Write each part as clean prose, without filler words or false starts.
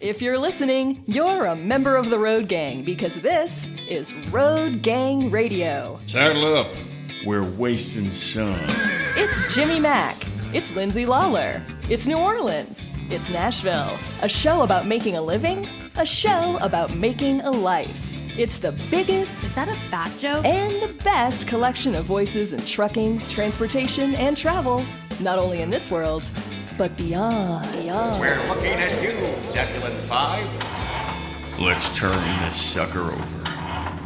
If you're listening, you're a member of the Road Gang because this is Road Gang Radio. Saddle up. We're wasting sun. It's Jimmy Mack. It's Lindsay Lawler. It's New Orleans. It's Nashville. A show about making a living. A show about making a life. It's the biggest... Is that a fat joke? And the best collection of voices in trucking, transportation, and travel. Not only in this world, but beyond. We're looking at you, Zebulon 5. Let's turn this sucker over.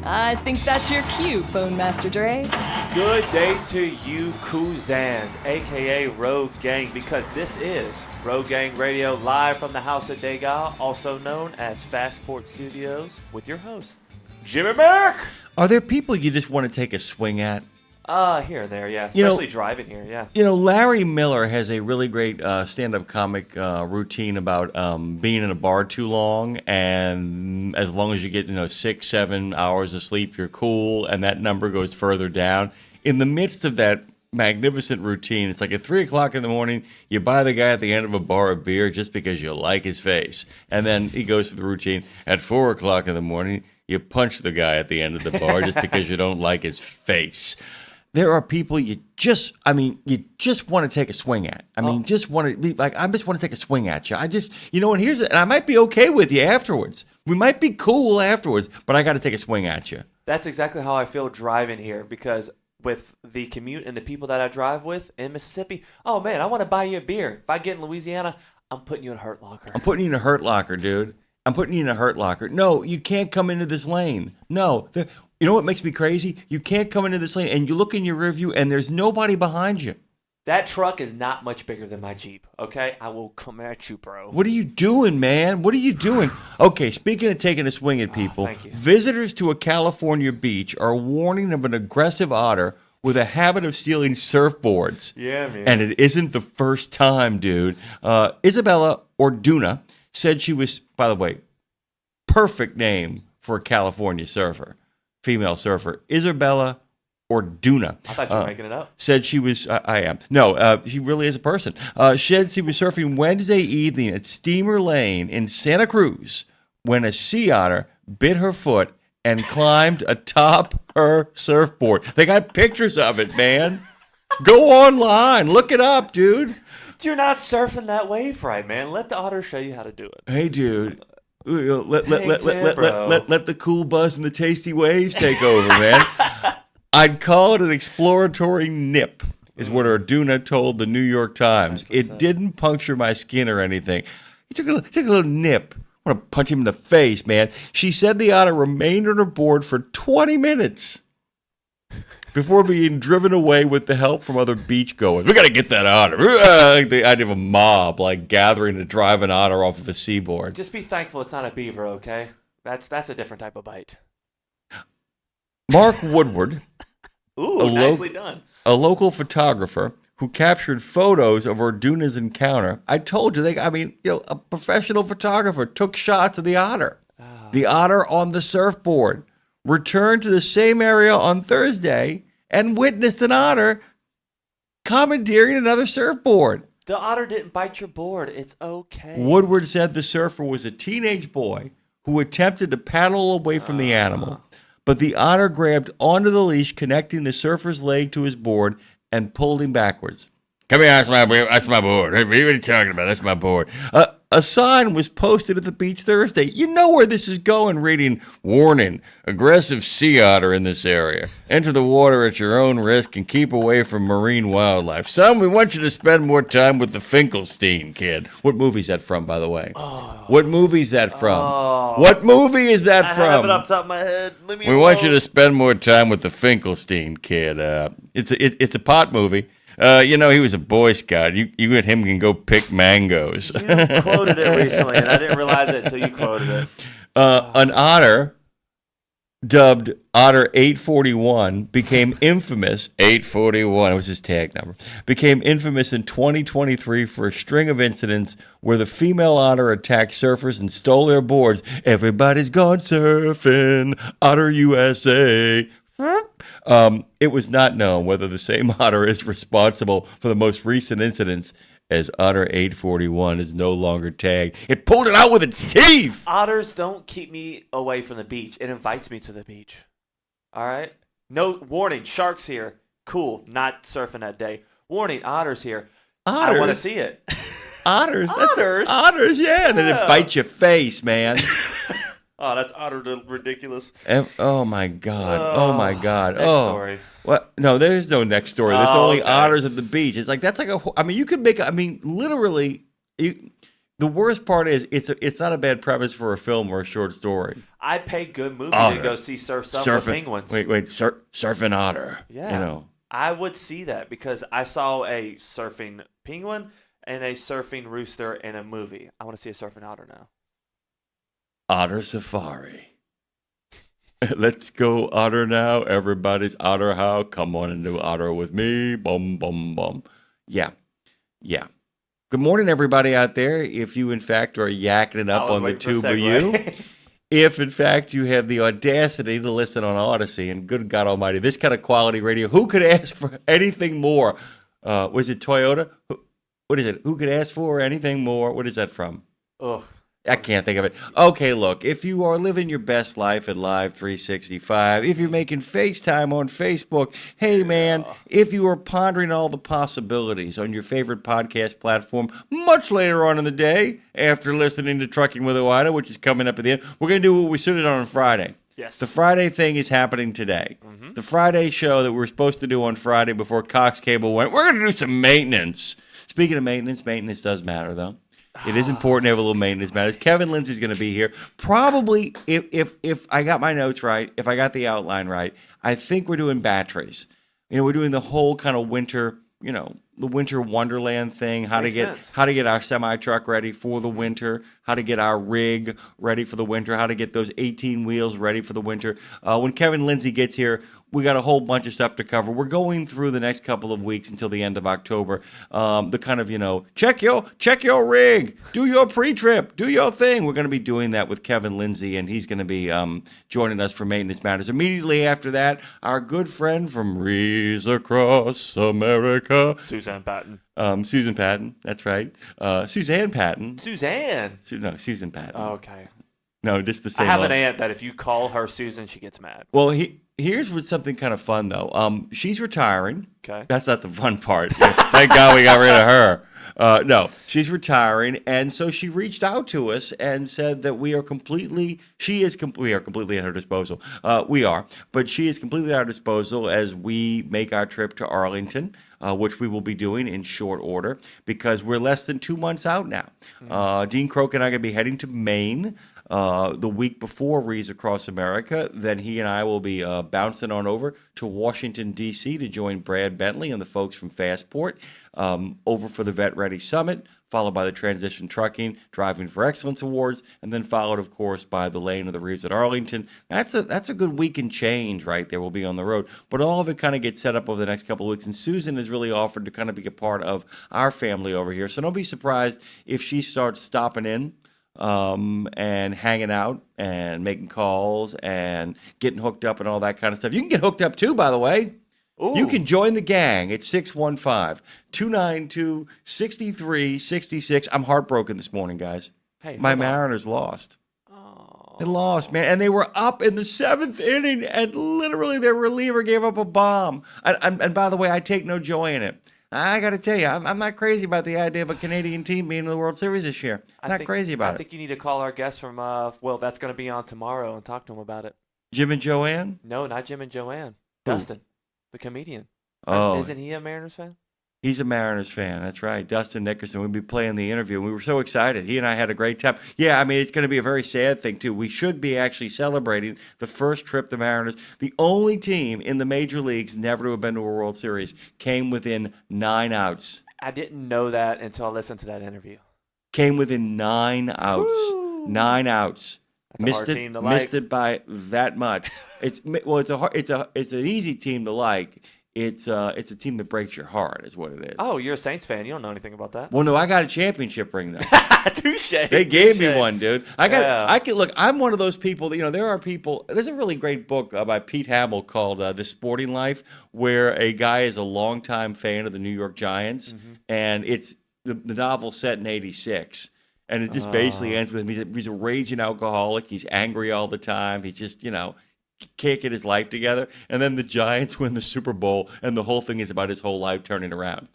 I think that's your cue, Phone Master Dre. Good day to you, cousins, aka Road Gang, because this is Road Gang Radio live from the House of Degas, also known as Fastport Studios, with your host, Jimmy Mack. Are there people you just want to take a swing at? Here and there, yeah. Especially driving here, yeah. You know, Larry Miller has a really great stand-up comic routine about being in a bar too long, and as long as you get 6-7 hours of sleep, you're cool, and that number goes further down. In the midst of that magnificent routine, it's like at 3 o'clock in the morning, you buy the guy at the end of a bar a beer just because you like his face, and then he goes through the routine. At 4 o'clock in the morning, you punch the guy at the end of the bar just because you don't like his face. There are people you just want to take a swing at. I just want to be like, I just want to take a swing at you. And I might be okay with you afterwards. We might be cool afterwards, but I got to take a swing at you. That's exactly how I feel driving here, because with the commute and the people that I drive with in Mississippi, oh man, I want to buy you a beer. If I get in Louisiana, I'm putting you in a Hurt Locker. I'm putting you in a Hurt Locker, dude. I'm putting you in a Hurt Locker. No, you can't come into this lane. No. You know what makes me crazy? You can't come into this lane, and you look in your rear view, and there's nobody behind you. That truck is not much bigger than my Jeep, okay? I will come at you, bro. What are you doing, man? What are you doing? Okay, speaking of taking a swing at people, visitors to a California beach are warning of an aggressive otter with a habit of stealing surfboards. Yeah, man. And it isn't the first time, dude. Isabella Orduna said she was, by the way, perfect name for a California surfer. Female surfer, Isabella Orduna. I thought you were making it up. Said she was, I am. No, she really is a person. Said she was surfing Wednesday evening at Steamer Lane in Santa Cruz when a sea otter bit her foot and climbed atop her surfboard. They got pictures of it, man. Go online. Look it up, dude. You're not surfing that wave right, man. Let the otter show you how to do it. Hey, dude. Let the cool buzz and the tasty waves take over, man. I'd call it an exploratory nip, is what Orduna told the New York Times. It didn't puncture my skin or anything. He took a little nip. I want to punch him in the face, man. She said the otter remained on her board for 20 minutes before being driven away with the help from other beachgoers. We got to get that otter. The idea of a mob gathering to drive an otter off of a seaboard. Just be thankful it's not a beaver, okay? That's a different type of bite. Mark Woodward, nicely done. A local photographer who captured photos of Orduna's encounter. I told you, a professional photographer took shots of the otter. The otter on the surfboard. Returned to the same area on Thursday and witnessed an otter commandeering another surfboard. The otter didn't bite your board. It's okay. Woodward said the surfer was a teenage boy who attempted to paddle away from the animal, but the otter grabbed onto the leash connecting the surfer's leg to his board and pulled him backwards. Come here, that's my board. What are you talking about? That's my board. A sign was posted at the beach Thursday. You know where this is going, reading, "Warning, aggressive sea otter in this area. Enter the water at your own risk and keep away from marine wildlife. Son, we want you to spend more time with the Finkelstein kid." What movie is that from, by the way? What movie is that from? What movie is that from? I have it off the top of my head. We want you to spend more time with the Finkelstein kid. It's a pot movie. He was a Boy Scout. You and him can go pick mangoes. You quoted it recently, and I didn't realize it until you quoted it. An otter dubbed Otter 841 became infamous. 841 was his tag number. Became infamous in 2023 for a string of incidents where the female otter attacked surfers and stole their boards. Everybody's gone surfing, Otter USA. It was not known whether the same otter is responsible for the most recent incidents as Otter 841 is no longer tagged. It pulled it out with its teeth. Otters don't keep me away from the beach. It invites me to the beach. All right? No warning. Sharks here. Cool. Not surfing that day. Warning. Otters here. Otters? I want to see it. Otters. Otters? Yeah. And then it bites your face, man. Oh, that's otter ridiculous. Oh, my God. Oh, my God. Next story. What? No, there's no next story. There's Oh, only okay. otters at the beach. It's like, that's like you could make, literally, the worst part is it's not a bad premise for a film or a short story. I pay good movie Otter. to go see Surf's Up with penguins. Wait, surfing otter. Yeah. You know. I would see that because I saw a surfing penguin and a surfing rooster in a movie. I want to see a surfing otter now. Otter Safari. Let's go otter now. Everybody's otter how. Come on and do otter with me. Bum, bum, bum. Yeah. Good morning, everybody out there. If you, in fact, are yakking it up on the tube of you. If, in fact, you have the audacity to listen on Odyssey, and good God Almighty, this kind of quality radio, who could ask for anything more? Was it Toyota? What is it? Who could ask for anything more? What is that from? Ugh. I can't think of it. Okay, look, if you are living your best life at Live 365, if you're making FaceTime on Facebook, hey, man, if you are pondering all the possibilities on your favorite podcast platform much later on in the day after listening to Trucking with Owida, which is coming up at the end, we're going to do what we started on Friday. Yes. The Friday thing is happening today. Mm-hmm. The Friday show that we were supposed to do on Friday before Cox Cable went, we're going to do some maintenance. Speaking of maintenance does matter, though. It is important to have a little maintenance matters. Kevin Lindsay's going to be here. Probably, if I got my notes right, if I got the outline right, I think we're doing batteries. We're doing the whole kind of winter, the winter wonderland thing, how to get our semi-truck ready for the winter, how to get our rig ready for the winter, how to get those 18 wheels ready for the winter. When Kevin Lindsay gets here, we got a whole bunch of stuff to cover. We're going through the next couple of weeks until the end of October. The kind of, check your rig, do your pre-trip, do your thing. We're going to be doing that with Kevin Lindsay, and he's going to be joining us for Maintenance Matters. Immediately after that, our good friend from Rees Across America, Suzanne Patton. Susan Patton, that's right. Suzanne Patton. Suzanne? Susan Patton. Oh, okay. No, just the same. I have an aunt that if you call her Susan, she gets mad. Well, here's what's something kind of fun, though. She's retiring. Okay. That's not the fun part. Thank God we got rid of her. No, she's retiring, and so she reached out to us and said that we are completely at her disposal. We are, but she is completely at our disposal as we make our trip to Arlington, which we will be doing in short order because we're less than 2 months out now. Dean Croak and I are going to be heading to Maine the week before Rees Across America. Then he and I will be bouncing on over to Washington, D.C. to join Brad Bentley and the folks from Fastport over for the Vet Ready Summit, followed by the Transition Trucking Driving for Excellence Awards, and then followed, of course, by the Lane of the Reeves at Arlington. That's a good week and change right there. We'll be on the road. But all of it kind of gets set up over the next couple of weeks, and Susan has really offered to kind of be a part of our family over here. So don't be surprised if she starts stopping in and hanging out and making calls and getting hooked up and all that kind of stuff. You can get hooked up too, by the way. Ooh. You can join the gang at 615-292-6366. I'm heartbroken this morning, guys. Hey, my Mariners lost. Oh. They lost, man. And they were up in the 7th inning, and literally their reliever gave up a bomb. And by the way, I take no joy in it. I got to tell you, I'm not crazy about the idea of a Canadian team being in the World Series this year. Not crazy about it. I think you need to call our guest from, that's going to be on tomorrow and talk to him about it. Jim and Joanne? No, not Jim and Joanne. Who? Dustin, the comedian. Oh. Isn't he a Mariners fan? He's a Mariners fan. That's right. Dustin Nickerson. We'll be playing the interview. We were so excited. He and I had a great time. Yeah, I mean, it's going to be a very sad thing, too. We should be actually celebrating the first trip the Mariners, the only team in the major leagues never to have been to a World Series, came within 9 outs. I didn't know that until I listened to that interview. Came within 9 outs. Woo. 9 outs. That's a hard team to like. Missed it by that much. It's an easy team to like. It's a team that breaks your heart, is what it is. Oh, you're a Saints fan. You don't know anything about that. Well, no, I got a championship ring though. Touche. They gave me one, dude. I can look. I'm one of those people that, there are people. There's a really great book by Pete Hamill called "The Sporting Life," where a guy is a longtime fan of the New York Giants, and the novel set in '86. And it just basically ends with him. He's a raging alcoholic. He's angry all the time. He just, can't get his life together. And then the Giants win the Super Bowl, and the whole thing is about his whole life turning around.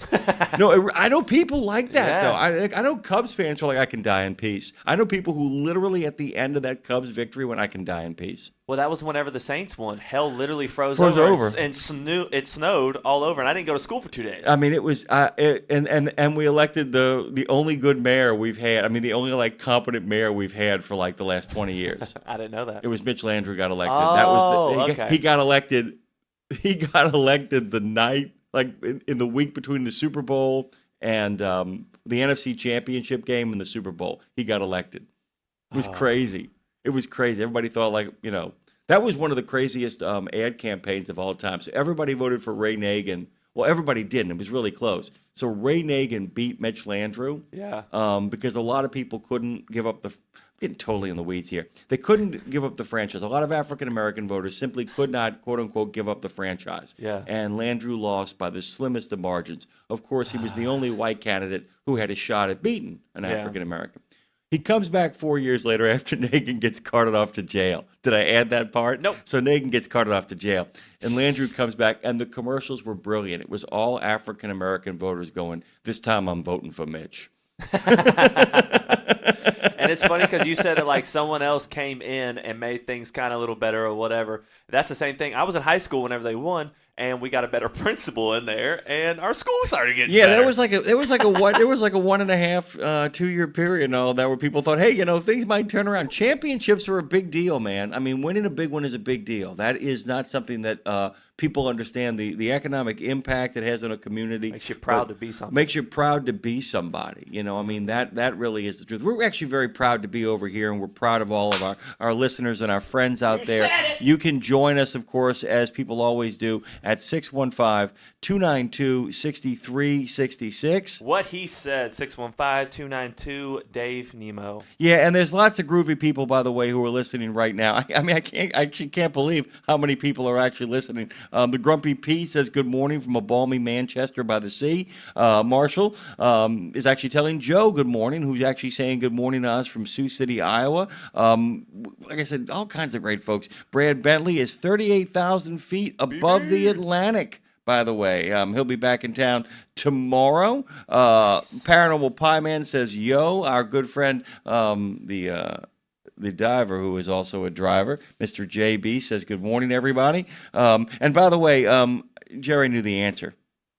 No, I know people like that, though. I know Cubs fans who are like, I can die in peace. I know people who literally at the end of that Cubs victory went, I can die in peace. Well, that was whenever the Saints won. Hell literally froze over. And it snowed all over, and I didn't go to school for 2 days. I mean, it was, and we elected the only good mayor we've had. I mean, the only competent mayor we've had for the last 20 years. I didn't know that. It was Mitch Landrieu got elected. Okay. He got elected. He got elected the night, in the week between the Super Bowl and the NFC Championship game and the Super Bowl. He got elected. It was crazy. It was crazy. Everybody thought that was one of the craziest ad campaigns of all time. So everybody voted for Ray Nagin. Well, everybody didn't. It was really close. So Ray Nagin beat Mitch Landrieu. Yeah. Because a lot of people couldn't give up I'm getting totally in the weeds here. They couldn't give up the franchise. A lot of African-American voters simply could not, quote-unquote, give up the franchise. Yeah. And Landrieu lost by the slimmest of margins. Of course, he was the only white candidate who had a shot at beating an African-American. He comes back 4 years later after Nagin gets carted off to jail. Did I add that part? Nope. So Nagin gets carted off to jail. And Landrieu comes back, and the commercials were brilliant. It was all African-American voters going, this time I'm voting for Mitch. And it's funny because you said that someone else came in and made things kind of a little better or whatever. That's the same thing. I was in high school whenever they won, and we got a better principal in there, and our school started getting better. There was a 1.5 2-year period and all that where people thought, hey, things might turn around. Championships are a big deal, man. I mean, winning a big one is a big deal. That is not something that people understand the economic impact it has on a community. Makes you proud to be something. Makes you proud to be somebody. That really is the truth. We're actually very proud to be over here, and we're proud of all of our listeners and our friends out there. You can join us, of course, as people always do, at 615-292-6366. What he said, 615-292-DAVE-NEMO. Yeah, and there's lots of groovy people, by the way, who are listening right now. I actually can't believe how many people are actually listening. The Grumpy P says good morning from a balmy Manchester by the sea. Marshall is actually telling Joe good morning, who's actually saying good morning to us from Sioux City, Iowa. Like I said, all kinds of great folks. Brad Bentley is 38,000 feet above the Atlantic, by the way. He'll be back in town tomorrow. Paranormal Pie Man says, yo, our good friend, the diver, who is also a driver, Mr. JB, says, good morning, everybody. And by the way, Jerry knew the answer.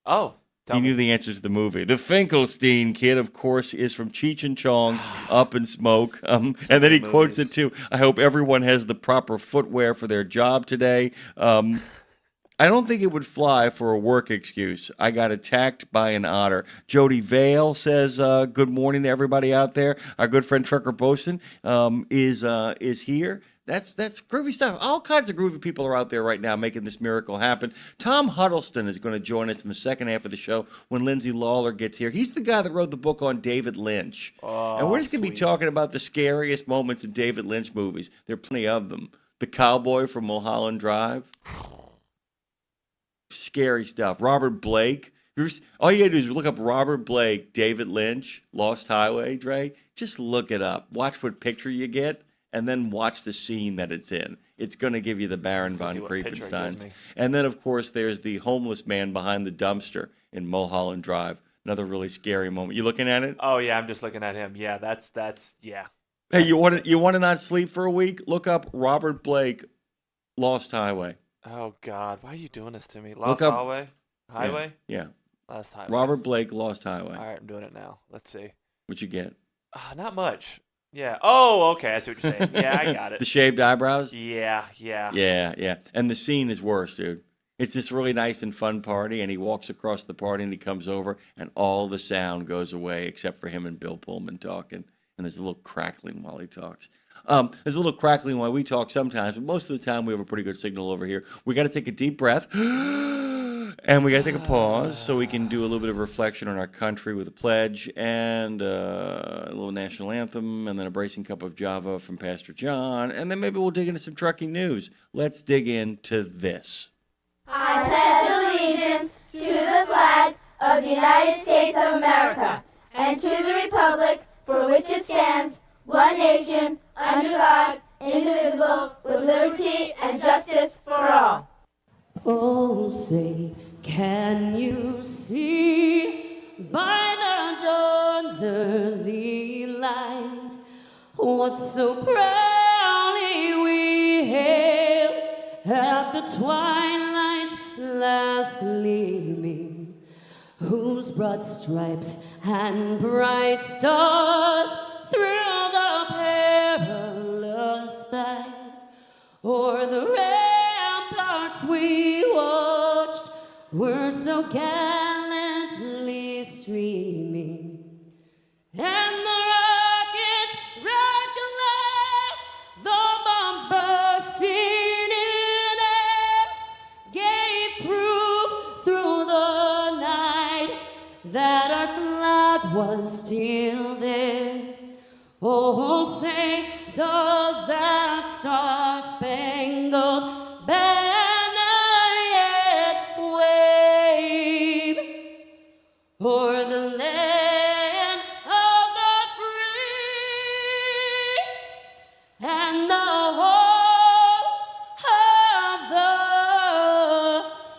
Oh, he knew the answer to the movie. The Finkelstein Kid, of course, is from Cheech and Chong's Up in Smoke. And then he quotes it too. I hope everyone has the proper footwear for their job today. I don't think it would fly for a work excuse. I got attacked by an otter. Jody Vale says, good morning to everybody out there. Our good friend Trucker Boson is here. That's groovy stuff. All kinds of groovy people are out there right now making this miracle happen. Tom Huddleston is going to join us in the second half of the show when Lindsay Lawler gets here. He's the guy that wrote the book on David Lynch. And we're just going to be talking about the scariest moments in David Lynch movies. There are plenty of them. The cowboy from Mulholland Drive. Scary stuff. Robert Blake. All you got to do is look up Robert Blake, David Lynch, Lost Highway, Dre. Just look it up. Watch what picture you get. And then watch the scene that it's in. It's going to give you the Baron von Creepensteins. And then, of course, there's the homeless man behind the dumpster in Mulholland Drive. Another really scary moment. You looking at it? Oh, yeah, I'm just looking at him. Yeah, that's yeah. Hey, you want to not sleep for a week? Look up Robert Blake, Lost Highway. Oh, God. Why are you doing this to me? Lost Highway? Highway? Yeah. Lost Highway. Robert Blake, Lost Highway. All right, I'm doing it now. Let's see. What'd you get? Not much. Yeah. Oh, okay. I see what you're saying. Yeah, I got it. The shaved eyebrows? Yeah. Yeah. And the scene is worse, dude. It's this really nice and fun party, and he walks across the party, and he comes over, and all the sound goes away except for him and Bill Pullman talking. And there's a little crackling while he talks. There's a little crackling while we talk sometimes, but most of the time we have a pretty good signal over here. We got to take a deep breath. And we got to take a pause so we can do a little bit of reflection on our country with a pledge and a little national anthem and then a bracing cup of Java from Pastor John. And then maybe we'll dig into some trucking news. Let's dig into this. I pledge allegiance to the flag of the United States of America and to the republic for which it stands, one nation, under God, indivisible, with liberty and justice for all. Oh, say, can you see by the dawn's early light what so proudly we hailed at the twilight's last gleaming, whose broad stripes and bright stars through the perilous fight o'er the ramparts we watched were so gallantly streaming, and the rockets rocked alive, the bombs bursting in air gave proof through the night that our flag was still there. Oh, say, does that star-spangled banner yet wave o'er the land of the free and the home of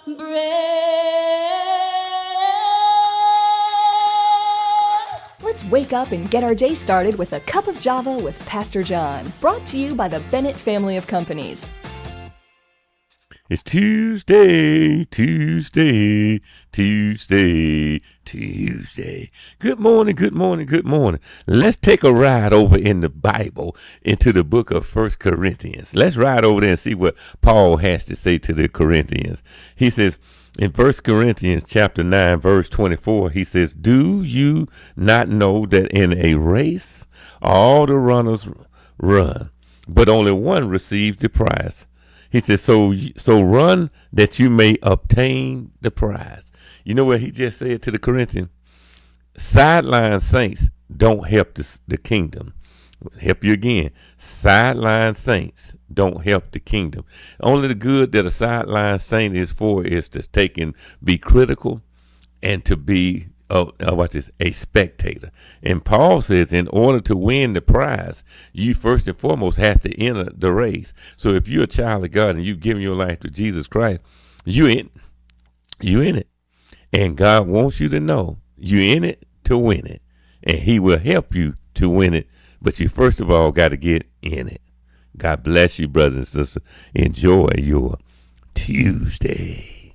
the brave? Let's wake up and get our day started with a cup of Java with Pastor John, brought to you by the Bennett family of companies. It's Tuesday. Good morning. Let's take a ride over in the Bible into the book of 1 Corinthians. Let's ride over there and see what Paul has to say to the Corinthians. He says in 1 Corinthians chapter 9, verse 24, he says, do you not know that in a race all the runners run, but only one receives the prize? He says, so run that you may obtain the prize. You know what he just said to the Corinthians? Sideline saints don't help the kingdom. Help you again. Sideline saints don't help the kingdom. Only the good that a sideline saint is for is to take and be critical and to be a spectator. And Paul says in order to win the prize, you first and foremost have to enter the race. So if you're a child of God and you've given your life to Jesus Christ, you in it. And God wants you to know you're in it to win it. And he will help you to win it. But you first of all got to get in it. God bless you, brothers and sisters. Enjoy your Tuesday.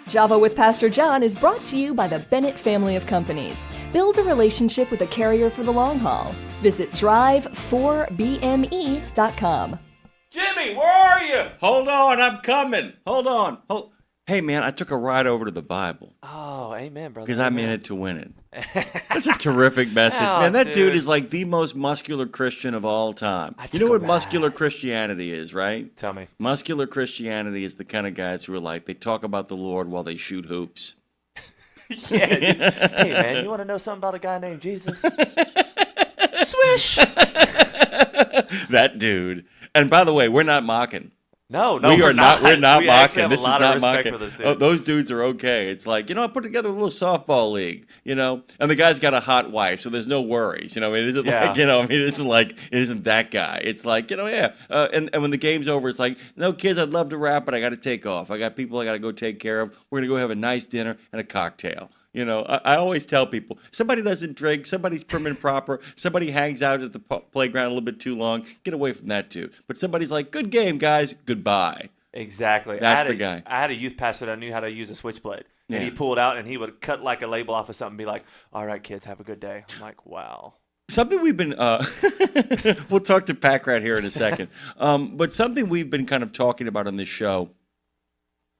Java with Pastor John is brought to you by the Bennett family of companies. Build a relationship with a carrier for the long haul. Visit drive4bme.com. Jimmy, where are you? Hold on, I'm coming. Hold on. Hey, man, I took a ride over to the Bible. Oh, amen, brother. Because I'm in it to win it. That's a terrific message, man. That dude is like the most muscular Christian of all time. You know what muscular Christianity is, right? Tell me. Muscular Christianity is the kind of guys who are like, they talk about the Lord while they shoot hoops. Yeah. Hey, man, you want to know something about a guy named Jesus? Swish! That dude. And by the way, we're not mocking. No, we are not. We're not mocking. This is not mocking. For this dude. Oh, those dudes are okay. It's like, I put together a little softball league, and the guy's got a hot wife, so there's no worries. It isn't it isn't that guy. It's like, and when the game's over, it's like, no, kids, I'd love to rap, but I got to take off. I got people I got to go take care of. We're gonna go have a nice dinner and a cocktail. I always tell people, somebody doesn't drink, somebody's prim and proper, somebody hangs out at the playground a little bit too long, get away from that dude. But somebody's like, good game, guys, goodbye. Exactly. That's the guy. I had a youth pastor that knew how to use a switchblade. Yeah. And he pulled out and he would cut like a label off of something and be like, all right, kids, have a good day. I'm like, wow. Something we've been, we'll talk to Pack Rat here in a second, but something we've been kind of talking about on this show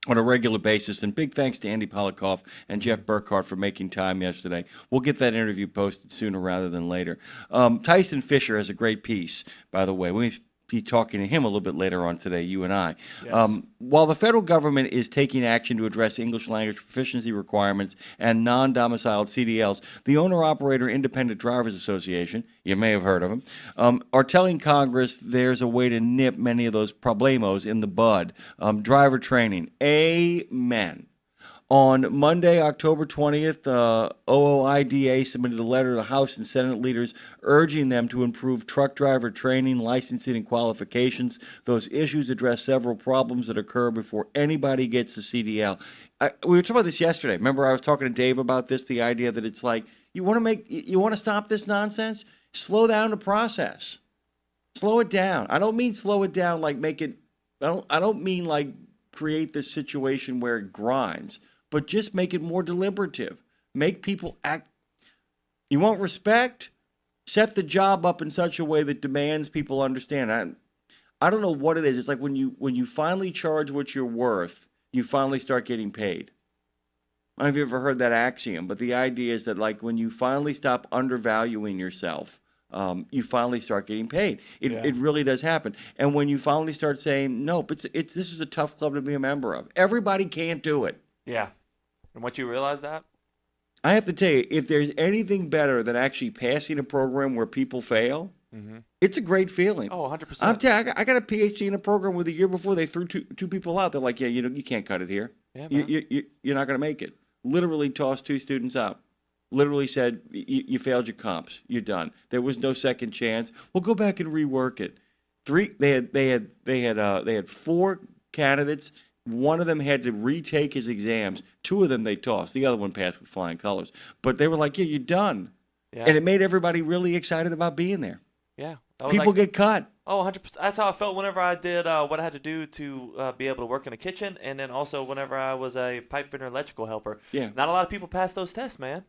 on a regular basis, and big thanks to Andy Polikoff and Jeff Burkhardt for making time yesterday. We'll get that interview posted sooner rather than later. Tyson Fisher has a great piece, by the way. We'll be talking to him a little bit later on today, you and I. Yes. While the federal government is taking action to address English language proficiency requirements and non-domiciled CDLs, the Owner-Operator Independent Drivers Association, you may have heard of them, are telling Congress there's a way to nip many of those problemos in the bud. Driver training. Amen. On Monday, October 20th, OOIDA submitted a letter to the House and Senate leaders urging them to improve truck driver training, licensing, and qualifications. Those issues address several problems that occur before anybody gets the CDL. We were talking about this yesterday. Remember, I was talking to Dave about this, the idea that it's like, you want to stop this nonsense? Slow down the process. Slow it down. I don't mean slow it down like make it, I don't mean like create this situation where it grinds. But just make it more deliberative. Make people act. You want respect? Set the job up in such a way that demands people understand. I don't know what it is. It's like when you finally charge what you're worth, you finally start getting paid. I don't know if you've ever heard that axiom, but the idea is that like when you finally stop undervaluing yourself, you finally start getting paid. It really does happen. And when you finally start saying, no, but this is a tough club to be a member of. Everybody can't do it. Yeah. And once you realize that? I have to tell you, if there's anything better than actually passing a program where people fail, it's a great feeling. Oh, 100%. I'm telling you, I got a PhD in a program where the year before they threw two people out. They're like, yeah, you can't cut it here. Yeah, man. You're not going to make it. Literally tossed 2 students out. Literally said, you failed your comps. You're done. There was no second chance. We'll go back and rework it. They had 4 candidates. One of them had to retake his exams. 2 of them they tossed. The other one passed with flying colors. But they were like, yeah, you're done. Yeah. And it made everybody really excited about being there. Yeah. People get cut. Oh, 100%. That's how I felt whenever I did what I had to do to be able to work in a kitchen. And then also whenever I was a pipe fitter electrical helper. Yeah. Not a lot of people pass those tests, man.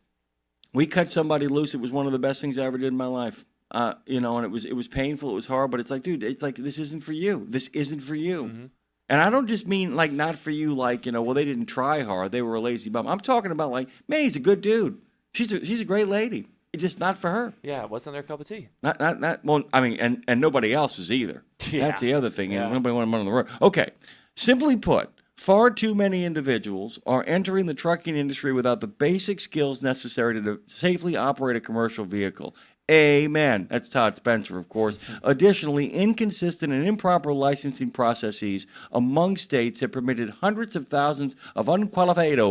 We cut somebody loose. It was one of the best things I ever did in my life. And it was painful. It was hard. But it's like, dude, it's like, this isn't for you. This isn't for you. Mm-hmm. And I don't just mean like not for you, like, well, they didn't try hard. They were a lazy bum. I'm talking about like, man, he's a good dude. She's a great lady. It's just not for her. Yeah, it wasn't their cup of tea. Not well, I mean, and nobody else is either. Yeah. That's the other thing. And nobody want to run on the road. Okay. Simply put, far too many individuals are entering the trucking industry without the basic skills necessary to safely operate a commercial vehicle. Amen. That's Todd Spencer, of course. Additionally, inconsistent and improper licensing processes among states have permitted hundreds of thousands of unqualified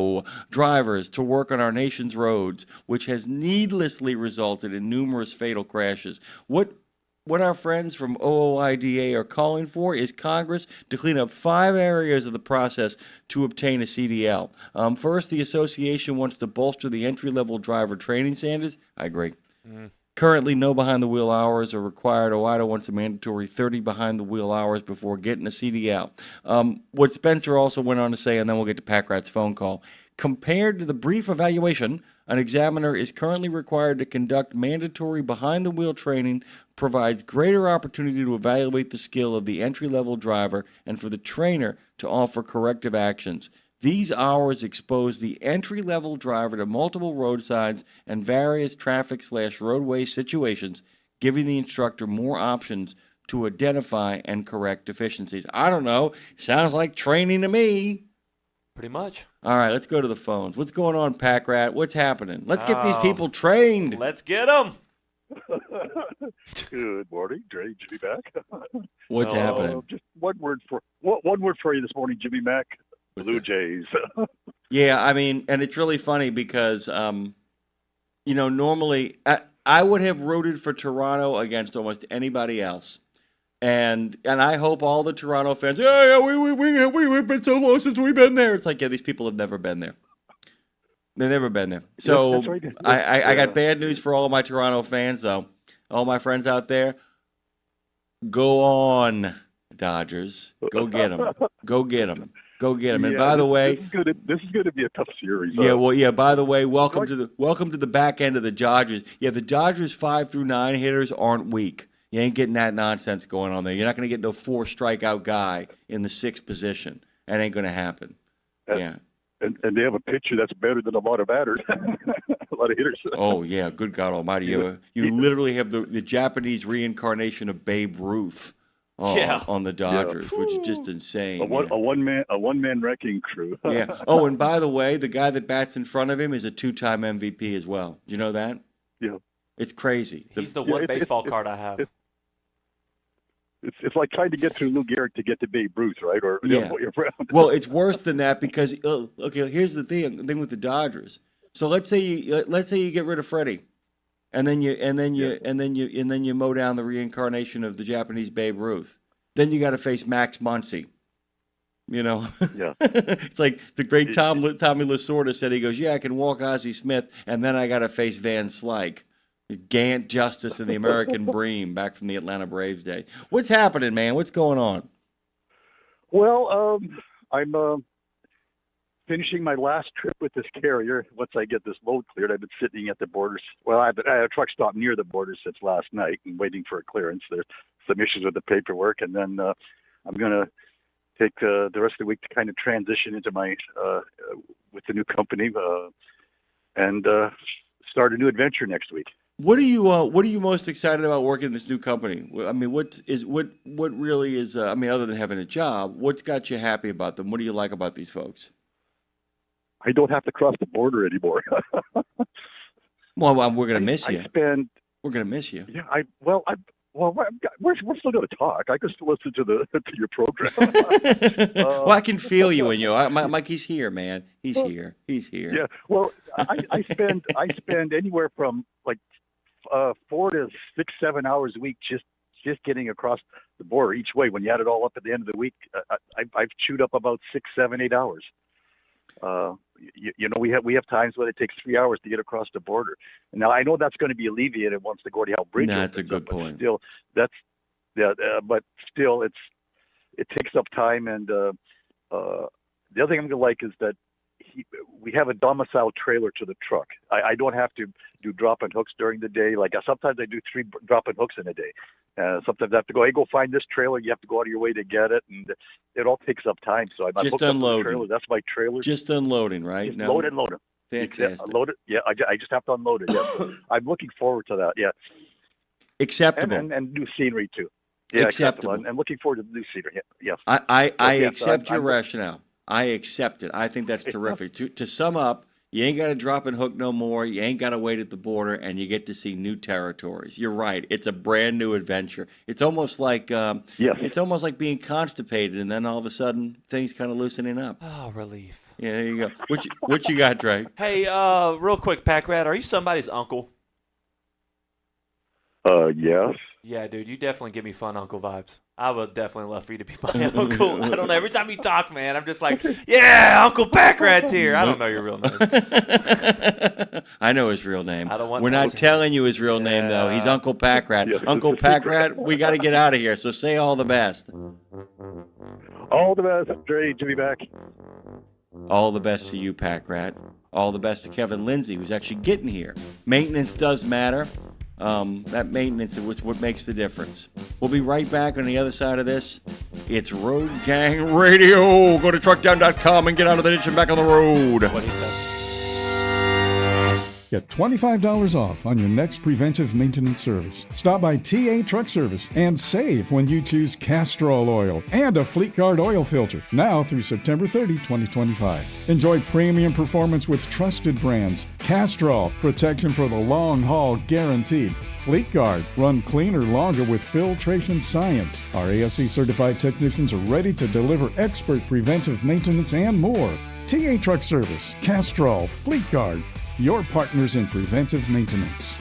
drivers to work on our nation's roads, which has needlessly resulted in numerous fatal crashes. What our friends from OOIDA are calling for is Congress to clean up 5 areas of the process to obtain a CDL. First, the association wants to bolster the entry-level driver training standards. I agree. Currently, no behind-the-wheel hours are required. OOIDA wants a mandatory 30 behind-the-wheel hours before getting a CDL. What Spencer also went on to say, and then we'll get to Packrat's phone call, compared to the brief evaluation, an examiner is currently required to conduct mandatory behind-the-wheel training, provides greater opportunity to evaluate the skill of the entry-level driver, and for the trainer to offer corrective actions. These hours expose the entry-level driver to multiple road signs and various traffic/roadway situations, giving the instructor more options to identify and correct deficiencies. I don't know. Sounds like training to me. Pretty much. All right, let's go to the phones. What's going on, Packrat? What's happening? Let's get these people trained. Let's get them. Good morning, Dre, Jimmy Mack. What's happening? Just one word for you this morning, Jimmy Mack. Blue Jays. Yeah, I mean, and it's really funny because, normally I would have rooted for Toronto against almost anybody else. And I hope all the Toronto fans, we've been so long since we've been there. It's like, yeah, these people have never been there. They've never been there. So that's right. I got bad news for all of my Toronto fans, though. All my friends out there, go on, Dodgers. Go get them. Go get them. Go get them. And by the way, this is going to be a tough series. Yeah, well, yeah. By the way, welcome to the back end of the Dodgers. Yeah, the Dodgers 5 through 9 hitters aren't weak. You ain't getting that nonsense going on there. You're not going to get no 4 strikeout guy in the 6th position. That ain't going to happen. Yeah. And they have a pitcher that's better than a lot of batters, a lot of hitters. Oh yeah, good God Almighty! You literally have the Japanese reincarnation of Babe Ruth. On the Dodgers, which is just insane. A one man wrecking crew. Yeah. Oh, and by the way, the guy that bats in front of him is a 2-time MVP as well. Do you know that? Yeah. It's crazy. He's the one baseball card I have. It's like trying to get through Lou Gehrig to get to Babe Ruth, right? Or Yeah. Well, it's worse than that because okay, here's the thing with the Dodgers. So let's say you get rid of Freddie, and then you mow down the reincarnation of the Japanese Babe Ruth. Then you got to face Max Muncy. You know, Yeah. It's like the great Tommy Lasorda said. He goes, "Yeah, I can walk Ozzie Smith, and then I got to face Van Slyke." Gant Justice and the American Bream back from the Atlanta Braves day. What's happening, man? What's going on? Well, I'm finishing my last trip with this carrier. Once I get this load cleared, I've been sitting at the borders. Well, I had a truck stop near the border since last night and waiting for a clearance. There's some issues with the paperwork, and then I'm going to take the rest of the week to kind of transition into my with the new company and start a new adventure next week. What are you most excited about working in this new company? I mean, what really is? I mean, other than having a job, what's got you happy about them? What do you like about these folks? I don't have to cross the border anymore. Well, we're gonna miss you. We're gonna miss you. Yeah, we're still going to talk. I can still listen to your program. Well, I can feel you in you. Mike, he's here, man. He's here. Yeah. Well, I spend anywhere from like 4 to 6, 7 hours a week just getting across the border each way. When you add it all up at the end of the week, I've chewed up about 6, 7, 8 hours. You know, we have times when it takes 3 hours to get across the border. And now I know that's going to be alleviated once the Gordie Howe Bridge. That's a good point. Still, but still, it takes up time. And the other thing I'm going to like is that we have a domicile trailer to the truck. I don't have to do drop and hooks during the day. Like sometimes I do 3 drop and hooks in a day. Sometimes I have to go, hey, go find this trailer. You have to go out of your way to get it, and it all takes up time. So I'm just unloading. Trailer. That's my trailer. Just unloading, right? Just load it. Fantastic. Load it. Yeah, I just have to unload it. Yeah. I'm looking forward to that. Yeah. Acceptable. And new scenery too. Yeah, acceptable. And looking forward to the new scenery. Yes. I accept your rationale. I accept it. I think that's terrific. To sum up, you ain't got to drop and hook no more. You ain't got to wait at the border, and you get to see new territories. You're right. It's a brand new adventure. It's almost like It's almost like being constipated, and then all of a sudden things kind of loosening up. Oh, relief. Yeah, there you go. What you got, Trey? Hey, real quick, Pack Rat, are you somebody's uncle? Yes. Yeah, dude, you definitely give me fun uncle vibes. I would definitely love for you to be my uncle. I don't know. Every time you talk, man, I'm just like, yeah, Uncle Pack Rat's here. I don't know your real name. I know his real name. I don't want We're not telling you his real name, though. He's Uncle Pack Rat. Uncle Pack Rat, we got to get out of here, so say all the best. All the best. Great to be back. All the best to you, Pack Rat. All the best to Kevin Lindsay, who's actually getting here. Maintenance does matter. That maintenance is what makes the difference. We'll be right back on the other side of this. It's Road Gang Radio. Go to truckdown.com and get out of the ditch and back on the road. What he said. Get $25 off on your next preventive maintenance service. Stop by TA Truck Service and save when you choose Castrol oil and a Fleet Guard oil filter. Now through September 30, 2025. Enjoy premium performance with trusted brands. Castrol, protection for the long haul guaranteed. Fleet Guard, run cleaner longer with filtration science. Our ASC certified technicians are ready to deliver expert preventive maintenance and more. TA Truck Service, Castrol, Fleet Guard, your partners in preventive maintenance.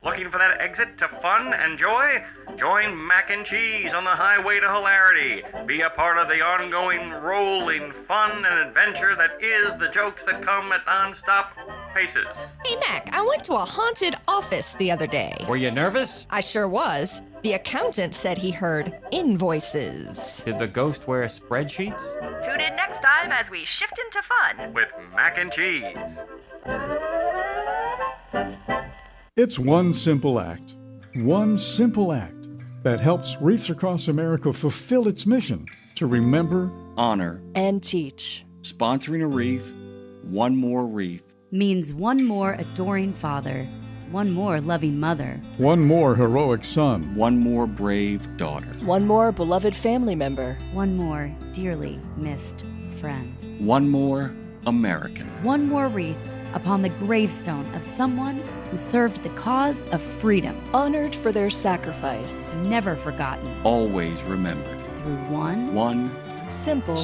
Looking for that exit to fun and joy? Join Mac and Cheese on the highway to hilarity. Be a part of the ongoing rolling fun and adventure that is the jokes that come at non-stop paces. Hey, Mac, I went to a haunted office the other day. Were you nervous? I sure was. The accountant said he heard invoices. Did the ghost wear spreadsheets? Tune in next time as we shift into fun with Mac and Cheese. It's one simple act that helps Wreaths Across America fulfill its mission to remember, honor, and teach. Sponsoring a wreath, one more wreath, means one more adoring father, one more loving mother, one more heroic son, one more brave daughter, one more beloved family member, one more dearly missed friend, one more American, one more wreath upon the gravestone of someone who served the cause of freedom, honored for their sacrifice, never forgotten, Always remembered. through one simple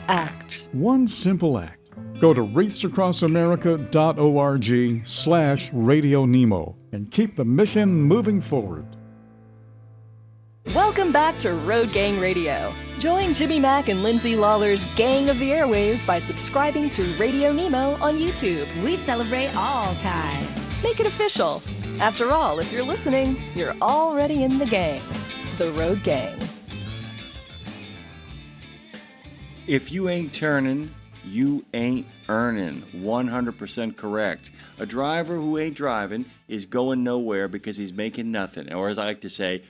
act. One simple act. Go to wreathsacrossamerica.org/RadioNemo and keep the mission moving forward. Welcome back to Road Gang Radio. Join Jimmy Mack and Lindsay Lawler's Gang of the Airwaves by subscribing to Radio Nemo on YouTube. We celebrate all kinds. Make it official. After all, if you're listening, you're already in the gang. The Road Gang. If you ain't turning, you ain't earning. 100% correct. A driver who ain't driving is going nowhere because he's making nothing. Or as I like to say,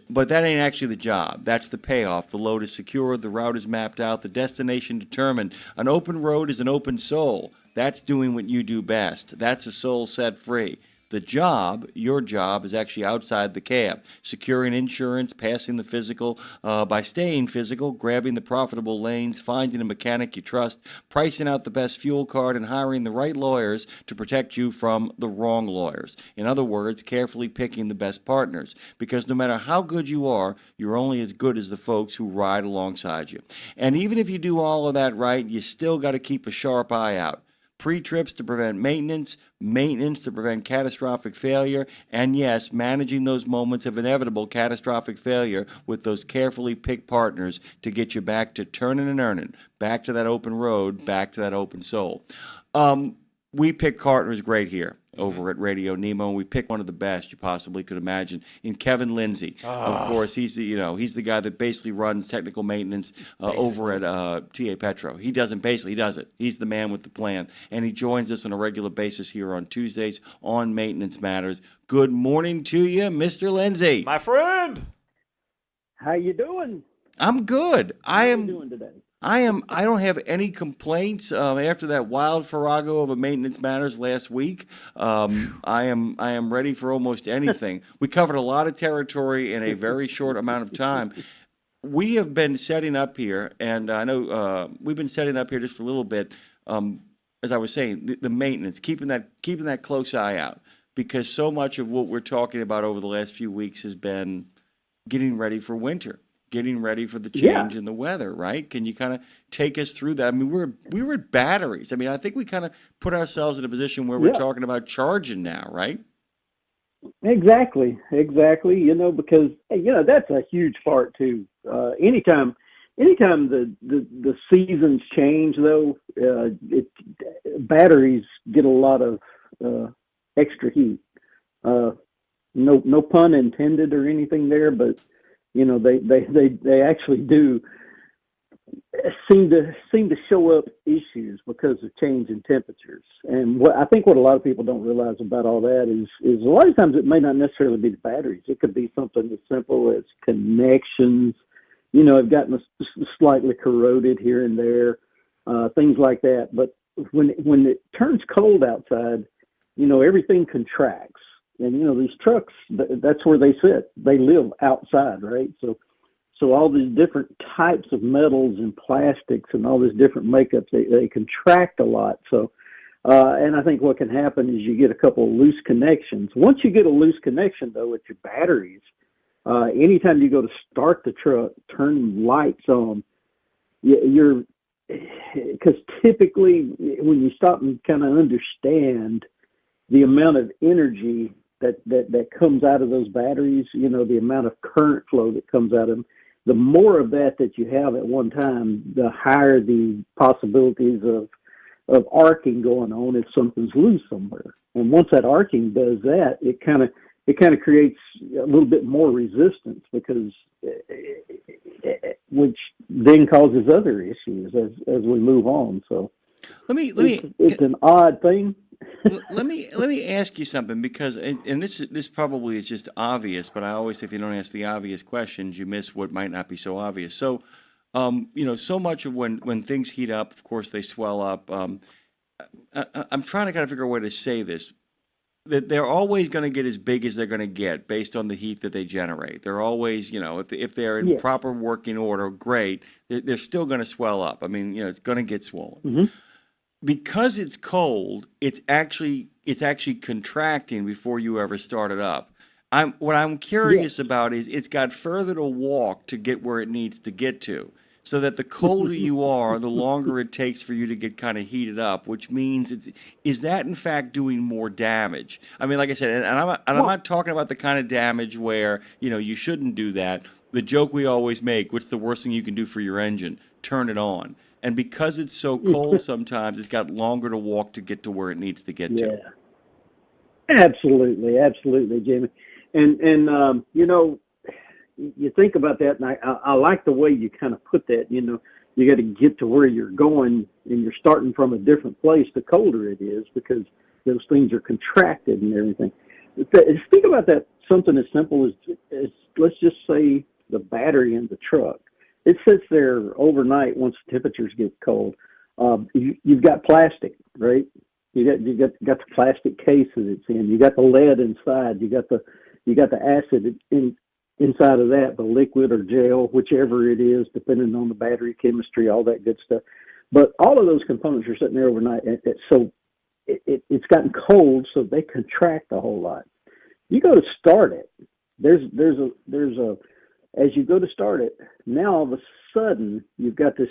but that ain't actually the job. That's the payoff. The load is secure, the route is mapped out, the destination determined. An open road is an open soul. That's doing what you do best. That's a soul set free. The job, your job, is actually outside the cab. Securing insurance, passing the physical, by staying physical, grabbing the profitable lanes, finding a mechanic you trust, pricing out the best fuel card, and hiring the right lawyers to protect you from the wrong lawyers. In other words, carefully picking the best partners. Because no matter how good you are, you're only as good as the folks who ride alongside you. And even if you do all of that right, you still got to keep a sharp eye out. Pre-trips to prevent maintenance, maintenance to prevent catastrophic failure, and yes, managing those moments of inevitable catastrophic failure with those carefully picked partners to get you back to turning and earning, back to that open road, back to that open soul. We pick partners great here over at Radio Nemo, and we pick one of the best you possibly could imagine in Kevin Lindsay. Of course, he's the guy that basically runs technical maintenance over at TA Petro. He does it. He's the man with the plan, and he joins us on a regular basis here on Tuesdays on Maintenance Matters. Good morning to you, Mr. Lindsay. My friend. How you doing? I'm good. How are you doing today? I don't have any complaints after that wild farago of a Maintenance Matters last week. I am ready for almost anything. We covered a lot of territory in a very short amount of time. We have been setting up here, and I know we've been setting up here just a little bit. As I was saying, the maintenance, keeping that close eye out, because so much of what we're talking about over the last few weeks has been getting ready for winter. Getting ready for the change in the weather, right? Can you kind of take us through that? I mean, we were at batteries. I mean, I think we kind of put ourselves in a position where we're talking about charging now, right? Exactly. Because that's a huge part too. Anytime the seasons change, though, batteries get a lot of extra heat. No pun intended or anything there, but they actually do seem to show up issues because of change in temperatures. And I think what a lot of people don't realize about all that is a lot of times it may not necessarily be the batteries. It could be something as simple as connections, have gotten slightly corroded here and there, things like that. But when it turns cold outside, everything contracts. And, these trucks, that's where they sit. They live outside, right? So all these different types of metals and plastics and all these different makeups, they contract a lot. So, and I think what can happen is you get a couple of loose connections. Once you get a loose connection, though, with your batteries, anytime you go to start the truck, turn lights on, because typically when you stop and kind of understand the amount of energy that comes out of those batteries, the amount of current flow that comes out of them, the more of that you have at one time, the higher the possibilities of arcing going on if something's loose somewhere. And once that arcing does that, it kind of creates a little bit more resistance, because which then causes other issues as we move on. So it's an odd thing. Let me ask you something, because and this probably is just obvious, but I always say if you don't ask the obvious questions, you miss what might not be so obvious. So, so much of when things heat up, of course they swell up. I'm trying to kind of figure out a way to say this. That they're always going to get as big as they're going to get based on the heat that they generate. They're always, if they're in proper working order, great. They're still going to swell up. I mean, it's going to get swollen. Mm-hmm. because it's cold, it's actually contracting before you ever start it up. What I'm curious about is it's got further to walk to get where it needs to get to. So that the colder you are, the longer it takes for you to get kind of heated up, which means is that in fact doing more damage? I mean, like I said, and I'm not talking about the kind of damage where, you shouldn't do that. The joke we always make, what's the worst thing you can do for your engine? Turn it on. And because it's so cold sometimes, it's got longer to walk to get to where it needs to get to. Absolutely, Jimmy. And you think about that, and I like the way you kind of put that. You got to get to where you're going, and you're starting from a different place. The colder it is, because those things are contracted and everything. Just think about that. Something as simple as let's just say the battery in the truck. It sits there overnight once the temperatures get cold. You've got plastic, right? You got the plastic case that it's in. You got the lead inside. You got the acid inside of that, the liquid or gel, whichever it is, depending on the battery chemistry, all that good stuff. But all of those components are sitting there overnight, so it's gotten cold, so they contract a whole lot. You go to start it. There's a as you go to start it, now all of a sudden you've got this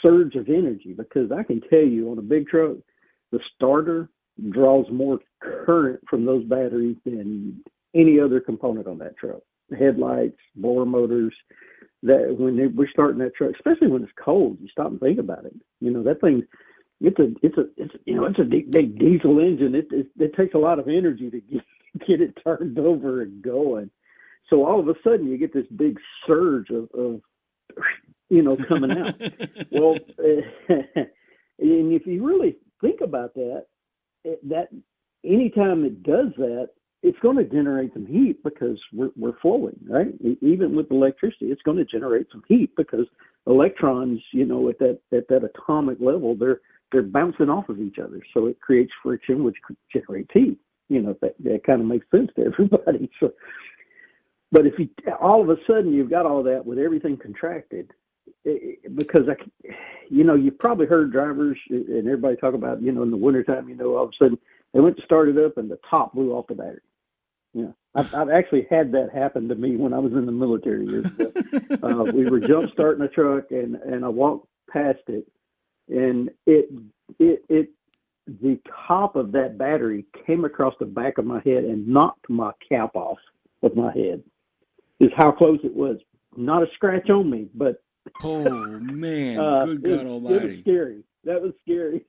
surge of energy, because I can tell you on a big truck, the starter draws more current from those batteries than any other component on that truck. Headlights, blower motors. That when we're starting that truck, especially when it's cold, you stop and think about it. That thing, it's a big diesel engine. It takes a lot of energy to get it turned over and going. So all of a sudden you get this big surge of coming out. Well, and if you really think about that anytime it does that, it's going to generate some heat, because we're flowing, right? Even with electricity, it's going to generate some heat, because electrons, at that atomic level, they're bouncing off of each other. So it creates friction, which generates heat. That kind of makes sense to everybody. So, but if you all of a sudden you've got all that with everything contracted, because you've probably heard drivers and everybody talk about, in the wintertime, all of a sudden they went to start it up and the top blew off the battery. I've actually had that happen to me when I was in the military years ago. We were jump starting a truck, and I walked past it, and the top of that battery came across the back of my head and knocked my cap off of my head. Is how close it was. Not a scratch on me, but oh man, good God Almighty! It was scary. That was scary.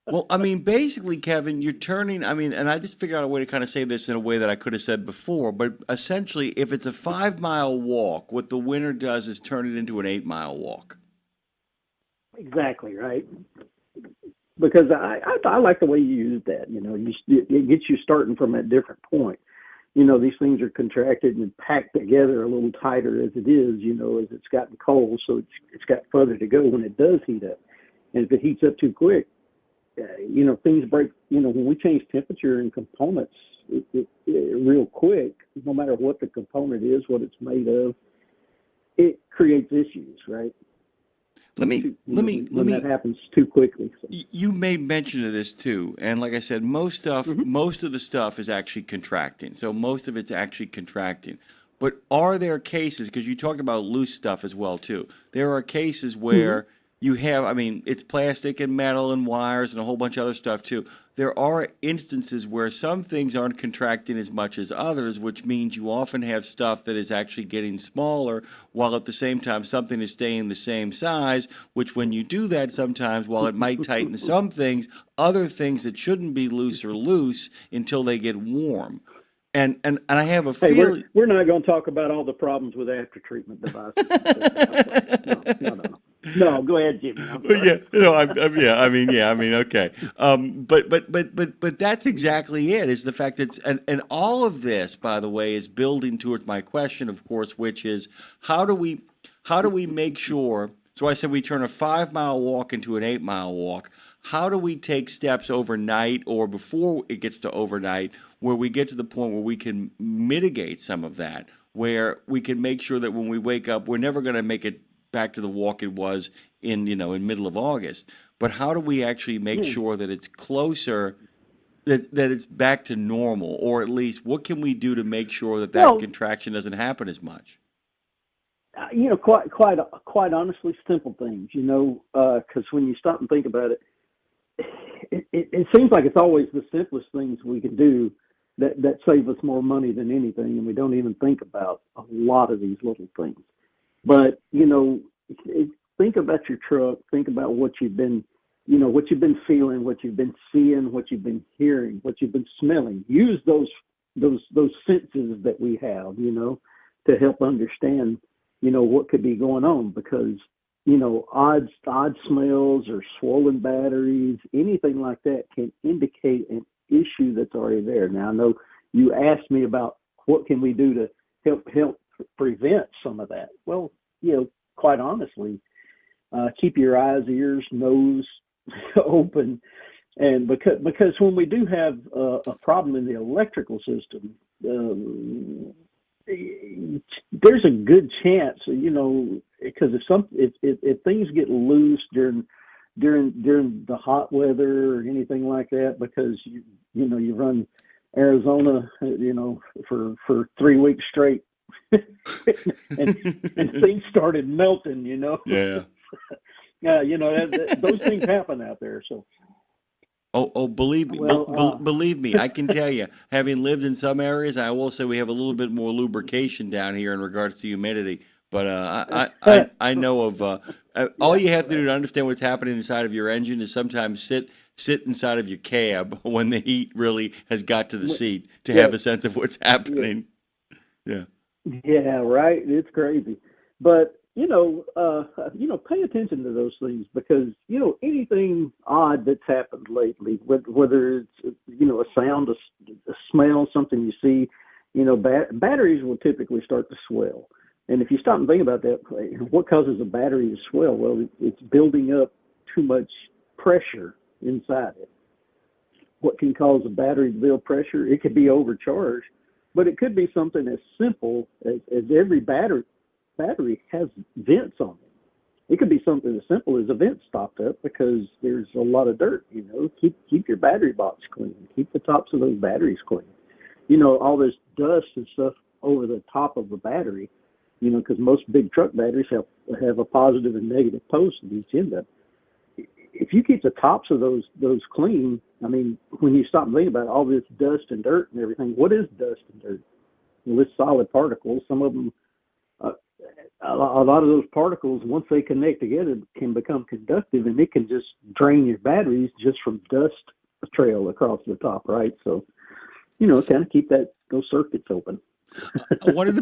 Well, I mean, basically, Kevin, you're turning. I mean, and I just figured out a way to kind of say this in a way that I could have said before. But essentially, if it's a 5-mile walk, what the winter does is turn it into an 8-mile walk. Exactly right. Because I like the way you use that. It gets you starting from a different point. These things are contracted and packed together a little tighter as it is. As it's gotten cold, so it's got further to go when it does heat up. And if it heats up too quick, things break. When we change temperature and components it real quick, no matter what the component is, what it's made of, it creates issues, right? Let me. That happens too quickly. So. You made mention of this too, and like I said, most of the stuff is actually contracting. So most of it's actually contracting. But are there cases, because you talked about loose stuff as well too, there are cases where you have, I mean, it's plastic and metal and wires and a whole bunch of other stuff too. There are instances where some things aren't contracting as much as others, which means you often have stuff that is actually getting smaller, while at the same time something is staying the same size, which when you do that sometimes, while it might tighten some things, other things that shouldn't be loose are loose until they get warm. And I have a feeling... We're not going to talk about all the problems with after treatment devices. No, go ahead, Jimmy. Okay. But that's exactly it. Is the fact that and all of this, by the way, is building towards my question, of course, which is how do we make sure? So I said we turn a 5-mile walk into an 8-mile walk. How do we take steps overnight or before it gets to overnight, where we get to the point where we can mitigate some of that, where we can make sure that when we wake up, we're never going to make it back to the walk it was in middle of August. but how do we actually make sure that it's closer, that it's back to normal, or at least what can we do to make sure that Well, contraction doesn't happen as much? Quite honestly, simple things. Because when you stop and think about it, it seems like it's always the simplest things we can do that save us more money than anything, and we don't even think about a lot of these little things. But think about your truck. Think about what you've been, what you've been feeling, what you've been seeing, what you've been hearing, what you've been smelling. Use those senses that we have, to help understand, what could be going on, because odd smells or swollen batteries, anything like that can indicate an issue that's already there. Now, I know you asked me about what can we do to help prevent some of that. Well, quite honestly, keep your eyes, ears, nose open, and because when we do have a problem in the electrical system, there's a good chance, because if things get loose during the hot weather or anything like that, because you run Arizona, for 3 weeks straight, and things started melting, Yeah. those things happen out there. So. Believe me, believe me, I can tell you, having lived in some areas, I will say we have a little bit more lubrication down here in regards to humidity. But I know of all you have to do to understand what's happening inside of your engine is sometimes sit inside of your cab when the heat really has got to the seat to have a sense of what's happening. Yeah. Yeah, right. It's crazy, but pay attention to those things, because anything odd that's happened lately, whether it's a sound, a smell, something you see, batteries will typically start to swell. And if you stop and think about that, what causes a battery to swell? Well, it's building up too much pressure inside it. What can cause a battery to build pressure? It could be overcharged, but it could be something as simple as every battery has vents on it. It could be something as simple as a vent stopped up because there's a lot of dirt. Keep your battery box clean. Keep the tops of those batteries clean. All this dust and stuff over the top of the battery, because most big truck batteries have a positive and negative post at each end of it. If you keep the tops of those clean, I mean, when you stop and think about all this dust and dirt and everything, what is dust and dirt? Well, it's solid particles. Some of them, a lot of those particles, once they connect together, can become conductive, and it can just drain your batteries just from dust trail across the top, right? So, kind of keep those circuits open. I wanted to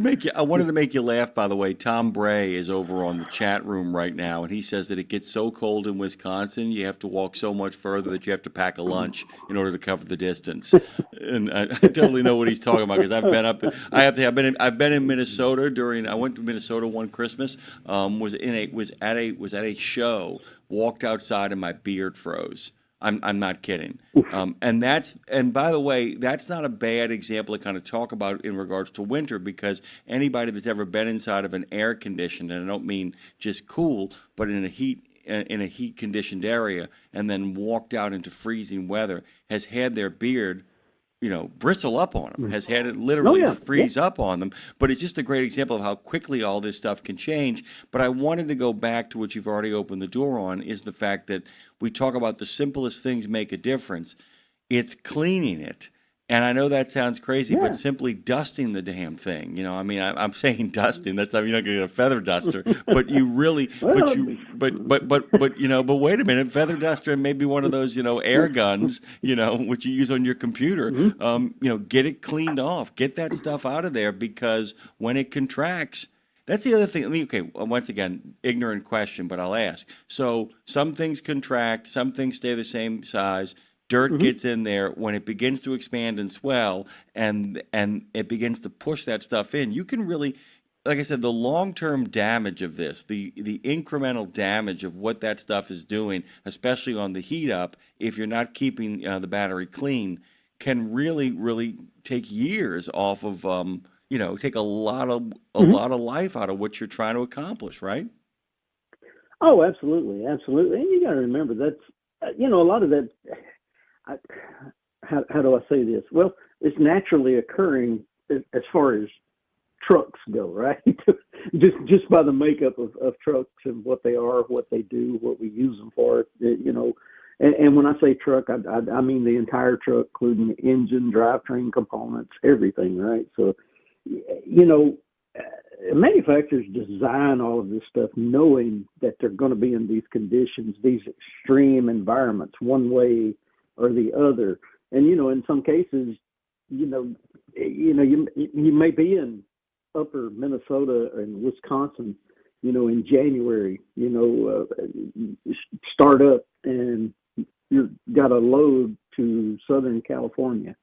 make you laugh, by the way. Tom Bray is over on the chat room right now, and he says that it gets so cold in Wisconsin, you have to walk so much further that you have to pack a lunch in order to cover the distance. And I totally know what he's talking about, because I've been up. I've been in Minnesota I went to Minnesota one Christmas. Was at a show. Walked outside and my beard froze. I'm not kidding. And by the way, that's not a bad example to kind of talk about in regards to winter, because anybody that's ever been inside of an air conditioned, and I don't mean just cool, but in a heat conditioned area, and then walked out into freezing weather, has had their beard bristle up on them, has had it literally freeze up on them. But it's just a great example of how quickly all this stuff can change. But I wanted to go back to what you've already opened the door on, is the fact that we talk about the simplest things make a difference. It's cleaning it. And I know that sounds crazy, but simply dusting the damn thing. I'm saying dusting. That's, you're not going to get a feather duster, but you really, but wait a minute, feather duster and maybe one of those, air guns, which you use on your computer. Get it cleaned off, get that stuff out of there, because when it contracts, that's the other thing. Once again, ignorant question, but I'll ask. So some things contract, some things stay the same size. Dirt gets in there. When it begins to expand and swell, and it begins to push that stuff in, you can really, like I said, the long-term damage of this, the incremental damage of what that stuff is doing, especially on the heat up, if you're not keeping the battery clean, can really, really take years off of, take a lot of life out of what you're trying to accomplish, right? Oh, absolutely, absolutely. And you got to remember that's a lot of that. How do I say this? Well, it's naturally occurring as far as trucks go, right? just by the makeup of trucks and what they are, what they do, what we use them for, And when I say truck, I mean the entire truck, including the engine, drivetrain components, everything, right? So, manufacturers design all of this stuff knowing that they're going to be in these conditions, these extreme environments, one way or the other. And, in some cases, you may be in upper Minnesota and Wisconsin, in January, start up and you've got a load to Southern California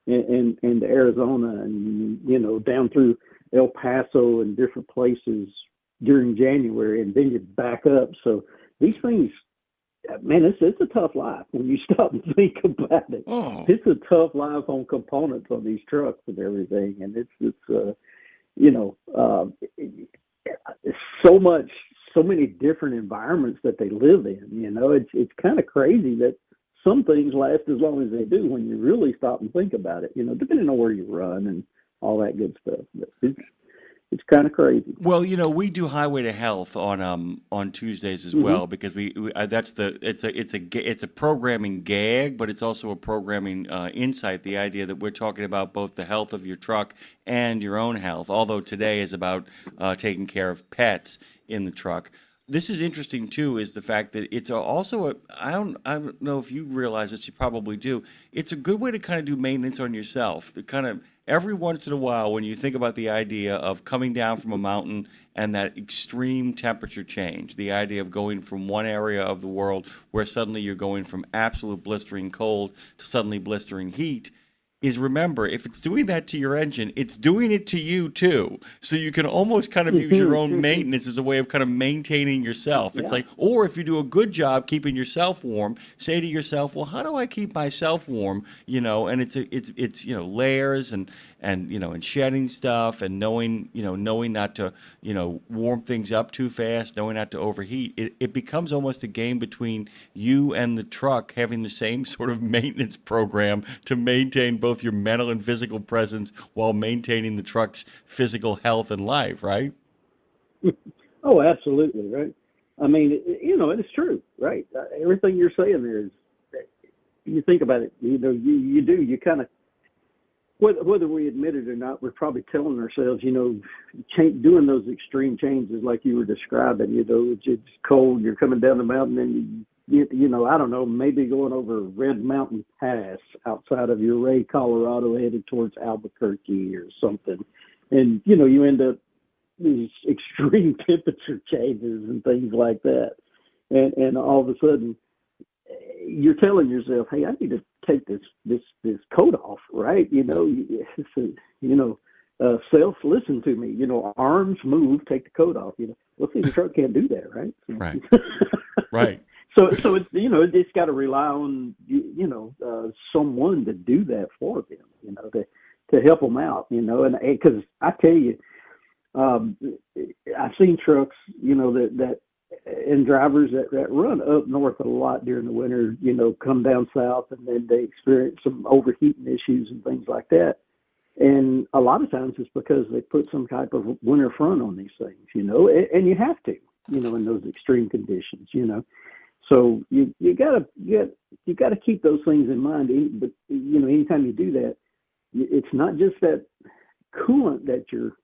and Arizona and, down through El Paso and different places during January, and then you back up. So these things, man, it's a tough life when you stop and think about it. Oh. It's a tough life on components on these trucks and everything. And so many different environments that they live in. It's kind of crazy that some things last as long as they do when you really stop and think about it, depending on where you run and all that good stuff. But it's kind of crazy. Well, we do Highway to Health on Tuesdays as well, because it's a programming gag, but it's also a programming insight. The idea that we're talking about both the health of your truck and your own health. Although today is about taking care of pets in the truck. This is interesting too, is the fact that it's also I don't know if you realize this, you probably do. It's a good way to kind of do maintenance on yourself. The kind of every once in a while, when you think about the idea of coming down from a mountain and that extreme temperature change, the idea of going from one area of the world where suddenly you're going from absolute blistering cold to suddenly blistering heat, is remember, if it's doing that to your engine, it's doing it to you too. So you can almost kind of use your own maintenance as a way of kind of maintaining yourself. It's like, or if you do a good job keeping yourself warm, say to yourself, well, how do I keep myself warm? And it's layers and shedding stuff and knowing not to, warm things up too fast, knowing not to overheat. It becomes almost a game between you and the truck having the same sort of maintenance program to maintain both your mental and physical presence while maintaining the truck's physical health and life, right? Oh, absolutely, right. I mean, it's true, right? Everything you're saying there is, you think about it, you kind of, whether we admit it or not, we're probably telling ourselves, doing those extreme changes like you were describing, it's cold, you're coming down the mountain and I don't know, maybe going over Red Mountain Pass outside of Ouray, Colorado, headed towards Albuquerque or something. And, you end up these extreme temperature changes and things like that. And all of a sudden, you're telling yourself, hey, I need to take this coat off, right? Self, listen to me. Arms move, take the coat off. Well, see, the truck can't do that, right? Right. Right. So it's it's got to rely on someone to do that for them, to help them out, and because I tell you, I've seen trucks, that and drivers that run up north a lot during the winter, come down south and then they experience some overheating issues and things like that. And a lot of times it's because they put some type of winter front on these things, and you have to, in those extreme conditions, So you gotta keep those things in mind. But anytime you do that, it's not just that coolant that you're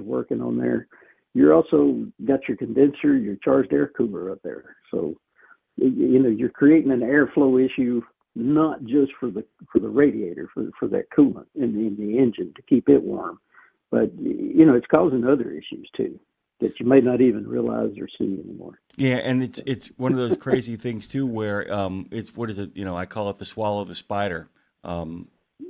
working on there. You're also got your condenser, your charged air cooler up there. So you're creating an airflow issue, not just for the radiator, for that coolant in the engine to keep it warm, but it's causing other issues too that you may not even realize or see anymore. Yeah, and it's one of those crazy things too, where it's what is it? I call it the swallow the spider.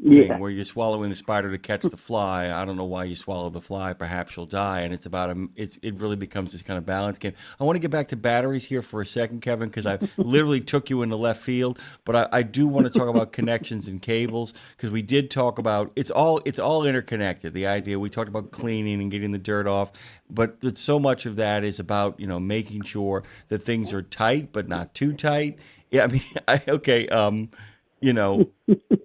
thing where you're swallowing the spider to catch the fly. I don't know why you swallow the fly. Perhaps you'll die. And it's about it really becomes this kind of balance game. I want to get back to batteries here for a second, Kevin, because I literally took you into left field. But I do want to talk about connections and cables, because we did talk about it's all interconnected. The idea we talked about cleaning and getting the dirt off, but so much of that is about making sure that things are tight but not too tight. Yeah, I mean,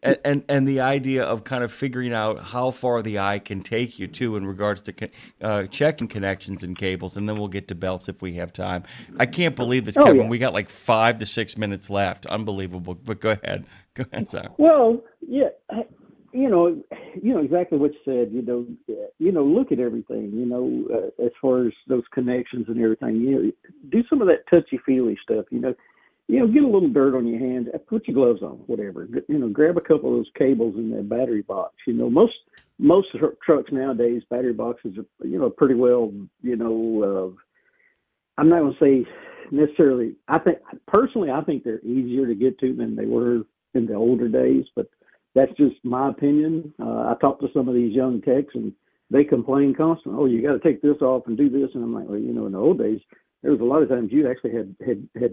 and the idea of kind of figuring out how far the eye can take you too in regards to checking connections and cables, and then we'll get to belts if we have time. I can't believe this, Kevin. Yeah. We got like 5 to 6 minutes left. Unbelievable. But go ahead, Sam. Well, yeah, exactly what you said. Look at everything. As far as those connections and everything. Do some of that touchy feely stuff. Get a little dirt on your hand, put your gloves on, whatever. Grab a couple of those cables in that battery box. Most trucks nowadays, battery boxes are, pretty well, I'm not going to say necessarily, I think they're easier to get to than they were in the older days, but that's just my opinion. I talked to some of these young techs and they complain constantly, oh, you got to take this off and do this. And I'm like, well, in the old days, there was a lot of times you actually had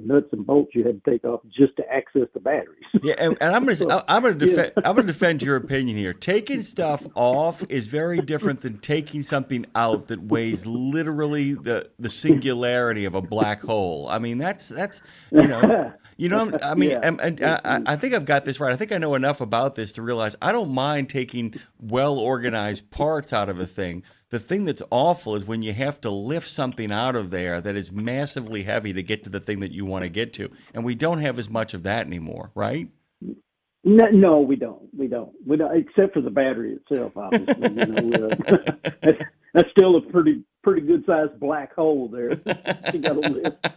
nuts and bolts you had to take off just to access the batteries. Yeah, and I'm gonna defend your opinion here. Taking stuff off is very different than taking something out that weighs literally the singularity of a black hole. I mean, that's I mean, yeah. I think I've got this right. I think I know enough about this to realize I don't mind taking well-organized parts out of a thing. The thing that's awful is when you have to lift something out of there that is massively heavy to get to the thing that you want to get to. And we don't have as much of that anymore, right? No, we don't. We don't, except for the battery itself, obviously. That's still a pretty good sized black hole there. You got to lift.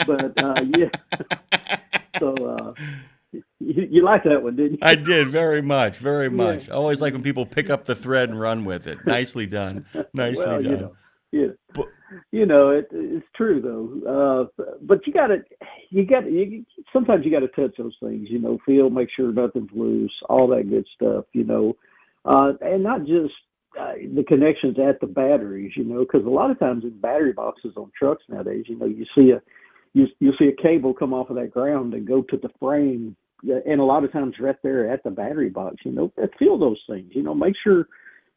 But, yeah. So, you liked that one, didn't you? I did, very much, very much. Yeah. I always like when people pick up the thread and run with it. Nicely done. Nicely done. It's true though. But sometimes you got to touch those things. Feel, make sure nothing's loose, all that good stuff. And not just the connections at the batteries. Because a lot of times in battery boxes on trucks nowadays, you see a cable come off of that ground and go to the frame. And a lot of times right there at the battery box, feel those things, make sure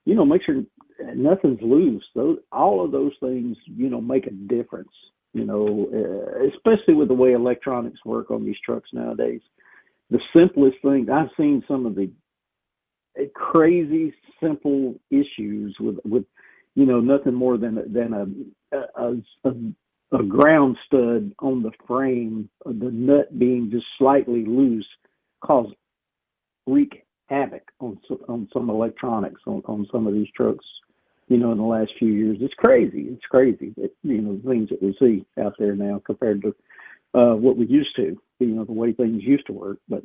nothing's loose. All of those things, make a difference, especially with the way electronics work on these trucks nowadays. The simplest thing, I've seen some of the crazy simple issues with nothing more than a ground stud on the frame, the nut being just slightly loose, wreak havoc on some electronics on some of these trucks. In the last few years, it's crazy. It's crazy. The things that we see out there now compared to what we used to. The way things used to work. But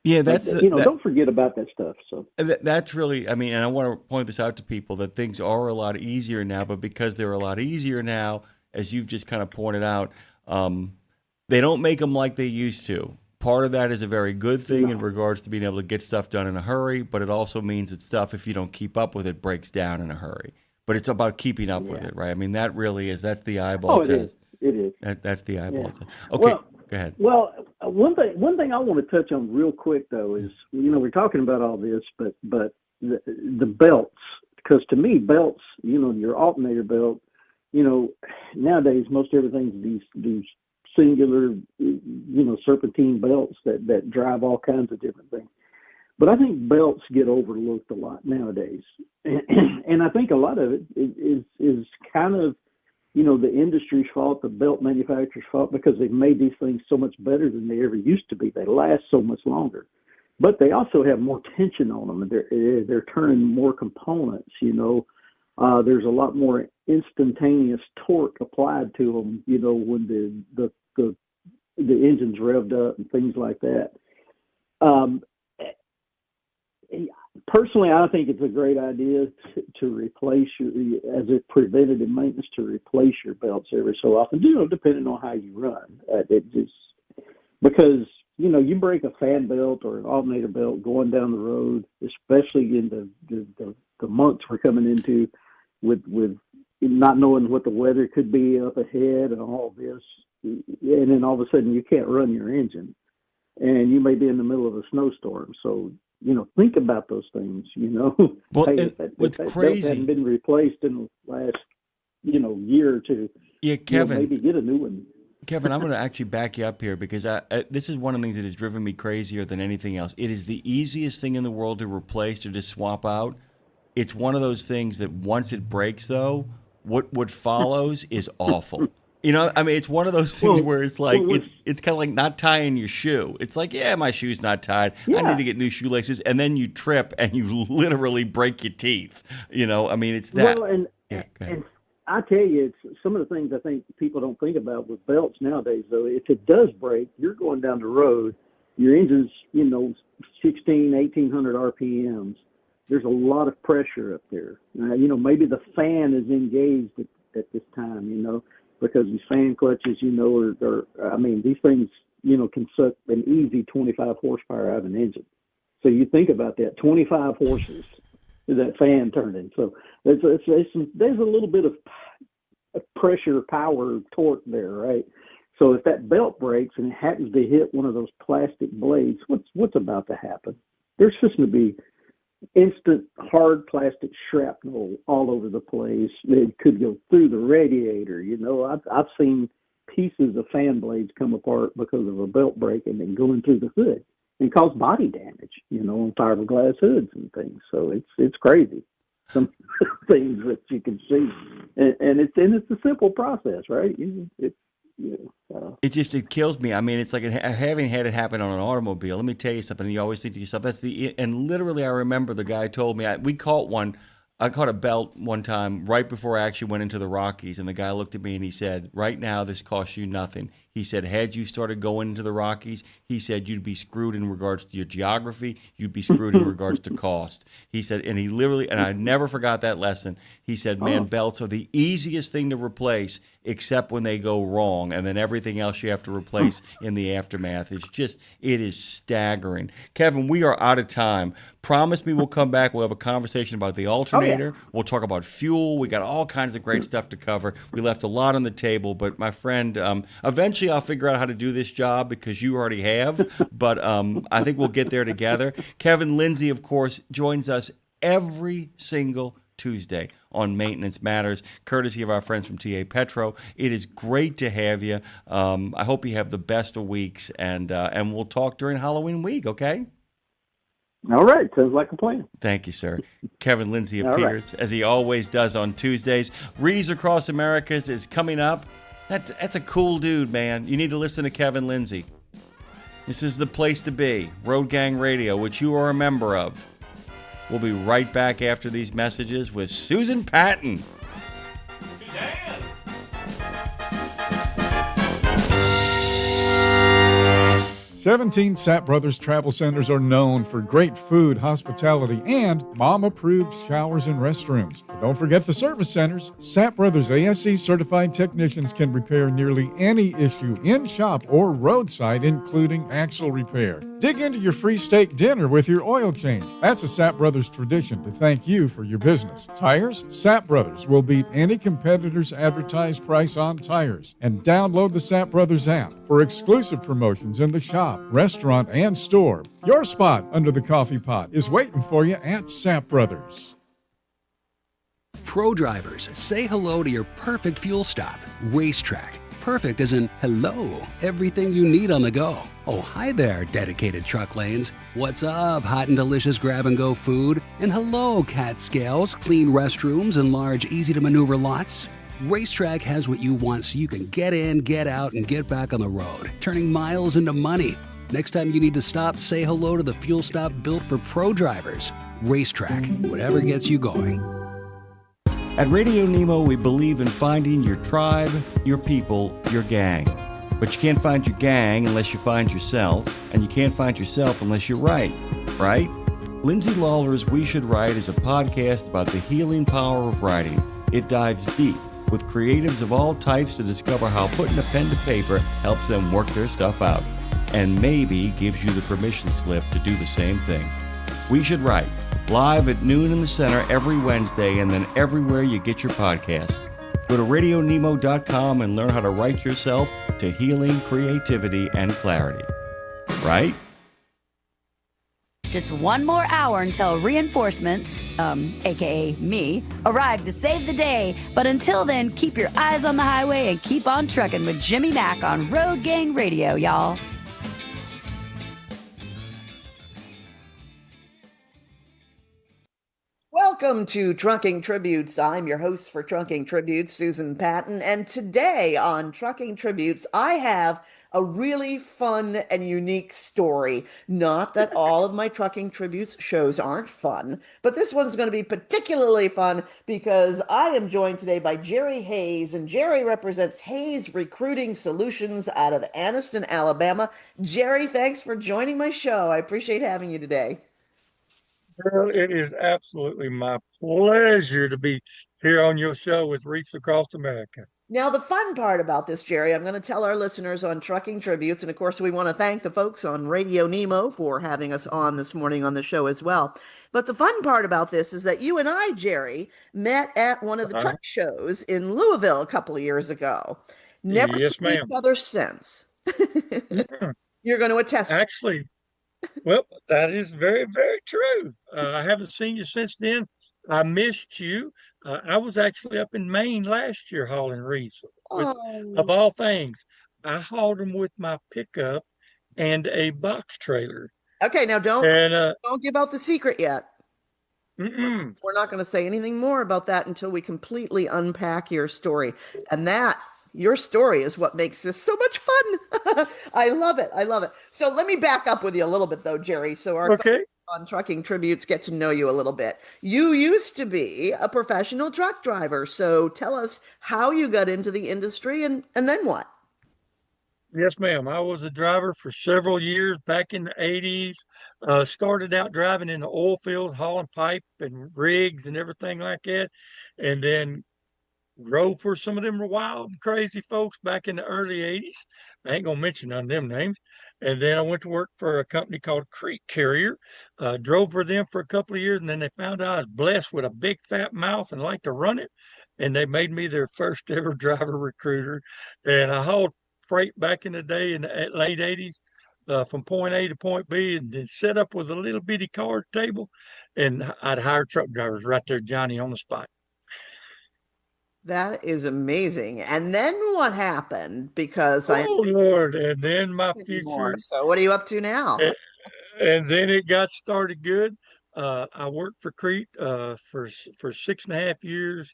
yeah, don't forget about that stuff. So that's really, and I want to point this out to people that things are a lot easier now. But because they're a lot easier now, as you've just kind of pointed out, they don't make them like they used to. Part of that is a very good thing in regards to being able to get stuff done in a hurry, but it also means that stuff, if you don't keep up with it, breaks down in a hurry. But it's about keeping up with it, right? I mean, that's the eyeball test. It is. That's the eyeball test. Okay, go ahead. Well, one thing I want to touch on real quick, though, is, we're talking about all this, but the belts, because to me, belts, your alternator belt, nowadays most everything's these singular, serpentine belts that drive all kinds of different things. But I think belts get overlooked a lot nowadays, and I think a lot of it is kind of, the industry's fault, the belt manufacturer's fault, because they've made these things so much better than they ever used to be. They last so much longer, but they also have more tension on them, and they're turning more components. There's a lot more instantaneous torque applied to them, when the engine's revved up and things like that. Personally, I think it's a great idea to replace as a preventative maintenance, to replace your belts every so often, depending on how you run. Because you break a fan belt or an alternator belt going down the road, especially in the months we're coming into with not knowing what the weather could be up ahead and all this. And then all of a sudden you can't run your engine and you may be in the middle of a snowstorm. So, think about those things, Well, hey, what's that crazy belt hadn't been replaced in the last, year or two. Yeah, Kevin. Maybe get a new one. Kevin, I'm going to actually back you up here because this is one of the things that has driven me crazier than anything else. It is the easiest thing in the world to replace or to swap out. It's one of those things that once it breaks, though, what follows is awful. It's one of those things where it's like it's kind of like not tying your shoe. It's like, yeah, my shoe's not tied. I need to get new shoelaces, and then you trip and you literally break your teeth. It's that. Well, and I tell you, it's some of the things I think people don't think about with belts nowadays. Though, if it does break, you're going down the road. Your engine's 1,800 RPMs. There's a lot of pressure up there. Maybe the fan is engaged at this time. Because these fan clutches, these things, can suck an easy 25 horsepower out of an engine. So you think about that, 25 horses, that fan turning. So there's a little bit of pressure, power, torque there, right? So if that belt breaks and it happens to hit one of those plastic blades, what's about to happen? There's just going to be instant hard plastic shrapnel all over the place. It could go through the radiator. I've seen pieces of fan blades come apart because of a belt break and then going through the hood and cause body damage, on fiberglass hoods and things. So it's crazy. Some things that you can see, and it's a simple process, right? It kills me. It's like having had it happen on an automobile. Let me tell you something. You always think to yourself, and literally I remember the guy told me, I caught a belt one time right before I actually went into the Rockies, and the guy looked at me and he said, right now this costs you nothing. He said, had you started going into the Rockies, he said, you'd be screwed in regards to your geography. You'd be screwed in regards to cost. He said, and he literally, and I never forgot that lesson. He said, man, belts are the easiest thing to replace except when they go wrong. And then everything else you have to replace in the aftermath. It is staggering. Kevin, we are out of time. Promise me we'll come back. We'll have a conversation about the alternator. We'll talk about fuel. We got all kinds of great stuff to cover. We left a lot on the table, but my friend, eventually I'll figure out how to do this job because you already have, but I think we'll get there together. Kevin Lindsay, of course, joins us every single Tuesday on Maintenance Matters, courtesy of our friends from TA Petro. It is great to have you. I hope you have the best of weeks, and we'll talk during Halloween week, okay? All right. Sounds like a plan. Thank you, sir. Kevin Lindsay appears, as he always does on Tuesdays. Rees Across Americas is coming up. That's a cool dude, man. You need to listen to Kevin Lindsay. This is the place to be. Road Gang Radio, which you are a member of. We'll be right back after these messages with Susan Patton. 17 Sapp Brothers Travel Centers are known for great food, hospitality, and mom-approved showers and restrooms. But don't forget the service centers. Sapp Brothers ASE certified technicians can repair nearly any issue in shop or roadside, including axle repair. Dig into your free steak dinner with your oil change. That's a Sapp Brothers tradition to thank you for your business. Tires? Sapp Brothers will beat any competitor's advertised price on tires. And download the Sapp Brothers app for exclusive promotions in the shop, restaurant, and store. Your spot under the coffee pot is waiting for you at Sapp Brothers. Pro drivers, say hello to your perfect fuel stop, Racetrack. Perfect as in hello, everything you need on the go. Oh, hi there, dedicated truck lanes. What's up, hot and delicious grab-and-go food? And hello, cat scales, clean restrooms, and large, easy-to-maneuver lots. Racetrack has what you want so you can get in, get out, and get back on the road, turning miles into money. Next time you need to stop, say hello to the fuel stop built for pro drivers. Racetrack, whatever gets you going. At RadioNemo, we believe in finding your tribe, your people, your gang. But you can't find your gang unless you find yourself, and you can't find yourself unless you write, right? Lindsay Lawler's We Should Write is a podcast about the healing power of writing. It dives deep with creatives of all types to discover how putting a pen to paper helps them work their stuff out. and maybe gives you the permission slip to do the same thing. We Should Write, live at noon in the center every Wednesday, and then everywhere you get your podcasts. Go to RadioNemo.com and learn how to write yourself to healing, creativity, and clarity. Right? Just one more hour until reinforcements, aka me, arrive to save the day. But until then, keep your eyes on the highway and keep on trucking with Jimmy Mack on Road Gang Radio, y'all. Welcome to Trucking Tributes. I'm your host for Trucking Tributes, Susan Patton, and today on Trucking Tributes, I have a really fun and unique story. Not that all of my Trucking Tributes shows aren't fun, but this one's going to be particularly fun because I am joined today by Jerry Hayes, and Jerry represents Hayes Recruiting Solutions out of Anniston, Alabama. Jerry, thanks for joining my show. I appreciate having you today. Well, it is absolutely my pleasure to be here on your show with Reefs Across America. Now, the fun part about this, Jerry, I'm going to tell our listeners on Trucking Tributes, and of course, we want to thank the folks on RadioNemo for having us on this morning on the show as well. But the fun part about this is that you and I, Jerry, met at one of the truck shows in Louisville a couple of years ago. Never Yes, seen each ma'am. other since. You're going to attest. Actually, well, that is very, very true. I haven't seen you since then. I missed you. I was actually up in Maine last year hauling reefs. Of all things, I hauled them with my pickup and a box trailer. Okay, now don't give out the secret yet. Mm-mm. We're not going to say anything more about that until we completely unpack your story. And your story is what makes this so much fun. I love it. I love it. So let me back up with you a little bit, though, Jerry, so our folks on Trucking Tributes get to know you a little bit. You used to be a professional truck driver, so tell us how you got into the industry and then what? Yes, ma'am. I was a driver for several years back in the 80s. Started out driving in the oil field, hauling pipe and rigs and everything like that. And then drove for some of them wild and crazy folks back in the early 80s. I ain't going to mention none of them names. And then I went to work for a company called Creek Carrier. Drove for them for a couple of years, and then they found out I was blessed with a big fat mouth and liked to run it. And they made me their first ever driver recruiter. And I hauled freight back in the day in the late 80s from point A to point B, and then set up with a little bitty card table. And I'd hire truck drivers right there, Johnny, on the spot. That is amazing. And then what happened? Because Lord, and then my future. So what are you up to now? And then it got started good. I worked for Crete for 6.5 years.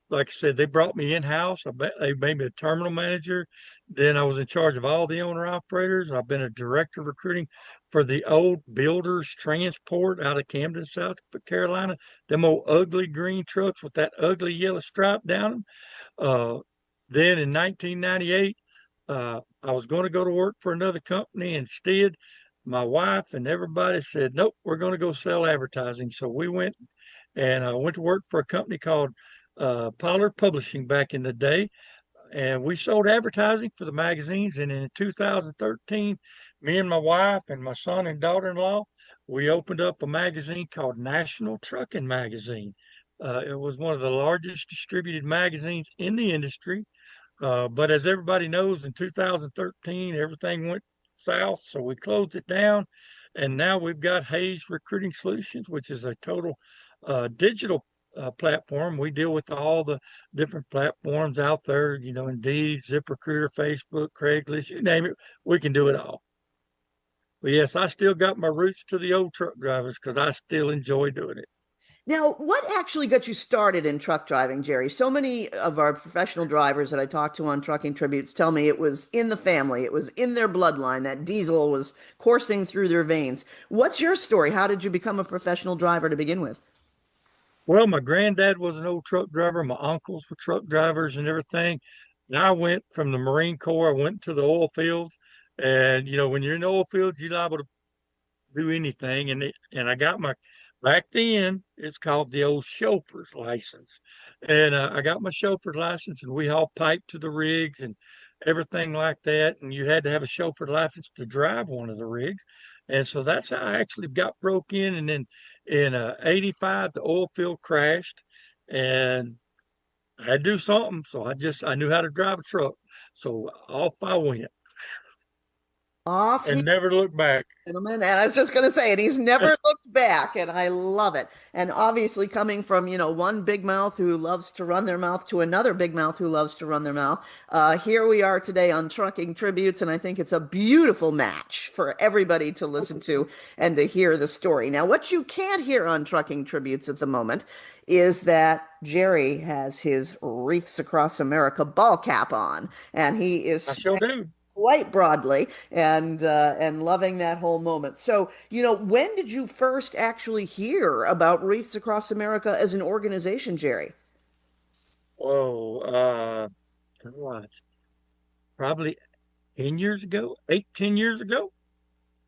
Like I said, they brought me in-house. They made me a terminal manager. Then I was in charge of all the owner-operators. I've been a director of recruiting for the old Builders Transport out of Camden, South Carolina. Them old ugly green trucks with that ugly yellow stripe down them. Then in 1998, I was going to go to work for another company. Instead, my wife and everybody said, nope, we're going to go sell advertising. So we went, and I went to work for a company called Pollard Publishing back in the day, and we sold advertising for the magazines. And in 2013, me and my wife and my son and daughter-in-law, we opened up a magazine called National Trucking Magazine. It was one of the largest distributed magazines in the industry. But as everybody knows, in 2013, everything went south, so we closed it down. And now we've got Hayes Recruiting Solutions, which is a total digital platform. We deal with all the different platforms out there, Indeed, ZipRecruiter, Facebook, Craigslist, you name it. We can do it all. But yes, I still got my roots to the old truck drivers because I still enjoy doing it. Now, what actually got you started in truck driving, Jerry? So many of our professional drivers that I talk to on Trucking Tributes tell me it was in the family. It was in their bloodline. That diesel was coursing through their veins. What's your story? How did you become a professional driver to begin with? Well, my granddad was an old truck driver. My uncles were truck drivers and everything. And I went from the Marine Corps, I went to the oil fields. And, when you're in the oil fields, you're liable to do anything. And I got back then, it's called the old chauffeur's license. And I got my chauffeur's license, and we hauled pipe to the rigs and everything like that, and you had to have a chauffeur license to drive one of the rigs. And so that's how I actually got broke in. And then in '85, the oil field crashed, and I had to do something. So I knew how to drive a truck. So off I went Off he and never looked back. gentlemen. And I was just going to say, and he's never looked back, and I love it. And obviously, coming from one big mouth who loves to run their mouth to another big mouth who loves to run their mouth, here we are today on Trucking Tributes, and I think it's a beautiful match for everybody to listen to and to hear the story. Now, what you can't hear on Trucking Tributes at the moment is that Jerry has his Wreaths Across America ball cap on, and he is I sure do. quite broadly and loving that whole moment. So, when did you first actually hear about Wreaths Across America as an organization, Jerry? Oh, what? Probably 10 years ago, 10 years ago.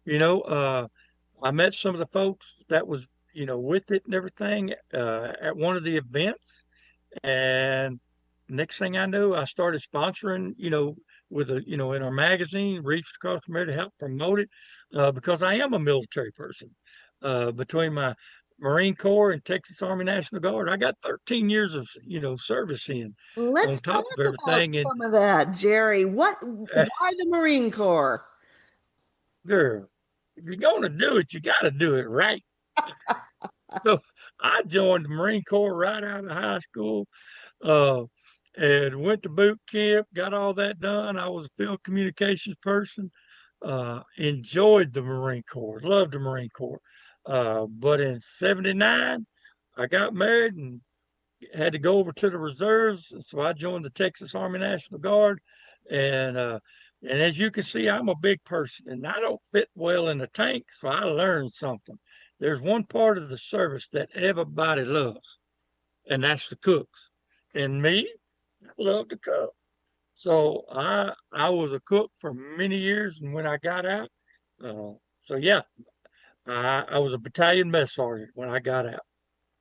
I met some of the folks that was, with it and everything at one of the events. And next thing I knew, I started sponsoring, with in our magazine, Reefs Across America, to help promote it because I am a military person. Between my Marine Corps and Texas Army National Guard, I got 13 years of, service in on Let's top talk of everything. about some of that, Jerry. Why the Marine Corps? Girl, if you're going to do it, you got to do it right. So I joined the Marine Corps right out of high school. And went to boot camp, got all that done. I was a field communications person, enjoyed the Marine Corps, loved the Marine Corps. But in '79, I got married and had to go over to the reserves. So I joined the Texas Army National Guard. And as you can see, I'm a big person and I don't fit well in the tank. So I learned something. There's one part of the service that everybody loves, and that's the cooks. And me, love to cook. So I was a cook for many years, and when I got out, so yeah, I was a battalion mess sergeant when I got out.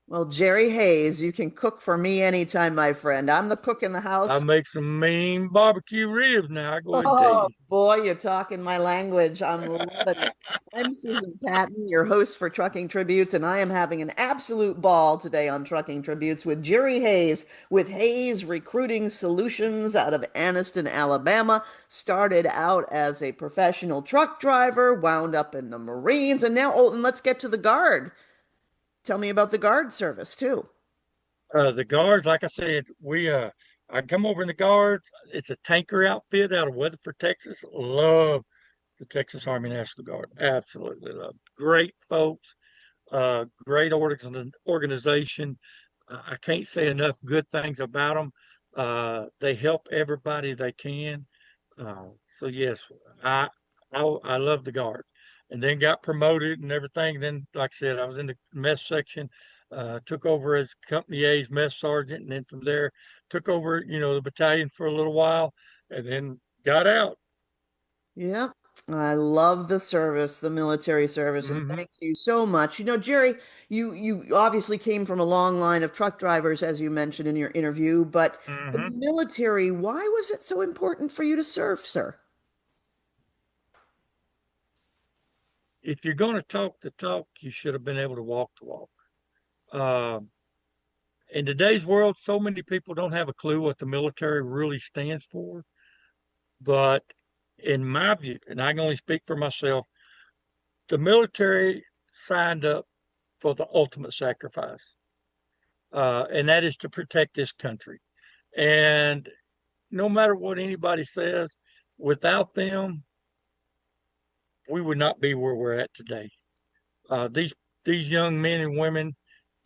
Well, Jerry Hayes, you can cook for me anytime, my friend. I'm the cook in the I house. make some mean barbecue ribs now. I go ahead and tell Oh, you. boy, you're talking my language. I'm loving it. I'm Susan Patton, your host for Trucking Tributes, and I am having an absolute ball today on Trucking Tributes with Jerry Hayes with Hayes Recruiting Solutions out of Anniston, Alabama. Started out as a professional truck driver, wound up in the Marines, and now, and let's get to the Guard. Tell me about the Guard service, too. The guards, like I said, I come over in the guards. It's a tanker outfit out of Weatherford, Texas. Love the Texas Army National Guard. Absolutely love. Great folks, great organization. I can't say enough good things about them. They help everybody they can. So yes, I love the guard, and then got promoted and everything. Then, like I said, I was in the mess section. Took over as Company A's mess sergeant, and then from there took over, the battalion for a little while, and then got out. Yep. I love the service, the military service, and thank you so much. Jerry, you obviously came from a long line of truck drivers, as you mentioned in your interview, but the military, why was it so important for you to serve, sir? If you're going to talk the talk, you should have been able to walk the walk. In today's world, so many people don't have a clue what the military really stands for. But in my view, and I can only speak for myself, the military signed up for the ultimate sacrifice, and that is to protect this country. And no matter what anybody says, without them, we would not be where we're at today. These young men and women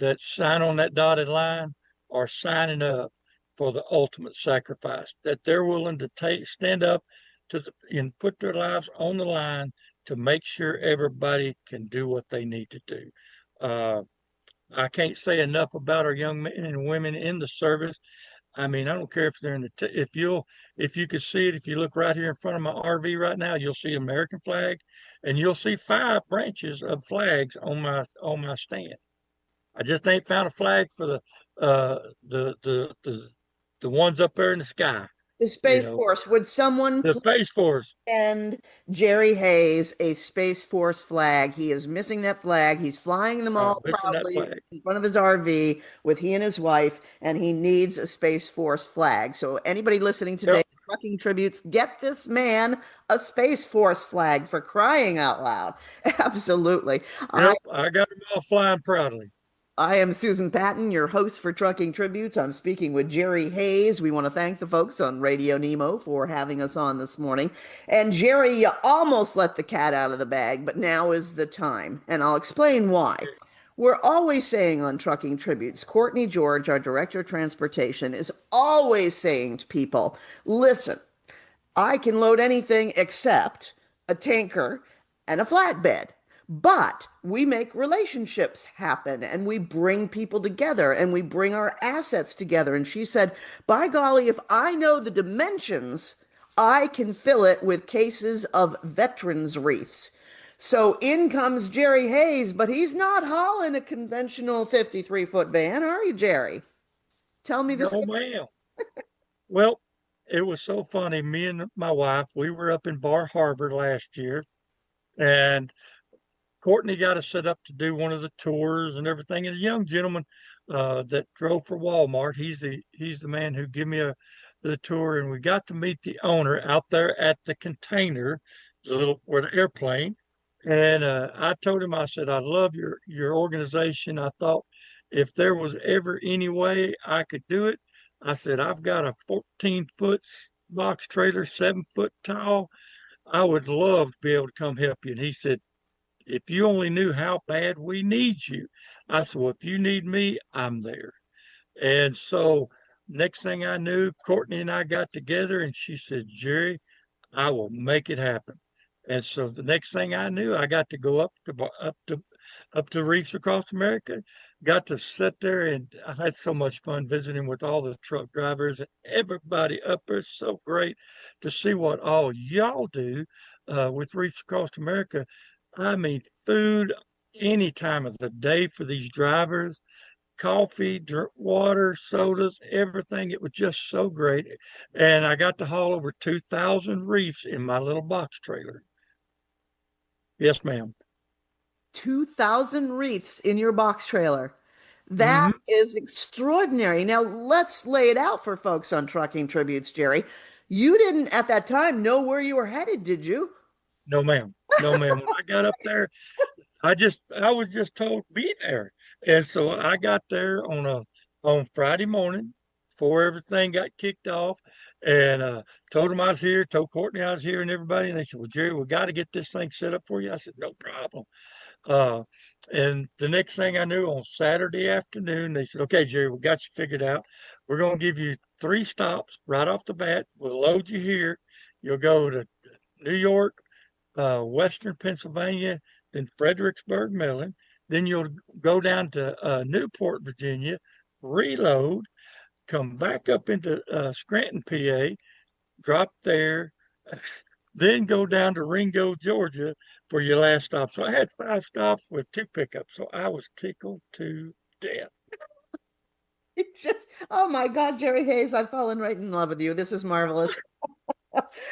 that sign on that dotted line are signing up for the ultimate sacrifice, that they're willing to stand up and put their lives on the line to make sure everybody can do what they need to do. I can't say enough about our young men and women in the service. I mean, I don't care if they're in if you could see it, if you look right here in front of my RV right now, you'll see American flag, and you'll see 5 branches of flags on my stand. I just ain't found a flag for the ones up there in the sky. The you Space know, Force. Would someone the please Space Force. send Jerry Hayes a Space Force flag? He is missing that flag. He's flying them all Missing that proudly flag. in front of his RV with he and his wife, and he needs a Space Force flag. So anybody listening today, Yep. Trucking Tributes, get this man a Space Force flag, for crying out loud. Absolutely. Yep. I got them all flying proudly. I am Susan Patton, your host for Trucking Tributes. I'm speaking with Jerry Hayes. We want to thank the folks on Radio Nemo for having us on this morning. And Jerry, you almost let the cat out of the bag, but now is the time. And I'll explain why. We're always saying on Trucking Tributes, Courtney George, our director of transportation, is always saying to people, listen, I can load anything except a tanker and a flatbed. But we make relationships happen and we bring people together and we bring our assets together. And she said, by golly, if I know the dimensions, I can fill it with cases of veterans wreaths. So in comes Jerry Hayes, but he's not hauling a conventional 53-foot van, are you, Jerry? Tell me this. No, ma'am. Well, it was so funny. Me and my wife, we were up in Bar Harbor last year, and Courtney got us set up to do one of the tours and everything. And a young gentleman that drove for Walmart, he's the man who gave me the tour, and we got to meet the owner out there at the container, where the airplane. And I told him, I said, I love your organization. I thought if there was ever any way I could do it, I said, I've got a 14-foot box trailer, 7-foot tall. I would love to be able to come help you. And he said, if you only knew how bad we need you. I said, well, if you need me, I'm there. And so next thing I knew, Courtney and I got together and she said, Jerry, I will make it happen. And so the next thing I knew, I got to go up to reefs across America, got to sit there, and I had so much fun visiting with all the truck drivers and everybody up there. It's so great to see what all y'all do with reefs across America. I mean, food any time of the day for these drivers, coffee, water, sodas, everything. It was just so great. And I got to haul over 2,000 reefs in my little box trailer. Yes, ma'am. 2,000 wreaths in your box trailer. That is extraordinary. Now, let's lay it out for folks on Trucking Tributes, Jerry. You didn't, at that time, know where you were headed, did you? No, ma'am. No, ma'am. When I got up there, I was just told be there. And so I got there on Friday morning before everything got kicked off, and told them I was here, told Courtney I was here and everybody. And they said, well, Jerry, we got to get this thing set up for you. I said, no problem. And the next thing I knew, on Saturday afternoon, they said, okay, Jerry, we got you figured out. We're going to give you 3 stops right off the bat. We'll load you here. You'll go to New York, Western Pennsylvania, then Fredericksburg, Maryland. Then you'll go down to Newport, Virginia, reload, come back up into Scranton, PA, drop there, then go down to Ringo, Georgia for your last stop. So I had 5 stops with 2 pickups. So I was tickled to death. It's just, oh my God, Jerry Hayes, I've fallen right in love with you. This is marvelous.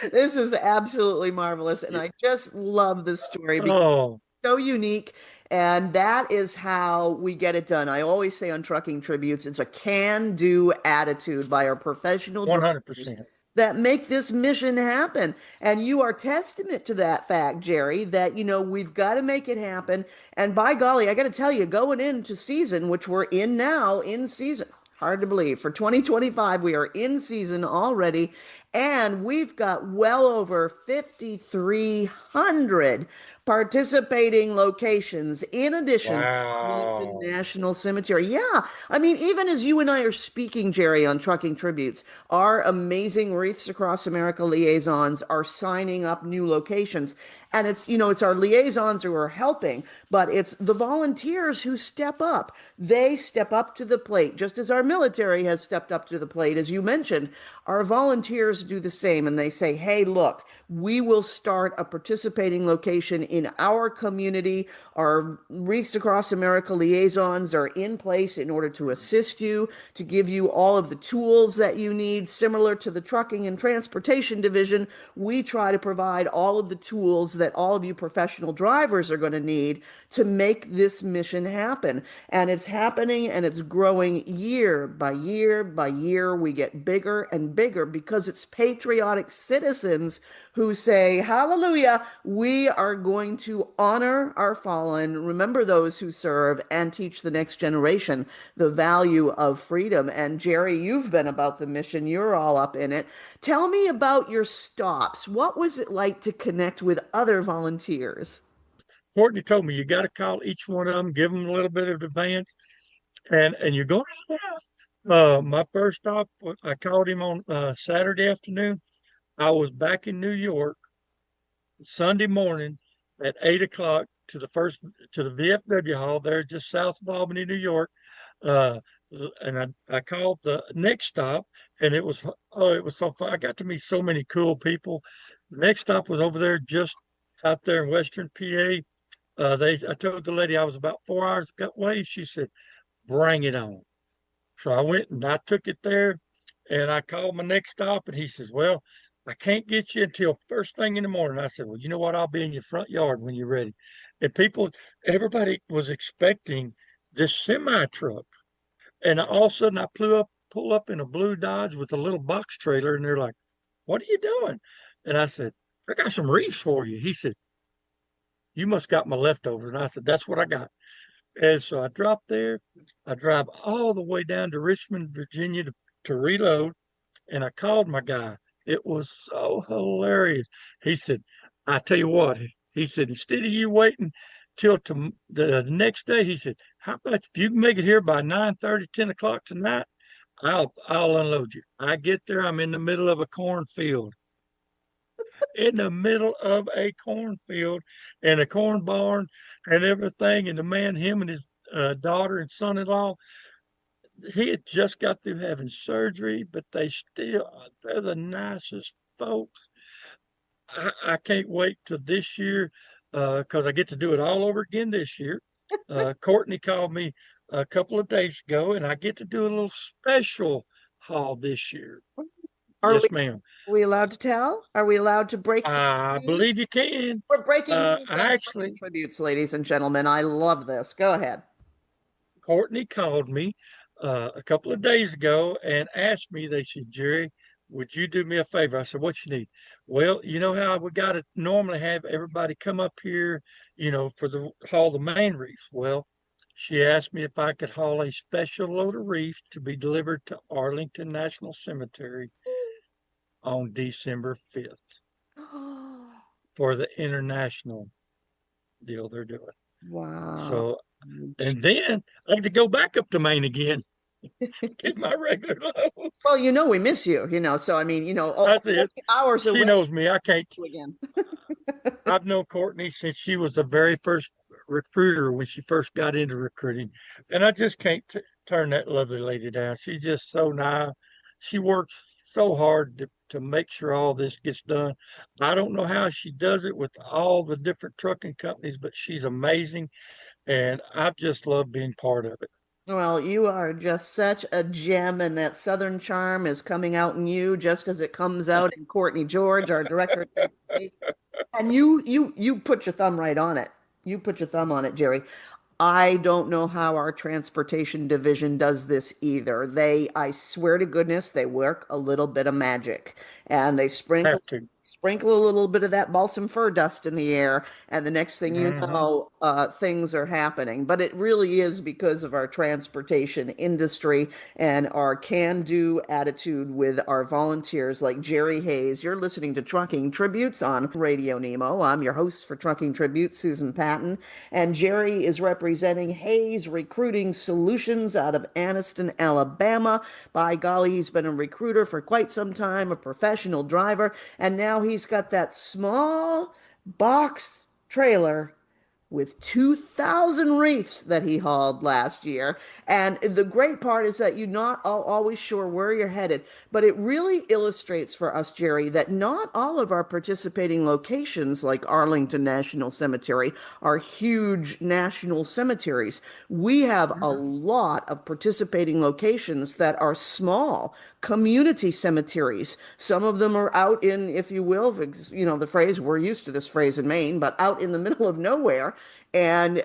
This is absolutely marvelous. And I just love this story because it's so unique. And that is how we get it done. I always say on Trucking Tributes, it's a can-do attitude by our professional 100%. that make this mission happen. And you are testament to that fact, Jerry, that, we've got to make it happen. And by golly, I got to tell you, going into season, which we're in now, in season, hard to believe, for 2025, we are in season already. And we've got well over 5,300 participating locations in addition to the National Cemetery. Yeah. I mean, even as you and I are speaking, Jerry, on Trucking Tributes, our amazing Reefs Across America liaisons are signing up new locations. And it's our liaisons who are helping, but it's the volunteers who step up. They step up to the plate, just as our military has stepped up to the plate. As you mentioned, our volunteers do the same and they say, hey, look, we will start a participating location in our community. Our Wreaths Across America liaisons are in place in order to assist you, to give you all of the tools that you need. Similar to the trucking and transportation division, we try to provide all of the tools that all of you professional drivers are going to need to make this mission happen. And it's happening and it's growing year by year by year. We get bigger and bigger because it's patriotic citizens who say, hallelujah, we are going to honor our fallen, remember those who serve, and teach the next generation the value of freedom. And Jerry, you've been about the mission. You're all up in it. Tell me about your stops. What was it like to connect with other volunteers? Courtney told me you got to call each one of them, give them a little bit of advance, and you're going to have. My first stop, I called him on Saturday afternoon. I was back in New York Sunday morning at 8 o'clock to the VFW hall there just south of Albany, New York. And I called the next stop, and it was so fun. I got to meet so many cool people. The next stop was over there just out there in Western PA. I told the lady I was about 4 hours away. She said, "Bring it on." So I went and I took it there, and I called my next stop, and he says, "Well, I can't get you until first thing in the morning." I said, "Well, you know what? I'll be in your front yard when you're ready." And everybody was expecting this semi truck, and all of a sudden I pull up in a blue Dodge with a little box trailer, and they're like, "What are you doing?" And I said, "I got some reefs for you." He said, "You must got my leftovers." And I said, "That's what I got." And so I dropped there. I drive all the way down to Richmond, Virginia to reload. And I called my guy. It was so hilarious. He said, "I tell you what," he said, "instead of you waiting till the next day," he said, "how about if you can make it here by 9:30, 10 o'clock tonight, I'll unload you." I get there, I'm in the middle of a cornfield. In the middle of a cornfield and a corn barn and everything. And the man, him and his daughter and son-in-law, he had just got through having surgery, but they're the nicest folks. I can't wait till this year because I get to do it all over again this year. Courtney called me a couple of days ago, and I get to do a little special haul this year. Yes, ma'am. Are we allowed to tell? Are we allowed to break? I believe you can. We're breaking actually tributes, ladies and gentlemen. I love this. Go ahead. Courtney called me a couple of days ago and asked me. They said, "Jerry, would you do me a favor?" I said, "What you need?" "Well, you know how we got to normally have everybody come up here, for haul the main reef." Well, she asked me if I could haul a special load of reef to be delivered to Arlington National Cemetery on December 5th for the international deal they're doing. Wow. So, and then I have to go back up to Maine again, get my regular load. Well, we miss you, so I mean, That's it. Hours she knows me. I can't. Again. I've known Courtney since she was the very first recruiter when she first got into recruiting. And I just can't turn that lovely lady down. She's just so nice. She works so hard to make sure all this gets done. I don't know how she does it with all the different trucking companies, but she's amazing. And I just love being part of it. Well, you are just such a gem, and that Southern charm is coming out in you just as it comes out in Courtney George, our director of transportation. And you put your thumb right on it. You put your thumb on it, Jerry. I don't know how our transportation division does this either. I swear to goodness, they work a little bit of magic, and they sprinkle a little bit of that balsam fir dust in the air, and the next thing you know, things are happening. But it really is because of our transportation industry and our can-do attitude with our volunteers like Jerry Hayes. You're listening to Trucking Tributes on RadioNemo. I'm your host for Trucking Tributes, Susan Patton, and Jerry is representing Hayes Recruiting Solutions out of Anniston, Alabama. By golly, he's been a recruiter for quite some time, a professional driver, and now he's got that small box trailer with 2,000 wreaths that he hauled last year. And the great part is that you're not always sure where you're headed, but it really illustrates for us, Jerry, that not all of our participating locations, like Arlington National Cemetery, are huge national cemeteries. We have a lot of participating locations that are small community cemeteries. Some of them are out in, if you will, the phrase, we're used to this phrase in Maine, but out in the middle of nowhere. And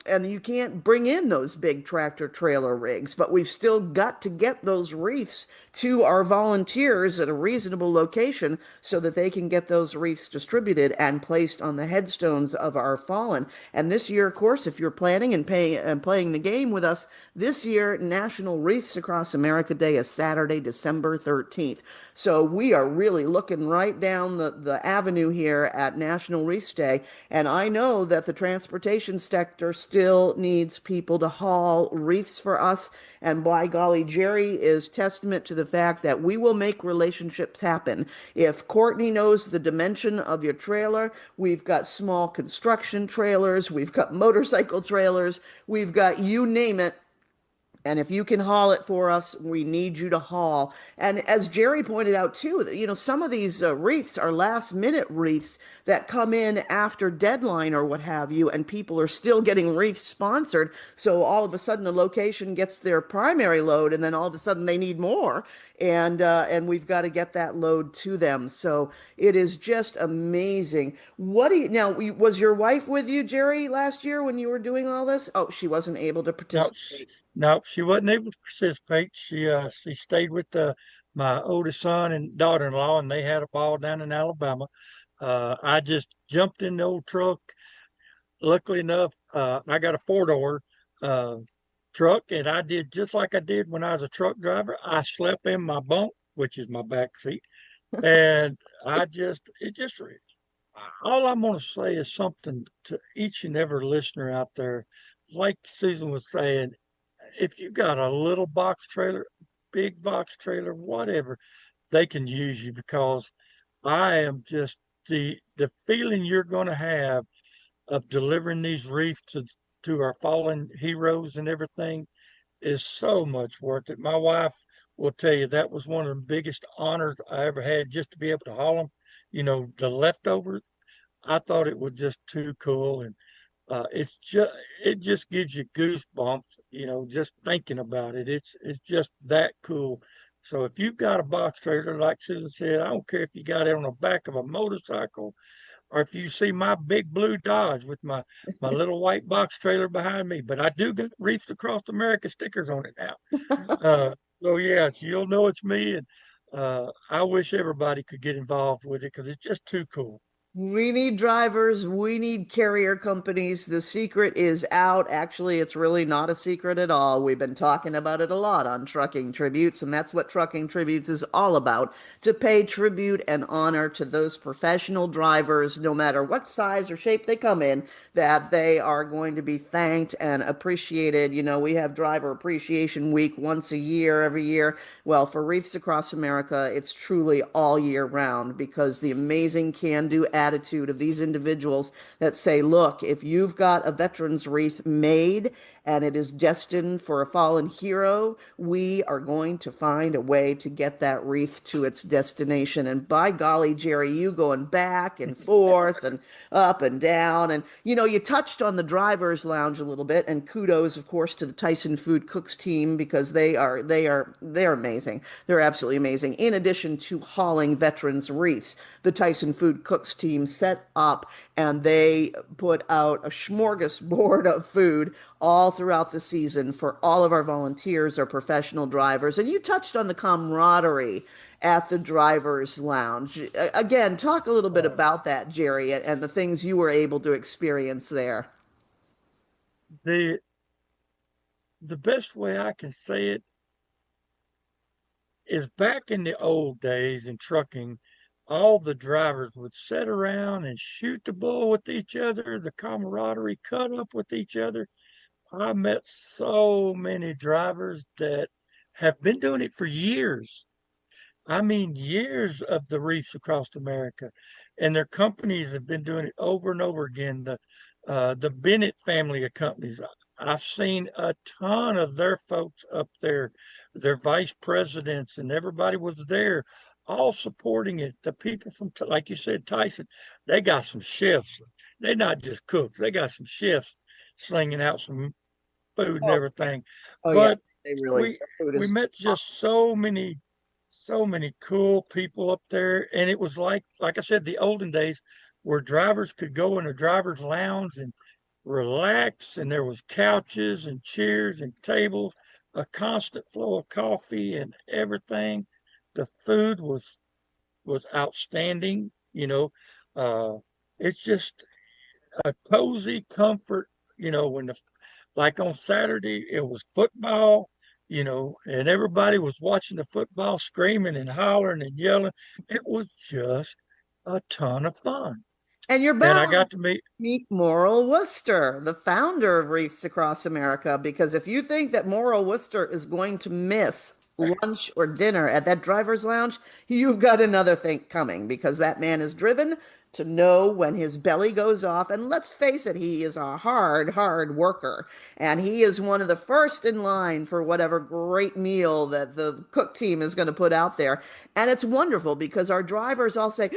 you can't bring in those big tractor trailer rigs, but we've still got to get those wreaths to our volunteers at a reasonable location so that they can get those wreaths distributed and placed on the headstones of our fallen. And this year, of course, if you're planning and playing the game with us, this year National Wreaths Across America Day is Saturday, December 13th. So we are really looking right down the avenue here at National Wreaths Day. And I know that the transportation sector still needs people to haul wreaths for us. And by golly, Jerry is testament to the fact that we will make relationships happen. If Courtney knows the dimension of your trailer, we've got small construction trailers, we've got motorcycle trailers, we've got you name it. And if you can haul it for us, we need you to haul. And as Jerry pointed out too, some of these wreaths are last minute wreaths that come in after deadline or what have you, and people are still getting wreaths sponsored. So all of a sudden a location gets their primary load, and then all of a sudden they need more. And we've got to get that load to them. So it is just amazing. Was your wife with you, Jerry, last year when you were doing all this? Oh, she wasn't able to participate. No, she wasn't able to participate. She stayed with my oldest son and daughter-in-law, and they had a ball down in Alabama. I just jumped in the old truck. Luckily enough, I got a four-door truck, and I did just like I did when I was a truck driver. I slept in my bunk, which is my back seat, and all I'm going to say is something to each and every listener out there. Like Susan was saying, if you got a little box trailer, big box trailer, whatever, they can use you, because I am just the feeling you're going to have of delivering these wreaths to our fallen heroes and everything is so much worth it. My wife will tell you that was one of the biggest honors I ever had, just to be able to haul them. The leftovers, I thought it was just too cool. And it just gives you goosebumps, just thinking about it. It's just that cool. So if you've got a box trailer, like Susan said, I don't care if you got it on the back of a motorcycle, or if you see my big blue Dodge with my little white box trailer behind me, but I do get Reefs Across America stickers on it now. So yes, you'll know it's me, and I wish everybody could get involved with it, because it's just too cool. We need drivers. We need carrier companies. The secret is out. Actually, it's really not a secret at all. We've been talking about it a lot on Trucking Tributes, and that's what Trucking Tributes is all about, to pay tribute and honor to those professional drivers, no matter what size or shape they come in, that they are going to be thanked and appreciated. We have Driver Appreciation Week once a year, every year. Well, for Wreaths Across America, it's truly all year round, because the amazing can-do attitude of these individuals that say, look, if you've got a veteran's wreath made and it is destined for a fallen hero, we are going to find a way to get that wreath to its destination. And by golly, Jerry, you going back and forth and up and down. And, you touched on the driver's lounge a little bit, and kudos, of course, to the Tyson Food Cooks team, because they're amazing. They're absolutely amazing. In addition to hauling veterans' wreaths, the Tyson Food Cooks team set up, and they put out a smorgasbord of food all throughout the season for all of our volunteers or professional drivers. And you touched on the camaraderie at the driver's lounge. Again, talk a little bit about that, Jerry, and the things you were able to experience there. The best way I can say it is, back in the old days in trucking, all the drivers would sit around and shoot the bull with each other, the camaraderie, cut up with each other. I met so many drivers that have been doing it for years. I mean, years of the Reefs Across America, and their companies have been doing it over and over again. the Bennett family of companies. I've seen a ton of their folks up there, their vice presidents, and everybody was there, all supporting it. The people from, like you said, Tyson, they got some chefs. They're not just cooks. They got some chefs slinging out some food and Oh, everything. oh yeah, But they really, we their food we is met just so many cool people up there, and it was like I said, the olden days where drivers could go in a driver's lounge and relax, and there was couches and chairs and tables, a constant flow of coffee and everything. The food was outstanding. Uh, it's just a cozy comfort. When like on Saturday it was football. And everybody was watching the football, screaming and hollering and yelling. It was just a ton of fun. And you're And I bound got to meet Morrill Worcester, the founder of Reefs Across America, because if you think that Morrill Worcester is going to miss lunch or dinner at that driver's lounge, you've got another thing coming because that man is driven to know when his belly goes off. And let's face it, he is a hard worker. And he is one of the first in line for whatever great meal that the cook team is going to put out there. And it's wonderful because our drivers all say,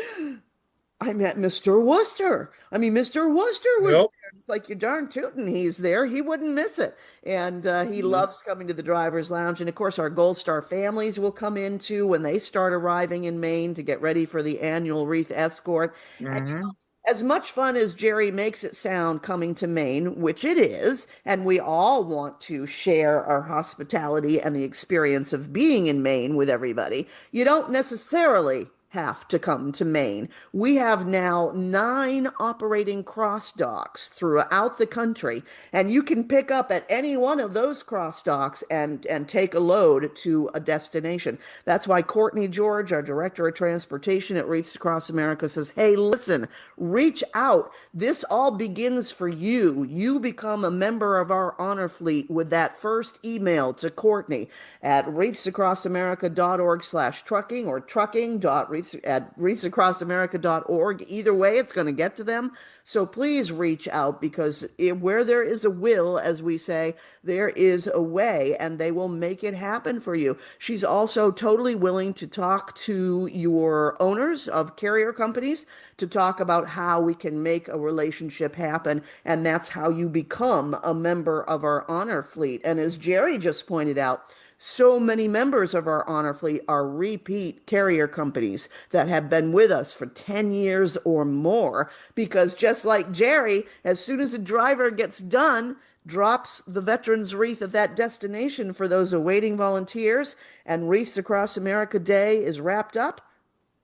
I met Mr. Worcester. I mean, Mr. Worcester was Yep. there. It's like you're darn tootin'. He's there. He wouldn't miss it. And he Mm-hmm. loves coming to the driver's lounge. And of course, our Gold Star families will come in too when they start arriving in Maine to get ready for the annual Reef Escort. And Mm-hmm. as much fun as Jerry makes it sound coming to Maine, which it is, and we all want to share our hospitality and the experience of being in Maine with everybody, you don't necessarily have to come to Maine. We have now 9 operating cross docks throughout the country, and you can pick up at any one of those cross docks and take a load to a destination. That's why Courtney George, our director of transportation at Reefs Across America, says, hey, listen, reach out. This all begins for you. You become a member of our honor fleet with that first email to Courtney at reefsacrossamerica.org/trucking or trucking.at reefsacrossamerica.org. Either way, it's going to get to them. So please reach out because where there is a will, as we say, there is a way, and they will make it happen for you. She's also totally willing to talk to your owners of carrier companies to talk about how we can make a relationship happen, and that's how you become a member of our honor fleet. And as Jerry just pointed out, so many members of our honor fleet are repeat carrier companies that have been with us for 10 years or more, because just like Jerry, as soon as a driver gets done, drops the Veterans Wreath at that destination for those awaiting volunteers, and Wreaths Across America Day is wrapped up,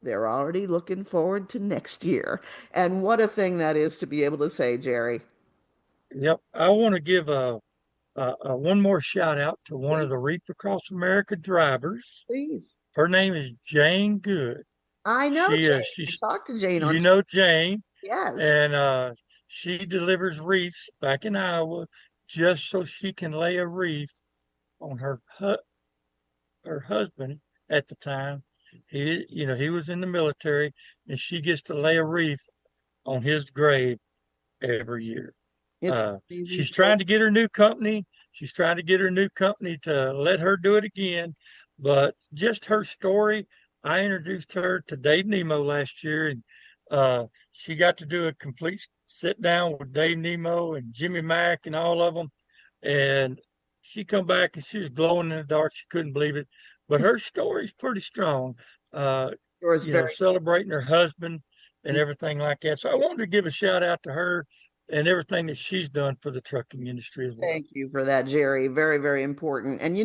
they're already looking forward to next year. And what a thing that is to be able to say, Jerry. Yep. I want to give one more shout out to one of the Reef Across America drivers. Please. Her name is Jane Good. I know She Jane. she's I talked to Jane you on. know Jane, Yes. and she delivers reefs back in Iowa just so she can lay a reef on her husband at the time. He was in the military, and she gets to lay a reef on his grave every year. It's She's trying to get her new company. She's trying to get her new company to let her do it again. But just her story, I introduced her to Dave Nemo last year, and she got to do a complete sit down with Dave Nemo and Jimmy Mack and all of them. And she come back and she was glowing in the dark. She couldn't believe it. But her story's pretty strong. Celebrating her husband and everything like that. So I wanted to give a shout out to her and everything that she's done for the trucking industry as well. Thank you for that, Jerry. Very, very important. And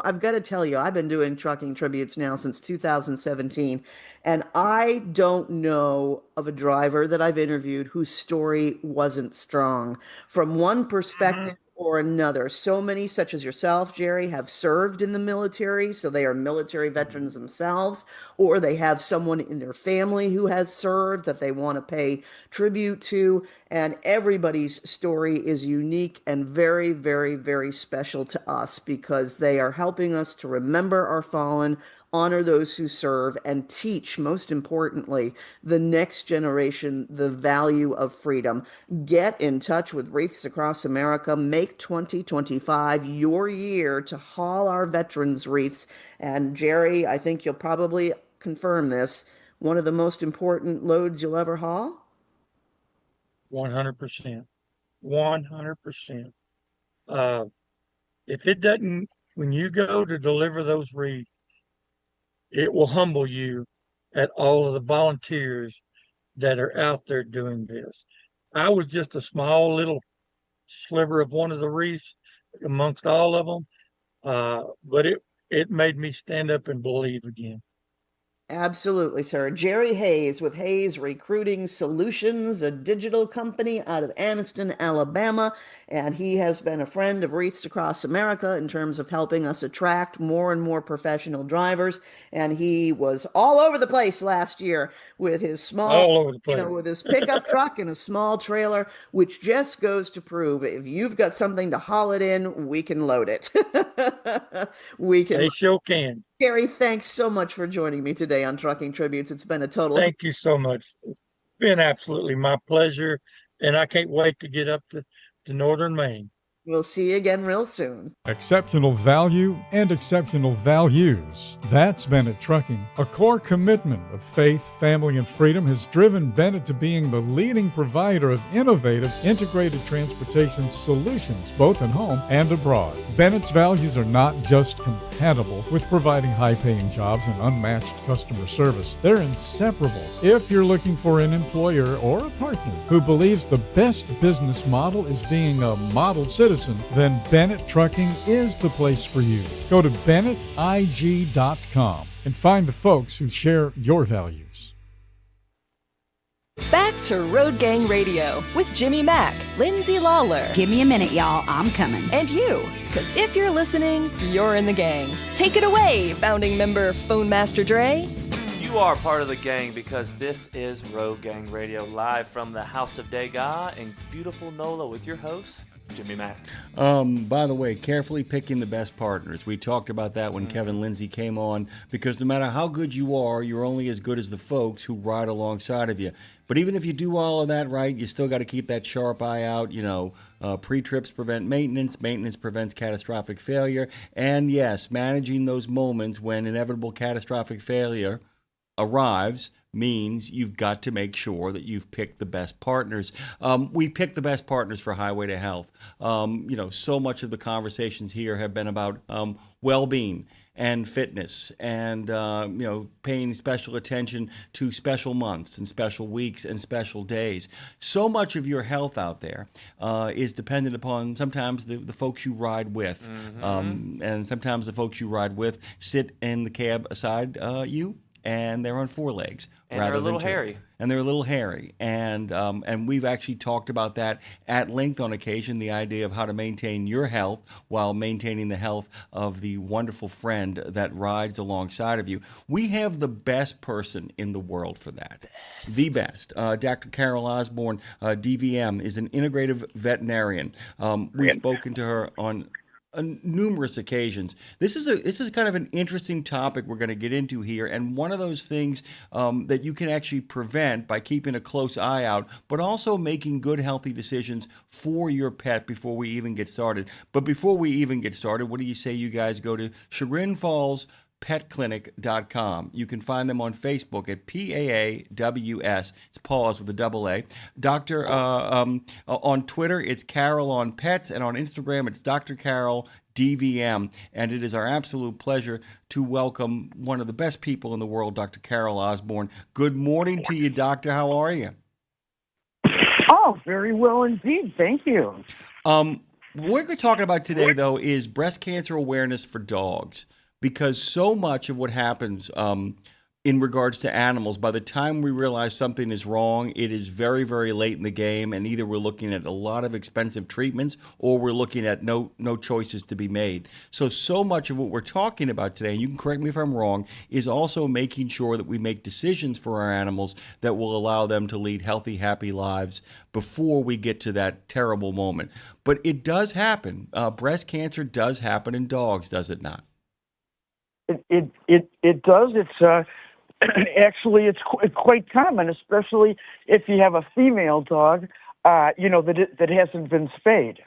I've got to tell you, I've been doing trucking tributes now since 2017, and I don't know of a driver that I've interviewed whose story wasn't strong from one perspective or another. So many, such as yourself, Jerry, have served in the military, so they are military veterans themselves, or they have someone in their family who has served that they want to pay tribute to. And everybody's story is unique and very, very, very special to us because they are helping us to remember our fallen, honor those who serve, and teach, most importantly, the next generation the value of freedom. Get in touch with Wreaths Across America. Make 2025 your year to haul our veterans wreaths. And Jerry, I think you'll probably confirm this, one of the most important loads you'll ever haul? 100%. 100%. If it doesn't, when you go to deliver those wreaths, it will humble you at all of the volunteers that are out there doing this. I was just a small little sliver of one of the wreaths amongst all of them, but it made me stand up and believe again. Absolutely, sir. Jerry Hayes with Hayes Recruiting Solutions, a digital company out of Anniston, Alabama. And he has been a friend of Wreaths Across America in terms of helping us attract more and more professional drivers. And he was all over the place last year with his with his pickup truck and a small trailer, which just goes to prove if you've got something to haul it in, we can load it. They sure can. Gary, thanks so much for joining me today on Trucking Tributes. It's been a total. Thank you so much. It's been absolutely my pleasure, and I can't wait to get up to northern Maine. We'll see you again real soon. Exceptional value and exceptional values. That's Bennett Trucking. A core commitment of faith, family, and freedom has driven Bennett to being the leading provider of innovative, integrated transportation solutions, both at home and abroad. Bennett's values are not just compatible with providing high-paying jobs and unmatched customer service. They're inseparable. If you're looking for an employer or a partner who believes the best business model is being a model citizen, then Bennett Trucking is the place for you. Go to BennettIG.com and find the folks who share your values. Back to Road Gang Radio with Jimmy Mack, Lindsay Lawler. Give me a minute, y'all. I'm coming. And you, because if you're listening, you're in the gang. Take it away, founding member Phone Master Dre. You are part of the gang because this is Road Gang Radio live from the House of Degas in beautiful NOLA with your host, Jimmy Mack. By the way, carefully picking the best partners. We talked about that when Kevin Lindsay came on, because no matter how good you are, you're only as good as the folks who ride alongside of you. But even if you do all of that right, you still got to keep that sharp eye out. Pre-trips prevent maintenance. Maintenance prevents catastrophic failure. And yes, managing those moments when inevitable catastrophic failure arrives means you've got to make sure that you've picked the best partners. We pick the best partners for Highway to Health. So much of the conversations here have been about well-being and fitness and, paying special attention to special months and special weeks and special days. So much of your health out there is dependent upon sometimes the folks you ride with. And sometimes the folks you ride with sit in the cab aside you, and they're on four legs. And they're a little hairy. And they're a little hairy. And we've actually talked about that at length on occasion, the idea of how to maintain your health while maintaining the health of the wonderful friend that rides alongside of you. We have the best person in the world for that. The best. Dr. Carol Osborne, DVM, is an integrative veterinarian. We've spoken to her on numerous occasions. This is kind of an interesting topic we're going to get into here, and one of those things that you can actually prevent by keeping a close eye out, but also making good, healthy decisions for your pet before we even get started. But before we even get started, what do you say you guys go to Chagrin Falls petclinic.com. You can find them on Facebook at PAAWS. It's Paws with a double A. Doctor, on Twitter, it's Carol on Pets, and on Instagram, it's Dr. Carol DVM. And it is our absolute pleasure to welcome one of the best people in the world, Dr. Carol Osborne. Good morning to you, Doctor. How are you? Oh, very well indeed. Thank you. What we're talking about today, though, is breast cancer awareness for dogs. Because so much of what happens in regards to animals. By the time we realize something is wrong, it is very, very late in the game, and either we're looking at a lot of expensive treatments or we're looking at no choices to be made. So much of what we're talking about today, and you can correct me if I'm wrong, is also making sure that we make decisions for our animals that will allow them to lead healthy, happy lives before we get to that terrible moment. But it does happen. Breast cancer does happen in dogs, does it not? It does. It's actually it's quite common, especially if you have a female dog, that hasn't been spayed.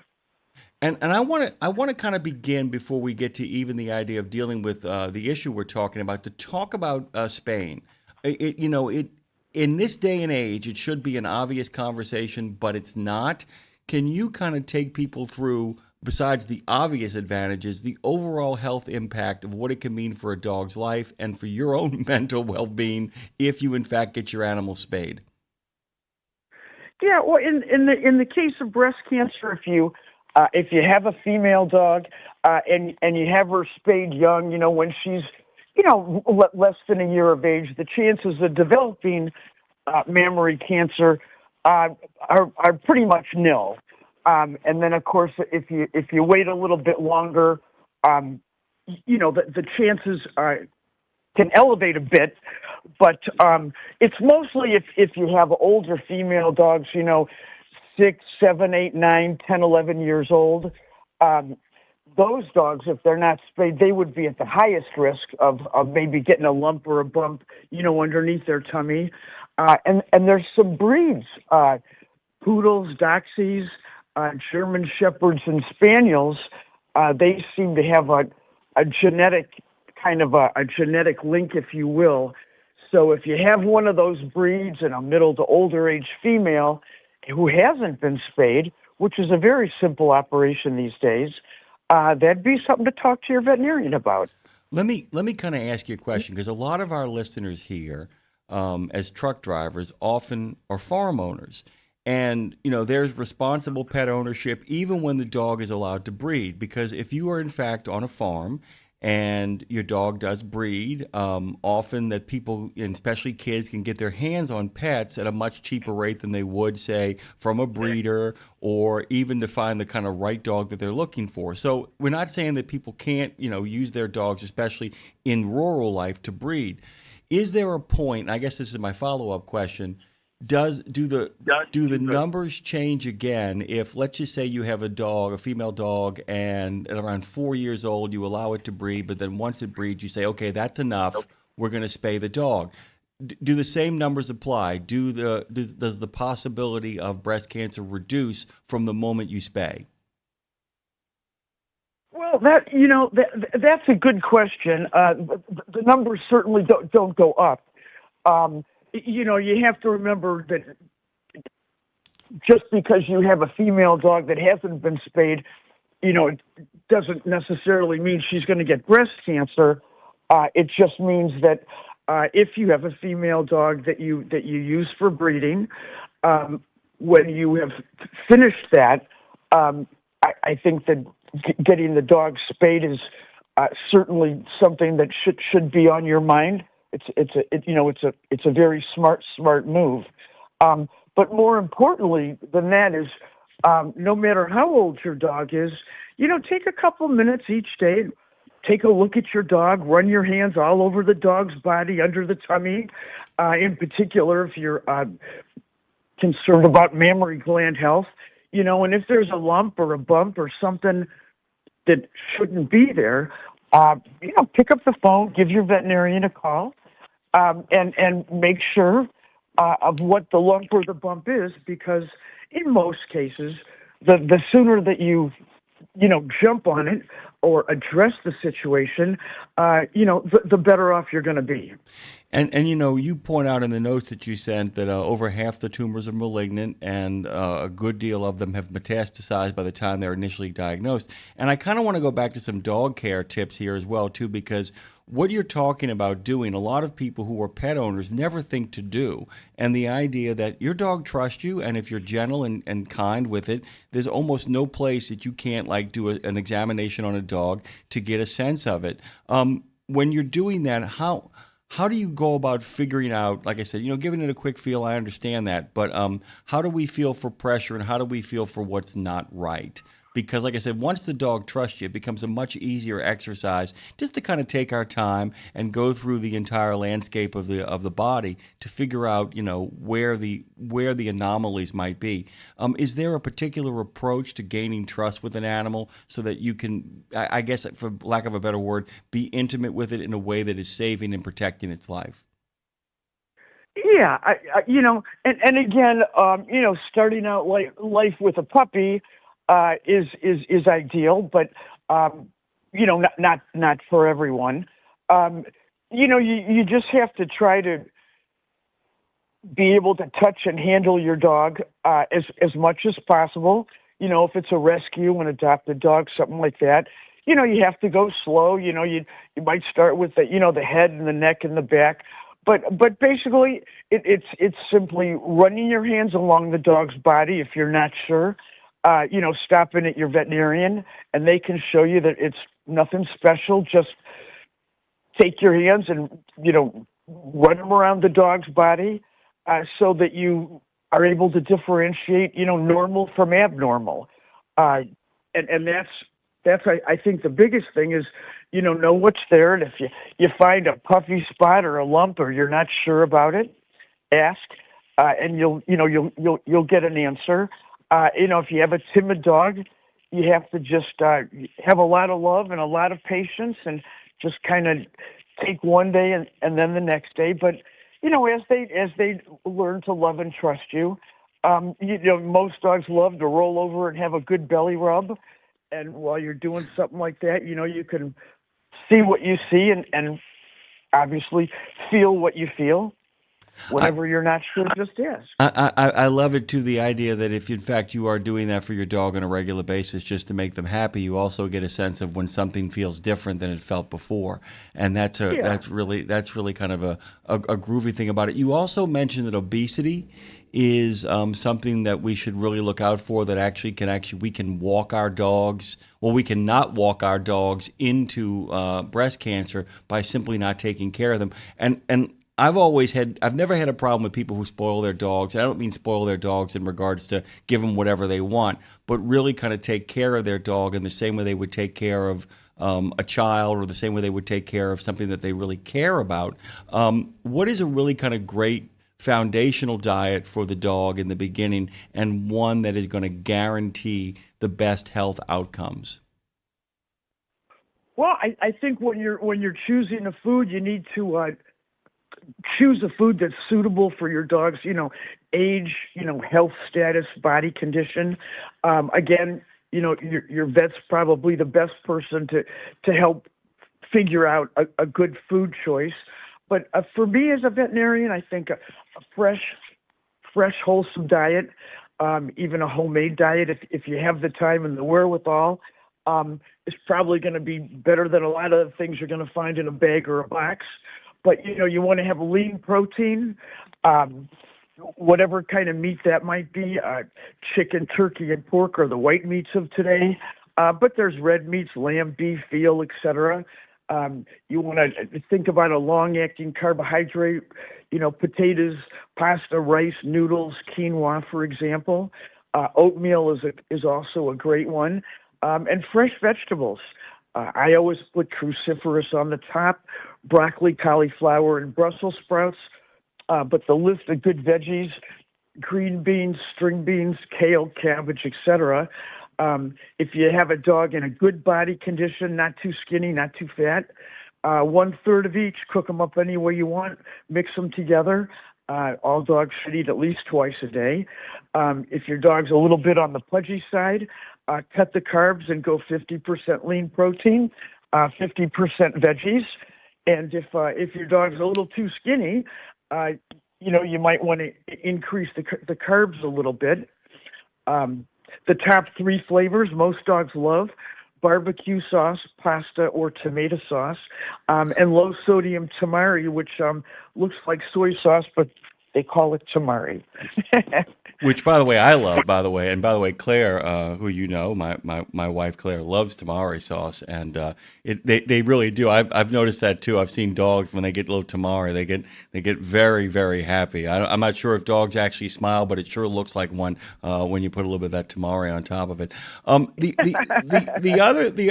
And I want to kind of begin before we get to even the idea of dealing with the issue we're talking about, to talk about spaying. In this day and age, it should be an obvious conversation, but it's not. Can you kind of take people through, besides the obvious advantages, the overall health impact of what it can mean for a dog's life and for your own mental well-being if you in fact get your animal spayed? Yeah, well, in the case of breast cancer, if you have a female dog and you have her spayed young, when she's less than a year of age, the chances of developing mammary cancer are pretty much nil. And then, of course, if you wait a little bit longer, the chances can elevate a bit. But it's mostly if you have older female dogs, 6, 7, 8, 9, 10, 11 years old. Those dogs, if they're not spayed, they would be at the highest risk of maybe getting a lump or a bump, underneath their tummy. And there's some breeds, poodles, dachshunds, German shepherds, and spaniels. They seem to have a genetic a genetic link, if you will. So if you have one of those breeds in a middle to older age female who hasn't been spayed, which is a very simple operation these days, that'd be something to talk to your veterinarian about. Let me kind of ask you a question, because a lot of our listeners here, as truck drivers, often are farm owners. And, there's responsible pet ownership even when the dog is allowed to breed, because if you are in fact on a farm and your dog does breed, often that people, and especially kids, can get their hands on pets at a much cheaper rate than they would, say, from a breeder, or even to find the kind of right dog that they're looking for. So we're not saying that people can't, use their dogs, especially in rural life, to breed. Is there a point, and I guess this is my follow-up question, do the numbers change again if, let's just say, you have a female dog, and at around 4 years old you allow it to breed, but then once it breeds you say, okay, that's enough, we're going to spay the dog? Do the same numbers apply? Does the possibility of breast cancer reduce from the moment you spay? Well, that's a good question. The numbers certainly don't go up. You have to remember that just because you have a female dog that hasn't been spayed, it doesn't necessarily mean she's going to get breast cancer. It just means that if you have a female dog that you use for breeding, when you have finished that, I think that getting the dog spayed is certainly something that should be on your mind. It's a very smart move. But more importantly than that is, no matter how old your dog is, take a couple minutes each day, take a look at your dog, run your hands all over the dog's body, under the tummy, in particular if you're concerned about mammary gland health, and if there's a lump or a bump or something that shouldn't be there, pick up the phone, give your veterinarian a call, and make sure of what the lump or the bump is, because in most cases, the sooner that you jump on it or address the situation, the better off you're going to be. And you point out in the notes that you sent that over half the tumors are malignant, and a good deal of them have metastasized by the time they're initially diagnosed. And I kind of want to go back to some dog care tips here as well, too, because what you're talking about doing, a lot of people who are pet owners never think to do. And the idea that your dog trusts you, and if you're gentle and kind with it, there's almost no place that you can't do an examination on a dog to get a sense of it. When you're doing that, how do you go about figuring out, like I said, giving it a quick feel, I understand that, but how do we feel for pressure and how do we feel for what's not right? Because, like I said, once the dog trusts you, it becomes a much easier exercise just to kind of take our time and go through the entire landscape of the body to figure out, where the anomalies might be. Is there a particular approach to gaining trust with an animal so that you can, I guess, for lack of a better word, be intimate with it in a way that is saving and protecting its life? Yeah, and again, starting out life with a puppy is ideal, but not for everyone. You just have to try to be able to touch and handle your dog as much as possible. If it's a rescue, an adopted dog, something like that, you have to go slow. You might start with the head and the neck and the back. But basically, it's simply running your hands along the dog's body if you're not sure. Stopping at your veterinarian, and they can show you that it's nothing special. Just take your hands and, run them around the dog's body so that you are able to differentiate, normal from abnormal. And that's I think the biggest thing is, know what's there. And if you find a puffy spot or a lump or you're not sure about it, ask, and you'll get an answer. If you have a timid dog, you have to just have a lot of love and a lot of patience and just kind of take one day and then the next day. But, as they learn to love and trust you, most dogs love to roll over and have a good belly rub. And while you're doing something like that, you can see what you see and obviously feel what you feel. Whenever you're not sure, just ask. I love it, too, the idea that if, in fact, you are doing that for your dog on a regular basis just to make them happy, you also get a sense of when something feels different than it felt before. And that's really kind of a groovy thing about it. You also mentioned that obesity is something that we should really look out for, that we can walk our dogs, well, we can not walk our dogs into breast cancer by simply not taking care of them. And I've never had a problem with people who spoil their dogs. I don't mean spoil their dogs in regards to give them whatever they want, but really kind of take care of their dog in the same way they would take care of a child or the same way they would take care of something that they really care about. What is a really kind of great foundational diet for the dog in the beginning and one that is going to guarantee the best health outcomes? Well, I think when you're choosing a food, you need to choose a food that's suitable for your dog's, age, health status, body condition. Again, your vet's probably the best person to help figure out a good food choice. But for me as a veterinarian, I think a fresh, wholesome diet, even a homemade diet, if you have the time and the wherewithal, is probably going to be better than a lot of the things you're going to find in a bag or a box. But, you want to have lean protein, whatever kind of meat that might be. Chicken, turkey, and pork are the white meats of today. But there's red meats, lamb, beef, veal, etc. You want to think about a long-acting carbohydrate, potatoes, pasta, rice, noodles, quinoa, for example. Oatmeal is also a great one. And fresh vegetables. I always put cruciferous on the top, broccoli, cauliflower, and Brussels sprouts. But the list of good veggies, green beans, string beans, kale, cabbage, etc. If you have a dog in a good body condition, not too skinny, not too fat, 1/3 of each, cook them up any way you want, mix them together. All dogs should eat at least twice a day. If your dog's a little bit on the pudgy side, cut the carbs and go 50% lean protein, 50% veggies. And if your dog's a little too skinny, you might want to increase the carbs a little bit. The top 3 flavors most dogs love: barbecue sauce, pasta, or tomato sauce, and low sodium tamari, which looks like soy sauce, but They call it tamari. Which, by the way, I love. By the way, Claire, who you know, my wife Claire loves tamari sauce, and they really do. I've noticed that too. I've seen dogs when they get a little tamari, they get very, very happy. I'm not sure if dogs actually smile, but it sure looks like one when you put a little bit of that tamari on top of it. The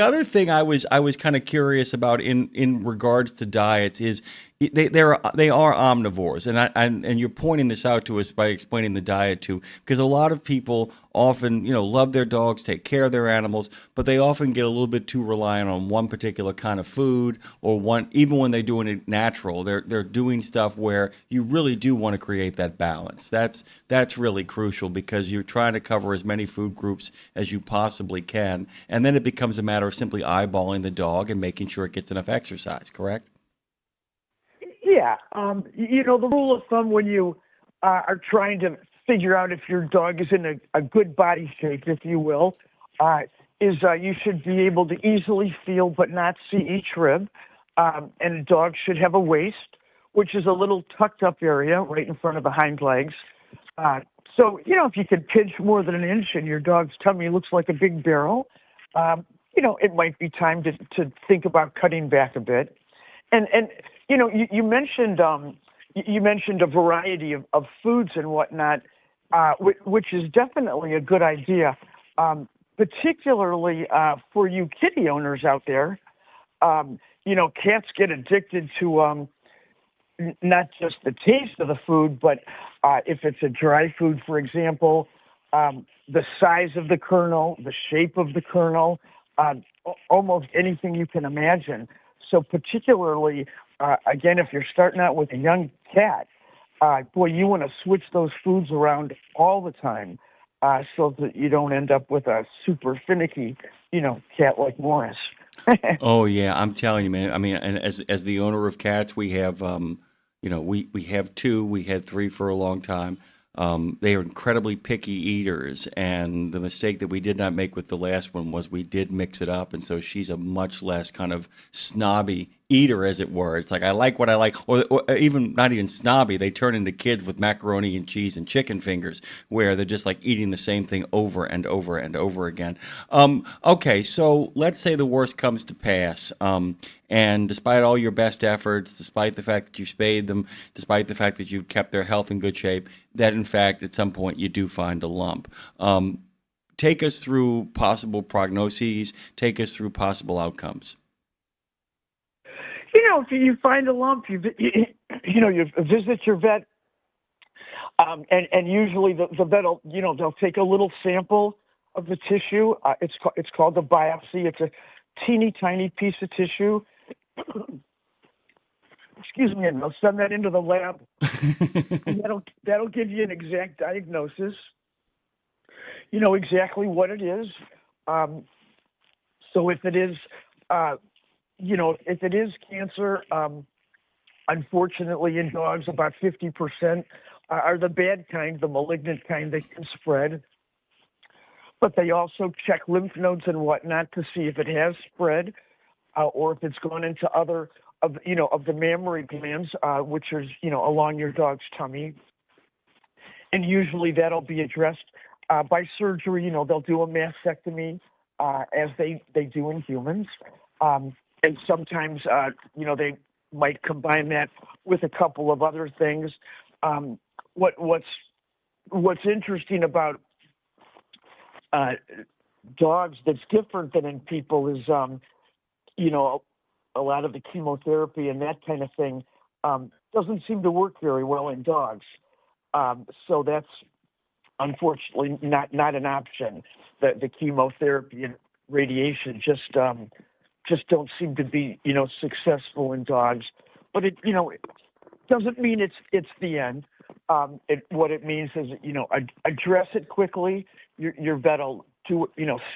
other thing I was kind of curious about in regards to diets is they are omnivores, and you're pointing this out to us by explaining the diet too, because a lot of people often love their dogs, take care of their animals, but they often get a little bit too reliant on one particular kind of food, or even when they're doing it natural, they're doing stuff where you really do want to create that balance. That's really crucial, because you're trying to cover as many food groups as you possibly can, and then it becomes a matter of simply eyeballing the dog and making sure it gets enough exercise. Correct? Yeah, the rule of thumb when you are trying to figure out if your dog is in a good body shape, if you will, is you should be able to easily feel but not see each rib, and a dog should have a waist, which is a little tucked up area right in front of the hind legs. So, if you could pinch more than an inch and your dog's tummy looks like a big barrel, it might be time to think about cutting back a bit. And you mentioned a variety of foods and whatnot, which is definitely a good idea, particularly for you kitty owners out there. Cats get addicted to not just the taste of the food, but if it's a dry food, for example, the size of the kernel, the shape of the kernel, almost anything you can imagine. So particularly, again, if you're starting out with a young cat, you want to switch those foods around all the time so that you don't end up with a super finicky, cat like Morris. Oh yeah, I'm telling you, man. I mean, and as the owner of cats, we have, we have two. We had three for a long time. They are incredibly picky eaters, and the mistake that we did not make with the last one was we did mix it up, and so she's a much less kind of snobby eater, as it were. It's like, I like what I like, or even not even snobby. They turn into kids with macaroni and cheese and chicken fingers, where they're just like eating the same thing over and over and over again. Okay, so let's say the worst comes to pass, and despite all your best efforts, despite the fact that you've spayed them, despite the fact that you've kept their health in good shape, that in fact at some point you do find a lump. Take us through possible prognoses, take us through possible outcomes. If you find a lump, you visit your vet, and usually the vet will, they'll take a little sample of the tissue. It's called a biopsy. It's a teeny tiny piece of tissue. Excuse me, and they'll send that into the lab. And that'll give you an exact diagnosis. You know exactly what it is. So if it is, if it is cancer, unfortunately in dogs, about 50% are the bad kind, the malignant kind that can spread. But they also check lymph nodes and whatnot to see if it has spread, or if it's gone into other of the mammary glands, which is along your dog's tummy. And usually that'll be addressed by surgery. They'll do a mastectomy, as they do in humans. And sometimes, they might combine that with a couple of other things. What's interesting about dogs that's different than in people is, a lot of the chemotherapy and that kind of thing doesn't seem to work very well in dogs. So that's unfortunately not an option. The chemotherapy and radiation just don't seem to be successful in dogs. But it doesn't mean it's the end. What it means is address it quickly. Your vet will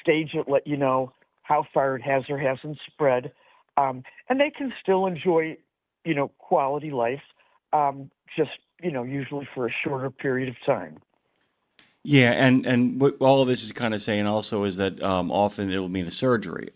stage it, let you know how far it has or hasn't spread, and they can still enjoy quality life, just usually for a shorter period of time. Yeah, and what all of this is kind of saying also is that often it will mean a surgery,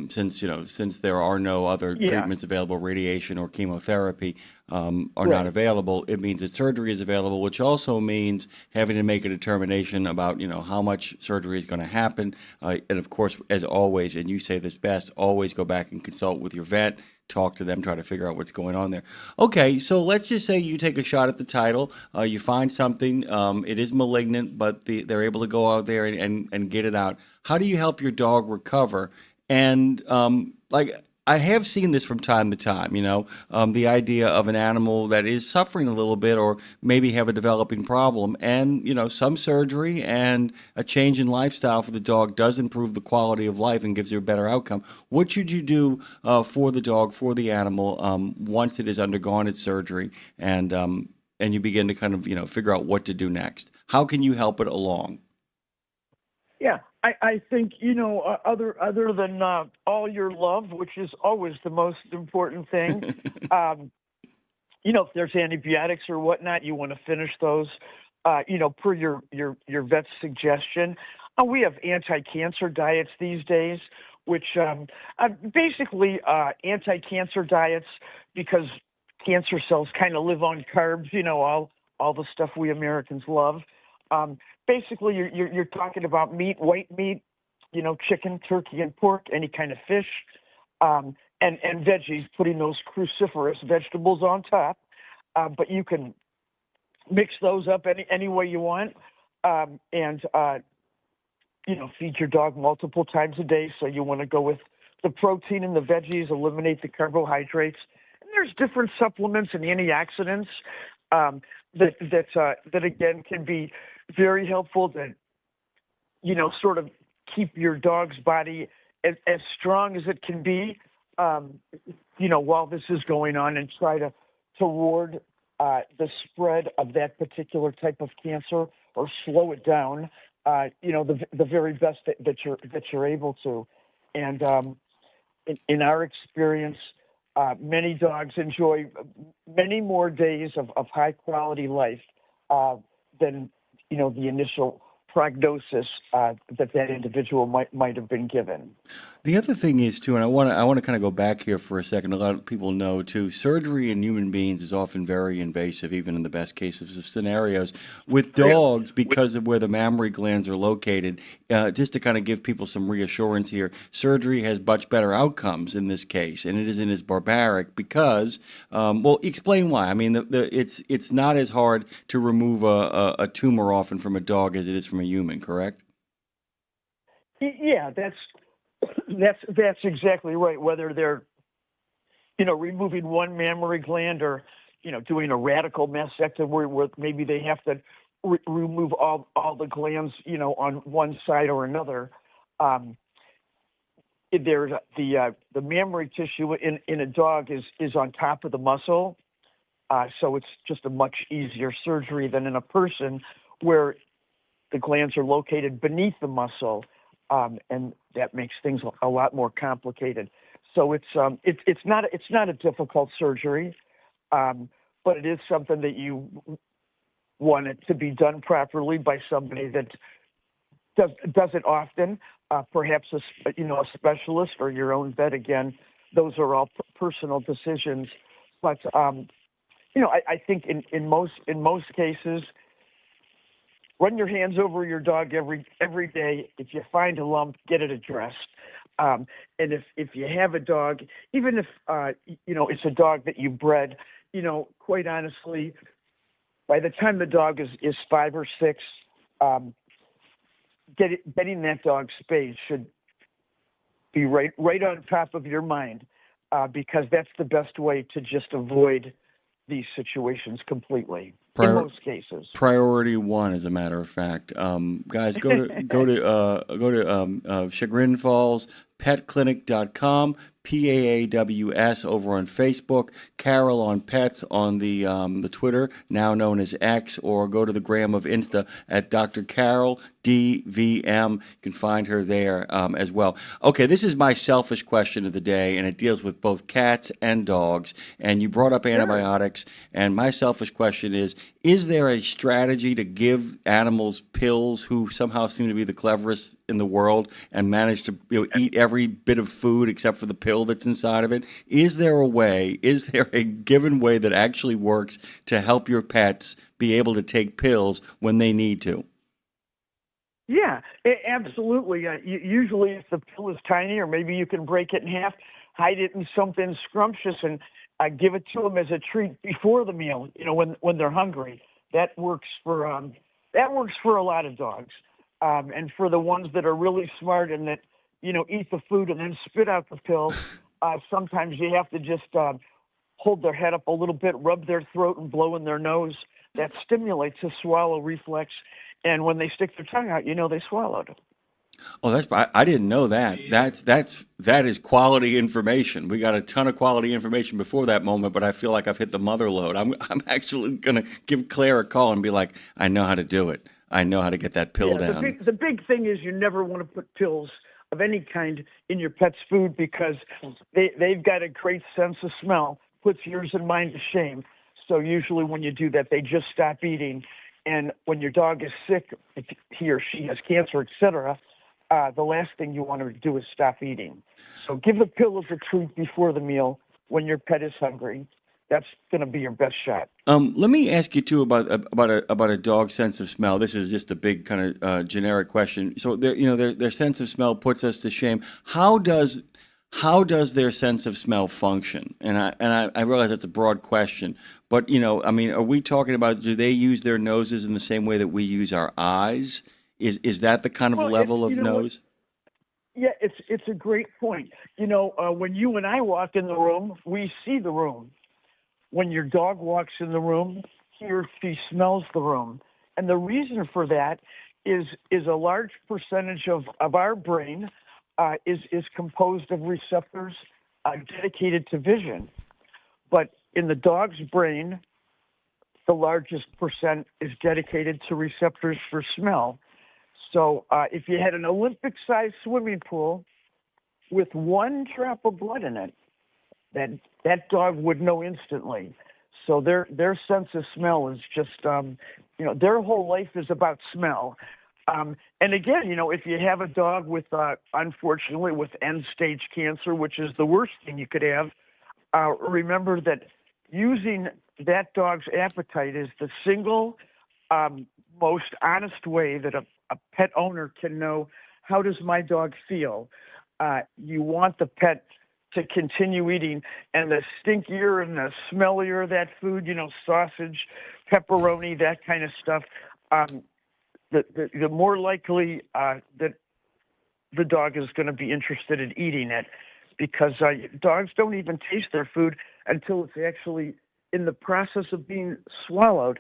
since there are no other treatments available, radiation or chemotherapy. are not available, it means that surgery is available, which also means having to make a determination about, how much surgery is going to happen. And of course, as always, and you say this best, always go back and consult with your vet, talk to them, try to figure out what's going on there. Okay, so let's just say you take a shot at the title, you find something, it is malignant, but they're able to go out there and get it out. How do you help your dog recover? And I have seen this from time to time, the idea of an animal that is suffering a little bit or maybe have a developing problem, and, some surgery and a change in lifestyle for the dog does improve the quality of life and gives you a better outcome. What should you do for the dog, for the animal, once it has undergone its surgery and you begin to kind of, figure out what to do next? How can you help it along? Yeah, I think, other than all your love, which is always the most important thing, if there's antibiotics or whatnot, you want to finish those, per your vet's suggestion. We have anti-cancer diets these days, which basically anti-cancer diets, because cancer cells kind of live on carbs, all the stuff we Americans love. Basically, you're talking about meat, white meat, chicken, turkey, and pork, any kind of fish, and veggies, putting those cruciferous vegetables on top. But you can mix those up any way you want, and feed your dog multiple times a day. So you want to go with the protein and the veggies, eliminate the carbohydrates. And there's different supplements and antioxidants that again can be very helpful to, sort of keep your dog's body as strong as it can be, while this is going on, and try to ward the spread of that particular type of cancer or slow it down, the very best that you're able to. And in our experience, many dogs enjoy many more days of high quality life than the initial prognosis that individual might have been given. The other thing is too, and I want to kind of go back here for a second. A lot of people know too, surgery in human beings is often very invasive, even in the best cases of scenarios. With dogs, because of where the mammary glands are located, just to kind of give people some reassurance here, surgery has much better outcomes in this case, and it isn't as barbaric because, explain why. I mean, it's not as hard to remove a tumor often from a dog as it is from a human, correct? Yeah, that's exactly right. Whether they're, removing one mammary gland or, doing a radical mastectomy where maybe they have to remove all the glands, on one side or another. There's the mammary tissue in a dog is on top of the muscle, so it's just a much easier surgery than in a person where the glands are located beneath the muscle. And that makes things a lot more complicated. So it's not a difficult surgery, but it is something that you want it to be done properly by somebody that does it often, perhaps a specialist or your own vet. Again, those are all personal decisions. But I think in most cases, run your hands over your dog every day. If you find a lump, get it addressed. And if you have a dog, even if it's a dog that you bred, quite honestly, by the time the dog is 5 or 6, getting that dog spayed should be right on top of your mind, because that's the best way to just avoid these situations completely. In most cases, priority one, as a matter of fact. Guys, go to Chagrin Falls petclinic.com, PAAWS over on Facebook, Carol on Pets on the Twitter, now known as X, or go to the gram of Insta at Dr. Carol DVM. You can find her there as well. Okay, this is my selfish question of the day, and it deals with both cats and dogs. And you brought up antibiotics, and my selfish question is Is there a strategy to give animals pills who somehow seem to be the cleverest in the world and manage to eat every bit of food except for the pill that's inside of it? Is there a given way that actually works to help your pets be able to take pills when they need to? Yeah, absolutely. Usually, if the pill is tiny, or maybe you can break it in half, hide it in something scrumptious, and give it to them as a treat before the meal. When they're hungry, that works for a lot of dogs, and for the ones that are really smart and that eat the food and then spit out the pill. Sometimes you have to just hold their head up a little bit, rub their throat, and blow in their nose. That stimulates the swallow reflex. And when they stick their tongue out, they swallowed. Oh, I didn't know that. That is quality information. We got a ton of quality information before that moment, but I feel like I've hit the mother load. I'm actually gonna give Claire a call and be like, I know how to do it. I know how to get that pill down. The big thing is you never want to put pills of any kind in your pet's food because they've got a great sense of smell, puts yours and mine to shame. So usually when you do that, they just stop eating. And when your dog is sick, if he or she has cancer, etc., the last thing you want to do is stop eating. So give the pill as a treat before the meal when your pet is hungry. That's going to be your best shot. Let me ask you too about a dog's sense of smell. This is just a big kind of generic question. So their sense of smell puts us to shame. How does their sense of smell function? And I realize that's a broad question, but are we talking about, do they use their noses in the same way that we use our eyes? Is that the kind of level of nose? Yeah, it's a great point. When you and I walk in the room, we see the room. When your dog walks in the room, he or she smells the room. And the reason for that is a large percentage of our brain is composed of receptors dedicated to vision. But in the dog's brain, the largest percent is dedicated to receptors for smell. So if you had an Olympic-sized swimming pool with one drop of blood in it, that dog would know instantly. So their sense of smell is just, their whole life is about smell. And again, if you have a dog with, unfortunately, with end-stage cancer, which is the worst thing you could have, remember that using that dog's appetite is the single most honest way that a pet owner can know, how does my dog feel? You want the pet to continue eating, and the stinkier and the smellier that food, sausage, pepperoni, that kind of stuff, the more likely that the dog is going to be interested in eating it, because dogs don't even taste their food until it's actually in the process of being swallowed.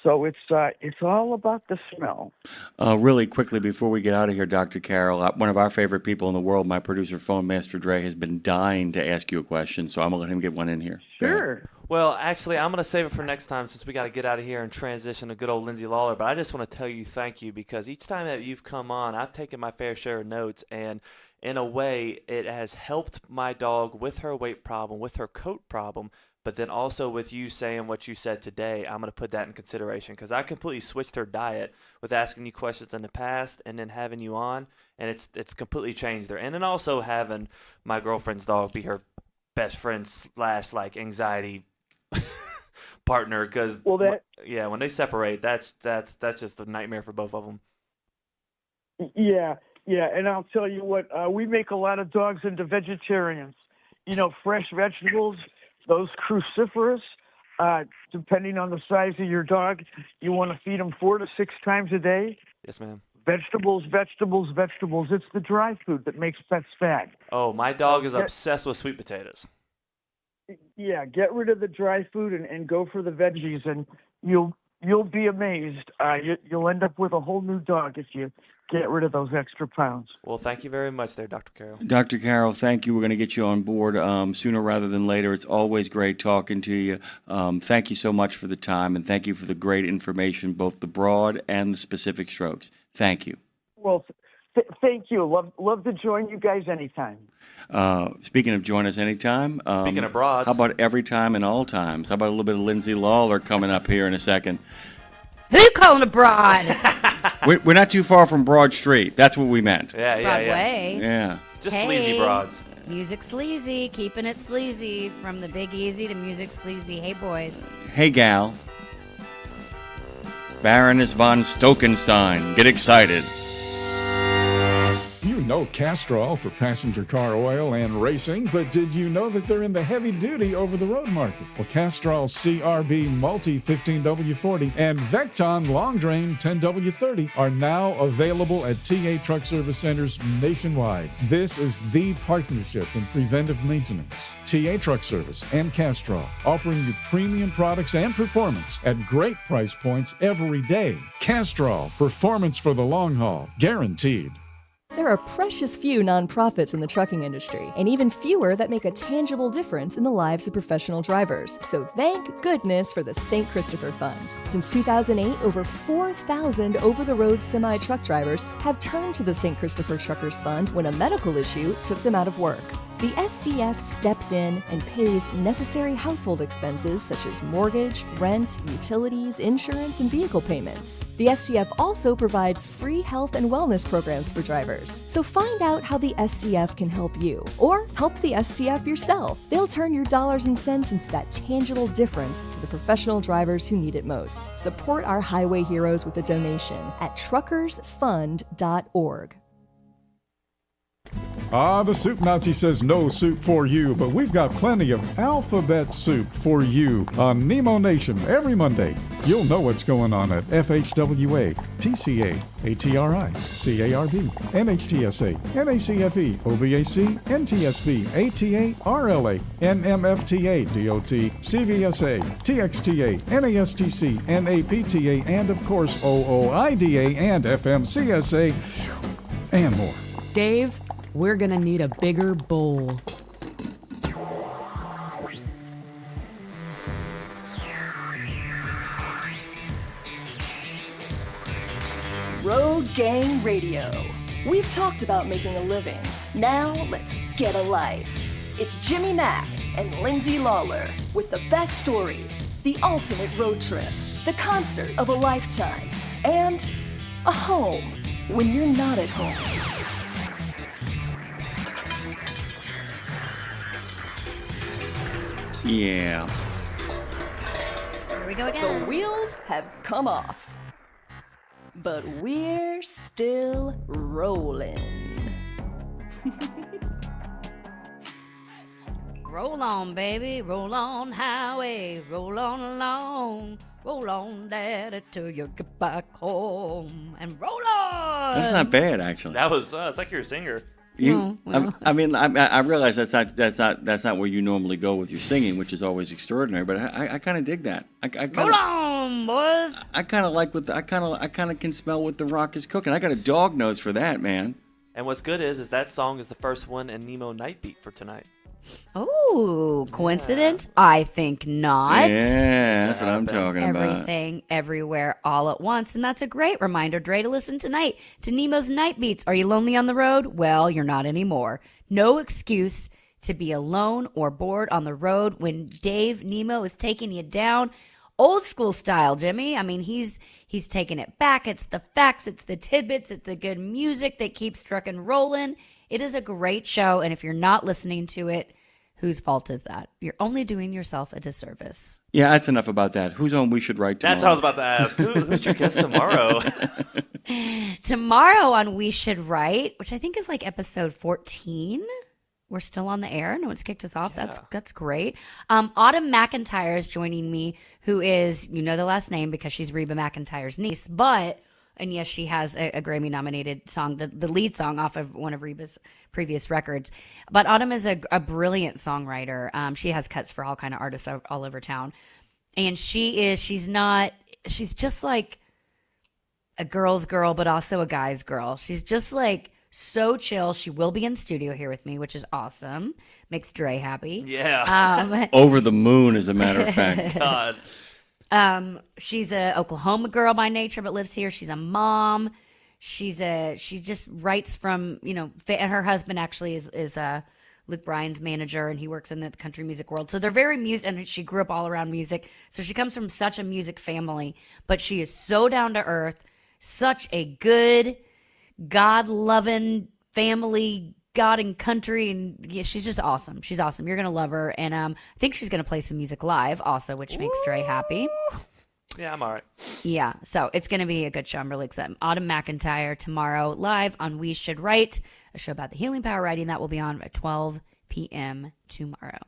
So it's all about the smell. Really quickly before we get out of here, Dr. Carroll, one of our favorite people in the world, my producer, Phone Master Dre, has been dying to ask you a question, so I'm going to let him get one in here. Sure. Well, actually, I'm going to save it for next time since we got to get out of here and transition to good old Lindsay Lawler. But I just want to tell you thank you, because each time that you've come on, I've taken my fair share of notes, and in a way, it has helped my dog with her weight problem, with her coat problem. But then also with you saying what you said today, I'm going to put that in consideration, because I completely switched her diet with asking you questions in the past and then having you on, and it's completely changed her. And then also having my girlfriend's dog be her best friend / like anxiety partner, because when they separate, that's just a nightmare for both of them. Yeah, and I'll tell you what, we make a lot of dogs into vegetarians. Fresh vegetables. Those cruciferous, depending on the size of your dog, you want to feed them 4 to 6 times a day. Yes, ma'am. Vegetables. It's the dry food that makes pets fat. Oh, my dog is obsessed with sweet potatoes. Yeah, get rid of the dry food and go for the veggies, and you'll be amazed. You'll end up with a whole new dog if you get rid of those extra pounds. Well, thank you very much there, Dr. Carroll. Dr. Carroll, thank you. We're going to get you on board sooner rather than later. It's always great talking to you. Thank you so much for the time, and thank you for the great information, both the broad and the specific strokes. Thank you. Well, Thank you. Love to join you guys anytime. Speaking of join us anytime. Speaking of broads. How about every time and all times? How about a little bit of Lindsay Lawler coming up here in a second? Who you calling a broad? We're not too far from Broad Street. That's what we meant. Yeah. Broadway. Yeah. Just sleazy broads. Music sleazy, keeping it sleazy from the Big Easy to music sleazy. Hey, boys. Hey, gal. Baroness von Stokenstein. Get excited. You know Castrol for passenger car oil and racing, but did you know that they're in the heavy-duty over-the-road market? Well, Castrol's CRB Multi 15W40 and Vecton Long Drain 10W30 are now available at TA Truck Service Centers nationwide. This is the partnership in preventive maintenance. TA Truck Service and Castrol, offering you premium products and performance at great price points every day. Castrol, performance for the long haul, guaranteed. There are precious few nonprofits in the trucking industry, and even fewer that make a tangible difference in the lives of professional drivers. So thank goodness for the St. Christopher Fund. Since 2008, over 4,000 over-the-road semi-truck drivers have turned to the St. Christopher Truckers Fund when a medical issue took them out of work. The SCF steps in and pays necessary household expenses such as mortgage, rent, utilities, insurance, and vehicle payments. The SCF also provides free health and wellness programs for drivers. So find out how the SCF can help you, or help the SCF yourself. They'll turn your dollars and cents into that tangible difference for the professional drivers who need it most. Support our highway heroes with a donation at truckersfund.org. The Soup Nazi says no soup for you, but we've got plenty of alphabet soup for you on Nemo Nation every Monday. You'll know what's going on at FHWA, TCA, ATRI, CARB, NHTSA, NACFE, OVAC, NTSB, ATA, RLA, NMFTA, DOT, CVSA, TXTA, NASTC, NAPTA, and of course OOIDA and FMCSA, and more. Dave, we're gonna need a bigger bowl. Road Gang Radio. We've talked about making a living. Now let's get a life. It's Jimmy Mack and Lindsay Lawler with the best stories, the ultimate road trip, the concert of a lifetime, and a home when you're not at home. Yeah. Here we go again. The wheels have come off, but we're still rolling. Roll on, baby, roll on highway, roll on along, roll on, daddy, till you get back home, and roll on. That's not bad, actually. That was it's like you're a singer. I realize that's not where you normally go with your singing, which is always extraordinary. But I kind of dig that. Roll on, boys. I kind of like I kind of can smell what the rock is cooking. I got a dog nose for that, man. And what's good is that song is the first one in Nemo Night Beat for tonight. Oh, coincidence? Yeah. I think not. Yeah, that's what I'm talking about. Everything, everywhere, all at once. And that's a great reminder, Dre, to listen tonight to Nemo's Night Beats. Are you lonely on the road? Well, you're not anymore. No excuse to be alone or bored on the road when Dave Nemo is taking you down. Old school style, Jimmy. I mean, he's taking it back. It's the facts, it's the tidbits, it's the good music that keeps trucking rolling. It is a great show, and if you're not listening to it, whose fault is that? You're only doing yourself a disservice. Yeah, that's enough about that. Who's on We Should Write tomorrow? That's what I was about to ask. Who's your guest tomorrow? Tomorrow on We Should Write, which I think is like episode 14. We're still on the air. No one's kicked us off. Yeah. That's great. Autumn McIntyre is joining me, who is, you know the last name because she's Reba McEntire's niece, and yes, she has a Grammy-nominated song, the lead song off of one of Reba's previous records. But Autumn is a brilliant songwriter. She has cuts for all kind of artists all over town. And she's just like a girl's girl, but also a guy's girl. She's just like so chill. She will be in studio here with me, which is awesome. Makes Dre happy. Yeah. Over the moon, as a matter of fact. God. She's a Oklahoma girl by nature, but lives here. She's a mom. She just writes from, and her husband actually is Luke Bryan's manager, and he works in the country music world. So they're very music, and she grew up all around music. So she comes from such a music family, but she is so down to earth, such a good, God-loving family, God and country, and yeah, she's just awesome. She's awesome. You're going to love her. And I think she's going to play some music live also, which makes Dre happy. Yeah, I'm all right. Yeah, so it's going to be a good show. I'm really excited. Autumn McIntyre tomorrow live on We Should Write, a show about the healing power writing. That will be on at 12 p.m. tomorrow.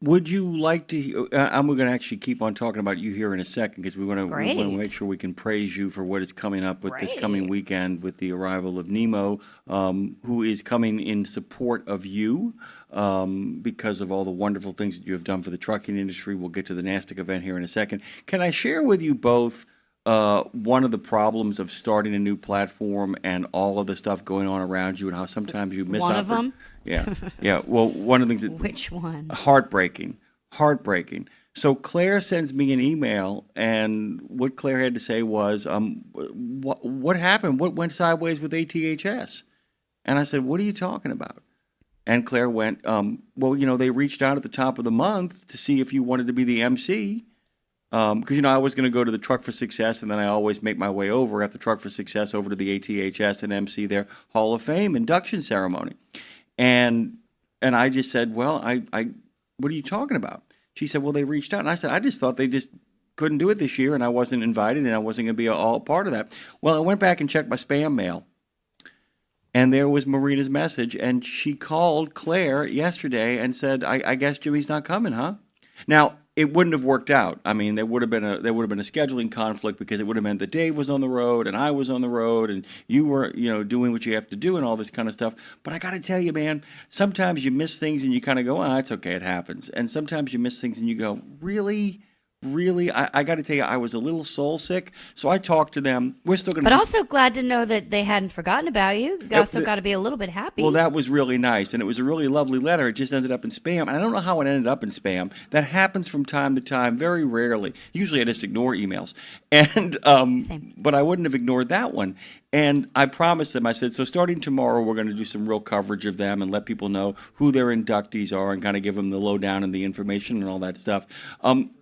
Would you like to? I'm going to actually keep on talking about you here in a second because we want to make sure we can praise you for what is coming up with this coming weekend with the arrival of Nemo, who is coming in support of you because of all the wonderful things that you have done for the trucking industry. We'll get to the NASTIC event here in a second. Can I share with you both one of the problems of starting a new platform and all of the stuff going on around you and how sometimes you miss One of them? Yeah, yeah. Well, one of the things that Which one? Heartbreaking. So Claire sends me an email, and what Claire had to say was, what happened? What went sideways with ATHS? And I said, what are you talking about? And Claire went, well, they reached out at the top of the month to see if you wanted to be the MC. Because, I was going to go to the Truck for Success, and then I always make my way over after Truck for Success over to the ATHS and MC their Hall of Fame induction ceremony. And I just said, well, I what are you talking about? She said, well, they reached out. And I said, I just thought they just couldn't do it this year, and I wasn't invited, and I wasn't going to be all part of that. Well, I went back and checked my spam mail, and there was Marina's message, and she called Claire yesterday and said, I guess Jimmy's not coming, huh? Now, it wouldn't have worked out. I mean, there would have been a scheduling conflict because it would have meant that Dave was on the road and I was on the road and you were, doing what you have to do and all this kind of stuff. But I got to tell you, man, sometimes you miss things and you kind of go, it's okay, it happens. And sometimes you miss things and you go, really? I got to tell you, I was a little soul sick. So I talked to them. We're still going to. But also glad to know that they hadn't forgotten about you. You also got to be a little bit happy. Well, that was really nice, and it was a really lovely letter. It just ended up in spam, and I don't know how it ended up in spam. That happens from time to time, very rarely. Usually, I just ignore emails, and but I wouldn't have ignored that one. And I promised them, I said, so starting tomorrow, we're going to do some real coverage of them and let people know who their inductees are and kind of give them the lowdown and the information and all that stuff.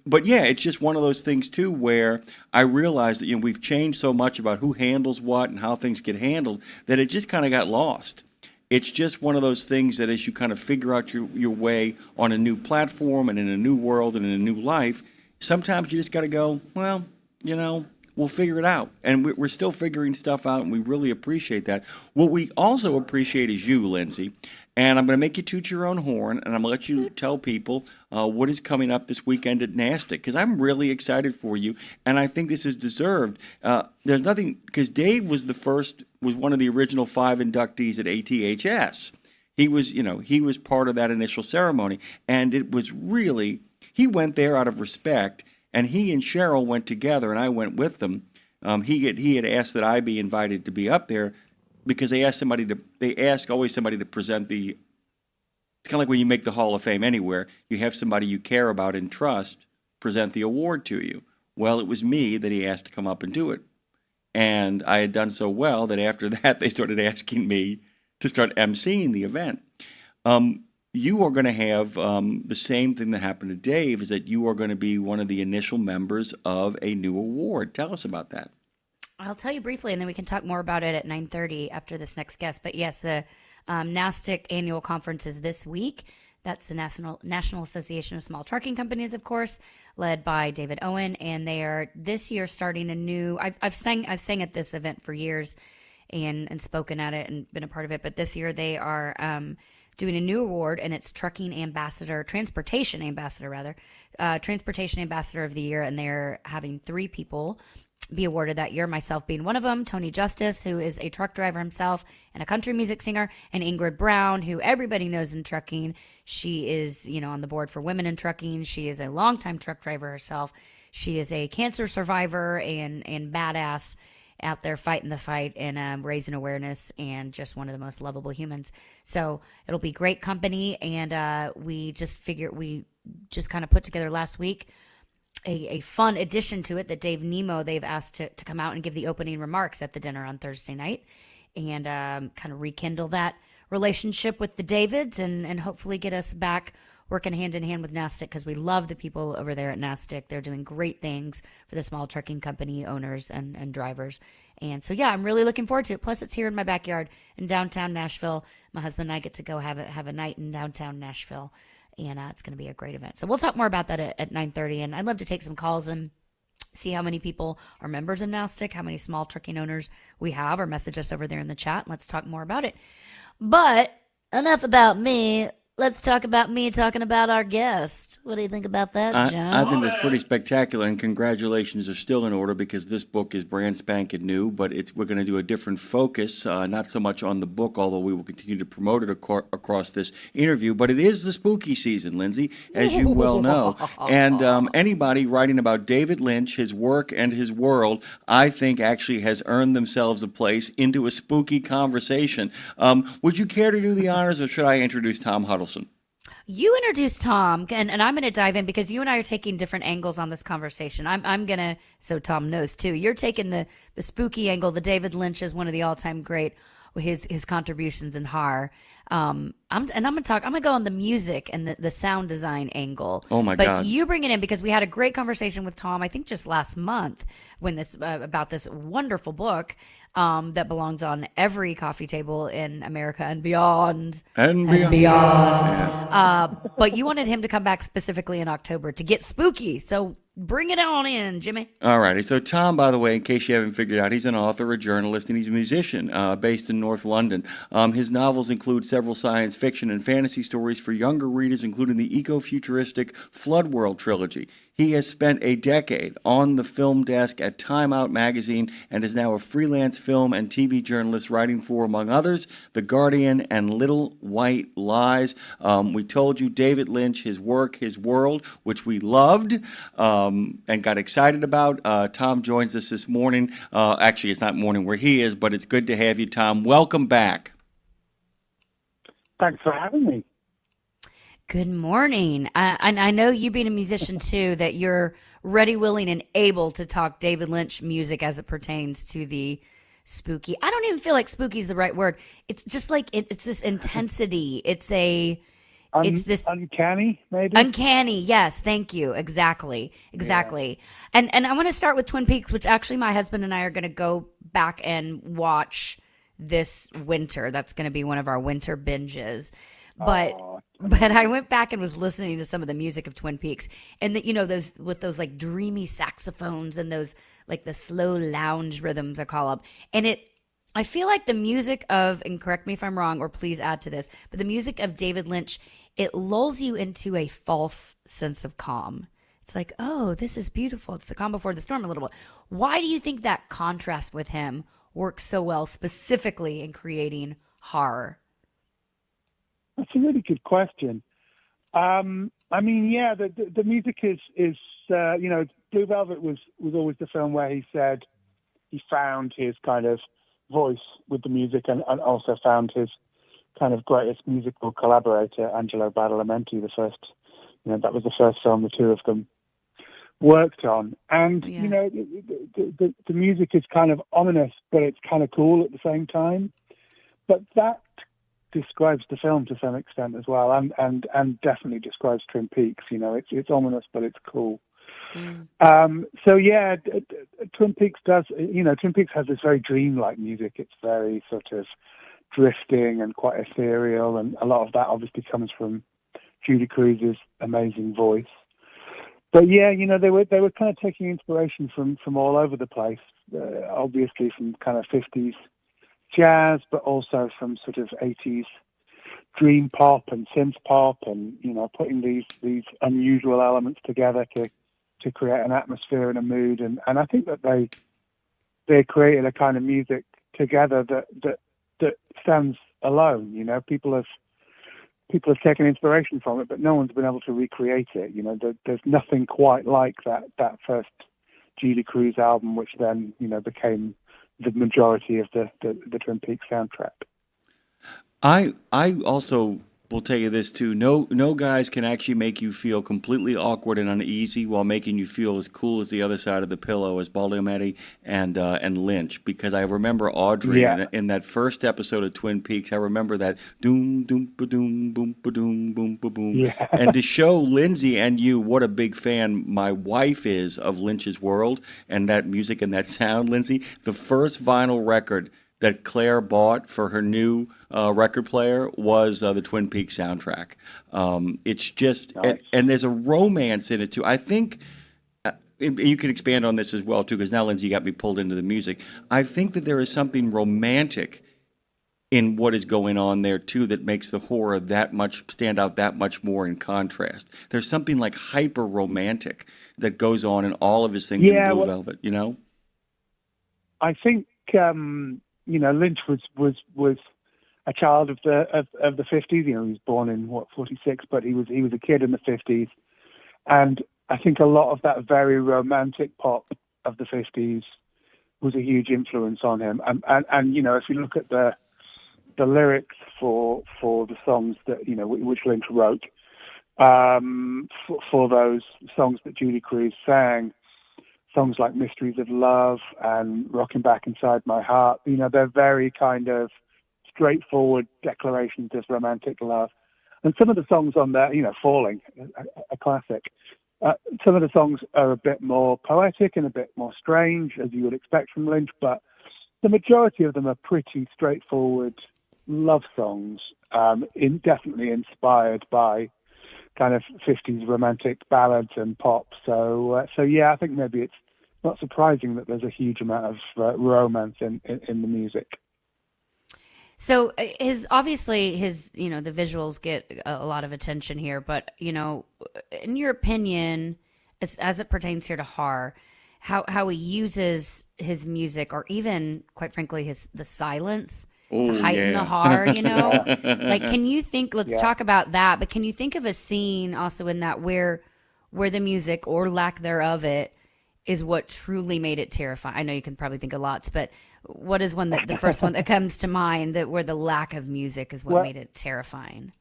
But yeah, it's just one of those things, too, where I realized that, we've changed so much about who handles what and how things get handled that it just kind of got lost. It's just one of those things that as you kind of figure out your way on a new platform and in a new world and in a new life, sometimes you just got to go, well, we'll figure it out. And we're still figuring stuff out, and we really appreciate that. What we also appreciate is you, Lindsay. And I'm going to make you toot your own horn, and I'm going to let you tell people what is coming up this weekend at NASTIC, because I'm really excited for you, and I think this is deserved. There's nothing, because Dave was one of the original 5 inductees at ATHS. He was part of that initial ceremony, and it was really, he went there out of respect. And he and Cheryl went together, and I went with them. He had asked that I be invited to be up there because they ask always somebody to present the. It's kind of like when you make the Hall of Fame anywhere. You have somebody you care about and trust present the award to you. Well, it was me that he asked to come up and do it, and I had done so well that after that they started asking me to start emceeing the event. You are going to have the same thing that happened to Dave, is that you are going to be one of the initial members of a new award. Tell us about that. I'll tell you briefly, and then we can talk more about it at 9:30 after this next guest. But yes, the NASTIC annual conference is this week. That's the National Association of Small Trucking Companies, of course, led by David Owen. And they are this year starting a new, I've sang at this event for years and spoken at it and been a part of it. But this year they are doing a new award, and it's Transportation Ambassador of the Year, and they're having 3 people be awarded that year, myself being one of them, Tony Justice, who is a truck driver himself and a country music singer, and Ingrid Brown, who everybody knows in trucking. She is, on the board for Women in Trucking. She is a longtime truck driver herself. She is a cancer survivor and badass out there fighting the fight and raising awareness, and just one of the most lovable humans. So it'll be great company, and we just kind of put together last week a fun addition to it that RadioNemo, they've asked to come out and give the opening remarks at the dinner on Thursday night and kind of rekindle that relationship with the Davids and hopefully get us back working hand in hand with NASTIC, because we love the people over there at NASTIC. They're doing great things for the small trucking company owners and drivers. And so, yeah, I'm really looking forward to it. Plus, it's here in my backyard in downtown Nashville. My husband and I get to go have a night in downtown Nashville, and it's going to be a great event. So we'll talk more about that at 9:30, and I'd love to take some calls and see how many people are members of NASTIC, how many small trucking owners we have, or message us over there in the chat. Let's talk more about it. But enough about me. Let's talk about me talking about our guest. What do you think about that, John? I think that's pretty spectacular, and congratulations are still in order because this book is brand spanking new, but we're going to do a different focus, not so much on the book, although we will continue to promote it across this interview, but it is the spooky season, Lindsay, as you well know. And anybody writing about David Lynch, his work, and his world, I think actually has earned themselves a place into a spooky conversation. Would you care to do the honors, or should I introduce Tom Huddleston? You introduced Tom, and I'm going to dive in because you and I are taking different angles on this conversation. I'm going to, so Tom knows too, you're taking the spooky angle. The David Lynch is one of the all-time great, his contributions in horror. I'm going to go on the music and the sound design angle. Oh my God. But you bring it in because we had a great conversation with Tom, I think just last month, when about this wonderful book that belongs on every coffee table in America and beyond. And beyond. But you wanted him to come back specifically in October to get spooky. So bring it on in, Jimmy. All righty. So Tom, by the way, in case you haven't figured out, he's an author, a journalist, and he's a musician based in North London. His novels include several science fiction and fantasy stories for younger readers, including the eco-futuristic Flood World trilogy. He has spent a decade on the film desk at Time Out magazine and is now a freelance film and TV journalist writing for, among others, The Guardian and Little White Lies. We told you David Lynch, his work, his world, which we loved and got excited about. Tom joins us this morning. Actually, it's not morning where he is, but it's good to have you, Tom. Welcome back. Thanks for having me. Good morning. I know you being a musician too, that you're ready, willing, and able to talk David Lynch music as it pertains to the spooky. I don't even feel like spooky is the right word. It's just like it's this intensity. It's this uncanny, maybe. Uncanny, yes. Thank you. Exactly. Yeah. And I want to start with Twin Peaks, which actually my husband and I are going to go back and watch this winter. That's going to be one of our winter binges. But I went back and was listening to some of the music of Twin Peaks, and those with those like dreamy saxophones and those like the slow lounge rhythms I call up. And I feel like the music of, and correct me if I'm wrong, or please add to this, but the music of David Lynch, it lulls you into a false sense of calm. It's like, oh, this is beautiful. It's the calm before the storm a little bit. Why do you think that contrast with him works so well, specifically in creating horror? That's a really good question. I mean, yeah, the music is Blue Velvet was always the film where he said he found his kind of voice with the music and also found his kind of greatest musical collaborator, Angelo Badalamenti, that was the first film the two of them worked on. And, the music is kind of ominous, but it's kind of cool at the same time. But that describes the film to some extent as well, and definitely describes Twin Peaks. It's ominous, but it's cool. So yeah, Twin Peaks does. Twin Peaks has this very dreamlike music. It's very sort of drifting and quite ethereal, and a lot of that obviously comes from Judy Cruz's amazing voice. But yeah, they were kind of taking inspiration from all over the place. Obviously from kind of 50s jazz, but also from sort of 80s dream pop and synth pop, and putting these unusual elements together to create an atmosphere and a mood. And I think that they created a kind of music together that stands alone. People have taken inspiration from it, but no one's been able to recreate it. There's nothing quite like that first Judy Cruz album, which then became the majority of the Twin Peaks soundtrack. I also We'll tell you this too. No guys can actually make you feel completely awkward and uneasy while making you feel as cool as the other side of the pillow as Baldwin and Lynch. Because I remember Audrey in that first episode of Twin Peaks. I remember that doom doom ba doom boom ba doom boom ba boom. Yeah. And to show Lindsay and you what a big fan my wife is of Lynch's world and that music and that sound, Lindsay, the first vinyl record that Claire bought for her new record player was the Twin Peaks soundtrack. It's just, Nice. and there's a romance in it too. I think, and you can expand on this as well too, because now Lindsay got me pulled into the music. I think that there is something romantic in what is going on there too that makes the horror that much stand out that much more in contrast. There's something like hyper romantic that goes on in all of his things in Blue Velvet. You know, I think Lynch was a child of the 50s. He was born in 46, but he was a kid in the 50s, and I think a lot of that very romantic pop of the 50s was a huge influence on him. And if you look at the lyrics for the songs that which Lynch wrote, for those songs that Julie Cruz sang, songs like Mysteries of Love and Rocking Back Inside My Heart, they're very kind of straightforward declarations of romantic love. And some of the songs on there, Falling, a classic, some of the songs are a bit more poetic and a bit more strange, as you would expect from Lynch, but the majority of them are pretty straightforward love songs, definitely inspired by kind of 50s romantic ballads and pop. So yeah, I think maybe it's not surprising that there's a huge amount of romance in the music. So obviously his the visuals get a lot of attention here, but in your opinion, as it pertains here to horror, how he uses his music, or even quite frankly the silence to heighten the horror, like, can you think, let's talk about that, but can you think of a scene also in that where the music or lack thereof it is what truly made it terrifying? I know you can probably think of lots, but what is one that the first one that comes to mind that where the lack of music is what made it terrifying?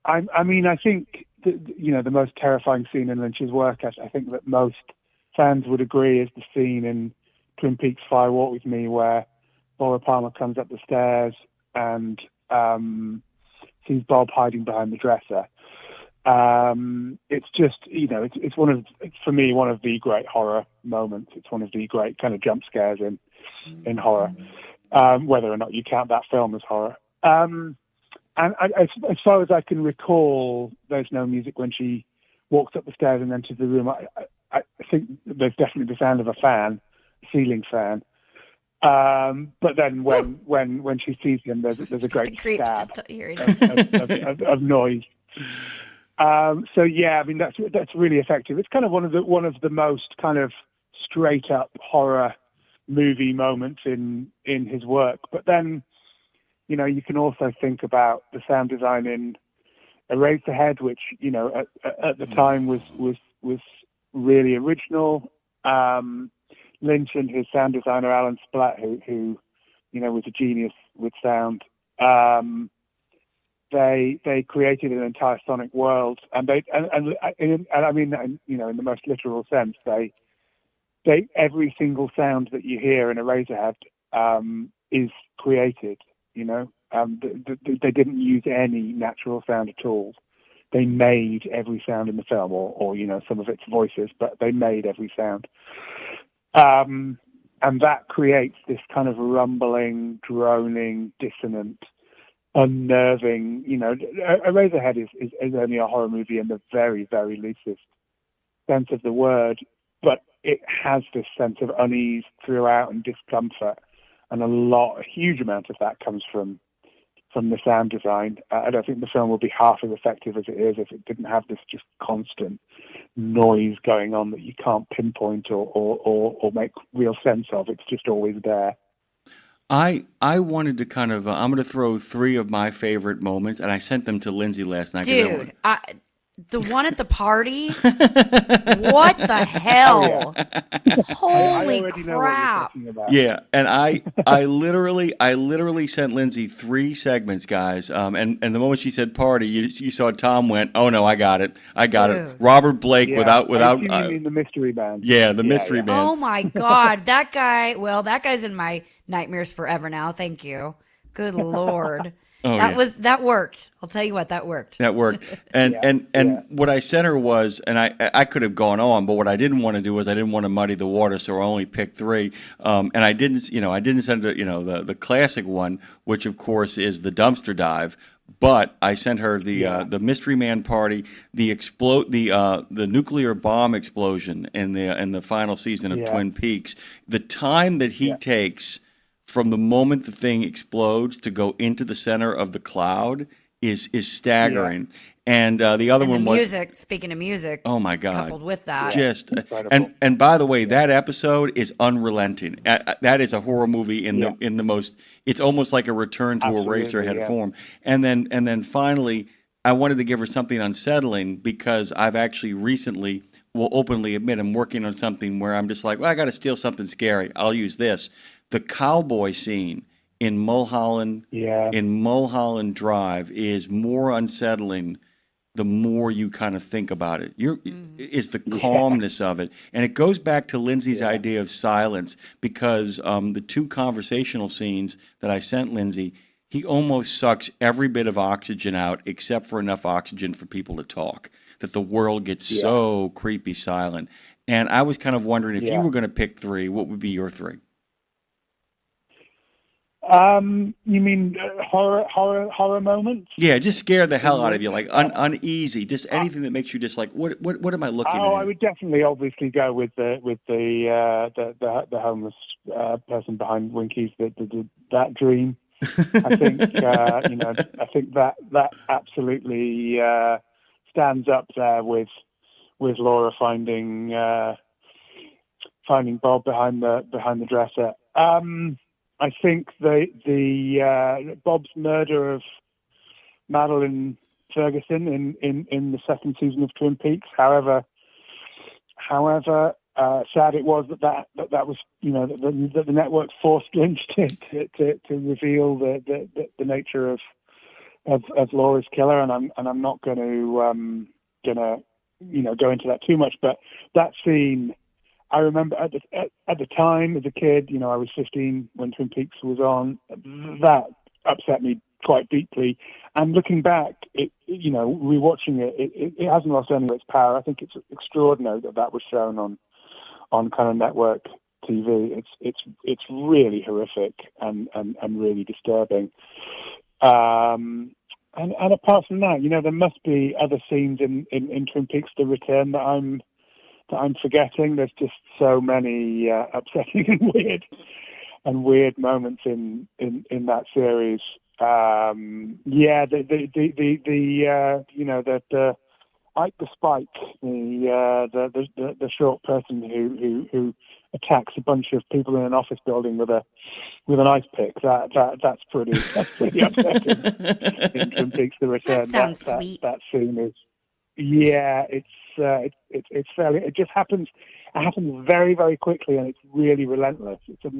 I think the most terrifying scene in Lynch's work, I think that most fans would agree, is the scene in Twin Peaks Fire Walk with Me where Laura Palmer comes up the stairs and sees Bob hiding behind the dresser. It's just, it's for me one of the great horror moments. It's one of the great kind of jump scares in horror, whether or not you count that film as horror. And as far as I can recall, there's no music when she walks up the stairs and enters the room. I think there's definitely the sound of a ceiling fan. But then when she sees him, there's a great stab of noise. So yeah, that's really effective. It's kind of one of the most kind of straight up horror movie moments in his work. But then, you can also think about the sound design in Eraserhead, which at the time was really original. Lynch and his sound designer Alan Splatt, who was a genius with sound. They created an entire sonic world, and in the most literal sense, they every single sound that you hear in Eraserhead is created. They didn't use any natural sound at all. They made every sound in the film, or some of its voices, but they made every sound. And that creates this kind of rumbling, droning, dissonant, unnerving. Eraserhead is only a horror movie in the very, very loosest sense of the word, but it has this sense of unease throughout and discomfort, and a huge amount of that comes from the sound design. I don't think the film would be half as effective as it is if it didn't have this just constant noise going on that you can't pinpoint or make real sense of. It's just always there. I wanted to kind of I'm going to throw 3 of my favorite moments, and I sent them to Lindsay last night. Dude, The one at the party? What the hell? Holy crap. Yeah, and I literally sent Lindsay 3 segments, guys. And the moment she said party, you saw Tom went, "Oh no, I got it. Dude. Robert Blake without I assume you mean the mystery band. yeah, the mystery band. Oh my God. That guy's in my nightmares forever now. Thank you. Good Lord. Oh, that worked. I'll tell you what, that worked. That worked. And what I sent her was, and I could have gone on, but what I didn't want to do was I didn't want to muddy the water, so I only picked 3. And I didn't send her, the classic one, which of course is the dumpster dive. But I sent her the Mystery Man party, the nuclear bomb explosion in the final season of Twin Peaks. The time that he takes from the moment the thing explodes to go into the center of the cloud is staggering. And the other one was music. Speaking of music, oh my God, coupled with that, just and by the way, that episode is unrelenting. That is a horror movie in the most. It's almost like a return to Eraserhead form. And then finally, I wanted to give her something unsettling because I've actually recently will openly admit I'm working on something where I'm just like, well, I got to steal something scary. I'll use this. The cowboy scene in Mulholland Drive is more unsettling the more you kind of think about it. It's the calmness of it. And it goes back to Lindsay's idea of silence because the 2 conversational scenes that I sent Lindsay, he almost sucks every bit of oxygen out except for enough oxygen for people to talk, that the world gets so creepy silent. And I was kind of wondering if you were going to pick 3, what would be your 3? You mean horror moments? Yeah, just scare the hell out of you, like uneasy, just anything that makes you just like, what am I looking at? I would definitely, obviously, go with the homeless person behind Winky's that dream. I think I think that absolutely stands up there with Laura finding Bob behind the dresser. I think the Bob's murder of Madeline Ferguson in the 2nd season of Twin Peaks. However, sad it was that was that the network forced Lynch to reveal the nature of Laura's killer, and I'm not going to go into that too much, but that scene. I remember at the time as a kid, I was 15 when Twin Peaks was on. That upset me quite deeply. And looking back, rewatching it hasn't lost any of its power. I think it's extraordinary that was shown on kind of network TV. It's really horrific and really disturbing. And apart from that, there must be other scenes in Twin Peaks: The Return that I'm forgetting. There's just so many upsetting and weird moments in that series. Ike the Spike, the short person who attacks a bunch of people in an office building with an ice pick. That's pretty upsetting. In Twin Peaks: The Return. That sounds sweet. That scene is. Yeah, it's fairly. It just happens. It happens very, very quickly, and it's really relentless. It's a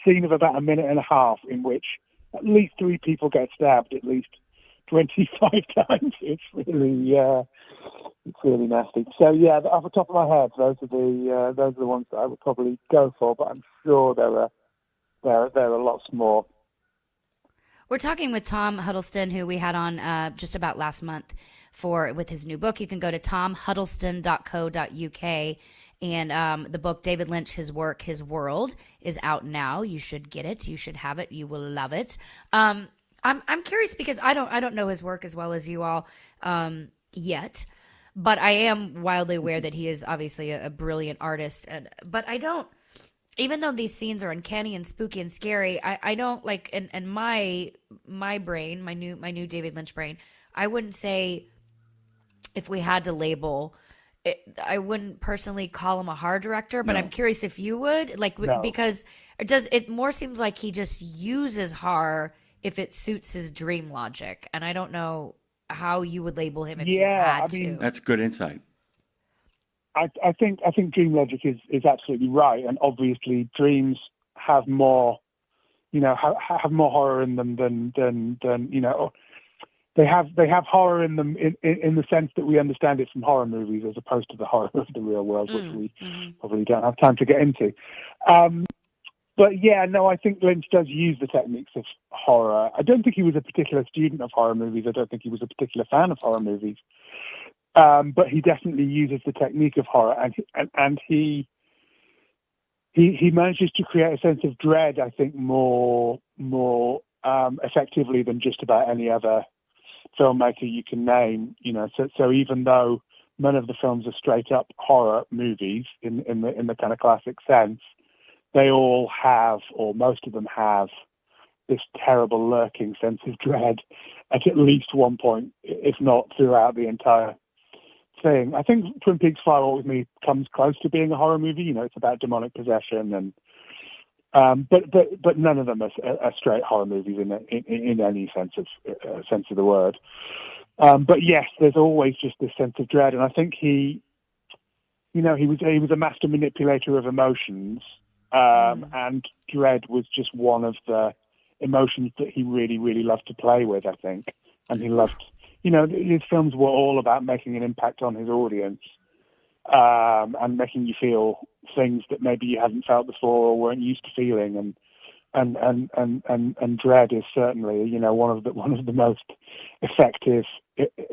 scene of about a minute and a half in which at least 3 people get stabbed at least 25 times. It's really nasty. So yeah, off the top of my head, those are the ones that I would probably go for. But I'm sure there are lots more. We're talking with Tom Huddleston, who we had on just about last month with his new book. You can go to tomhuddleston.co.uk, and the book David Lynch, His Work, His World is out now. You should get it. You should have it. You will love it. I'm curious because I don't know his work as well as you all yet, but I am wildly aware that he is obviously a brilliant artist. But I don't. Even though these scenes are uncanny and spooky and scary, I don't like. And my brain, my new David Lynch brain, I wouldn't say. If we had to label it, I wouldn't personally call him a horror director, but I'm curious if you would, because it more seems like he just uses horror if it suits his dream logic. And I don't know how you would label him if you had to. That's good insight. I think dream logic is absolutely right, and obviously dreams have more, have more horror in them than they have horror in them in the sense that we understand it from horror movies as opposed to the horror of the real world, which we probably don't have time to get into. But yeah, no, I think Lynch does use the techniques of horror. I don't think he was a particular student of horror movies. I don't think he was a particular fan of horror movies. But he definitely uses the technique of horror, and he manages to create a sense of dread, I think, more effectively than just about any other filmmaker you can name. So even though none of the films are straight up horror movies in the kind of classic sense, they all have, or most of them have, this terrible lurking sense of dread at least one point, if not throughout the entire thing. I think Twin Peaks Fire Walk with Me comes close to being a horror movie. It's about demonic possession, and but none of them are straight horror movies in any sense of the word. But yes, there's always just this sense of dread, and I think he was a master manipulator of emotions, and dread was just one of the emotions that he really, really loved to play with, I think, and he loved. His films were all about making an impact on his audience, and making you feel things that maybe you hadn't felt before or weren't used to feeling. And dread is certainly, one of the most effective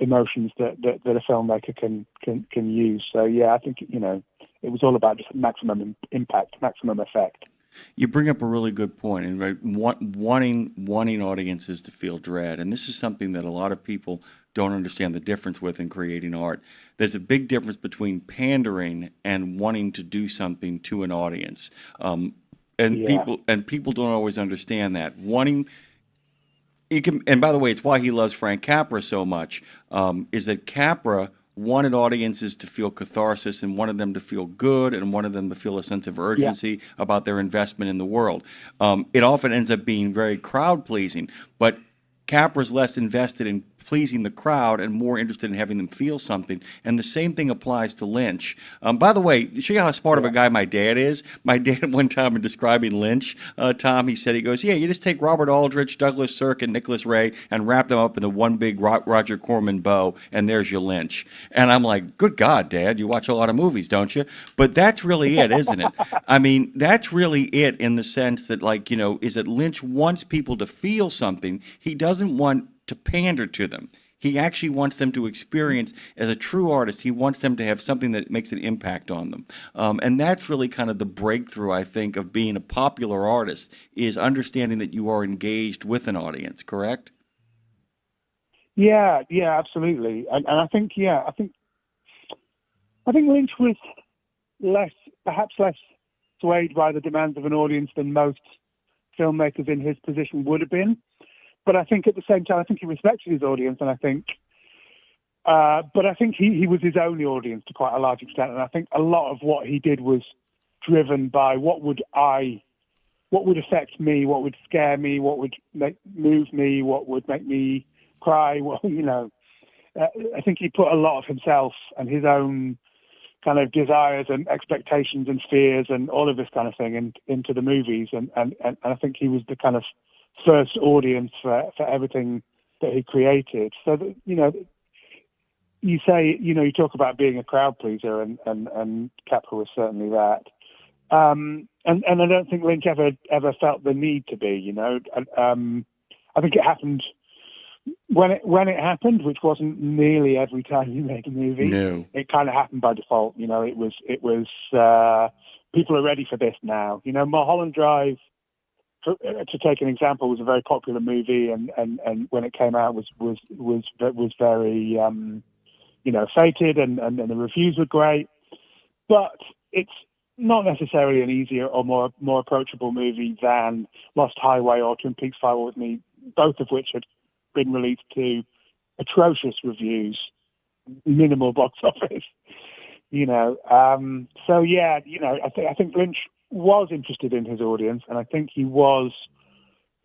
emotions that a filmmaker can use. So yeah, I think it was all about just maximum impact, maximum effect. You bring up a really good point, and right, wanting audiences to feel dread, and this is something that a lot of people don't understand the difference with in creating art. There's a big difference between pandering and wanting to do something to an audience, people don't always understand that. And by the way, it's why he loves Frank Capra so much. Is that Capra wanted audiences to feel catharsis and wanted them to feel good and wanted them to feel a sense of urgency about their investment in the world. It often ends up being very crowd-pleasing, but Capra's less invested in pleasing the crowd and more interested in having them feel something. And the same thing applies to Lynch. By the way, show you how smart of a guy my dad is. My dad, one time in describing Lynch, Tom, he said, he goes, you just take Robert Aldrich, Douglas Sirk, and Nicholas Ray and wrap them up into one big Roger Corman bow, and there's your Lynch. And I'm like, good God, Dad, you watch a lot of movies, don't you? But that's really it, isn't it? I mean, that's really it in the sense that, is that Lynch wants people to feel something. He doesn't want to pander to them. He actually wants them to experience, as a true artist, he wants them to have something that makes an impact on them. And that's really kind of the breakthrough, I think, of being a popular artist, is understanding that you are engaged with an audience, correct? Yeah, absolutely. And I think Lynch was perhaps less swayed by the demands of an audience than most filmmakers in his position would have been. But I think at the same time, I think he respected his audience, and I think he was his only audience to quite a large extent. And I think a lot of what he did was driven by what would affect me, what would scare me, what would move me, what would make me cry. I think he put a lot of himself and his own kind of desires and expectations and fears and all of this kind of thing into the movies. And I think he was the kind of first audience for everything that he created. So that, you say, you talk about being a crowd pleaser, and Capra was certainly that. And I don't think Lynch ever felt the need to be. I think it happened when it happened, which wasn't nearly every time you made a movie. No. It kind of happened by default. It was people are ready for this now. Mulholland Drive, to take an example, was a very popular movie, and when it came out was very feted, and the reviews were great. But it's not necessarily an easier or more approachable movie than Lost Highway or Twin Peaks Fire Walk with Me, both of which had been released to atrocious reviews, minimal box office. So yeah, I think Lynch was interested in his audience, and I think he was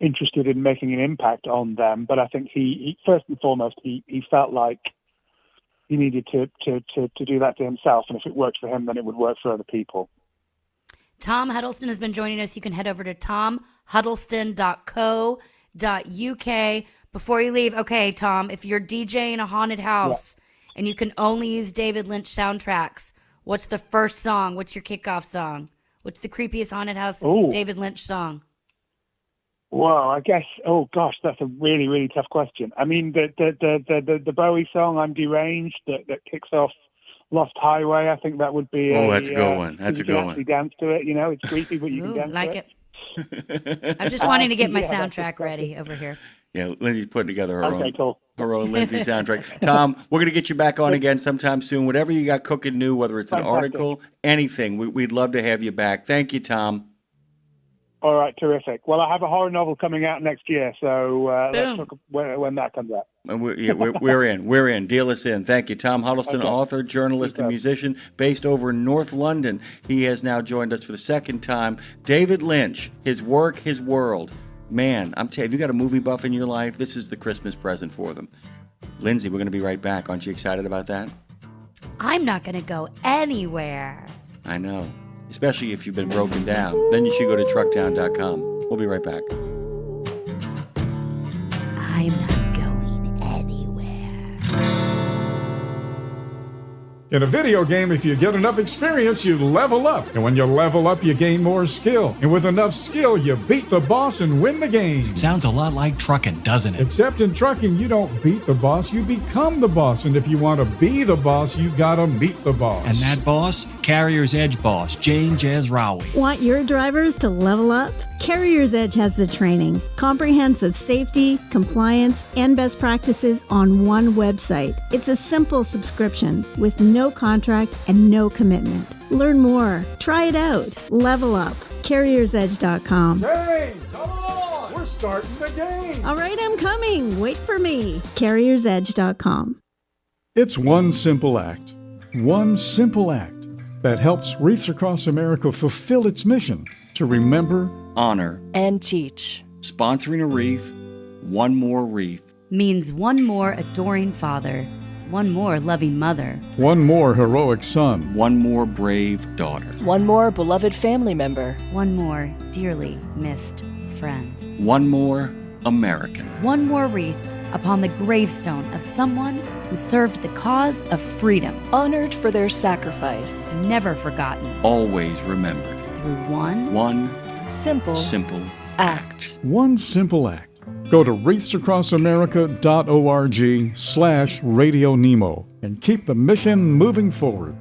interested in making an impact on them. But I think he first and foremost, he felt like he needed to do that to himself. And if it worked for him, then it would work for other people. Tom Huddleston has been joining us. You can head over to tomhuddleston.co.uk. Before you leave, okay, Tom, if you're DJing a haunted house and you can only use David Lynch soundtracks, what's the first song? What's your kickoff song? What's the creepiest haunted house David Lynch song? Well, I guess. Oh gosh, that's a really, really tough question. I mean, the Bowie song "I'm Deranged" that kicks off Lost Highway. I think that would be. That's a good one. That's a good one. You dance to it. You know, it's creepy, but you can dance like to it. I'm just wanting to get my soundtrack ready over here. Yeah, Lindsay's putting together her own Lindsay soundtrack. Tom, we're going to get you back on again sometime soon. Whatever you got cooking new, whether it's an article, anything, we'd love to have you back. Thank you, Tom. All right, terrific. Well, I have a horror novel coming out next year, so let's talk when that comes out. We're in. Deal us in. Thank you. Tom Huddleston, author, journalist, and musician based over in North London. He has now joined us for the second time. David Lynch, his work, his world. Man, I'm telling you, if you got a movie buff in your life, this is the Christmas present for them. Lindsay, we're going to be right back. Aren't you excited about that? I'm not going to go anywhere. I know. Especially if you've been broken down. Then you should go to truckdown.com. We'll be right back. I'm not going anywhere. In a video game, if you get enough experience, you level up. And when you level up, you gain more skill. And with enough skill, you beat the boss and win the game. Sounds a lot like trucking, doesn't it? Except in trucking, you don't beat the boss, you become the boss. And if you want to be the boss, you gotta meet the boss. And that boss? Carrier's Edge boss, Jane Jazrawi. Want your drivers to level up? Carrier's Edge has the training, comprehensive safety, compliance, and best practices on one website. It's a simple subscription with no contract and no commitment. Learn more. Try it out. Level up. CarriersEdge.com. Hey, come on! We're starting the game! All right, I'm coming. Wait for me. CarriersEdge.com. It's one simple act that helps Wreaths Across America fulfill its mission to remember, honor, and teach. Sponsoring a wreath, one more wreath, means one more adoring father, one more loving mother, one more heroic son, one more brave daughter, one more beloved family member, one more dearly missed friend, one more American, one more wreath upon the gravestone of someone who served the cause of freedom, honored for their sacrifice, never forgotten, always remembered, through one simple act. One simple act. Go to wreathsacrossamerica.org/RadioNemo and keep the mission moving forward.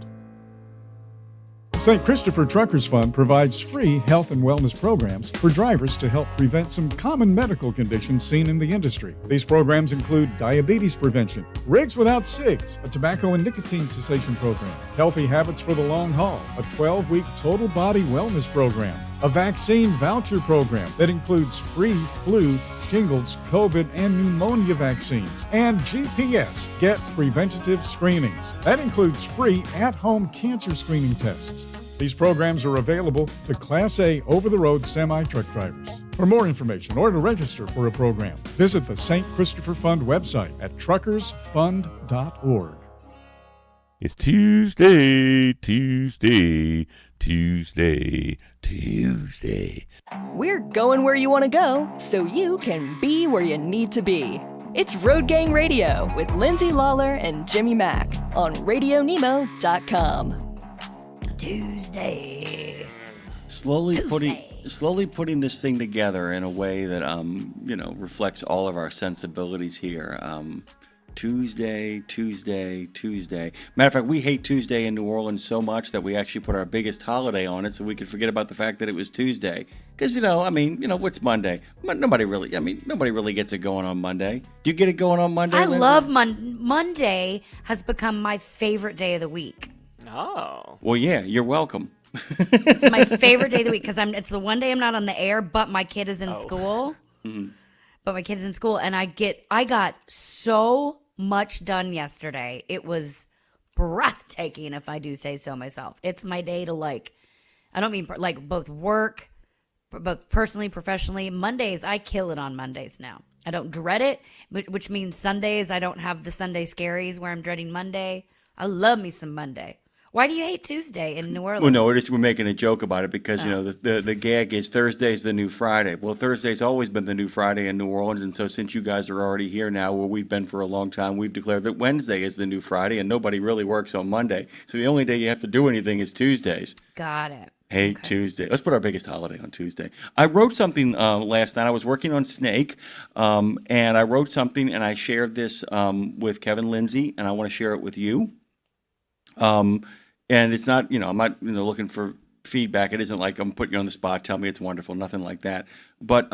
St. Christopher Truckers Fund provides free health and wellness programs for drivers to help prevent some common medical conditions seen in the industry. These programs include diabetes prevention, Rigs Without Cigs, a tobacco and nicotine cessation program, Healthy Habits for the Long Haul, a 12-week total body wellness program, a vaccine voucher program that includes free flu, shingles, COVID, and pneumonia vaccines, and GPS, Get Preventative Screenings. That includes free at-home cancer screening tests. These programs are available to Class A over-the-road semi-truck drivers. For more information or to register for a program, visit the St. Christopher Fund website at truckersfund.org. It's Tuesday. We're going where you want to go, so you can be where you need to be. It's Road Gang Radio with Lindsay, Lawler, and Jimmy Mack on RadioNemo.com. Tuesday. Slowly putting this thing together in a way that reflects all of our sensibilities here. Tuesday. Matter of fact, we hate Tuesday in New Orleans so much that we actually put our biggest holiday on it so we could forget about the fact that it was Tuesday. Because, what's Monday? Nobody really gets it going on Monday. Do you get it going on Monday? I love Monday has become my favorite day of the week. Oh. Well, yeah, you're welcome. It's my favorite day of the week because it's the one day I'm not on the air, but my kid is in school. Mm-hmm. But my kid is in school, and I got so much done yesterday. It was breathtaking, if I do say so myself. It's my day to I don't mean both work, but personally, professionally, Mondays, I kill it on Mondays now. I don't dread it, which means Sundays, I don't have the Sunday scaries where I'm dreading Monday. I love me some Monday. Why do you hate Tuesday in New Orleans? Well, no, we're making a joke about it because, the gag is Thursday's the new Friday. Well, Thursday's always been the new Friday in New Orleans, and so since you guys are already here now, where we've been for a long time, we've declared that Wednesday is the new Friday, and nobody really works on Monday. So the only day you have to do anything is Tuesdays. Got it. Hate Tuesday. Let's put our biggest holiday on Tuesday. I wrote something last night. I was working on Snake, and I wrote something, and I shared this with Kevin Lindsay, and I want to share it with you. And it's not, I'm not looking for feedback. It isn't like I'm putting you on the spot, tell me it's wonderful, nothing like that. But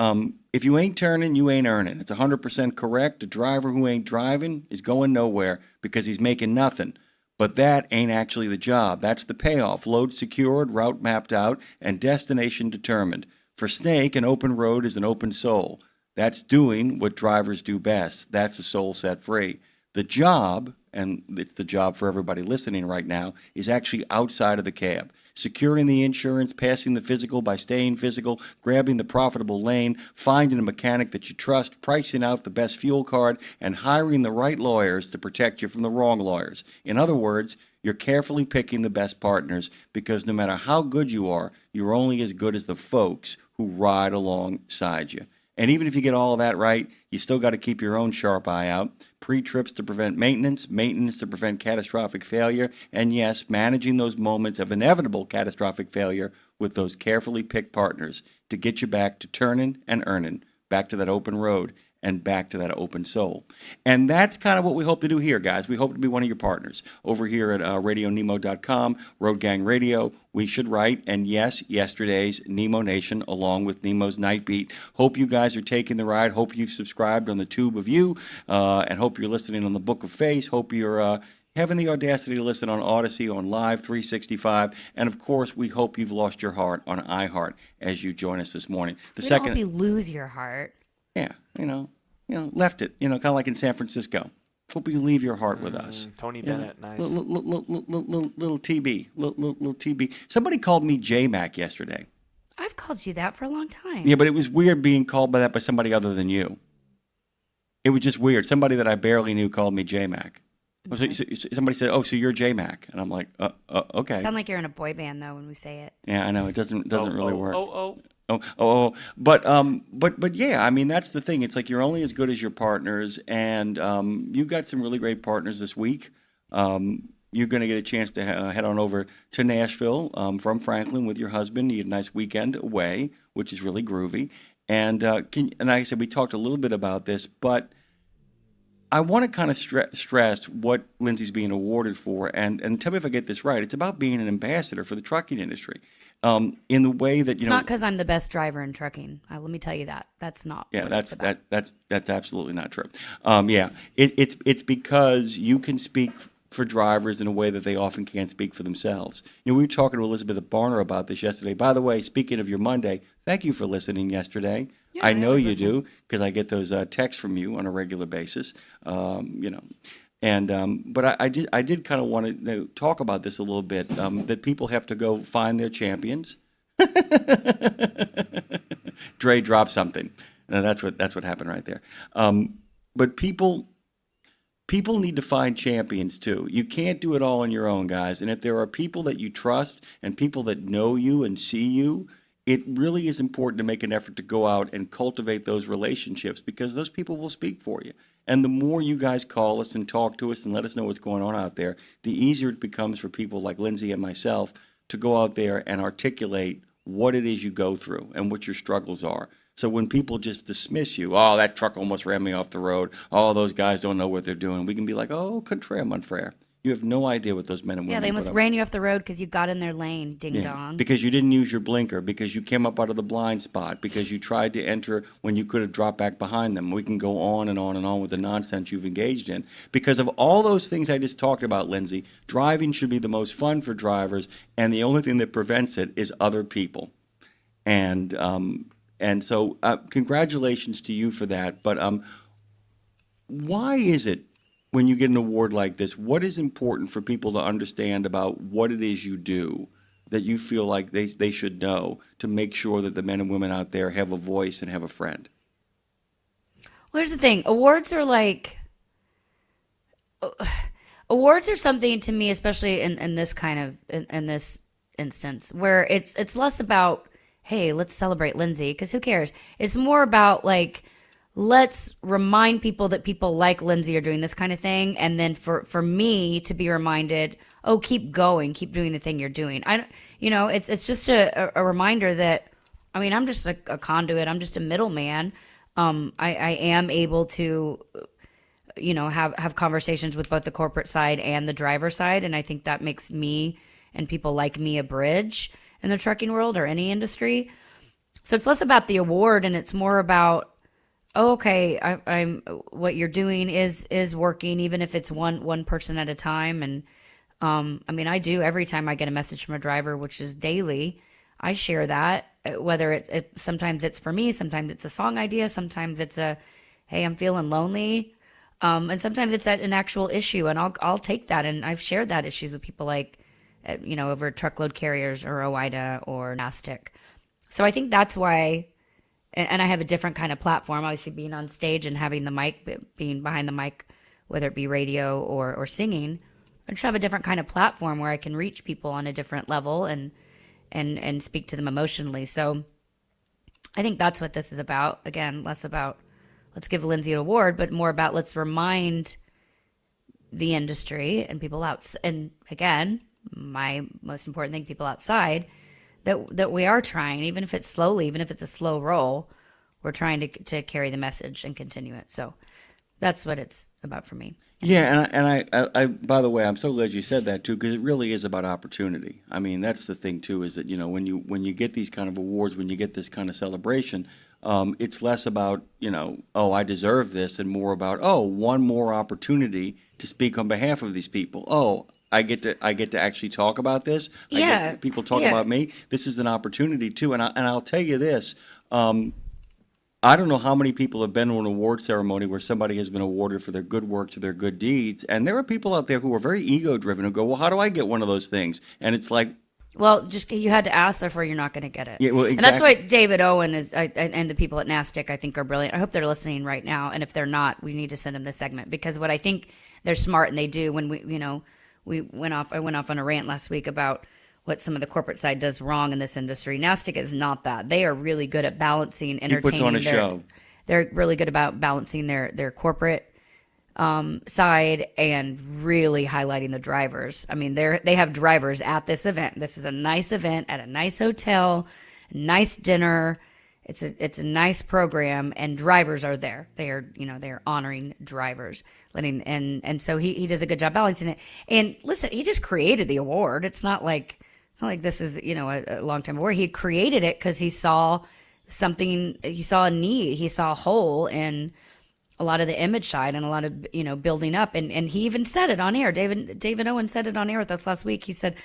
if you ain't turning, you ain't earning. It's 100% correct. A driver who ain't driving is going nowhere because he's making nothing. But that ain't actually the job. That's the payoff. Load secured, route mapped out, and destination determined. For Snake, an open road is an open soul. That's doing what drivers do best. That's a soul set free. The job, and it's the job for everybody listening right now, is actually outside of the cab. Securing the insurance, passing the physical by staying physical, grabbing the profitable lane, finding a mechanic that you trust, pricing out the best fuel card, and hiring the right lawyers to protect you from the wrong lawyers. In other words, you're carefully picking the best partners because no matter how good you are, you're only as good as the folks who ride alongside you. And even if you get all of that right, you still got to keep your own sharp eye out. Pre-trips to prevent maintenance, maintenance to prevent catastrophic failure, and yes, managing those moments of inevitable catastrophic failure with those carefully picked partners to get you back to turning and earning, back to that open road and back to that open soul. And that's kind of what we hope to do here, guys. We hope to be one of your partners over here at RadioNemo.com, Road Gang Radio. We should write, and yes, yesterday's Nemo Nation along with Nemo's Night Beat. Hope you guys are taking the ride. Hope you've subscribed on the Tube of You, and hope you're listening on the Book of Face. Hope you're having the audacity to listen on Odyssey, on Live 365, and of course, we hope you've lost your heart on iHeart as you join us this morning. We don't hope you lose your heart. Yeah, left it, kind of like in San Francisco. Hope you leave your heart with us. Tony Bennett, nice. Little TB, little TB. Somebody called me J-Mac yesterday. I've called you that for a long time. Yeah, but it was weird being called by that by somebody other than you. It was just weird. Somebody that I barely knew called me J-Mac. So somebody said, "Oh, so you're J-Mac," and I'm like, "Okay." Sound like you're in a boy band though when we say it. Yeah, I know it doesn't really work. But yeah, I mean that's the thing. It's like you're only as good as your partners, and you've got some really great partners this week. You're going to get a chance to head on over to Nashville from Franklin with your husband. You had a nice weekend away, which is really groovy. And and like I said, we talked a little bit about this, but I want to kind of stress what Lindsay's being awarded for, and tell me if I get this right. It's about being an ambassador for the trucking industry, in the way that it's not because I'm the best driver in trucking. Let me tell you that that's not. Yeah, that's absolutely not true. It's because you can speak for drivers in a way that they often can't speak for themselves. We were talking to Elizabeth Barner about this yesterday. By the way, speaking of your Monday, thank you for listening yesterday. Yeah, I know you do because I get those texts from you on a regular basis. And but I did kind of want to talk about this a little bit. That people have to go find their champions. Dre dropped something. No, that's what happened right there. But people need to find champions too. You can't do it all on your own, guys. And if there are people that you trust and people that know you and see you, it really is important to make an effort to go out and cultivate those relationships because those people will speak for you. And the more you guys call us and talk to us and let us know what's going on out there, the easier it becomes for people like Lindsay and myself to go out there and articulate what it is you go through and what your struggles are. So when people just dismiss you, oh, that truck almost ran me off the road. Oh, those guys don't know what they're doing. We can be like, oh, contraire, mon frere. You have no idea what those men and women. Yeah, they almost ran you off the road because you got in their lane, ding dong. Because you didn't use your blinker, because you came up out of the blind spot, because you tried to enter when you could have dropped back behind them. We can go on and on and on with the nonsense you've engaged in. Because of all those things I just talked about, Lindsay, driving should be the most fun for drivers, and the only thing that prevents it is other people. And so congratulations to you for that. But why is it when you get an award like this, what is important for people to understand about what it is you do that you feel like they should know to make sure that the men and women out there have a voice and have a friend? Well, here's the thing. Awards are something to me, especially in this kind of in this instance, where it's less about, hey, let's celebrate Lindsay, because who cares? It's more about like, let's remind people that people like Lindsay are doing this kind of thing, and then for me to be reminded, oh, keep going, keep doing the thing you're doing. It's just a reminder that, I mean, I'm just a conduit. I'm just a middleman. I am able to, have conversations with both the corporate side and the driver side. And I think that makes me and people like me a bridge in the trucking world or any industry. So it's less about the award and it's more about, oh, okay, I'm what you're doing is working, even if it's one person at a time. And I do every time I get a message from a driver, which is daily. I share that, whether it's sometimes it's for me, sometimes it's a song idea, sometimes it's a, hey, I'm feeling lonely, and sometimes it's an actual issue, and I'll take that, and I've shared that issues with people like, over truckload carriers or OIDA or NASTIC. So I think that's why, and I have a different kind of platform, obviously being on stage and having the mic, being behind the mic, whether it be radio or singing. I just have a different kind of platform where I can reach people on a different level and speak to them emotionally. So I think that's what this is about. Again, less about let's give Lindsay an award, but more about let's remind the industry and people out. And again, my most important thing, people outside, that we are trying, even if it's slowly, even if it's a slow roll, we're trying to carry the message and continue it. So that's what it's about for me. Yeah, and I by the way, I'm so glad you said that too, because it really is about opportunity. I mean, that's the thing too, is that when you get these kind of awards, when you get this kind of celebration, it's less about oh, I deserve this, and more about, oh, one more opportunity to speak on behalf of these people. Oh, I get to actually talk about this. I get people talk about me. This is an opportunity too, and I'll tell you this. I don't know how many people have been to an award ceremony where somebody has been awarded for their good works or their good deeds, and there are people out there who are very ego-driven who go, well, how do I get one of those things? And it's like, well, just you had to ask, therefore you're not going to get it. Yeah, well, exactly. And that's why David Owen and the people at NASTIC, I think, are brilliant. I hope they're listening right now, and if they're not, we need to send them this segment, because what I think they're smart and they do when I went off on a rant last week about what some of the corporate side does wrong in this industry. NASTIC is not that. They are really good at balancing, entertaining. He puts on a show. They're really good about balancing their corporate side and really highlighting the drivers. I mean, they have drivers at this event. This is a nice event at a nice hotel, nice dinner. It's a nice program, and drivers are there. They are honoring drivers, and so he does a good job balancing it. And listen, he just created the award. It's not like this is a long-time award. He created it because he saw something. He saw a need. He saw a hole in a lot of the image side and a lot of building up. And he even said it on air. David Owen said it on air with us last week. He said,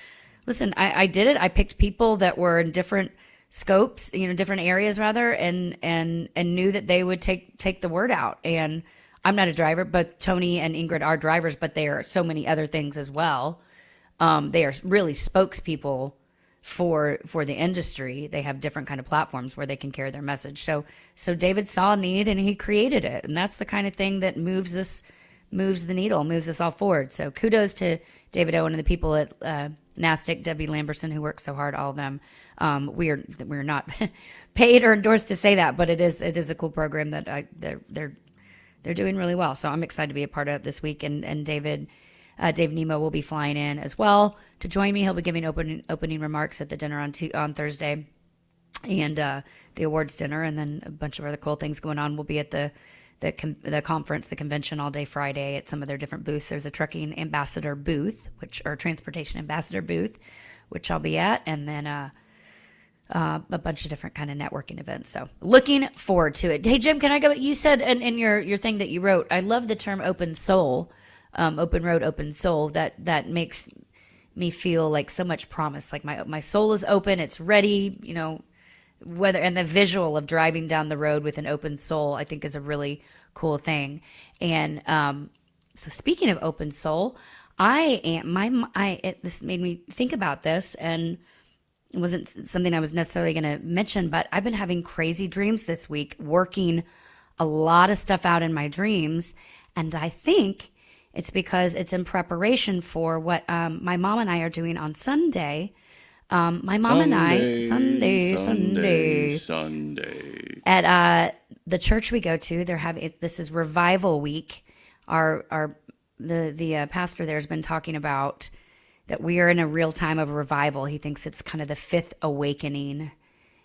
"Listen, I did it. I picked people that were in different scopes, different areas rather, and knew that they would take the word out. And I'm not a driver, but Tony and Ingrid are drivers, but they are so many other things as well. They are really spokespeople for the industry. They have different kind of platforms where they can carry their message. So David saw a need and he created it, and that's the kind of thing that moves the needle, moves us all forward. So kudos to David Owen and the people at NASTIC, Debbie Lamberson, who works so hard, all of them. We're not paid or endorsed to say that, but it is a cool program that they're doing really well. So I'm excited to be a part of it this week. And Dave Nemo will be flying in as well to join me. He'll be giving opening remarks at the dinner on Thursday, and the awards dinner, and then a bunch of other cool things going on. We'll be at the conference, the convention, all day Friday at some of their different booths. There's a trucking ambassador booth, or transportation ambassador booth, which I'll be at, and then a bunch of different kind of networking events. So looking forward to it. Hey, Jim, can I go? You said in your thing that you wrote, I love the term open soul, open road, open soul. That makes me feel like so much promise. Like my soul is open. It's ready, and the visual of driving down the road with an open soul, I think, is a really cool thing. And so speaking of open soul, this made me think about this, and it wasn't something I was necessarily going to mention, but I've been having crazy dreams this week, working a lot of stuff out in my dreams. And I think it's because it's in preparation for what my mom and I are doing on Sunday. My mom and I, Sunday. At the church we go to, they're having, this is Revival Week. The pastor there has been talking about that we are in a real time of revival. He thinks it's kind of the fifth awakening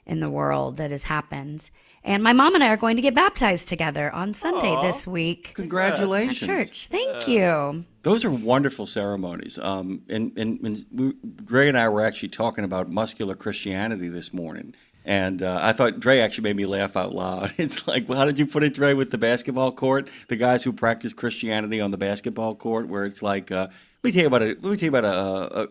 in the world that has happened. And my mom and I are going to get baptized together on Sunday this week. Congratulations. At church. Thank you. Those are wonderful ceremonies. Dre and I were actually talking about muscular Christianity this morning. And I thought Dre actually made me laugh out loud. It's like, well, how did you put it, Dre, with the basketball court? The guys who practice Christianity on the basketball court, where it's like, let me tell you about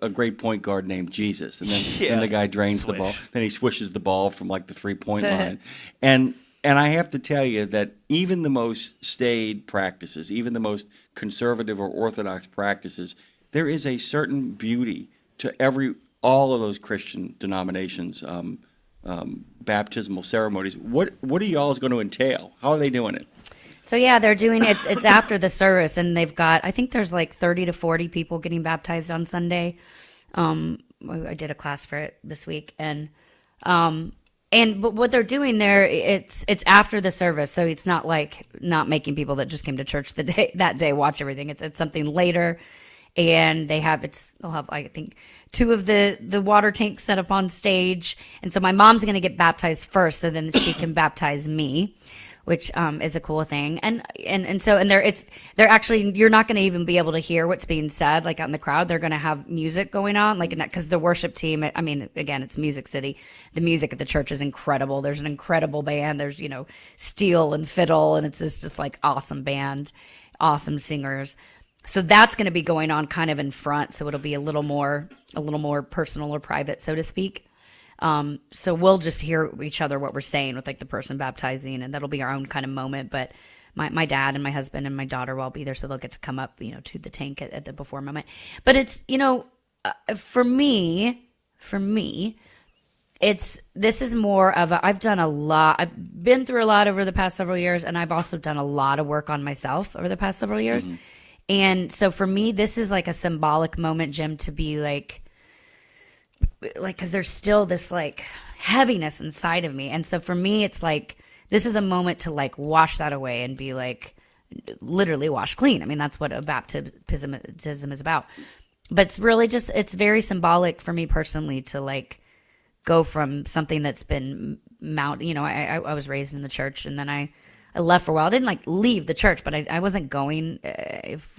a great point guard named Jesus, and then the guy drains the ball, then he swishes the ball from like the 3-point line, and I have to tell you that even the most staid practices, even the most conservative or orthodox practices, there is a certain beauty to all of those Christian denominations. Baptismal ceremonies. What are y'all's going to entail? How are they doing it? So yeah, they're doing it's after the service, and they've got, I think there's like 30 to 40 people getting baptized on Sunday. I did a class for it this week, but what they're doing there, it's after the service, so it's not like not making people that just came to church that day watch everything. It's something later. And they'll have I think 2 of the water tanks set up on stage, and so my mom's going to get baptized first, so then she can baptize me, which is a cool thing. And they're actually, you're not going to even be able to hear what's being said like out in the crowd. They're going to have music going on, like, because the worship team, I mean, again, it's Music City. The music at the church is incredible. There's an incredible band. There's steel and fiddle, and it's just like awesome band, awesome singers. So that's going to be going on kind of in front. So it'll be a little more personal or private, so to speak. So we'll just hear each other what we're saying with like the person baptizing, and that'll be our own kind of moment. But my dad and my husband and my daughter will be there, so they'll get to come up, to the tank at the before moment. But it's, for me, this is more of I've done a lot. I've been through a lot over the past several years, and I've also done a lot of work on myself over the past several years. Mm-hmm. And so for me, this is like a symbolic moment, Jim, to be like, because there's still this like heaviness inside of me. And so for me, it's like, this is a moment to like wash that away and be like, literally wash clean. I mean, that's what a baptism is about. But it's really just, it's very symbolic for me personally to like go from something that's been I was raised in the church, and then I left for a while. I didn't like leave the church, but I wasn't going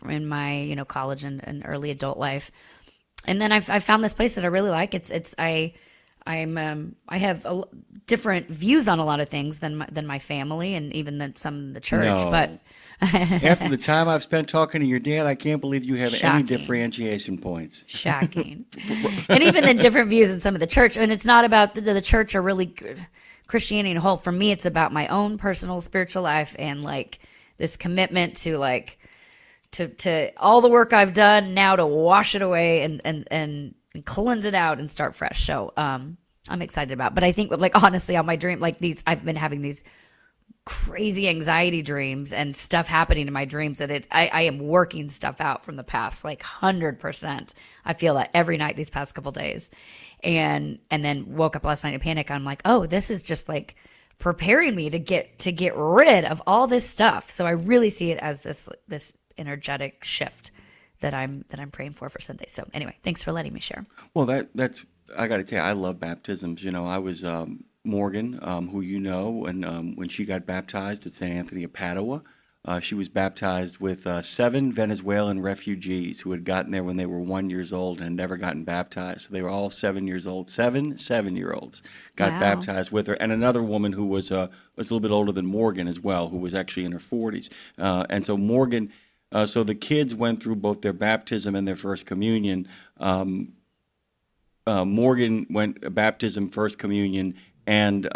in my college and early adult life. And then I found this place that I really like. I have different views on a lot of things than my family and even than some of the church. No. But after the time I've spent talking to your dad, I can't believe you have Shocking. any differentiation points. Shocking. And even the different views in some of the church. And it's not about the church or really Christianity in a whole. For me, it's about my own personal spiritual life and like this commitment to like to all the work I've done now to wash it away and cleanse it out and start fresh. So I'm excited about. But I think like honestly on my dream, like I've been having these crazy anxiety dreams and stuff happening in my dreams that I am working stuff out from the past, like 100%. I feel that every night these past couple days. And then woke up last night in panic. I'm like, oh, this is just like preparing me to get rid of all this stuff. So I really see it as this energetic shift that I'm praying for Sunday. So anyway, thanks for letting me share. Well, that's I got to tell you, I love baptisms. I was Morgan, who and when she got baptized at St. Anthony of Padua, she was baptized with 7 Venezuelan refugees who had gotten there when they were 1 year old and had never gotten baptized. So they were all 7 years old. 7-7-year-olds got baptized with her, and another woman who was a little bit older than Morgan as well, who was actually in her 40s. And so Morgan, so the kids went through both their baptism and their first communion. Morgan went baptism, first communion, and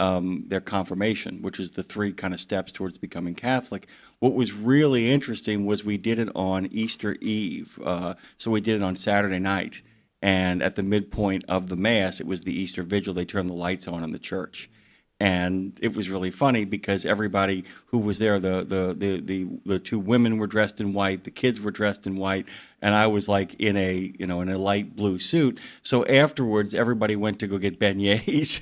their confirmation, which is the 3 kind of steps towards becoming Catholic. What was really interesting was we did it on Easter Eve. So we did it on Saturday night. And at the midpoint of the Mass, it was the Easter Vigil, they turned the lights on in the church. And it was really funny because everybody who was there, the two women were dressed in white, the kids were dressed in white, and I was like in a light blue suit. So afterwards, everybody went to go get beignets.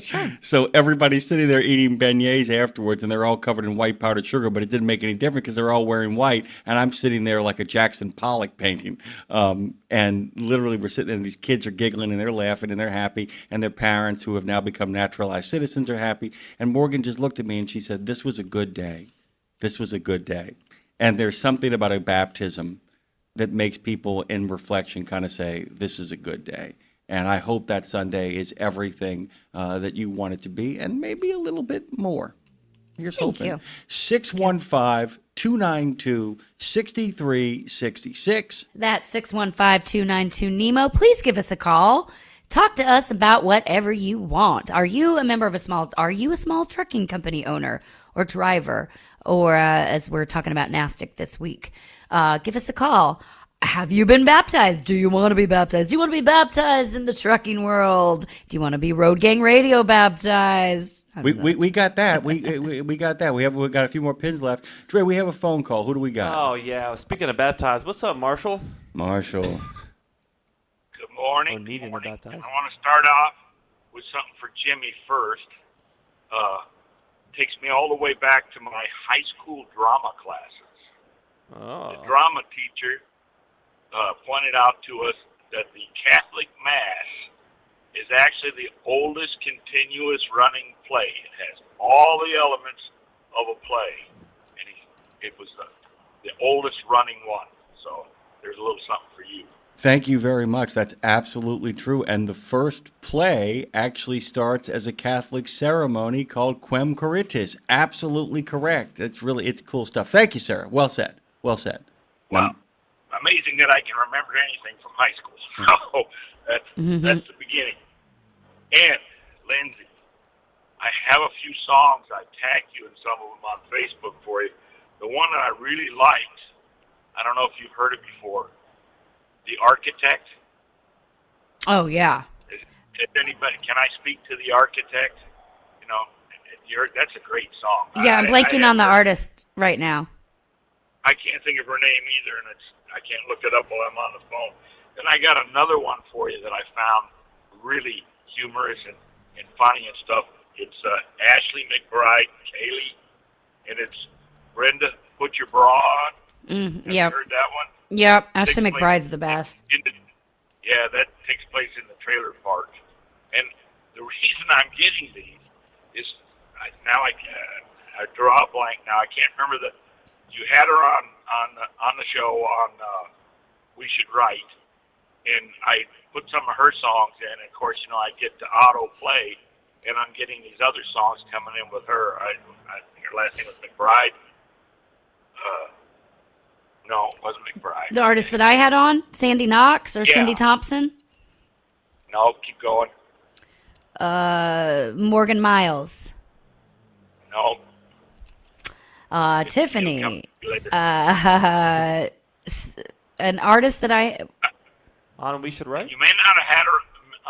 Sure. So everybody's sitting there eating beignets afterwards, and they're all covered in white powdered sugar, but it didn't make any difference because they're all wearing white, and I'm sitting there like a Jackson Pollock painting. And literally we're sitting there, and these kids are giggling, and they're laughing, and they're happy, and their parents, who have now become naturalized citizens, are happy. And Morgan just looked at me, and she said, "This was a good day. This was a good day." And there's something about a baptism that makes people in reflection kind of say, this is a good day. And I hope that Sunday is everything that you want it to be, and maybe a little bit more. Here's hoping. you. 615-292-6366. That's 615-292-NEMO. Please give us a call. Talk to us about whatever you want. Are you a small trucking company owner or driver? Or as we're talking about NASTIC this week, give us a call. Have you been baptized? Do you want to be baptized? Do you want to be baptized in the trucking world? Do you want to be Road Gang Radio baptized? We got that. We got that. We got a few more pins left. Dre, we have a phone call. Who do we got? Oh, yeah. Speaking of baptized, what's up, Marshall? Marshall. Good morning. Oh, needing to baptize. I want to start off with something for Jimmy first. Takes me all the way back to my high school drama classes. Oh. The drama teacher pointed out to us that the Catholic Mass is actually the oldest continuous running play. It has all the elements of a play, and it was the oldest running one. So there's a little something for you. Thank you very much. That's absolutely true. And the first play actually starts as a Catholic ceremony called Quem Coritis. Absolutely correct. It's cool stuff. Thank you, Sarah. Well said. Well said. Well, amazing that I can remember anything from high school. So that's the beginning. And Lindsay, I have a few songs. I tagged you in some of them on Facebook for you. The one that I really liked, I don't know if you've heard it before, The Architect. Oh, yeah. If anybody, can I speak to The Architect? You know, that's a great song. Yeah, I'm blanking on the artist right now. I can't think of her name either, and I can't look it up while I'm on the phone. Then I got another one for you that I found really humorous and funny and stuff. It's Ashley McBride, Kaylee, and it's Brenda, Put Your Bra On. Yep. You heard that one? Yep. Ashley McBride's the best. Yeah, that takes place in the trailer park. And the reason I'm getting these is I draw a blank now. I can't remember you had her on the show on We Should Write, and I put some of her songs in. And of course, I get to auto play, and I'm getting these other songs coming in with her. I think her last name was McBride. No, it wasn't McBride. The artist that I had on, Sandy Knox or Cindy Thompson? No, keep going. Morgan Miles. No. Tiffany. An artist that I... On We Should Write? You may not have had her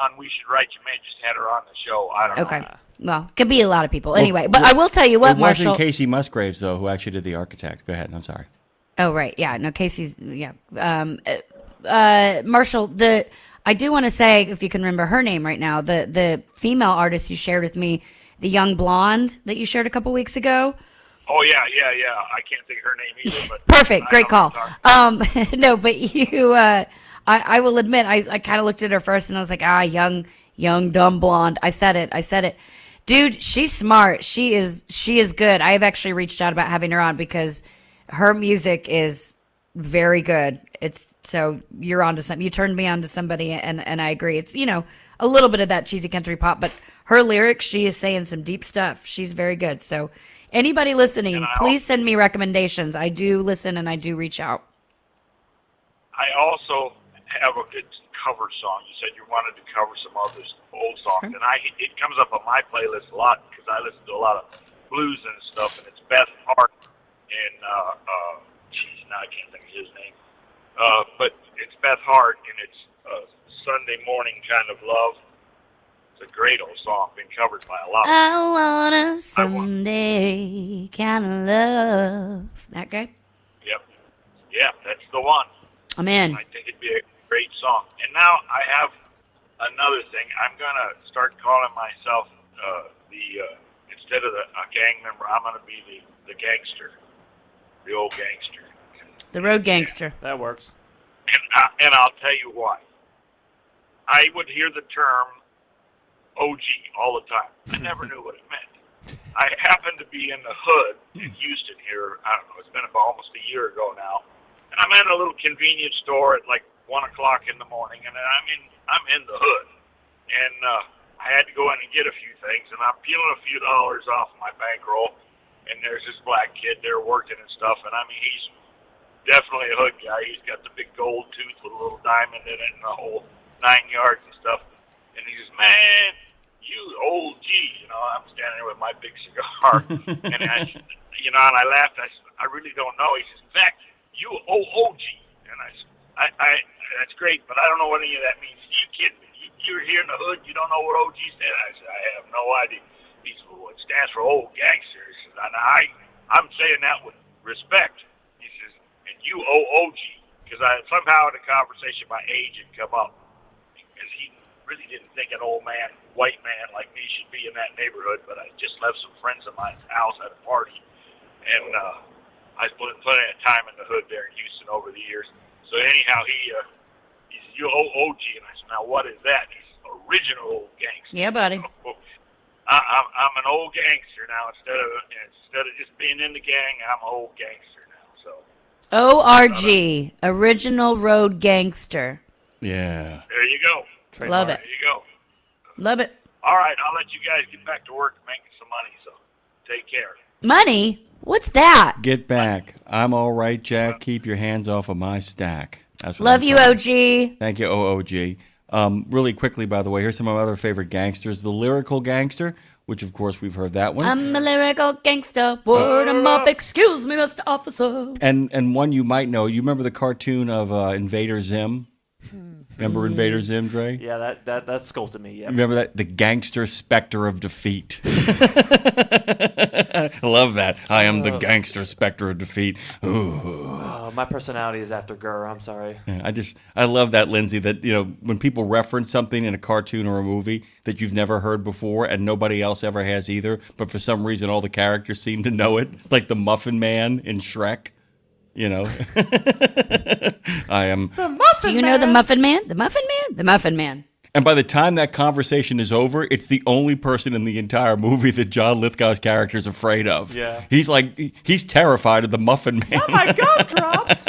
on We Should Write. You may have just had her on the show. I don't know. Okay. Well, could be a lot of people. Anyway, but I will tell you what, Marshall... It wasn't Casey Musgraves, though, who actually did The Architect. Go ahead. I'm sorry. Oh, right. Yeah. No, Casey's... Yeah. Marshall, I do want to say, if you can remember her name right now, the female artist you shared with me, the young blonde that you shared a couple weeks ago... Oh, yeah. I can't think of her name either. But perfect. Great call. No, but you... I will admit, I kind of looked at her first and I was like, young, dumb blonde. I said it. Dude, she's smart. She is good. I have actually reached out about having her on because her music is very good. So you're onto something. You turned me on to somebody, and I agree. It's, a little bit of that cheesy country pop, but her lyrics, she is saying some deep stuff. She's very good. So anybody listening, please send me recommendations. I do listen and I do reach out. I also have a good cover song. You said you wanted to cover some other old songs, and it comes up on my playlist a lot because I listen to a lot of blues and stuff, and it's Beth Hart and now I can't think of his name, but it's Beth Hart, and it's Sunday morning kind of love. It's a great old song, been covered by a lot. I want a Sunday kind of love. That guy? Yep. Yeah, that's the one. I'm in. I think it'd be a great song. And now I have another thing. I'm going to start calling myself instead of a gang member, I'm going to be the gangster, the old gangster. The road gangster. That works. And I'll tell you why. I would hear the term OG all the time. I never knew what it meant. I happened to be in the hood in Houston here. I don't know. It's been about almost a year ago now, and I'm at a little convenience store at like 1 o'clock in the morning, and I'm in the hood, and I had to go in and get a few things, and I'm peeling a few dollars off my bankroll, and there's this black kid there working and stuff, and I mean he's definitely a hood guy. He's got the big gold tooth with a little diamond in it and the whole 9 yards and stuff. And he says, "Man, you old G." I'm standing there with my big cigar. And and I laughed. I said, "I really don't know." He says, "In fact, you OG." And I said, I that's great, but I don't know what any of that means. You kidding me? You're here in the hood, you don't know what OG stands for? I said, "I have no idea." He said, "Well, it stands for old gangster." He says, I'm saying that with respect. He says, "And you OG." Because somehow in the conversation my age had come up. Because he really didn't think an old man, white man like me should be in that neighborhood, but I just left some friends of mine's house at a party, and I spent plenty of time in the hood there in Houston over the years. So anyhow, he said, "You OG," and I said, "Now what is that?" He's original old gangster. Yeah, buddy. I'm an old gangster now. Instead of just being in the gang, I'm an old gangster now. So ORG, original road gangster. Yeah. There you go. Love it. There you go. Love it. All right, I'll let you guys get back to work making some money, so take care. Money? What's that? Get back. I'm all right, Jack. Keep your hands off of my stack. That's what Love I'm you, saying. OG. Thank you, OOG. Really quickly, by the way, here's some of my other favorite gangsters. The Lyrical Gangster, which, of course, we've heard that one. I'm a lyrical gangster. Word 'em up. Excuse me, Mr. Officer. And one you might know. You remember the cartoon of Invader Zim? Remember Invader Zim, Dre? Yeah, that sculpted me. Yeah. Remember that? The gangster specter of defeat. I love that. I am the gangster specter of defeat. Ooh. My personality is after Gurr. I'm sorry. Yeah, I love that, Lindsay, that, when people reference something in a cartoon or a movie that you've never heard before and nobody else ever has either, but for some reason all the characters seem to know it, like the Muffin Man in Shrek. I am. The Muffin Do you know the Muffin Man? The Muffin Man? The Muffin Man. And by the time that conversation is over, it's the only person in the entire movie that John Lithgow's character is afraid of. Yeah. He's terrified of the Muffin Man. Oh my God, drops!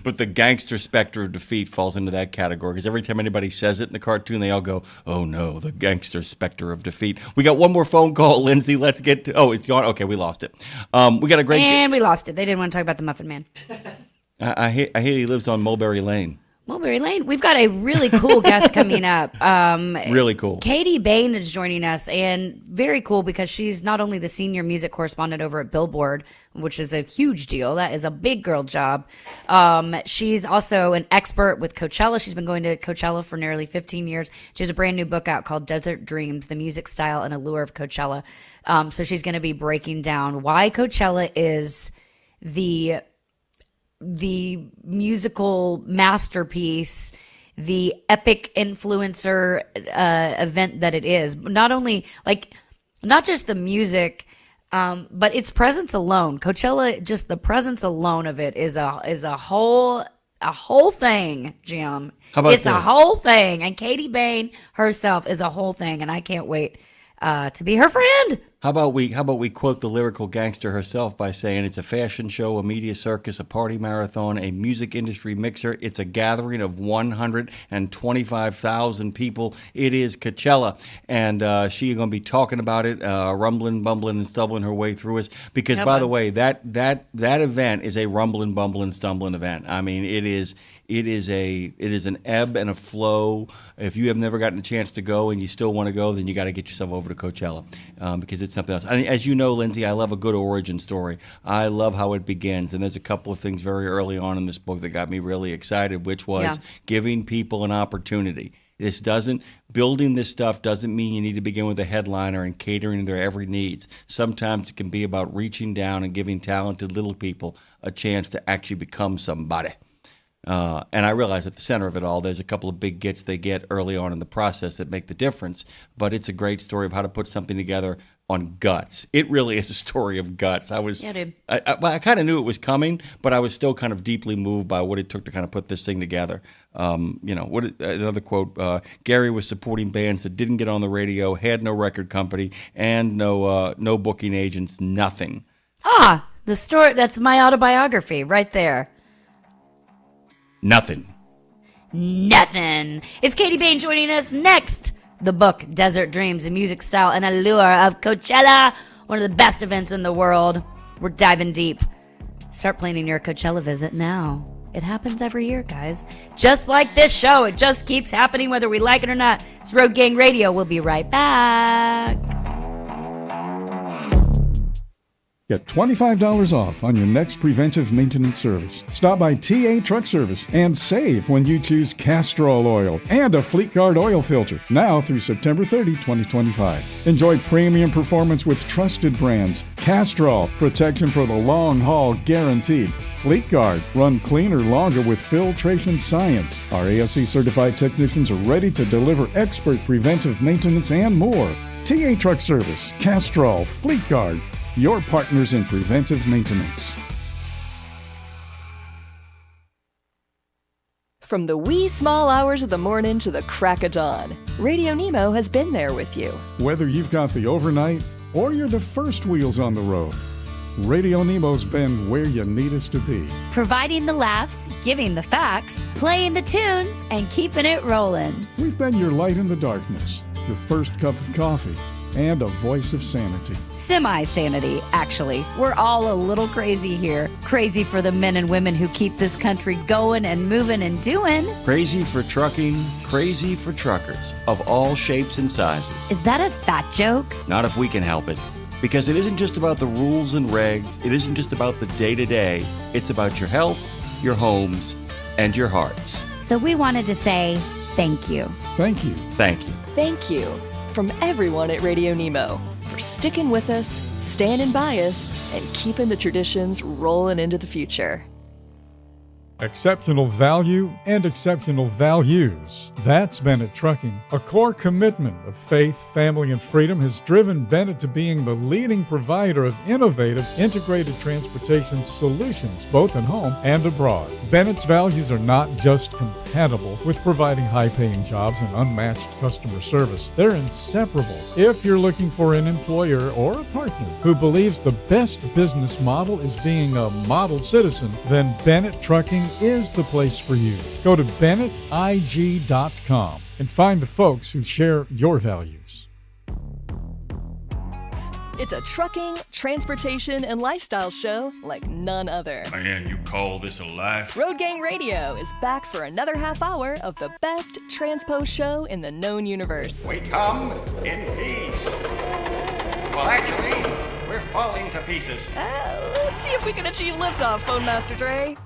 But the gangster specter of defeat falls into that category because every time anybody says it in the cartoon, they all go, "Oh no, the gangster specter of defeat." We got one more phone call, Lindsay. Let's get to. Oh, it's gone. Okay, we lost it. We got a great. And we lost it. They didn't want to talk about the Muffin Man. I hear he lives on Mulberry Lane. Mulberry Lane. We've got a really cool guest coming up. Really cool. Katie Bain is joining us, and very cool because she's not only the senior music correspondent over at Billboard, which is a huge deal. That is a big girl job. She's also an expert with Coachella. She's been going to Coachella for nearly 15 years. She has a brand new book out called Desert Dreams, The Music Style and Allure of Coachella. So she's going to be breaking down why Coachella is the musical masterpiece, the epic influencer event that it is. Not just the music, but its presence alone. Coachella, just the presence alone of it is a whole thing, Jim. How about it's this? A whole thing, and Katie Bain herself is a whole thing, and I can't wait to be her friend. How about we quote the Lyrical Gangster herself by saying it's a fashion show, a media circus, a party marathon, a music industry mixer. It's a gathering of 125,000 people. It is Coachella, and she's going to be talking about it, rumbling, bumbling, and stumbling her way through us. Because by the way, that event is a rumbling, bumbling, stumbling event. I mean, it is an ebb and a flow. If you have never gotten a chance to go and you still want to go, then you got to get yourself over to Coachella because it's something else. I mean, as you know, Lindsay, I love a good origin story. I love how it begins. And there's a couple of things very early on in this book that got me really excited, which was giving people an opportunity. Building this stuff doesn't mean you need to begin with a headliner and catering their every needs. Sometimes it can be about reaching down and giving talented little people a chance to actually become somebody. And I realize at the center of it all, there's a couple of big gets they get early on in the process that make the difference. But it's a great story of how to put something together on guts. It really is a story of guts. I kind of knew it was coming, but I was still kind of deeply moved by what it took to kind of put this thing together. Another quote, Gary was supporting bands that didn't get on the radio, had no record company, and no booking agents, nothing. The story, that's my autobiography right there. Nothing. It's Katie Bain joining us next. The book, Desert Dreams, the music style and allure of Coachella, one of the best events in the world. We're diving deep. Start planning your Coachella visit now. It happens every year, guys. Just like this show, it just keeps happening whether we like it or not. It's Road Gang Radio. We'll be right back. Get $25 off on your next preventive maintenance service. Stop by TA Truck Service and save when you choose Castrol oil and a Fleet Guard oil filter. Now through September 30, 2025. Enjoy premium performance with trusted brands. Castrol, protection for the long haul guaranteed. Fleet Guard, run cleaner longer with filtration science. Our ASE certified technicians are ready to deliver expert preventive maintenance and more. TA Truck Service, Castrol, Fleet Guard, your partners in preventive maintenance. From the wee small hours of the morning to the crack of dawn, RadioNemo has been there with you. Whether you've got the overnight or you're the first wheels on the road, RadioNemo's been where you need us to be. Providing the laughs, giving the facts, playing the tunes, and keeping it rolling. We've been your light in the darkness, your first cup of coffee, and a voice of sanity. Semi-sanity, actually. We're all a little crazy here. Crazy for the men and women who keep this country going and moving and doing. Crazy for trucking, crazy for truckers of all shapes and sizes. Is that a fat joke? Not if we can help it. Because it isn't just about the rules and regs. It isn't just about the day-to-day. It's about your health, your homes, and your hearts. So we wanted to say thank you. Thank you. Thank you. Thank you from everyone at RadioNemo for sticking with us, standing by us, and keeping the traditions rolling into the future. Exceptional value and exceptional values. That's Bennett Trucking. A core commitment of faith, family, and freedom has driven Bennett to being the leading provider of innovative, integrated transportation solutions, both at home and abroad. Bennett's values are not just compatible with providing high-paying jobs and unmatched customer service. They're inseparable. If you're looking for an employer or a partner who believes the best business model is being a model citizen, then Bennett Trucking is the place for you. Go to BennettIG.com and find the folks who share your values. It's a trucking, transportation, and lifestyle show like none other. Man, you call this a life? Road Gang Radio is back for another half hour of the best transpo show in the known universe. We come in peace. Well, actually, we're falling to pieces. Let's see if we can achieve liftoff, Phone Master Dre.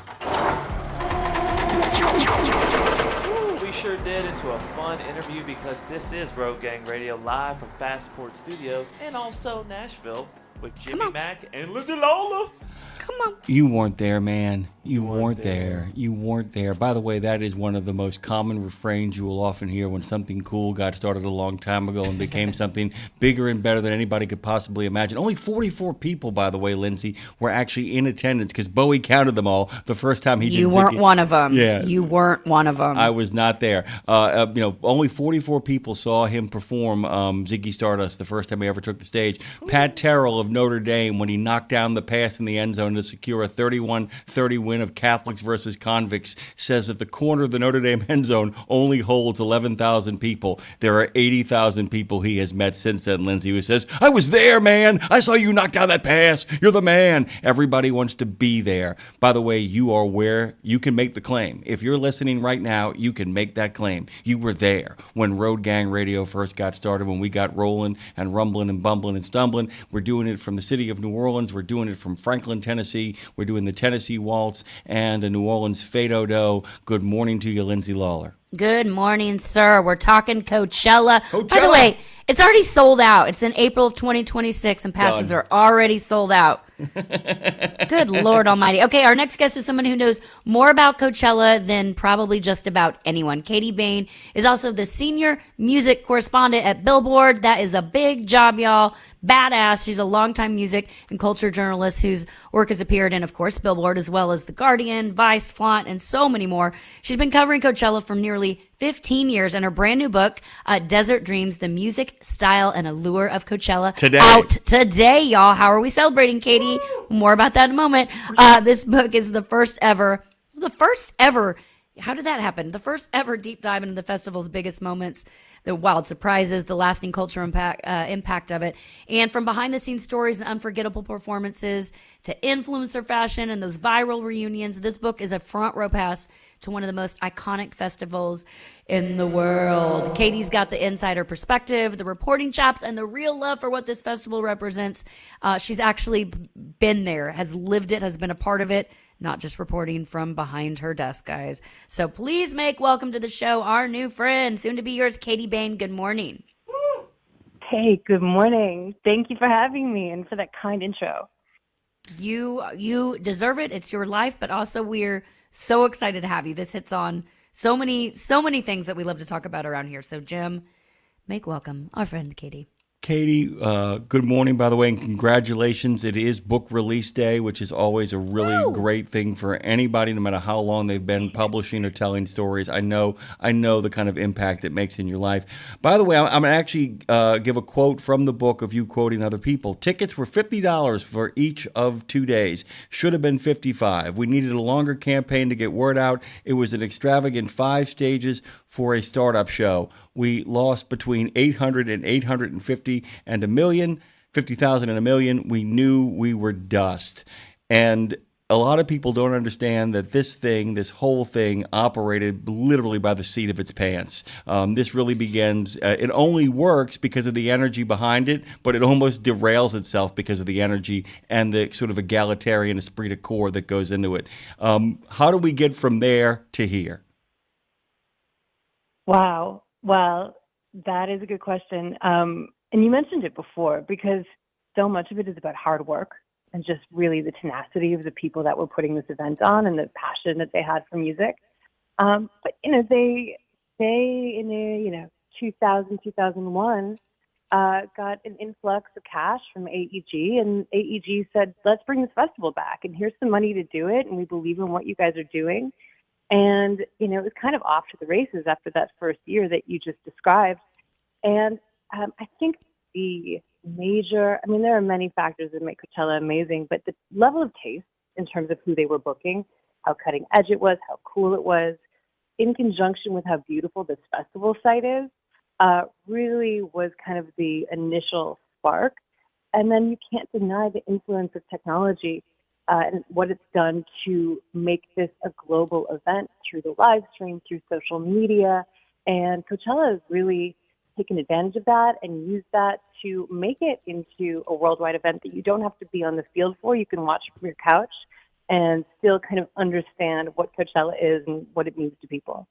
Ooh, we sure did into a fun interview because this is Road Gang Radio live from Fastport Studios and also Nashville with Jimmy Mack and Lindsay Lawler. Come on. You weren't there, man. You weren't there. You weren't there. By the way, that is one of the most common refrains you will often hear when something cool got started a long time ago and became something bigger and better than anybody could possibly imagine. Only 44 people, by the way, Lindsay, were actually in attendance because Bowie counted them all the first time he did. You weren't one of them. Yeah. You weren't one of them. I was not there. Only 44 people saw him perform Ziggy Stardust the first time he ever took the stage. Pat Terrell of Notre Dame, when he knocked down the pass in the end zone Arizona to secure a 31-30 win of Catholics versus convicts, says that the corner of the Notre Dame end zone only holds 11,000 people. There are 80,000 people he has met since then, Lindsay, who says, I was there, man. I saw you knock down that pass. You're the man. Everybody wants to be there. By the way, you are where you can make the claim. If you're listening right now, you can make that claim. You were there when Road Gang Radio first got started, when we got rolling and rumbling and bumbling and stumbling. We're doing it from the city of New Orleans. We're doing it from Franklin, Tennessee. We're doing the Tennessee Waltz and the New Orleans Fado-Do. Good morning to you, Lindsay Lawler. Good morning, sir. We're talking Coachella. By the way, it's already sold out. It's in April of 2026, and passes are already sold out. Good Lord Almighty. Okay, our next guest is someone who knows more about Coachella than probably just about anyone. Katie Bain is also the senior music correspondent at Billboard. That is a big job, y'all. Badass. She's a longtime music and culture journalist whose work has appeared in, of course, Billboard, as well as The Guardian, Vice, Flaunt, and so many more. She's been covering Coachella for nearly 15 years, and her brand new book, Desert Dreams, The Music, Style, and Allure of Coachella, out today, y'all. How are we celebrating, Katie? More about that in a moment. This book is the first ever, how did that happen? The first ever deep dive into the festival's biggest moments, the wild surprises, the lasting cultural impact of it. And from behind-the-scenes stories and unforgettable performances to influencer fashion and those viral reunions, this book is a front-row pass to one of the most iconic festivals in the world. Katie's got the insider perspective, the reporting chops, and the real love for what this festival represents. She's actually been there, has lived it, has been a part of it, not just reporting from behind her desk, guys. So please make welcome to the show our new friend, soon to be yours, Katie Bain. Good morning. Hey, good morning. Thank you for having me and for that kind intro. You deserve it. It's your life, but also we're so excited to have you. This hits on so many things that we love to talk about around here. So Jim, make welcome our friend Katie. Katie, good morning, by the way, and congratulations. It is book release day, which is always a really great thing for anybody, no matter how long they've been publishing or telling stories. I know the kind of impact it makes in your life. By the way, I'm going to actually give a quote from the book of you quoting other people. Tickets were $50 for each of 2 days. Should have been $55. We needed a longer campaign to get word out. It was an extravagant 5 stages for a startup show. We lost between 800 and 850 and 50,000 and 1 million. We knew we were dust. And a lot of people don't understand that this whole thing operated literally by the seat of its pants. This really begins, it only works because of the energy behind it, but it almost derails itself because of the energy and the sort of egalitarian esprit de corps that goes into it. How do we get from there to here? Wow. Well, that is a good question. And you mentioned it before, because so much of it is about hard work and just really the tenacity of the people that were putting this event on and the passion that they had for music. But, they in 2000, 2001, got an influx of cash from AEG, and AEG said, let's bring this festival back, and here's some money to do it, and we believe in what you guys are doing. And, it was kind of off to the races after that first year that you just described. And I think there are many factors that make Coachella amazing, but the level of taste in terms of who they were booking, how cutting edge it was, how cool it was, in conjunction with how beautiful this festival site is, really was kind of the initial spark. And then you can't deny the influence of technology and what it's done to make this a global event through the live stream, through social media. And Coachella has really taken advantage of that and used that to make it into a worldwide event that you don't have to be on the field for. You can watch from your couch and still kind of understand what Coachella is and what it means to people.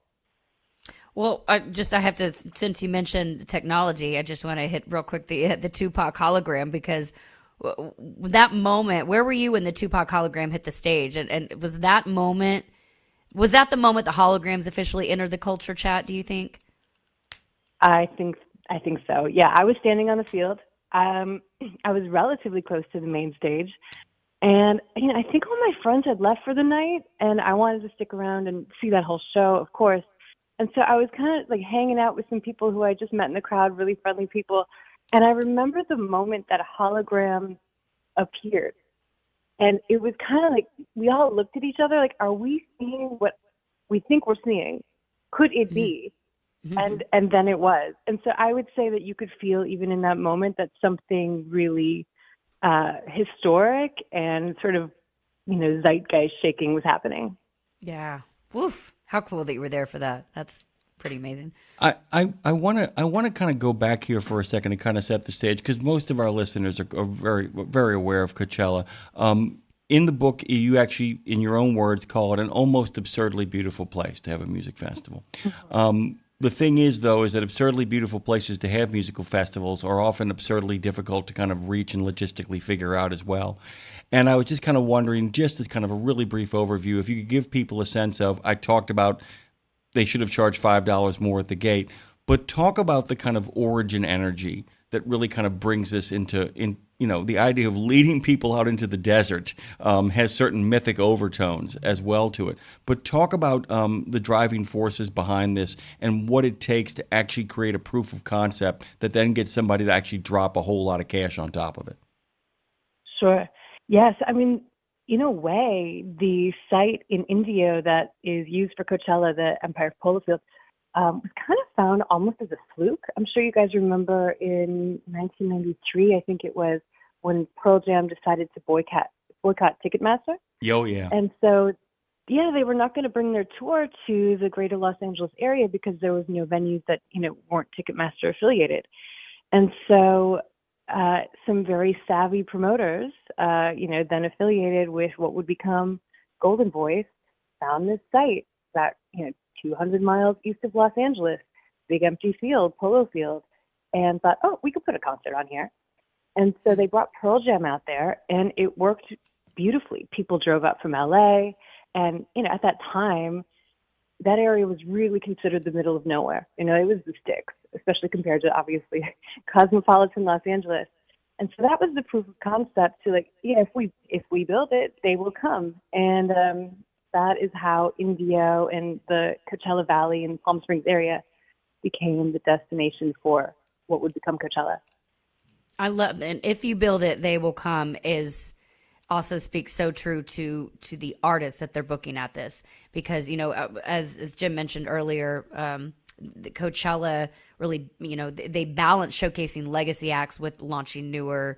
Well, I have to, since you mentioned technology, I just want to hit real quick the Tupac hologram, because that moment, where were you when the Tupac hologram hit the stage? And was that the moment the holograms officially entered the culture chat, do you think? I think so. Yeah, I was standing on the field. I was relatively close to the main stage. And I think all my friends had left for the night, and I wanted to stick around and see that whole show, of course. And so I was kind of like hanging out with some people who I just met in the crowd, really friendly people. And I remember the moment that a hologram appeared. And it was kind of like we all looked at each other like, are we seeing what we think we're seeing? Could it be? And then it was. And so I would say that you could feel even in that moment that something really historic and sort of, zeitgeist shaking was happening. Yeah. Woof. How cool that you were there for that. That's pretty amazing. I want to kind of go back here for a second and kind of set the stage, because most of our listeners are very, very aware of Coachella. In the book, you actually, in your own words, call it an almost absurdly beautiful place to have a music festival. The thing is, though, is that absurdly beautiful places to have musical festivals are often absurdly difficult to kind of reach and logistically figure out as well. And I was just kind of wondering, just as kind of a really brief overview, if you could give people a sense of, I talked about they should have charged $5 more at the gate, but talk about the kind of origin energy that really kind of brings this into, the idea of leading people out into the desert has certain mythic overtones as well to it. But talk about the driving forces behind this and what it takes to actually create a proof of concept that then gets somebody to actually drop a whole lot of cash on top of it. Sure. Yes. I mean, in a way, the site in Indio that is used for Coachella, the Empire Polo Field, was kind of found almost as a fluke. I'm sure you guys remember in 1993, I think it was, when Pearl Jam decided to boycott Ticketmaster. Oh, yeah. And so, they were not going to bring their tour to the greater Los Angeles area because there was no venues that, weren't Ticketmaster affiliated. And so some very savvy promoters, then affiliated with what would become Golden Voice, found this site that, 200 miles east of Los Angeles, big empty field, polo field, and thought, oh, we could put a concert on here. And so they brought Pearl Jam out there, and it worked beautifully. People drove up from LA, and, at that time, that area was really considered the middle of nowhere. It was the sticks, especially compared to, obviously, cosmopolitan Los Angeles. And so that was the proof of concept to, if we build it, they will come. And that is how Indio and the Coachella Valley and Palm Springs area became the destination for what would become Coachella. I love, and if you build it, they will come is also speaks so true to the artists that they're booking at this, because, as Jim mentioned earlier, the Coachella really, they balance showcasing legacy acts with launching newer,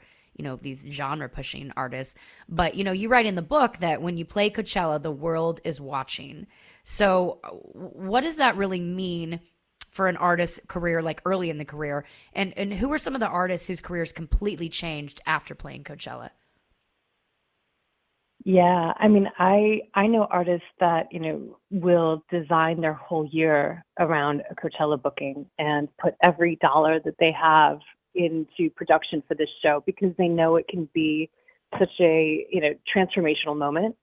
these genre pushing artists. But, you write in the book that when you play Coachella, the world is watching. So what does that really mean for an artist's career, like early in the career? And who are some of the artists whose careers completely changed after playing Coachella? Yeah, I mean, I know artists that, will design their whole year around a Coachella booking and put every dollar that they have into production for this show because they know it can be such a, transformational moment.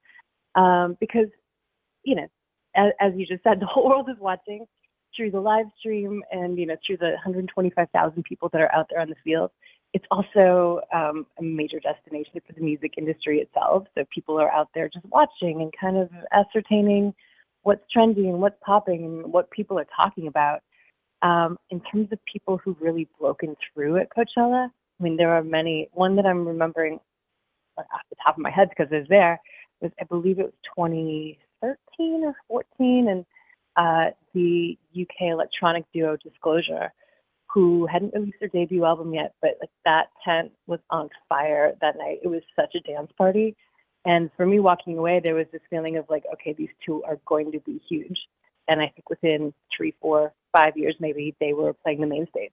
Because, as you just said, the whole world is watching through the live stream and, through the 125,000 people that are out there on the field. It's also a major destination for the music industry itself. So people are out there just watching and kind of ascertaining what's trendy and what's popping and what people are talking about. In terms of people who've really broken through at Coachella, I mean, there are many. One that I'm remembering off the top of my head because I was there was, I believe it was 2013 or 14, and the UK electronic duo Disclosure, who hadn't released their debut album yet, but that tent was on fire that night. It was such a dance party. And for me walking away, there was this feeling of okay, these two are going to be huge. And I think within 3, 4, 5 years, maybe they were playing the main stage.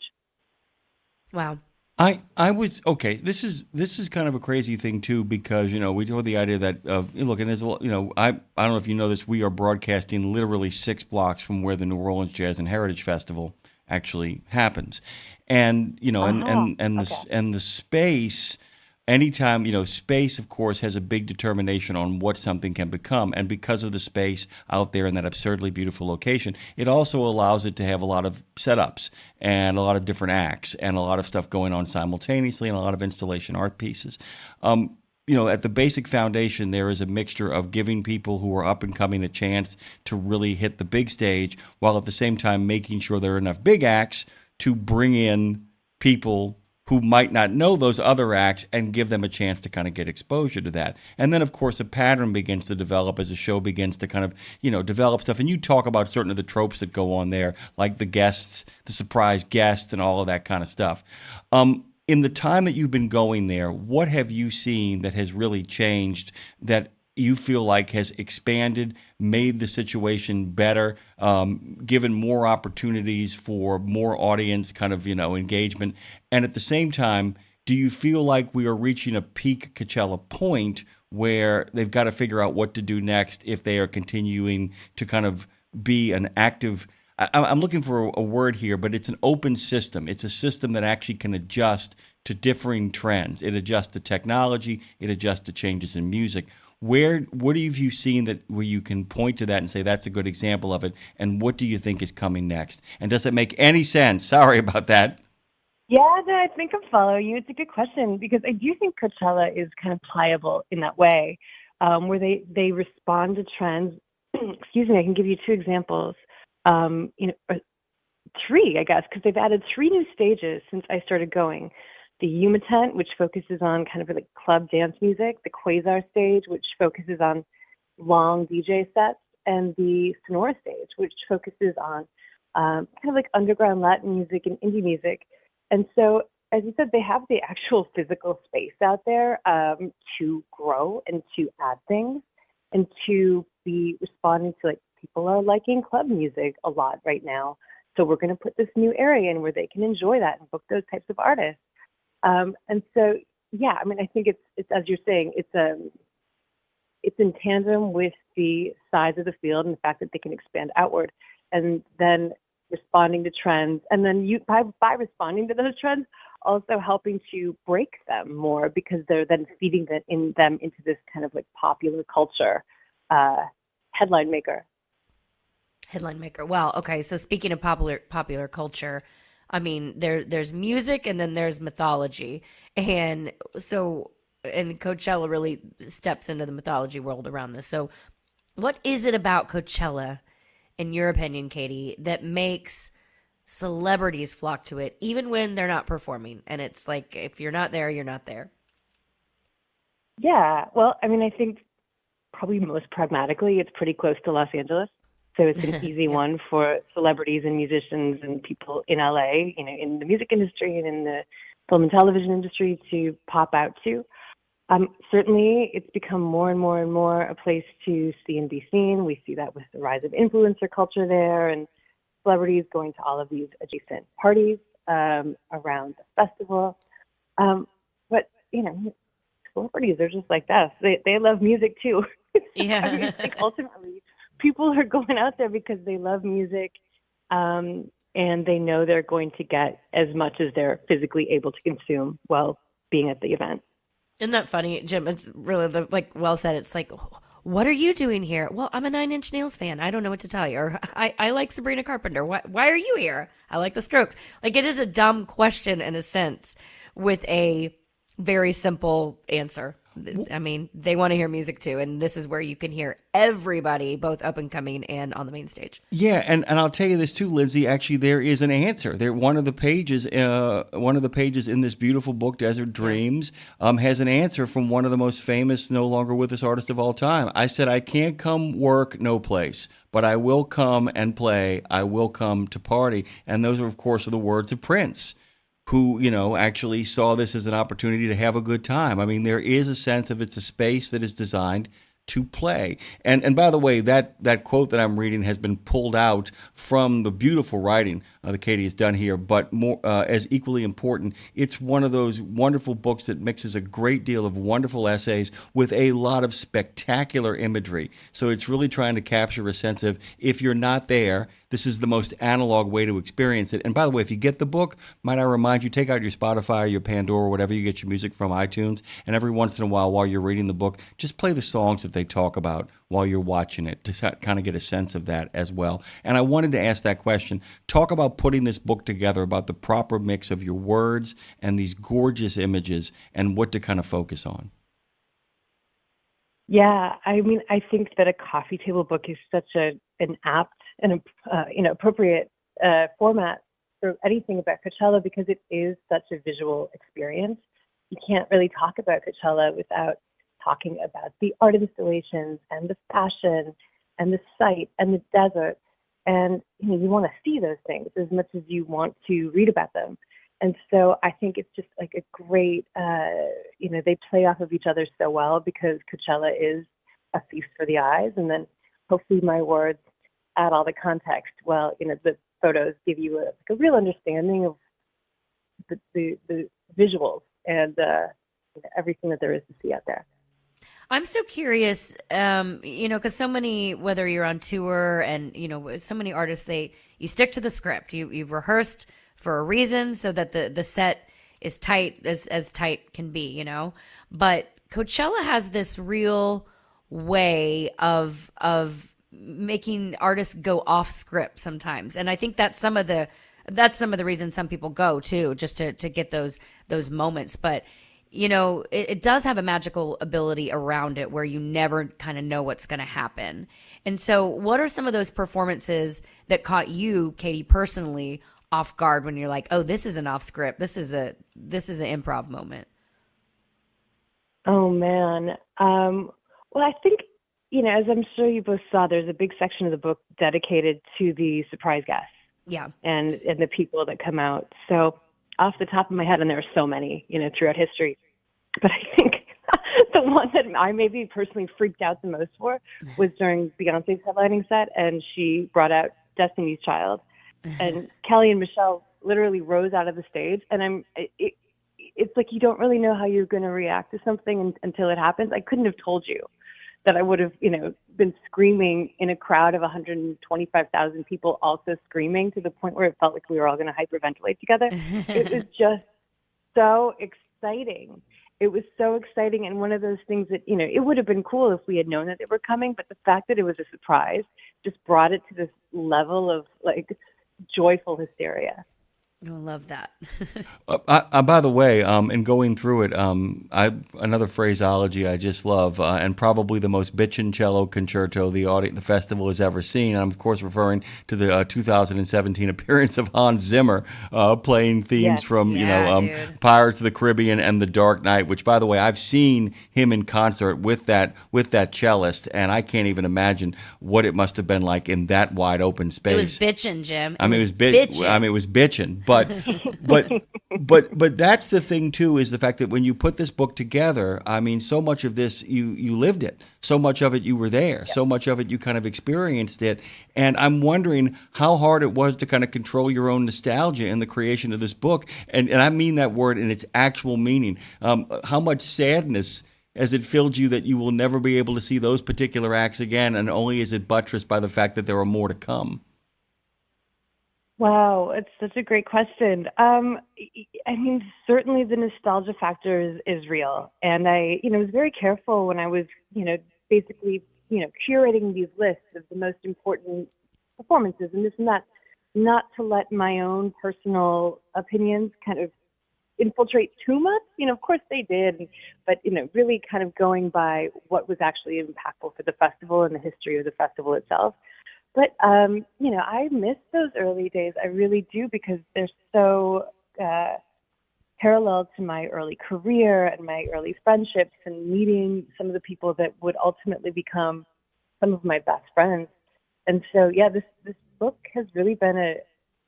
Wow. I was okay. This is kind of a crazy thing too, because we told the idea that look, and there's a lot, I don't know if you know this, we are broadcasting literally 6 blocks from where the New Orleans Jazz and Heritage Festival actually happens, and the space. Anytime, space, of course, has a big determination on what something can become. And because of the space out there in that absurdly beautiful location, it also allows it to have a lot of setups and a lot of different acts and a lot of stuff going on simultaneously and a lot of installation art pieces. At the basic foundation, there is a mixture of giving people who are up and coming a chance to really hit the big stage, while at the same time making sure there are enough big acts to bring in people who might not know those other acts and give them a chance to kind of get exposure to that. And then, of course, a pattern begins to develop as the show begins to kind of, develop stuff. And you talk about certain of the tropes that go on there, like the guests, the surprise guests, and all of that kind of stuff. In the time that you've been going there, what have you seen that has really changed that you feel like has expanded, made the situation better, given more opportunities for more audience kind of, engagement? And at the same time, do you feel like we are reaching a peak Coachella point where they've got to figure out what to do next if they are continuing to kind of be an active, I'm looking for a word here, but it's an open system. It's a system that actually can adjust to differing trends. It adjusts to technology. It adjusts to changes in music. What have you seen that where you can point to that and say that's a good example of it? And what do you think is coming next? And does it make any sense? Sorry about that. Yeah, no, I think I'm following you. It's a good question because I do think Coachella is kind of pliable in that way, where they respond to trends. Excuse me, I can give you two examples. Or three, I guess, because they've added 3 new stages since I started going. The Yuma tent, which focuses on kind of like club dance music, the Quasar stage, which focuses on long DJ sets, and the Sonora stage, which focuses on kind of like underground Latin music and indie music. And so, as you said, they have the actual physical space out there to grow and to add things and to be responding to, like, people are liking club music a lot right now. So we're going to put this new area in where they can enjoy that and book those types of artists. And so, yeah, I mean, I think it's as you're saying, it's in tandem with the size of the field and the fact that they can expand outward, and then responding to trends, and then by responding to those trends, also helping to break them more because they're then feeding them into this kind of like popular culture headline maker. Headline maker. Wow. Okay. So speaking of popular culture, I mean, there's music and then there's mythology. And Coachella really steps into the mythology world around this. So what is it about Coachella, in your opinion, Katie, that makes celebrities flock to it, even when they're not performing? And it's like, if you're not there, you're not there. Yeah. Well, I mean, I think probably most pragmatically, it's pretty close to Los Angeles. So it's an easy one for celebrities and musicians and people in LA, in the music industry and in the film and television industry to pop out to. Certainly, it's become more and more and more a place to see and be seen. We see that with the rise of influencer culture there and celebrities going to all of these adjacent parties around the festival. But, celebrities are just like us. They love music too. Yeah. I mean, like ultimately, people are going out there because they love music, and they know they're going to get as much as they're physically able to consume while being at the event. Isn't that funny, Jim? It's really well said. It's like, what are you doing here? Well, I'm a 9 Inch Nails fan. I don't know what to tell you. Or I like Sabrina Carpenter. Why are you here? I like the Strokes. Like, it is a dumb question in a sense with a very simple answer. I mean, they want to hear music too, and this is where you can hear everybody, both up and coming and on the main stage. Yeah, and I'll tell you this too, Lindsay. Actually, there is an answer. One of the pages in this beautiful book, Desert Dreams, has an answer from one of the most famous, no longer with us artists of all time. I said, I can't come work no place, but I will come and play. I will come to party. And those are, of course, the words of Prince, who, actually saw this as an opportunity to have a good time. I mean, there is a sense of it's a space that is designed to play. And by the way, that quote that I'm reading has been pulled out from the beautiful writing that Katie has done here, but more as equally important, it's one of those wonderful books that mixes a great deal of wonderful essays with a lot of spectacular imagery. So it's really trying to capture a sense of, if you're not there, this is the most analog way to experience it. And by the way, if you get the book, might I remind you, take out your Spotify or your Pandora, whatever you get your music from, iTunes, and every once in a while you're reading the book, just play the songs that they talk about while you're watching it to kind of get a sense of that as well. And I wanted to ask that question. Talk about putting this book together, about the proper mix of your words and these gorgeous images and what to kind of focus on. Yeah, I mean, I think that a coffee table book is such an apt and appropriate format for anything about Coachella because it is such a visual experience. You can't really talk about Coachella without talking about the art installations and the fashion and the site and the desert. And you want to see those things as much as you want to read about them. And so I think it's just like a great, they play off of each other so well because Coachella is a feast for the eyes. And then hopefully my words add all the context. Well, the photos give you a real understanding of the visuals and everything that there is to see out there. I'm so curious, because so many, whether you're on tour and, so many artists, you stick to the script. You've rehearsed for a reason so that the set is tight as tight can be, But Coachella has this real way of making artists go off script sometimes. And I think that's some of the reasons some people go too, just to get those moments. But it does have a magical ability around it where you never kind of know what's going to happen. And so what are some of those performances that caught you, Katie, personally off guard when you're like, oh, this isn't off script. This is an improv moment? Oh, man. Well, I think, as I'm sure you both saw, there's a big section of the book dedicated to the surprise guests. Yeah. And the people that come out. So off the top of my head, and there are so many, throughout history, but I think the one that I maybe personally freaked out the most for was during Beyonce's headlining set, and she brought out Destiny's Child, and Kelly and Michelle literally rose out of the stage, and it's like you don't really know how you're going to react to something until it happens. I couldn't have told you that I would have, been screaming in a crowd of 125,000 people also screaming to the point where it felt like we were all going to hyperventilate together. It was just so exciting. It was so exciting. And one of those things that, it would have been cool if we had known that they were coming, but the fact that it was a surprise just brought it to this level of like joyful hysteria. I love that. By the way, in going through it, another phraseology I just love, and probably the most bitchin' cello concerto the festival has ever seen. I'm of course referring to the 2017 appearance of Hans Zimmer playing themes from Pirates of the Caribbean and The Dark Knight. Which, by the way, I've seen him in concert with that cellist, and I can't even imagine what it must have been like in that wide open space. It was bitchin', Jim. It was bitchin'. But that's the thing too, is the fact that when you put this book together, I mean, so much of this you lived it, so much of it you were there, so much of it you kind of experienced it, and I'm wondering how hard it was to kind of control your own nostalgia in the creation of this book, and I mean that word in its actual meaning. How much sadness has it filled you that you will never be able to see those particular acts again, and only is it buttressed by the fact that there are more to come? Wow, it's such a great question. I mean, certainly the nostalgia factor is real. And I, was very careful when I was, basically, curating these lists of the most important performances and this and that, not to let my own personal opinions kind of infiltrate too much. Of course they did, but, really kind of going by what was actually impactful for the festival and the history of the festival itself. But, I miss those early days. I really do, because they're so parallel to my early career and my early friendships and meeting some of the people that would ultimately become some of my best friends. And so, this book has really been a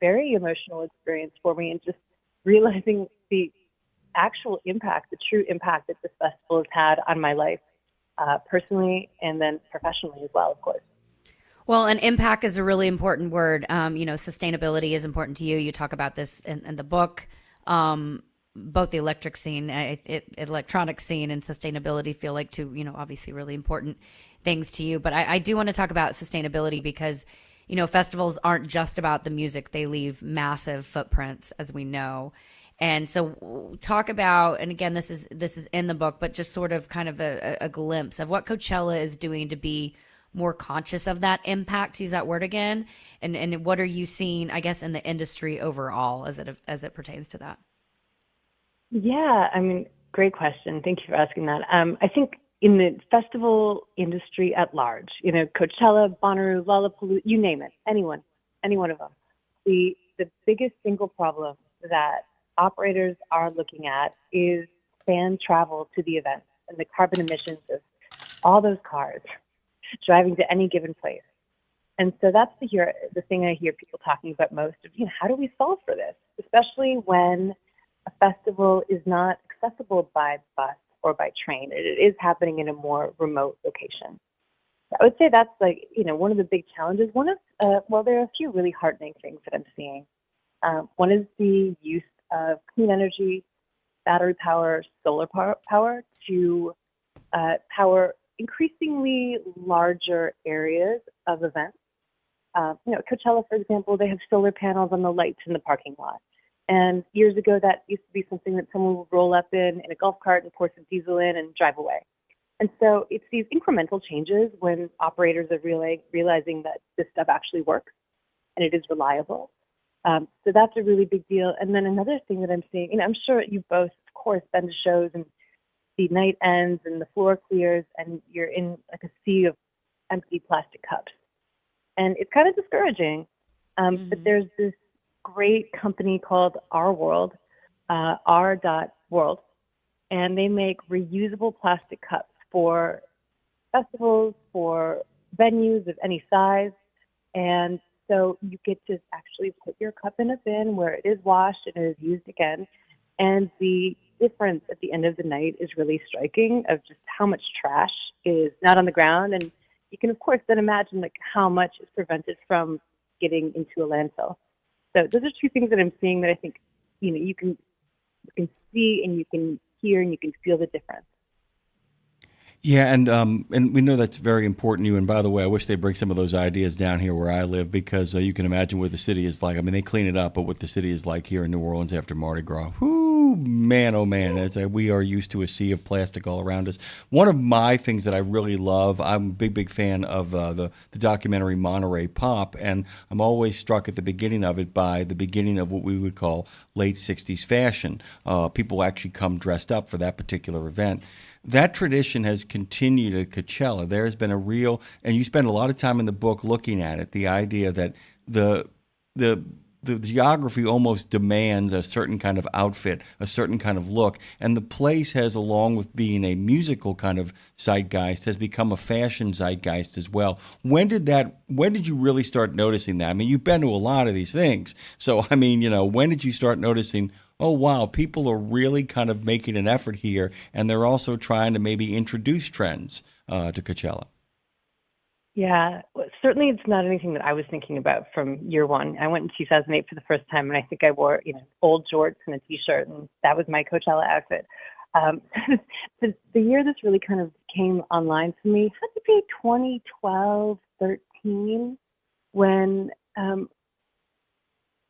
very emotional experience for me, and just realizing the actual impact, the true impact that this festival has had on my life, personally and then professionally as well, of course. Well, and impact is a really important word. Sustainability is important to you. You talk about this in the book. Both the electronic scene and sustainability feel like two, obviously really important things to you. But I do want to talk about sustainability because, festivals aren't just about the music. They leave massive footprints, as we know. And so talk about, and again, this is in the book, but just sort of kind of a glimpse of what Coachella is doing to be more conscious of that impact, use that word again, and what are you seeing, I guess, in the industry overall as it pertains to that? Yeah, I mean, great question. Thank you for asking that. I think in the festival industry at large, Coachella, Bonnaroo, Lollapalooza, you name it, any one of them, the the biggest single problem that operators are looking at is fan travel to the event and the carbon emissions of all those cars driving to any given place. And so that's the thing I hear people talking about most of, how do we solve for this? Especially when a festival is not accessible by bus or by train. It is happening in a more remote location. I would say that's one of the big challenges. Well, there are a few really heartening things that I'm seeing. One is the use of clean energy, battery power, solar power to power increasingly larger areas of events. Coachella, for example, they have solar panels on the lights in the parking lot. And years ago, that used to be something that someone would roll up in a golf cart and pour some diesel in and drive away. And so it's these incremental changes when operators are realizing that this stuff actually works and it is reliable. So that's a really big deal. And then another thing that I'm seeing, I'm sure you both, of course, been to shows and the night ends and the floor clears and you're in like a sea of empty plastic cups. And it's kind of discouraging. But there's this great company called Our World, r.world, and they make reusable plastic cups for festivals, for venues of any size. And so you get to actually put your cup in a bin where it is washed and it is used again. And the difference at the end of the night is really striking of just how much trash is not on the ground. And you can, of course, then imagine how much is prevented from getting into a landfill. So those are two things that I'm seeing that I think, you can see and you can hear and you can feel the difference. Yeah, and we know that's very important to you. And by the way, I wish they'd bring some of those ideas down here where I live because you can imagine what the city is like. I mean, they clean it up, but what the city is like here in New Orleans after Mardi Gras. Whoo, man, oh man, we are used to a sea of plastic all around us. One of my things that I really love, I'm a big fan of the documentary Monterey Pop, and I'm always struck at the beginning of it by the beginning of what we would call late 60s fashion. People actually come dressed up for that particular event. That tradition has continued at Coachella. There has been a real, and you spend a lot of time in the book looking at it, the idea that the geography almost demands a certain kind of outfit, a certain kind of look, and the place has, along with being a musical kind of zeitgeist, has become a fashion zeitgeist as well. When did you really start noticing that? I mean, you've been to a lot of these things, so I mean, when did you start noticing, oh, wow, people are really kind of making an effort here, and they're also trying to maybe introduce trends to Coachella? Yeah, well, certainly it's not anything that I was thinking about from year one. I went in 2008 for the first time, and I think I wore, old jorts and a T-shirt, and that was my Coachella outfit. The year this really kind of came online for me had to be 2012, 13, when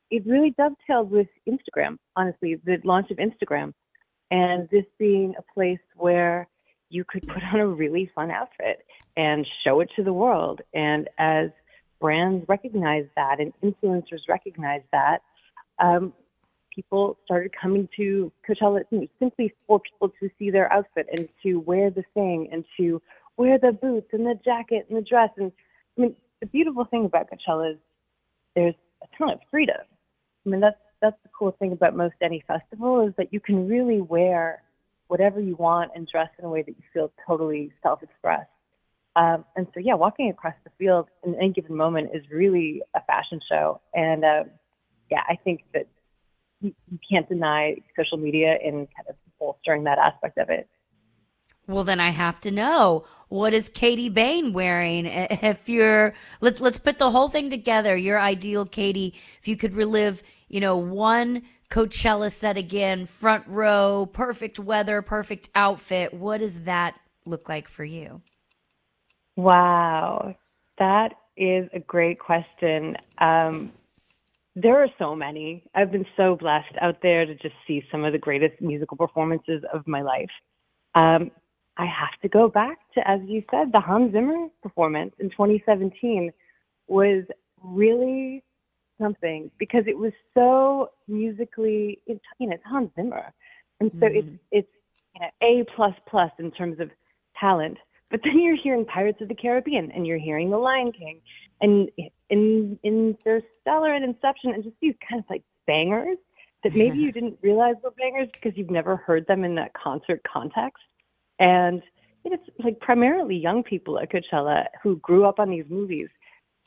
it really dovetailed with Instagram, honestly, the launch of Instagram, and this being a place where you could put on a really fun outfit and show it to the world. And as brands recognize that and influencers recognize that, people started coming to Coachella simply for people to see their outfit and to wear the thing and to wear the boots and the jacket and the dress. And I mean, the beautiful thing about Coachella is there's a ton of freedom. I mean, that's the cool thing about most any festival is that you can really wear whatever you want and dress in a way that you feel totally self-expressed. And so, yeah, walking across the field in any given moment is really a fashion show. And yeah, I think that you can't deny social media in kind of bolstering that aspect of it. Well, then I have to know, what is Katie Bain wearing? If you're, let's put the whole thing together. Your ideal Katie, if you could relive, one Coachella set again, front row, perfect weather, perfect outfit, what does that look like for you? Wow, that is a great question. There are so many. I've been so blessed out there to just see some of the greatest musical performances of my life. I have to go back to, as you said, the Hans Zimmer performance in 2017 was really something because it was so musically, it's Hans Zimmer. And so it's A++ in terms of talent. But then you're hearing Pirates of the Caribbean and you're hearing The Lion King. And Interstellar and Inception, and just these kind of like bangers that maybe you didn't realize were bangers because you've never heard them in that concert context. And it's like primarily young people at Coachella who grew up on these movies.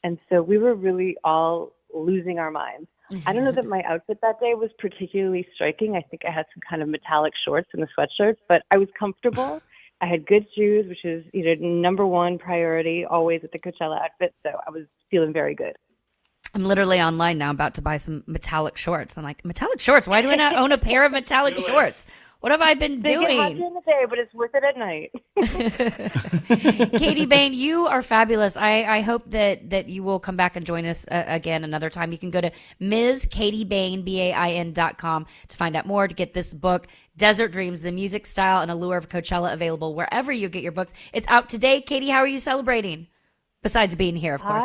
And so we were really all losing our minds. I don't know that my outfit that day was particularly striking. I think I had some kind of metallic shorts and a sweatshirt, but I was comfortable. I had good shoes, which is number one priority always at the Coachella outfit. So I was feeling very good. I'm literally online now about to buy some metallic shorts. I'm like, metallic shorts? Why do I not own a pair of metallic shorts? What have I been doing? They get hot during the day, but it's worth it at night. Katie Bain, you are fabulous. I hope that you will come back and join us again another time. You can go to MsKatieBain.com to find out more, to get this book, Desert Dreams, The Music Style and Allure of Coachella, available wherever you get your books. It's out today. Katie, how are you celebrating? Besides being here, of course.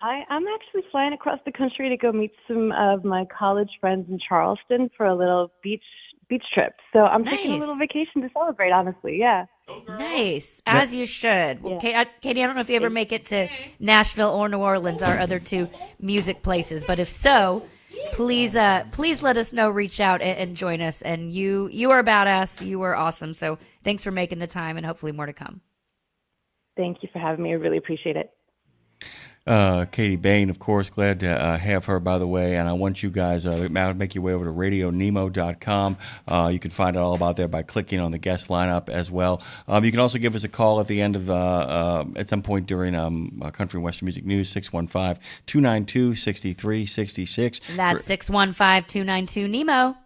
I'm actually flying across the country to go meet some of my college friends in Charleston for a little beach trip. So I'm taking a little vacation to celebrate, honestly. Yeah. Nice. As you should. Well, Katie, I don't know if you ever make it to Nashville or New Orleans, our other two music places, but if so, please let us know, reach out and join us. And you are a badass. You are awesome. So thanks for making the time, and hopefully more to come. Thank you for having me. I really appreciate it. Katie Bain, of course, glad to have her, by the way. And I want you guys make your way over to RadioNemo.com. You can find out all about there by clicking on the guest lineup as well. You can also give us a call at the end of at some point during Country and Western Music News, 615-292-6366. That's 615-292-NEMO.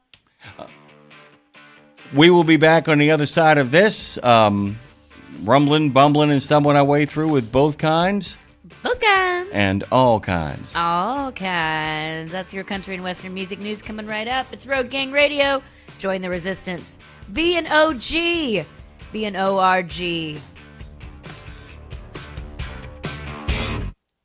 We will be back on the other side of this, rumbling, bumbling, and stumbling our way through with both kinds. Both kinds. And all kinds. All kinds. That's your country and western music news coming right up. It's Road Gang Radio. Join the resistance. Be an OG. Be an ORG.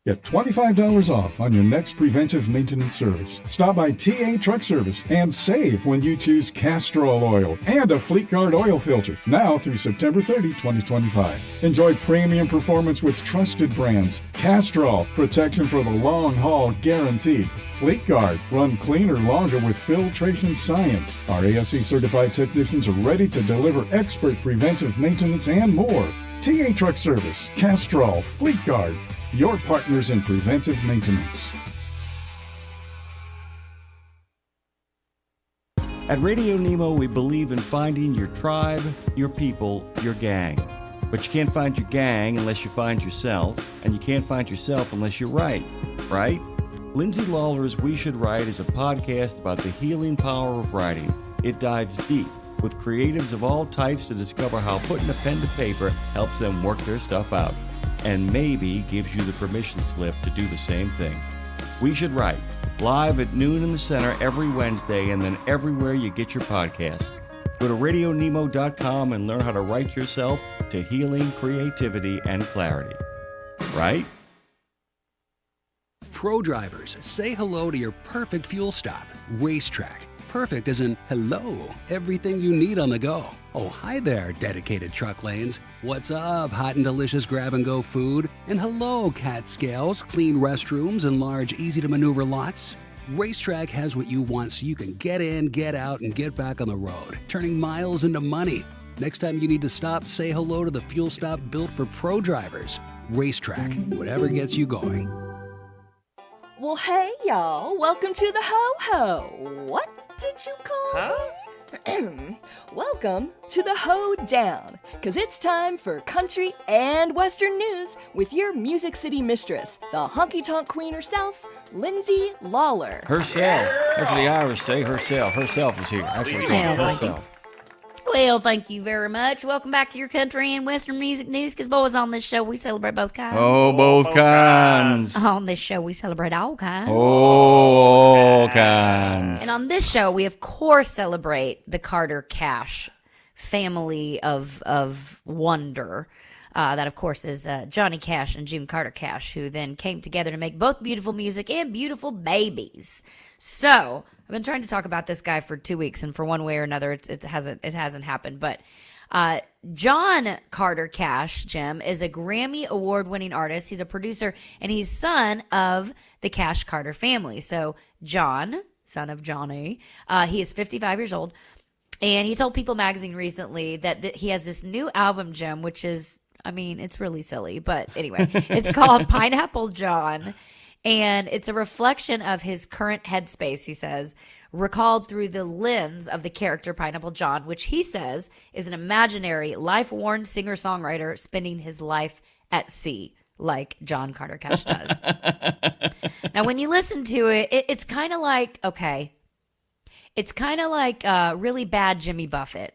Get $25 off on your next preventive maintenance service. Stop by TA Truck Service and save when you choose Castrol oil and a Fleet Guard oil filter. Now through September 30, 2025. Enjoy premium performance with trusted brands. Castrol, protection for the long haul guaranteed. Fleet Guard, run cleaner longer with filtration science. Our ASC certified technicians are ready to deliver expert preventive maintenance and more. TA Truck Service, Castrol, Fleet Guard, your partners in preventive maintenance. At Radio Nemo, we believe in finding your tribe, your people, your gang. But you can't find your gang unless you find yourself, and you can't find yourself unless you write, right? Lindsay Lawler's We Should Write is a podcast about the healing power of writing. It dives deep with creatives of all types to discover how putting a pen to paper helps them work their stuff out, and maybe gives you the permission slip to do the same thing. We Should Write, live at noon in the center every Wednesday, and then everywhere you get your podcast. Go to RadioNemo.com and learn how to write yourself to healing, creativity, and clarity. Right? Pro drivers, say hello to your perfect fuel stop, Racetrack. Perfect as in hello, everything you need on the go. Oh, hi there, dedicated truck lanes. What's up, hot and delicious grab-and-go food? And hello, cat scales, clean restrooms, and large, easy-to-maneuver lots. Racetrack has what you want so you can get in, get out, and get back on the road, turning miles into money. Next time you need to stop, say hello to the fuel stop built for pro drivers. Racetrack, whatever gets you going. Well, hey, y'all. Welcome to the Ho-Ho. What did you call me? Welcome to the Ho-Down, because it's time for country and western news with your Music City mistress, the honky-tonk queen herself, Lindsay Lawler. Herself. That's what the Irish say. Herself. Herself is here. That's what it's called. Herself. Well, thank you very much. Welcome back to your country and western music news, because boys, on this show we celebrate both kinds. Oh, both kinds. On this show we celebrate all kinds. All kinds. And on this show we of course celebrate the Carter Cash family of wonder. That of course is Johnny Cash and June Carter Cash, who then came together to make both beautiful music and beautiful babies. So I've been trying to talk about this guy for 2 weeks, and for one way or another, it hasn't happened. But John Carter Cash, Jim, is a Grammy award-winning artist. He's a producer, and he's son of the Cash Carter family. So John, son of Johnny, he is 55 years old, and he told People Magazine recently that he has this new album, Jim, which is, I mean, it's really silly, but anyway, it's called Pineapple John, and it's a reflection of his current headspace, he says, recalled through the lens of the character Pineapple John, which he says is an imaginary, life-worn singer-songwriter spending his life at sea, like John Carter Cash does. Now, when you listen to it, it's kind of like, okay, it's kind of like really bad Jimmy Buffett.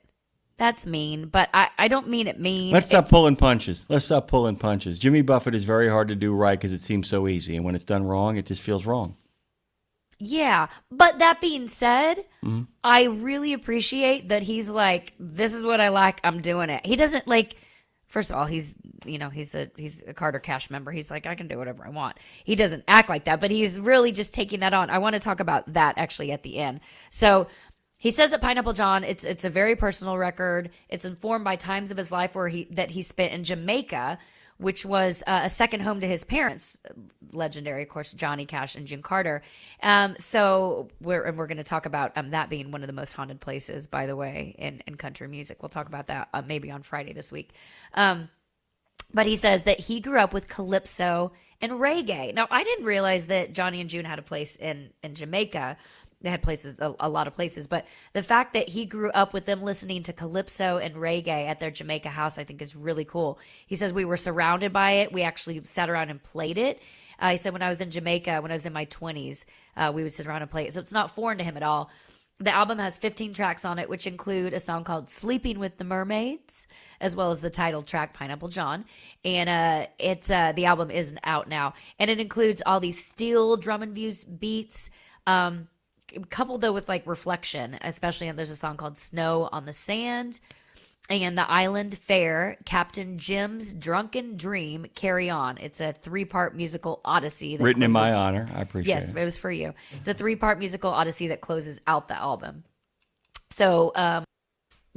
That's mean, but I don't mean it mean. Let's stop pulling punches. Let's stop pulling punches. Jimmy Buffett is very hard to do right because it seems so easy. And when it's done wrong, it just feels wrong. Yeah. But that being said, I really appreciate that he's like, this is what I like. I'm doing it. He doesn't like, first of all, he's a Carter Cash member. He's like, I can do whatever I want. He doesn't act like that, but he's really just taking that on. I want to talk about that actually at the end. So, he says that Pineapple John, it's a very personal record. It's informed by times of his life that he spent in Jamaica, which was a second home to his parents, legendary, of course, Johnny Cash and June Carter. So we're going to talk about that being one of the most haunted places, by the way, in country music. We'll talk about that maybe on Friday this week. But he says that he grew up with calypso and reggae. Now, I didn't realize that Johnny and June had a place in Jamaica. They had places, a lot of places, but the fact that he grew up with them listening to calypso and reggae at their Jamaica house, I think is really cool. He says we were surrounded by it. We actually sat around and played it. He said when I was in Jamaica, when I was in my 20s, we would sit around and play it. So it's not foreign to him at all. The album has 15 tracks on it, which include a song called Sleeping with the Mermaids, as well as the title track Pineapple John. And the album isn't out now. And it includes all these steel drum and beats, coupled though with like reflection, especially there's a song called Snow on the Sand and The Island Fair, Captain Jim's Drunken Dream, Carry On. It's a 3-part musical odyssey. Written in my honor. I appreciate it. Yes, it was for you. It's a 3-part musical odyssey that closes out the album. So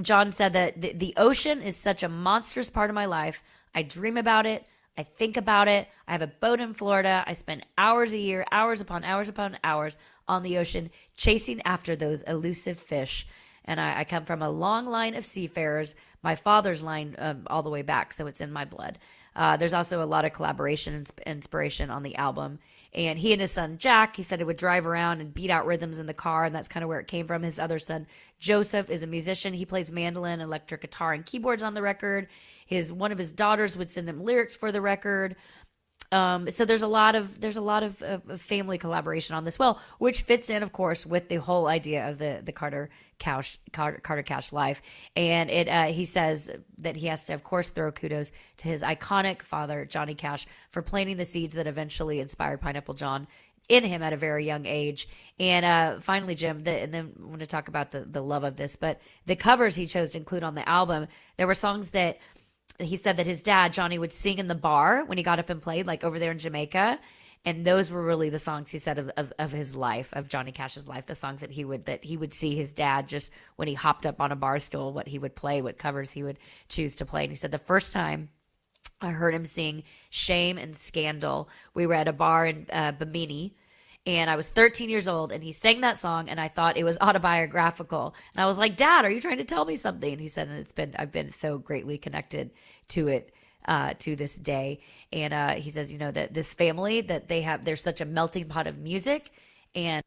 John said that the ocean is such a monstrous part of my life. I dream about it. I think about it. I have a boat in Florida. I spend hours a year, hours upon hours on the ocean, chasing after those elusive fish. And I come from a long line of seafarers, my father's line all the way back, so it's in my blood. There's also a lot of collaboration and inspiration on the album. And he and his son, Jack, he said he would drive around and beat out rhythms in the car, and that's kind of where it came from. His other son, Joseph, is a musician. He plays mandolin, electric guitar, and keyboards on the record. One of his daughters would send him lyrics for the record. So there's a lot of family collaboration on this, well, which fits in, of course, with the whole idea of the Carter Cash life. And he says that he has to, of course, throw kudos to his iconic father, Johnny Cash, for planting the seeds that eventually inspired Pineapple John in him at a very young age. And finally, Jim, and then we're going to talk about the love of this, but the covers he chose to include on the album, there were songs that he said that his dad, Johnny, would sing in the bar when he got up and played, like over there in Jamaica. And those were really the songs he said of his life, of Johnny Cash's life, the songs that he would see his dad just when he hopped up on a bar stool, what he would play, what covers he would choose to play. And he said the first time I heard him sing Shame and Scandal, we were at a bar in Bimini, and I was 13 years old, and he sang that song, and I thought it was autobiographical. And I was like, Dad, are you trying to tell me something? And he said, and I've been so greatly connected to it to this day. And he says, that this family, that there's such a melting pot of music, and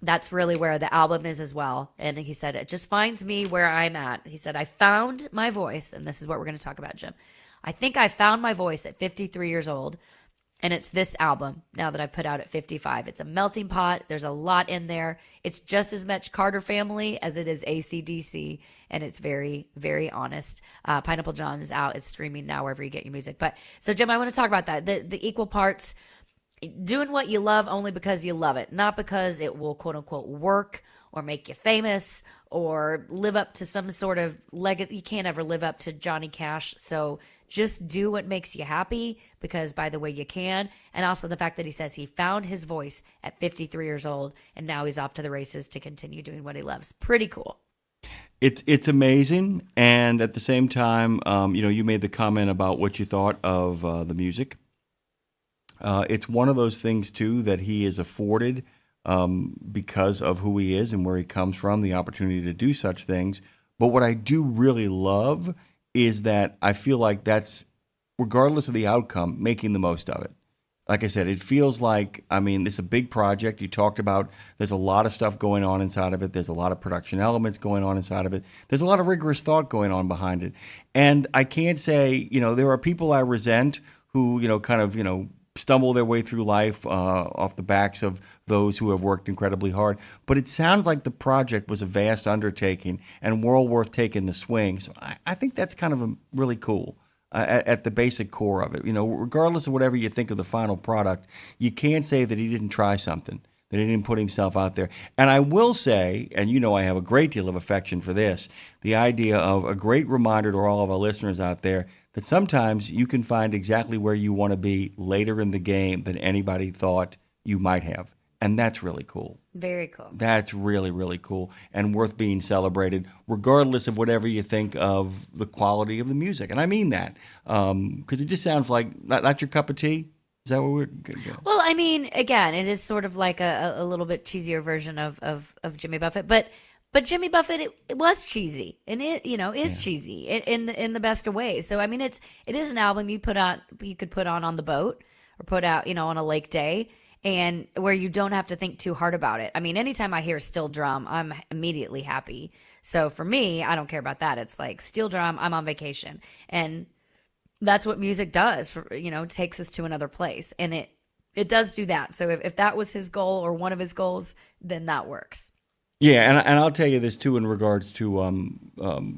that's really where the album is as well. And he said, it just finds me where I'm at. He said, I found my voice, and this is what we're going to talk about, Jim. I think I found my voice at 53 years old. And it's this album now that I've put out at 55. It's a melting pot. There's a lot in there. It's just as much Carter family as it is AC/DC, and it's very, very honest. Pineapple John is out. It's streaming now wherever you get your music. But so, Jim, I want to talk about that. The equal parts, doing what you love only because you love it, not because it will quote unquote work or make you famous or live up to some sort of legacy. You can't ever live up to Johnny Cash. So just do what makes you happy, because by the way, you can. And also the fact that he says he found his voice at 53 years old, and now he's off to the races to continue doing what he loves. Pretty cool. It's amazing, and at the same time, you made the comment about what you thought of the music. It's one of those things too that he is afforded because of who he is and where he comes from, the opportunity to do such things. But what I do really love is that I feel like that's, regardless of the outcome, making the most of it. Like I said, it feels like, this is a big project. You talked about there's a lot of stuff going on inside of it. There's a lot of production elements going on inside of it. There's a lot of rigorous thought going on behind it. And I can't say, there are people I resent who, stumble their way through life off the backs of those who have worked incredibly hard. But it sounds like the project was a vast undertaking and well worth taking the swing. So I think that's kind of really cool. At the basic core of it, regardless of whatever you think of the final product, you can't say that he didn't try something, that he didn't put himself out there. And I will say, and I have a great deal of affection for this, the idea of a great reminder to all of our listeners out there that sometimes you can find exactly where you want to be later in the game than anybody thought you might have. And that's really cool. Very cool. That's really, really cool and worth being celebrated, regardless of whatever you think of the quality of the music. And I mean that, because it just sounds like not your cup of tea. Is that what we're going? Well, again, it is sort of like a little bit cheesier version of Jimmy Buffett, but Jimmy Buffett, it was cheesy, and it is cheesy in the best of ways. So it is an album you could put on the boat or put out on a lake day. And where you don't have to think too hard about it. Anytime I hear steel drum, I'm immediately happy. So for me, I don't care about that. It's like steel drum, I'm on vacation. And that's what music does, takes us to another place. And it does do that. So if that was his goal or one of his goals, then that works. Yeah, and I'll tell you this too in regards to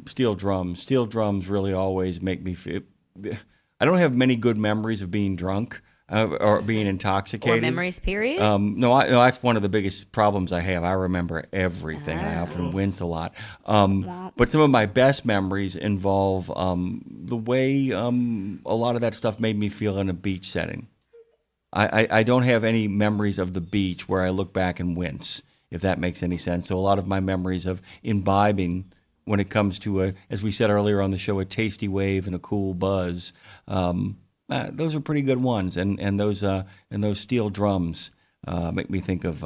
steel drums. Steel drums really always make me feel... I don't have many good memories of being drunk. Or being intoxicated. Or memories, period? No, that's one of the biggest problems I have. I remember everything. I often wince a lot. But some of my best memories involve the way a lot of that stuff made me feel in a beach setting. I don't have any memories of the beach where I look back and wince, if that makes any sense. So a lot of my memories of imbibing when it comes to, as we said earlier on the show, a tasty wave and a cool buzz, those are pretty good ones, and those steel drums make me think of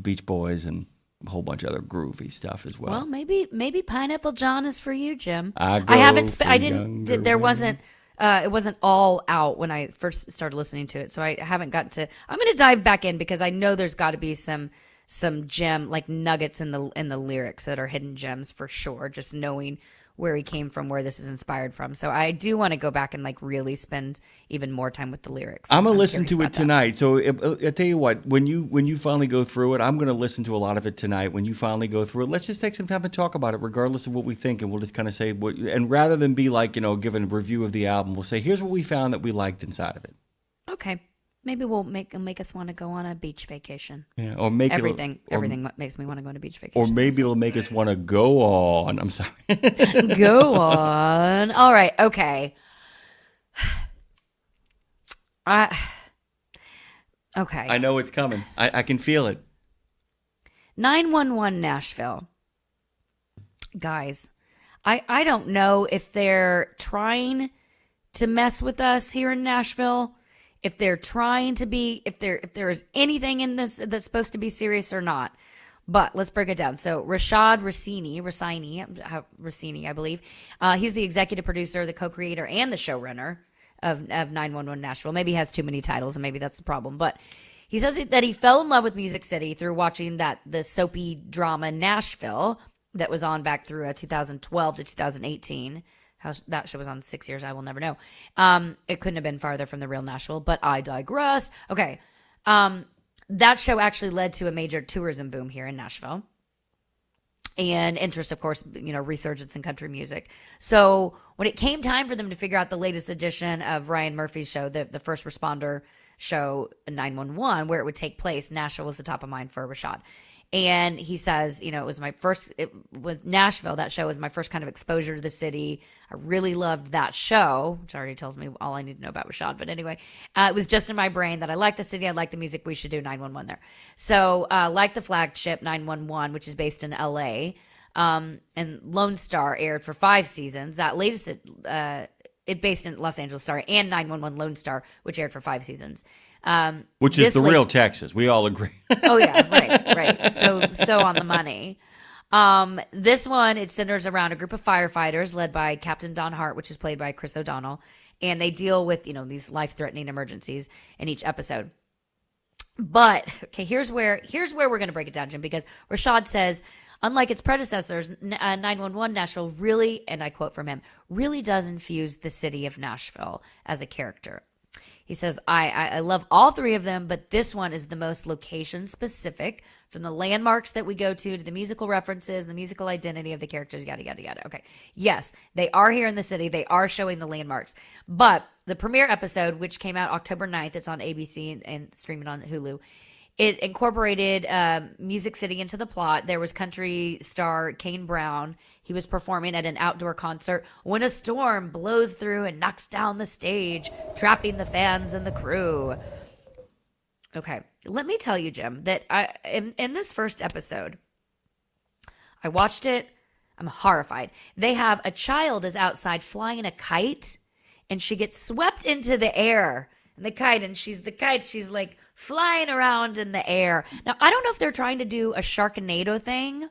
Beach Boys and a whole bunch of other groovy stuff as well. Well, maybe Pineapple John is for you, Jim. It wasn't all out when I first started listening to it, so I haven't got to. I'm going to dive back in because I know there's got to be some gem like nuggets in the lyrics that are hidden gems for sure. Just knowing where he came from, where this is inspired from. So I do want to go back and really spend even more time with the lyrics. I'm going to listen to it tonight. So I'll tell you what, when you finally go through it, I'm going to listen to a lot of it tonight. When you finally go through it, let's just take some time to talk about it, regardless of what we think. And we'll just kind of say, and rather than be giving a review of the album, we'll say, here's what we found that we liked inside of it. Okay. Maybe we'll make us want to go on a beach vacation. Yeah, or make everything makes me want to go on a beach vacation. Or maybe it'll make us want to go on. I'm sorry. Go on. All right. Okay. Okay. I know it's coming. I can feel it. 911 Nashville. Guys, I don't know if they're trying to mess with us here in Nashville. If they're trying to be, if there's anything in this that's supposed to be serious or not. But let's break it down. So Rashad Rossini, I believe. He's the executive producer, the co-creator, and the showrunner of 911 Nashville. Maybe he has too many titles, and maybe that's the problem. But he says that he fell in love with Music City through watching the soapy drama Nashville that was on back through 2012 to 2018. How that show was on 6 years, I will never know. It couldn't have been farther from the real Nashville, but I digress. Okay. That show actually led to a major tourism boom here in Nashville. And interest, of course, resurgence in country music. So when it came time for them to figure out the latest edition of Ryan Murphy's show, the first responder show, 911, where it would take place, Nashville was the top of mind for Rashad. And he says, it was my first, with Nashville, that show was my first kind of exposure to the city. I really loved that show, which already tells me all I need to know about Rashad. But anyway, it was just in my brain that I like the city, I like the music, we should do 911 there. So like the flagship 911, which is based in LA, And Lone Star aired for 5 seasons. That latest, it based in Los Angeles, and 911 Lone Star, which aired for 5 seasons. Which is the real Texas. We all agree. Oh yeah, right. So on the money. This one, it centers around a group of firefighters led by Captain Don Hart, which is played by Chris O'Donnell, and they deal with, these life-threatening emergencies in each episode. But okay, here's where we're going to break it down, Jim, because Rashad says, unlike its predecessors, 911 Nashville really, and I quote from him, really does infuse the city of Nashville as a character. He says, I love all 3 of them, but this one is the most location specific, from the landmarks that we go to the musical references, the musical identity of the characters, yada, yada, yada. Okay. Yes, they are here in the city. They are showing the landmarks. But the premiere episode, which came out October 9th, it's on ABC and streaming on Hulu, it incorporated Music City into the plot. There was country star Kane Brown. He was performing at an outdoor concert when a storm blows through and knocks down the stage, trapping the fans and the crew. Okay, let me tell you, Jim, that in this first episode, I watched it. I'm horrified. They have a child is outside flying a kite, and she gets swept into the air. And she's like flying around in the air. Now, I don't know if they're trying to do a Sharknado thing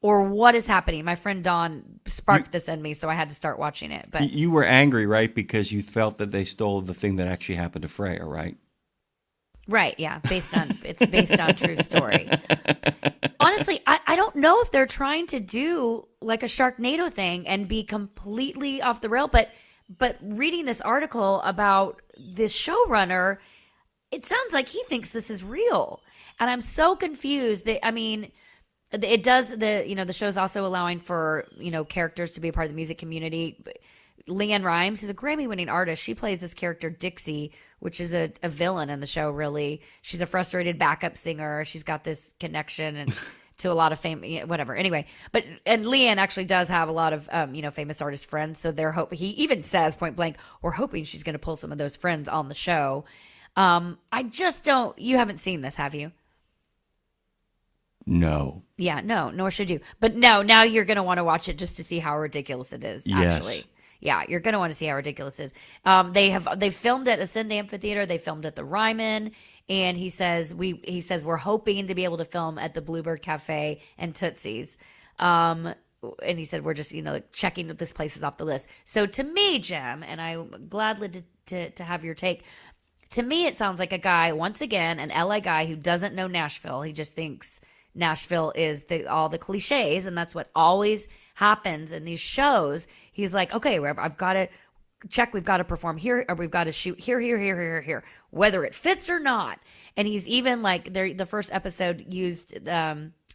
or what is happening. My friend Dawn sparked this in me, so I had to start watching it. But you were angry, right? Because you felt that they stole the thing that actually happened to Freya, right? Right, yeah, it's based on true story. Honestly, I don't know if they're trying to do like a Sharknado thing and be completely off the rail, but reading this article about this showrunner, it sounds like he thinks this is real. And I'm so confused that, it does, the show's also allowing for, characters to be a part of the music community. Leanne Rimes, who's a Grammy-winning artist, she plays this character Dixie, which is a villain in the show, really. She's a frustrated backup singer. She's got this connection and to a lot of fame, whatever. Anyway, and Leanne actually does have a lot of, famous artist friends. So he even says point blank, we're hoping she's going to pull some of those friends on the show. I just don't, you haven't seen this, have you? No. Yeah, no, nor should you. But no, now you're going to want to watch it just to see how ridiculous it is, Yes. actually. Yeah, you're going to want to see how ridiculous it is. They filmed at Ascend Amphitheater. They filmed at the Ryman. And he says we're hoping to be able to film at the Bluebird Cafe and Tootsie's. And he said we're just checking if this place is off the list. So to me, Jim, and I'm gladly to have your take. To me, it sounds like a guy, once again, an LA guy who doesn't know Nashville. He just thinks Nashville is all the cliches, and that's what always happens in these shows. He's like, okay, I've got to check, we've got to perform here, or we've got to shoot here, whether it fits or not. And he's even like, the first episode used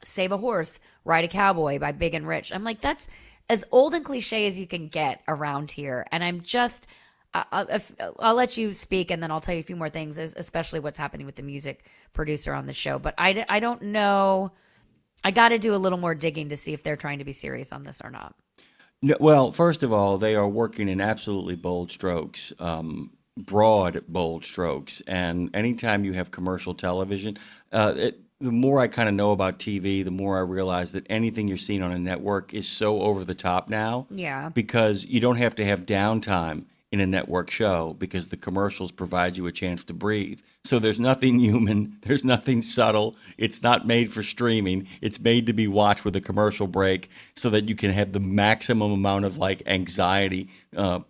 Save a Horse, Ride a Cowboy by Big and Rich. I'm like, that's as old and cliche as you can get around here. And I'm just, I'll let you speak, and then I'll tell you a few more things, especially what's happening with the music producer on the show. But I don't know. I got to do a little more digging to see if they're trying to be serious on this or not. No, well, first of all, they are working in absolutely bold strokes, broad, bold strokes. And anytime you have commercial television, the more I kind of know about TV, the more I realize that anything you're seeing on a network is so over the top now. Yeah. Because you don't have to have downtime in a network show because the commercials provide you a chance to breathe. So there's nothing human, there's nothing subtle. It's not made for streaming. It's made to be watched with a commercial break so that you can have the maximum amount of anxiety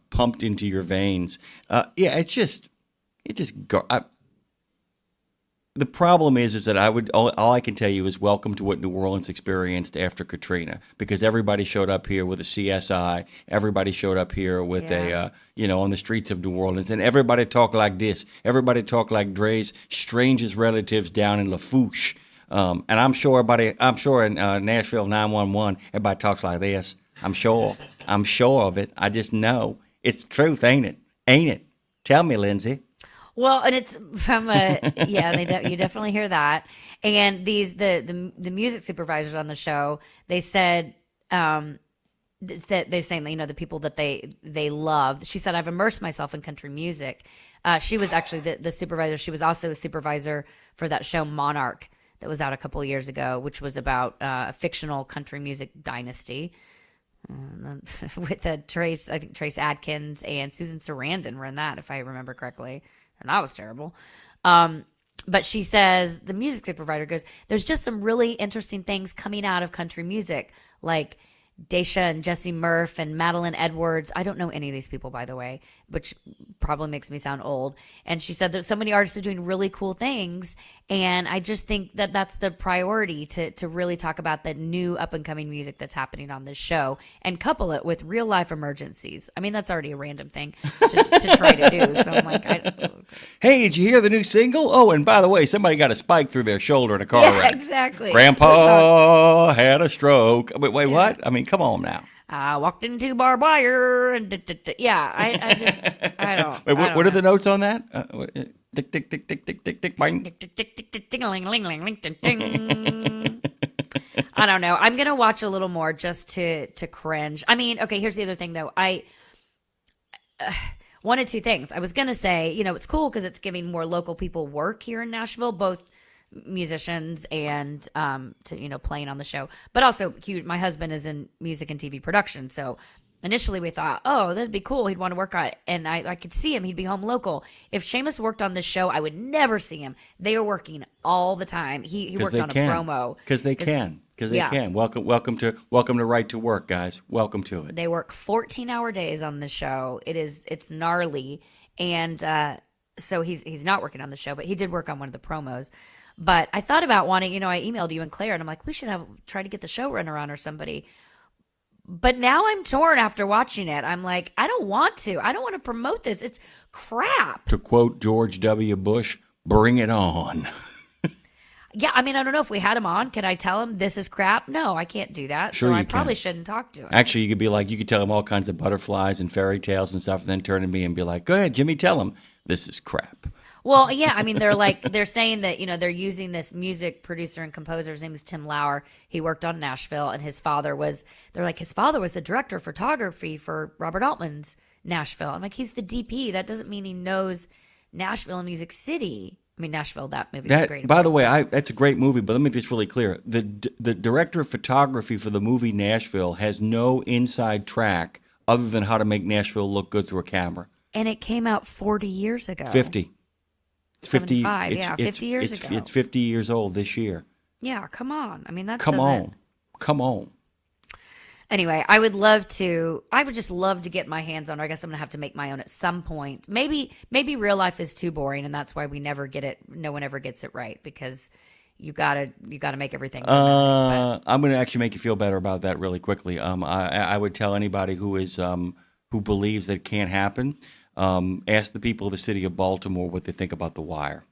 pumped into your veins. The problem is that all I can tell you is welcome to what New Orleans experienced after Katrina, because everybody showed up here with a CSI, everybody showed up here with on the streets of New Orleans, and everybody talked like this. Everybody talked like Dre's strangest relatives down in Lafourche. And I'm sure in Nashville 911, everybody talks like this. I'm sure of it. I just know it's the truth, ain't it? Ain't it? Tell me, Lindsay. Well, and it's from you definitely hear that. And the music supervisors on the show, they said that they're saying the people that they love. She said, I've immersed myself in country music. She was actually the supervisor. She was also the supervisor for that show Monarch that was out a couple of years ago, which was about a fictional country music dynasty with Trace Adkins and Susan Sarandon were in that, if I remember correctly. And that was terrible. But she says, the music supervisor goes, there's just some really interesting things coming out of country music, like Daisha and Jesse Murph and Madeline Edwards. I don't know any of these people, by the way, which probably makes me sound old. And she said that so many artists are doing really cool things. And I just think that that's the priority, to really talk about the new up-and-coming music that's happening on this show and couple it with real-life emergencies. I mean, that's already a random thing to try to do. So I'm like, hey, did you hear the new single? Oh, and by the way, somebody got a spike through their shoulder in a car yeah, wreck. exactly. Grandpa had a stroke. Wait, what? I mean, come on now. I walked into barbed wire and I don't. Wait, what are the notes on that? Tick, tick, tick, tick, tick, tick, tick, bang. I don't know. I'm gonna watch a little more just to cringe. I mean, okay. Here's the other thing, though. One of two things. I was gonna say, it's cool because it's giving more local people work here in Nashville, both musicians and to playing on the show, but also my husband is in music and TV production, so initially we thought, oh, that'd be cool, he'd want to work on it, and I could see him, he'd be home local. If Seamus worked on this show, I would never see him. They are working all the time. He worked on a promo because they can. Welcome to Right to Work, guys. Welcome to it. They work 14-hour days on the show. It's gnarly, and so he's not working on the show, but he did work on one of the promos. But I thought about wanting, I emailed you and Claire, and I'm like, we should try to get the showrunner on or somebody. But now I'm torn after watching it. I'm like, I don't want to. I don't want to promote this. It's crap. To quote George W. Bush, bring it on. Yeah, I mean, I don't know if we had him on. Could I tell him this is crap? No, I can't do that. Sure, so I probably shouldn't talk to him. Actually, you could tell him all kinds of butterflies and fairy tales and stuff, and then turn to me and be like, go ahead, Jimmy, tell him this is crap. Well, yeah, I mean, they're saying that, they're using this music producer and composer. His name is Tim Lawler. He worked on Nashville, and his father was the director of photography for Robert Altman's Nashville. I'm like, he's the DP. That doesn't mean he knows Nashville and Music City. I mean, Nashville, that movie was great. By the way, that's a great movie, but let me make this really clear. The director of photography for the movie Nashville has no inside track other than how to make Nashville look good through a camera. And it came out 40 years ago. 50. It's 50. 50 years ago. It's 50 years old this year. Yeah, come on. I mean, Come on. Anyway, I would just love to get my hands on, or I guess I'm going to have to make my own at some point. Maybe real life is too boring, and that's why we never get it. No one ever gets it right, because you gotta make everything. I'm going to actually make you feel better about that really quickly. I would tell anybody who believes that it can't happen, ask the people of the city of Baltimore what they think about The Wire.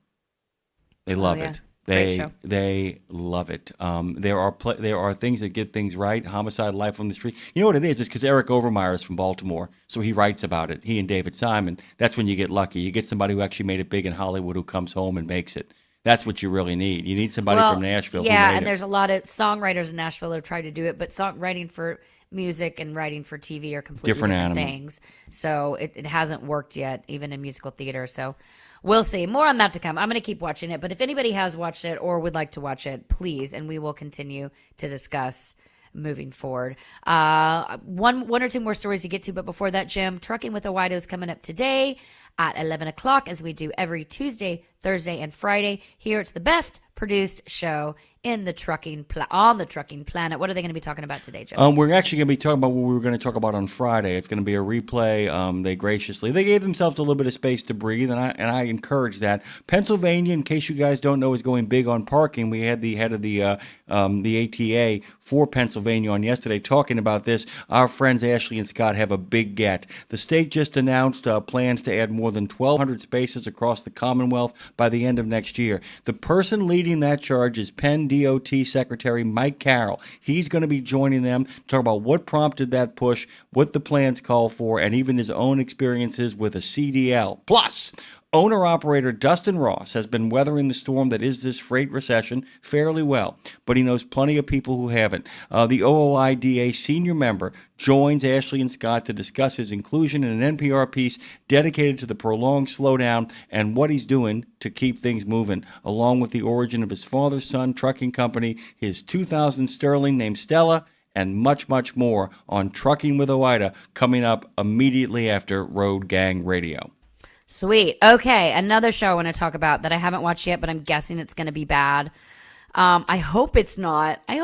They love it. They love it. There are things that get things right. Homicide, life on the street. You know what it is? It's because Eric Overmyer is from Baltimore, so he writes about it. He and David Simon. That's when you get lucky. You get somebody who actually made it big in Hollywood who comes home and makes it. That's what you really need. You need somebody from Nashville. Yeah, who made and it. there's a lot of songwriters in Nashville who have tried to do it, but songwriting for music and writing for TV are completely different things. So it hasn't worked yet, even in musical theater. So we'll see. More on that to come. I'm going to keep watching it. But if anybody has watched it or would like to watch it, please, and we will continue to discuss moving forward. One or two more stories to get to. But before that, Jim, Trucking with Owaito is coming up today at 11 o'clock, as we do every Tuesday, Thursday, and Friday. Here it's the best produced show in the trucking on the trucking planet. What are they going to be talking about today, Joe? We're actually going to be talking about what we were going to talk about on Friday. It's going to be a replay. They gave themselves a little bit of space to breathe, and I encourage that. Pennsylvania, in case you guys don't know, is going big on parking. We had the head of the ATA for Pennsylvania on yesterday talking about this. Our friends Ashley and Scott have a big get. The state just announced plans to add more than 1,200 spaces across the Commonwealth by the end of next year. The person leading that charge is Penn DOT Secretary Mike Carroll. He's going to be joining them to talk about what prompted that push, what the plans call for, and even his own experiences with a CDL. Plus, Owner-operator Dustin Ross has been weathering the storm that is this freight recession fairly well, but he knows plenty of people who haven't. The OOIDA senior member joins Ashley and Scott to discuss his inclusion in an NPR piece dedicated to the prolonged slowdown and what he's doing to keep things moving, along with the origin of his father's son trucking company, his 2000 Sterling named Stella, and much, much more on Trucking with Oida coming up immediately after Road Gang Radio. Sweet. Okay, another show I want to talk about that I haven't watched yet, but I'm guessing it's going to be bad. I hope it's not. I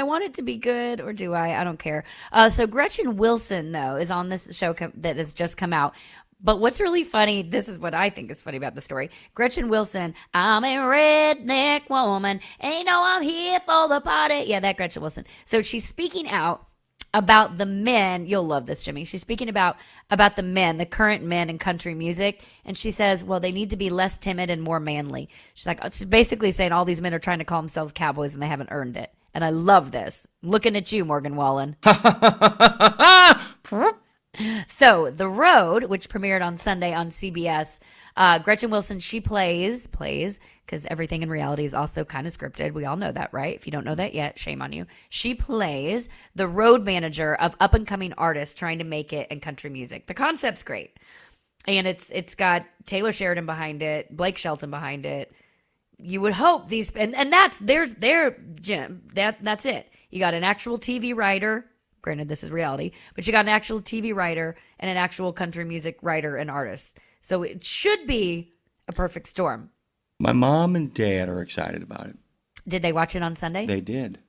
want it to be good, or do I? I don't care. So Gretchen Wilson, though, is on this show that has just come out. But what's really funny, this is what I think is funny about the story. Gretchen Wilson, I'm a redneck woman, ain't no I'm here for the party. Yeah, that Gretchen Wilson. So she's speaking out about the men. You'll love this, Jimmy. She's speaking about the men, the current men in country music. And she says, well, they need to be less timid and more manly. She's basically saying all these men are trying to call themselves cowboys and they haven't earned it. And I love this. I'm looking at you, Morgan Wallen. So, The Road, which premiered on Sunday on CBS, Gretchen Wilson, she plays, because everything in reality is also kind of scripted. We all know that, right? If you don't know that yet, shame on you. She plays the road manager of up-and-coming artists trying to make it in country music. The concept's great. And it's got Taylor Sheridan behind it, Blake Shelton behind it. You would hope these, and that's Jim. That's it. You got an actual TV writer. Granted, this is reality, but you got an actual TV writer and an actual country music writer and artist. So it should be a perfect storm. My mom and dad are excited about it. Did they watch it on Sunday? They did.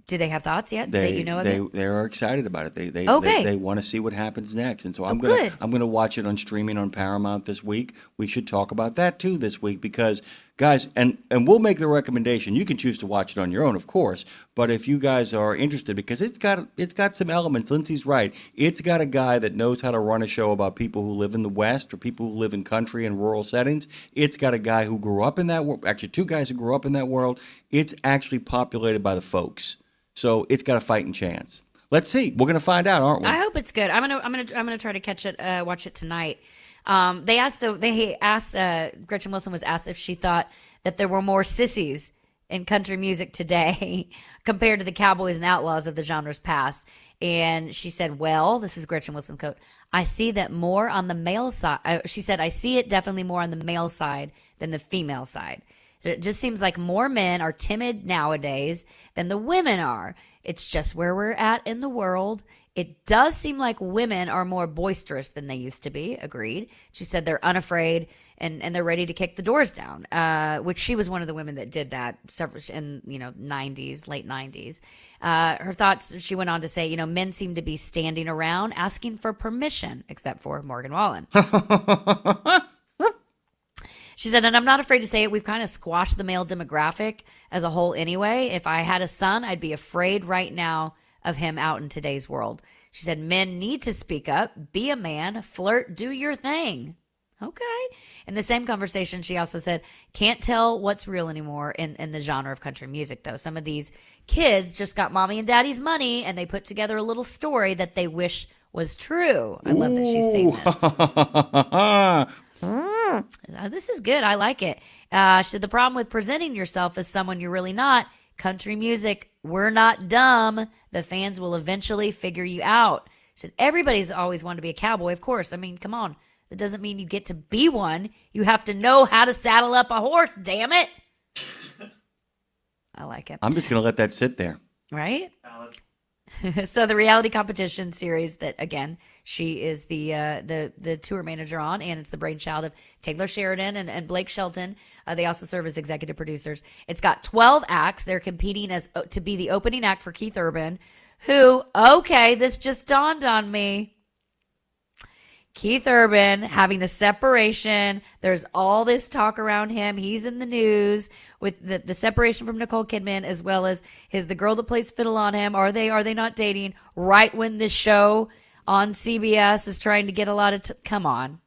Do they have thoughts yet? That you know of it? They are excited about it. They want to see what happens next, and so I'm gonna watch it on streaming on Paramount this week. We should talk about that too this week because guys, and we'll make the recommendation. You can choose to watch it on your own, of course, but if you guys are interested, because it's got some elements. Lindsay's right. It's got a guy that knows how to run a show about people who live in the West or people who live in country and rural settings. It's got a guy who grew up in that world. Actually, two guys who grew up in that world. It's actually populated by the folks. So it's got a fighting chance. Let's see. We're gonna find out, aren't we? I hope it's good. I'm gonna try to catch it, watch it tonight. They asked Gretchen Wilson was asked if she thought that there were more sissies in country music today compared to the cowboys and outlaws of the genre's past. And she said, well, this is Gretchen Wilson's quote, I see that more on the male side. She said, I see it definitely more on the male side than the female side. It just seems like more men are timid nowadays than the women are. It's just where we're at in the world. It does seem like women are more boisterous than they used to be. Agreed. She said they're unafraid and they're ready to kick the doors down, which she was one of the women that did that in, 90s, late 90s. Her thoughts, she went on to say, men seem to be standing around asking for permission, except for Morgan Wallen. She said, and I'm not afraid to say it, we've kind of squashed the male demographic as a whole anyway. If I had a son, I'd be afraid right now of him out in today's world. She said, men need to speak up, be a man, flirt, do your thing. Okay. In the same conversation, she also said, can't tell what's real anymore in the genre of country music, though. Some of these kids just got mommy and daddy's money, and they put together a little story that they wish was true. I love that she's saying this. This is good. I like it. She said, the problem with presenting yourself as someone you're really not, country music, we're not dumb. The fans will eventually figure you out. She said, everybody's always wanted to be a cowboy, of course. I mean, come on. That doesn't mean you get to be one. You have to know how to saddle up a horse, damn it. I like it. I'm just going to let that sit there. Right? So the reality competition series that, again, she is the tour manager on, and it's the brainchild of Taylor Sheridan and Blake Shelton. They also serve as executive producers. It's got 12 acts. They're competing to be the opening act for Keith Urban, who, okay, this just dawned on me. Keith Urban having a separation. There's all this talk around him. He's in the news with the separation from Nicole Kidman, as well as the girl that plays fiddle on him. Are they not dating? Right when this show on CBS is trying to get a lot of come on.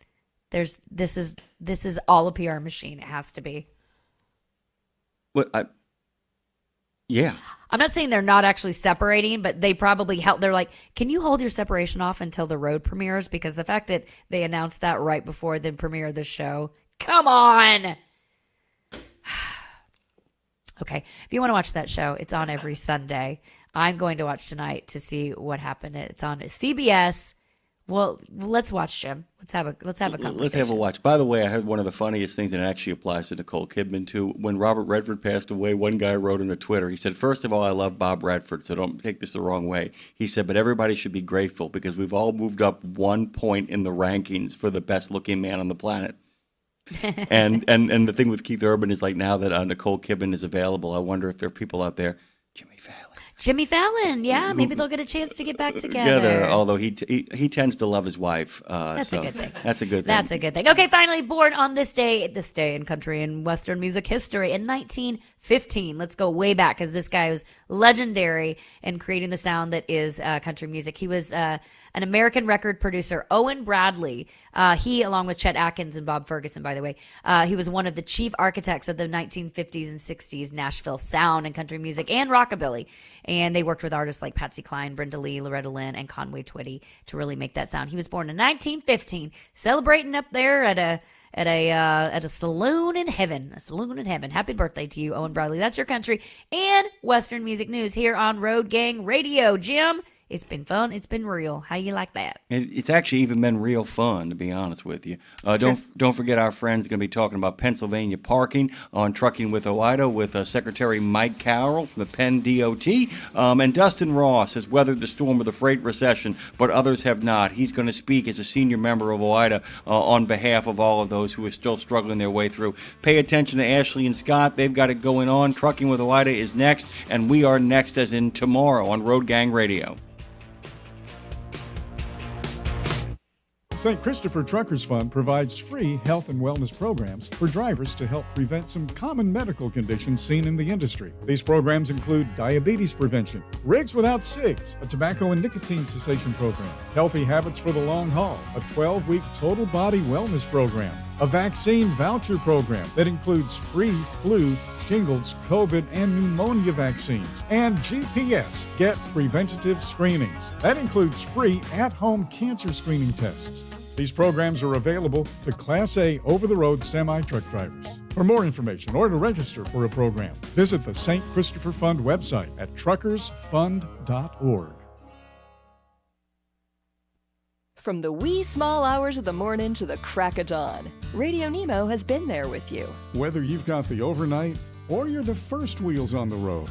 This is all a PR machine. It has to be. Yeah. I'm not saying they're not actually separating, but they probably help. They're like, can you hold your separation off until the road premieres? Because the fact that they announced that right before the premiere of the show, come on. Okay, if you want to watch that show, it's on every Sunday. I'm going to watch tonight to see what happened. It's on CBS. Well, let's watch, Jim. Let's have a conversation. Let's have a watch. By the way, I heard one of the funniest things, and it actually applies to Nicole Kidman too. When Robert Redford passed away, one guy wrote on Twitter, he said, first of all, I love Bob Redford, so don't take this the wrong way. He said, but everybody should be grateful because we've all moved up 1 point in the rankings for the best looking man on the planet. and the thing with Keith Urban is like now that Nicole Kidman is available, I wonder if there are people out there, Jimmy Fallon, yeah, maybe they'll get a chance to get back together. Although he tends to love his wife. That's a good thing. That's a good thing. That's a good thing. Okay, finally, born on this day in country and Western music history in 1915. Let's go way back because this guy was legendary in creating the sound that is country music. He was an American record producer, Owen Bradley. He, along with Chet Atkins and Bob Ferguson, by the way, he was one of the chief architects of the 1950s and 60s Nashville sound and country music and rockabilly. And they worked with artists like Patsy Cline, Brenda Lee, Loretta Lynn, and Conway Twitty to really make that sound. He was born in 1915, celebrating up there at a saloon in heaven. A saloon in heaven. Happy birthday to you, Owen Bradley. That's your country and Western music news here on Road Gang Radio. Jim, it's been fun. It's been real. How you like that? It's actually even been real fun, to be honest with you. Don't forget our friends are going to be talking about Pennsylvania parking on Trucking with OOIDA with Secretary Mike Carroll from the Penn DOT. And Dustin Ross has weathered the storm of the freight recession, but others have not. He's going to speak as a senior member of OOIDA on behalf of all of those who are still struggling their way through. Pay attention to Ashley and Scott. They've got it going on. Trucking with OOIDA is next, and we are next as in tomorrow on Road Gang Radio. St. Christopher Truckers Fund provides free health and wellness programs for drivers to help prevent some common medical conditions seen in the industry. These programs include diabetes prevention, rigs without cigs, a tobacco and nicotine cessation program, healthy habits for the long haul, a 12-week total body wellness program, a vaccine voucher program that includes free flu, shingles, COVID, and pneumonia vaccines, and GPS, Get Preventative Screenings. That includes free at-home cancer screening tests. These programs are available to Class A over-the-road semi-truck drivers. For more information or to register for a program, visit the St. Christopher Fund website at truckersfund.org. From the wee small hours of the morning to the crack of dawn, RadioNemo has been there with you. Whether you've got the overnight or you're the first wheels on the road,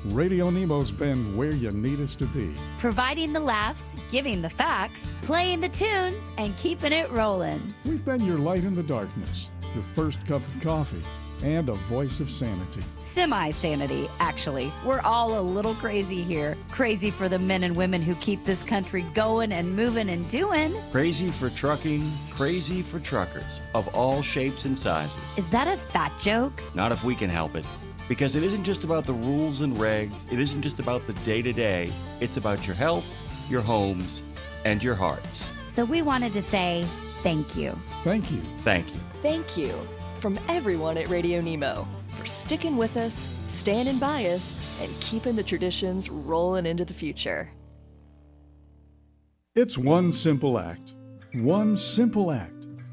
RadioNemo's been where you need us to be. Providing the laughs, giving the facts, playing the tunes, and keeping it rolling. We've been your light in the darkness, your first cup of coffee, and a voice of sanity. Semi-sanity, actually. We're all a little crazy here. Crazy for the men and women who keep this country going and moving and doing. Crazy for trucking, crazy for truckers of all shapes and sizes. Is that a fat joke? Not if we can help it. Because it isn't just about the rules and regs, it isn't just about the day-to-day, it's about your health, your homes, and your hearts. So we wanted to say thank you. Thank you. Thank you. Thank you from everyone at RadioNemo for sticking with us, standing by us, and keeping the traditions rolling into the future. It's one simple act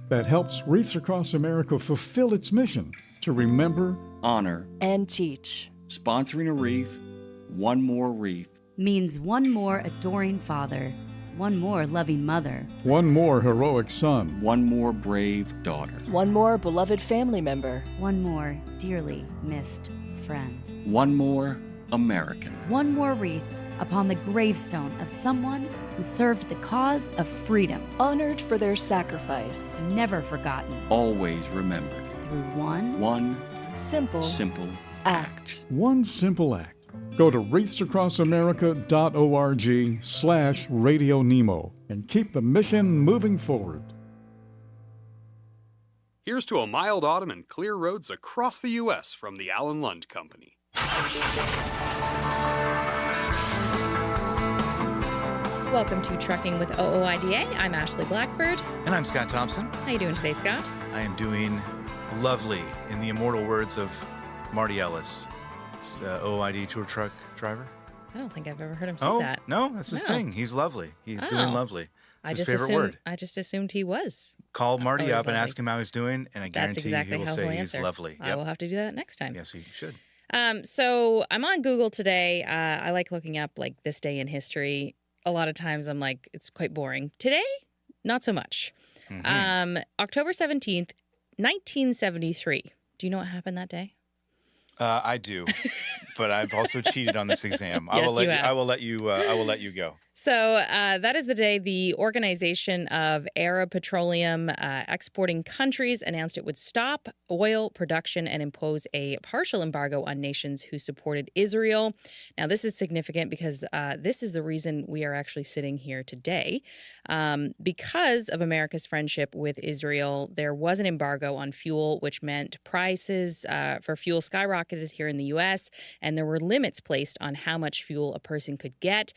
that helps Wreaths Across America fulfill its mission to remember, honor, and teach. Sponsoring a wreath, one more wreath, means one more adoring father, one more loving mother, one more heroic son, one more brave daughter, one more beloved family member, one more dearly missed friend, one more American, one more wreath upon the gravestone of someone who served the cause of freedom, honored for their sacrifice, never forgotten, always remembered, through one simple act. One simple act. Go to wreathsacrossamerica.org/RadioNemo and keep the mission moving forward. Here's to a mild autumn and clear roads across the U.S. from the Allen Lund Company. Welcome to Trucking with OOIDA. I'm Ashley Blackford. And I'm Scott Thompson. How you doing today, Scott? I am doing lovely, in the immortal words of Marty Ellis. OID tour truck driver? I don't think I've ever heard him say Oh, that. no, that's his thing. He's lovely. He's doing lovely. It's his favorite word. I just assumed he was. Call Marty always up and lovely. ask him how he's doing, and I That's guarantee exactly he will how say he'll he's answer. lovely. I will have to do that next time. Yes, he should. So I'm on Google today. I like looking up like this day in history. A lot of times I'm like, it's quite boring. Today, not so much. October 17th, 1973. Do you know what happened that day? I do, but I've also cheated on this exam. Yes, you have. I will let you go. So that is the day the Organization of Arab Petroleum Exporting Countries announced it would stop oil production and impose a partial embargo on nations who supported Israel. Now, this is significant because this is the reason we are actually sitting here today. Because of America's friendship with Israel, there was an embargo on fuel, which meant prices for fuel skyrocketed here in the U.S., and there were limits placed on how much fuel a person could get.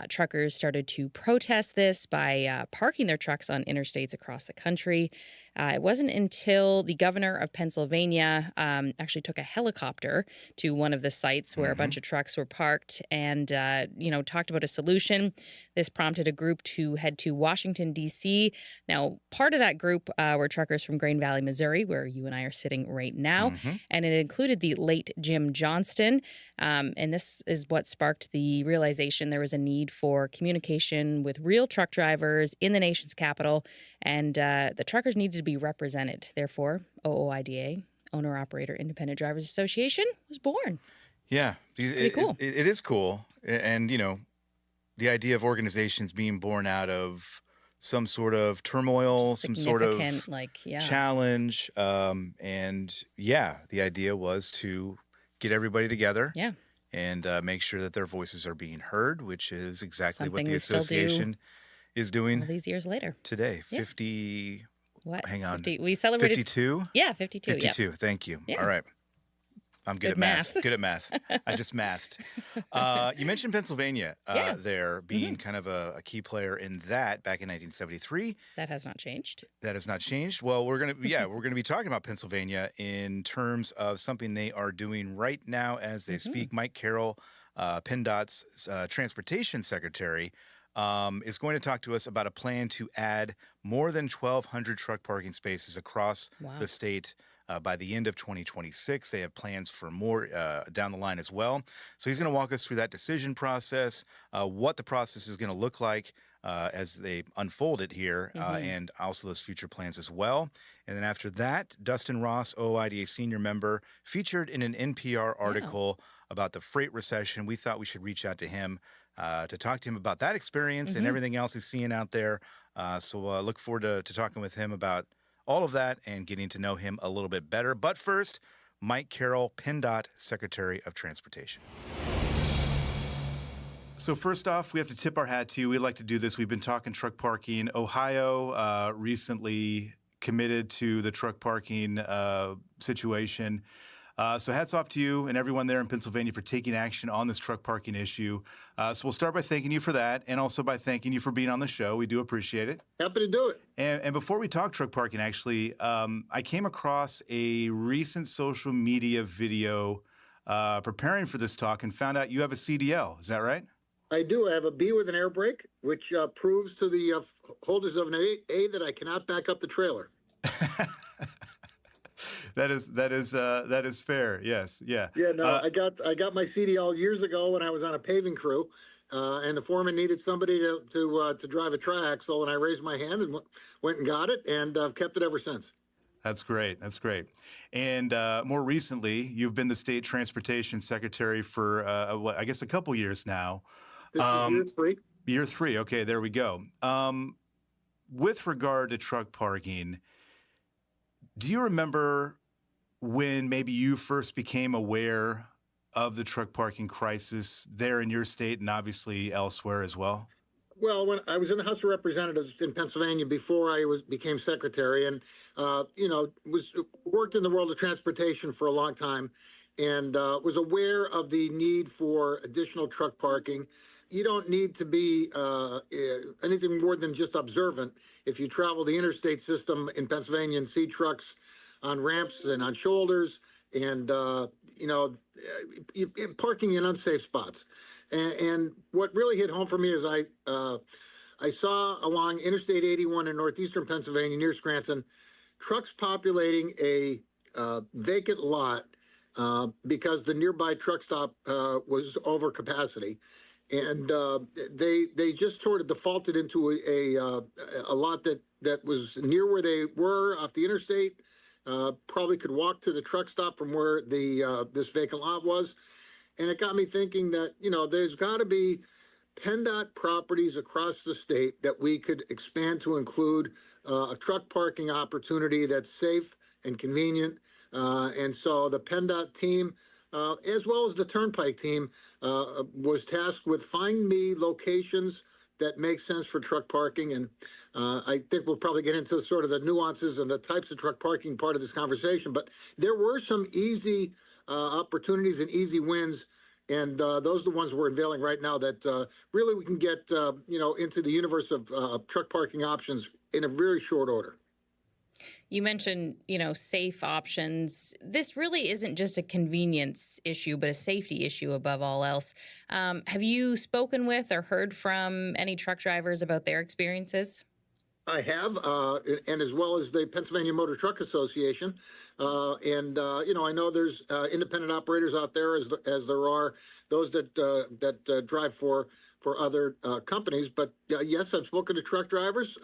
Truckers started to protest this by parking their trucks on interstates across the country. It wasn't until the governor of Pennsylvania actually took a helicopter to one of the sites where a bunch of trucks were parked and, talked about a solution. This prompted a group to head to Washington, D.C. Now, part of that group were truckers from Grain Valley, Missouri, where you and I are sitting right now. And it included the late Jim Johnston. And this is what sparked the realization there was a need for communication with real truck drivers in the nation's capital. And the truckers needed to be represented. Therefore, OOIDA, Owner-Operator Independent Drivers Association, was born. Yeah. Pretty cool. It is cool. And, the idea of organizations being born out of some sort of turmoil, some sort of challenge. And, the idea was to get everybody together. Yeah. And make sure that their voices are being heard, which is exactly Something what the we still do association is doing all these years later. Today. Yeah. 50. What? Hang on. 50, we celebrated 52? Yeah, 52. 52. Yep. Thank you. Yeah. All right. I'm good at math. Good at math. I just mathed. You mentioned Pennsylvania there being kind of a key player in that back in 1973. That has not changed. That has not changed. Well, we're going to be talking about Pennsylvania in terms of something they are doing right now as they speak. Mike Carroll, PennDOT's transportation secretary, is going to talk to us about a plan to add more than 1,200 truck parking spaces across the state by the end of 2026. They have plans for more down the line as well. So he's going to walk us through that decision process, what the process is going to look like as they unfold it here, and also those future plans as well. And then after that, Dustin Ross, OIDA senior member, featured in an NPR article about the freight recession. We thought we should reach out to him to talk to him about that experience and everything else he's seeing out there. So look forward to talking with him about all of that and getting to know him a little bit better. But first, Mike Carroll, PennDOT Secretary of Transportation. So first off, we have to tip our hat to you. We like to do this. We've been talking truck parking. Ohio recently committed to the truck parking situation. So hats off to you and everyone there in Pennsylvania for taking action on this truck parking issue. So we'll start by thanking you for that and also by thanking you for being on the show. We do appreciate it. Happy to do it. And before we talk truck parking, actually, I came across a recent social media video preparing for this talk and found out you have a CDL. Is that right? I do. I have a B with an air brake, which proves to the holders of an A that I cannot back up the trailer. That is fair. Yes. Yeah. Yeah. No, I got my CDL years ago when I was on a paving crew, and the foreman needed somebody to drive a track. So then I raised my hand and went and got it, and I've kept it ever since. That's great. That's great. And more recently, you've been the state transportation secretary for I guess a couple years now. This is year 3. Year 3. Okay, there we go. With regard to truck parking, do you remember when maybe you first became aware of the truck parking crisis there in your state and obviously elsewhere as well? Well, when I was in the House of Representatives in Pennsylvania before I became secretary, and worked in the world of transportation for a long time, and was aware of the need for additional truck parking. You don't need to be anything more than just observant. If you travel the interstate system in Pennsylvania and see trucks on ramps and on shoulders, and parking in unsafe spots. And what really hit home for me is I saw along Interstate 81 in northeastern Pennsylvania near Scranton, trucks populating a vacant lot because the nearby truck stop was over capacity. And they just sort of defaulted into a lot that was near where they were off the interstate. Probably could walk to the truck stop from where this vacant lot was. And it got me thinking that, there's got to be PennDOT properties across the state that we could expand to include a truck parking opportunity that's safe and convenient. And so the PennDOT team, as well as the Turnpike team, was tasked with find me locations that make sense for truck parking. And I think we'll probably get into sort of the nuances and the types of truck parking part of this conversation. But there were some easy opportunities and easy wins. And those are the ones we're unveiling right now that really we can get, into the universe of truck parking options in a very short order. You mentioned, safe options. This really isn't just a convenience issue, but a safety issue above all else. Have you spoken with or heard from any truck drivers about their experiences? I have, and as well as the Pennsylvania Motor Truck Association. I know there's independent operators out there as there are those that drive for other companies. But yes, I've spoken to truck drivers.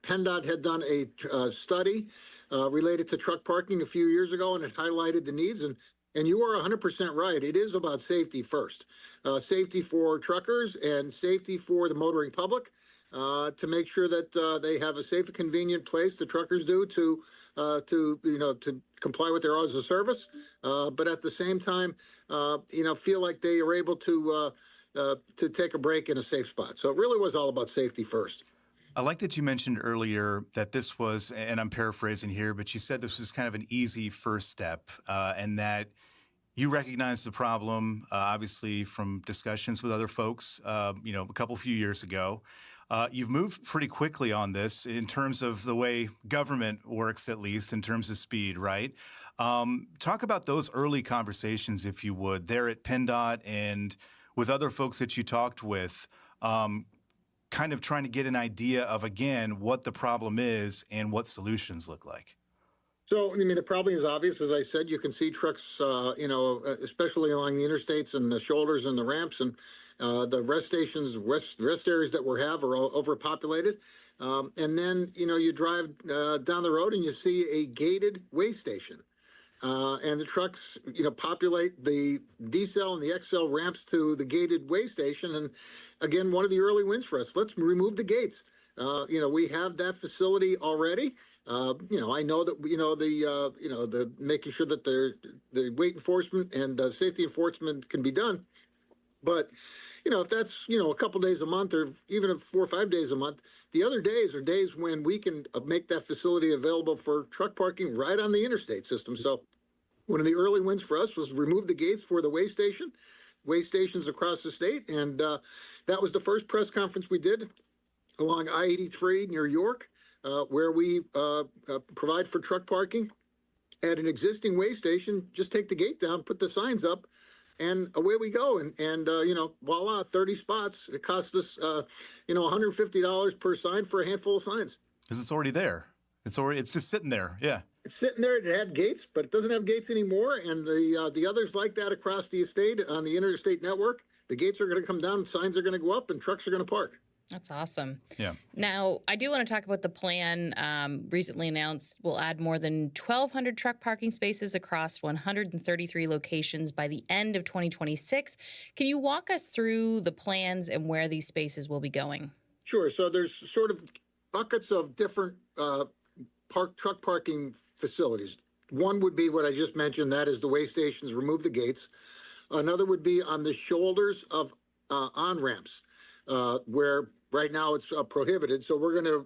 PennDOT had done a study related to truck parking a few years ago, and it highlighted the needs. And you are 100% right. It is about safety first. Safety for truckers and safety for the motoring public, to make sure that they have a safe and convenient place, the truckers do, to comply with their hours of service. But at the same time, feel like they are able to take a break in a safe spot. So it really was all about safety first. I like that you mentioned earlier that this was, and I'm paraphrasing here, but you said this was kind of an easy first step, and that you recognized the problem, obviously, from discussions with other folks, a few years ago. You've moved pretty quickly on this in terms of the way government works, at least in terms of speed, right? Talk about those early conversations, if you would, there at PennDOT and with other folks that you talked with, kind of trying to get an idea of, again, what the problem is and what solutions look like. So, the problem is obvious. As I said, you can see trucks, especially along the interstates and the shoulders and the ramps, and the rest stations, rest areas that we have are overpopulated. And then, you drive down the road and you see a gated weigh station. And the trucks, populate the decel and the XL ramps to the gated weigh station. And again, one of the early wins for us. Let's remove the gates. We have that facility already. I know that the making sure that the weight enforcement and safety enforcement can be done. But if that's a couple days a month, or even 4 or 5 days a month, the other days are days when we can make that facility available for truck parking right on the interstate system. So one of the early wins for us was remove the gates for the weigh stations across the state, and that was the first press conference we did along I-83 near York, where we provide for truck parking at an existing weigh station. Just take the gate down, put the signs up, and away we go. And voila, 30 spots. It cost us, $150 per sign for a handful of signs. Because it's already there. It's just sitting there. Yeah. It's sitting there. It had gates, but it doesn't have gates anymore. And the others like that across the estate on the interstate network, the gates are going to come down, signs are going to go up, and trucks are going to park. That's awesome. Yeah. Now, I do want to talk about the plan recently announced will add more than 1,200 truck parking spaces across 133 locations by the end of 2026. Can you walk us through the plans and where these spaces will be going? Sure. So there's sort of buckets of different truck parking facilities. One would be what I just mentioned, that is the weigh stations, remove the gates. Another would be on the shoulders of on-ramps, where right now it's prohibited. So we're going to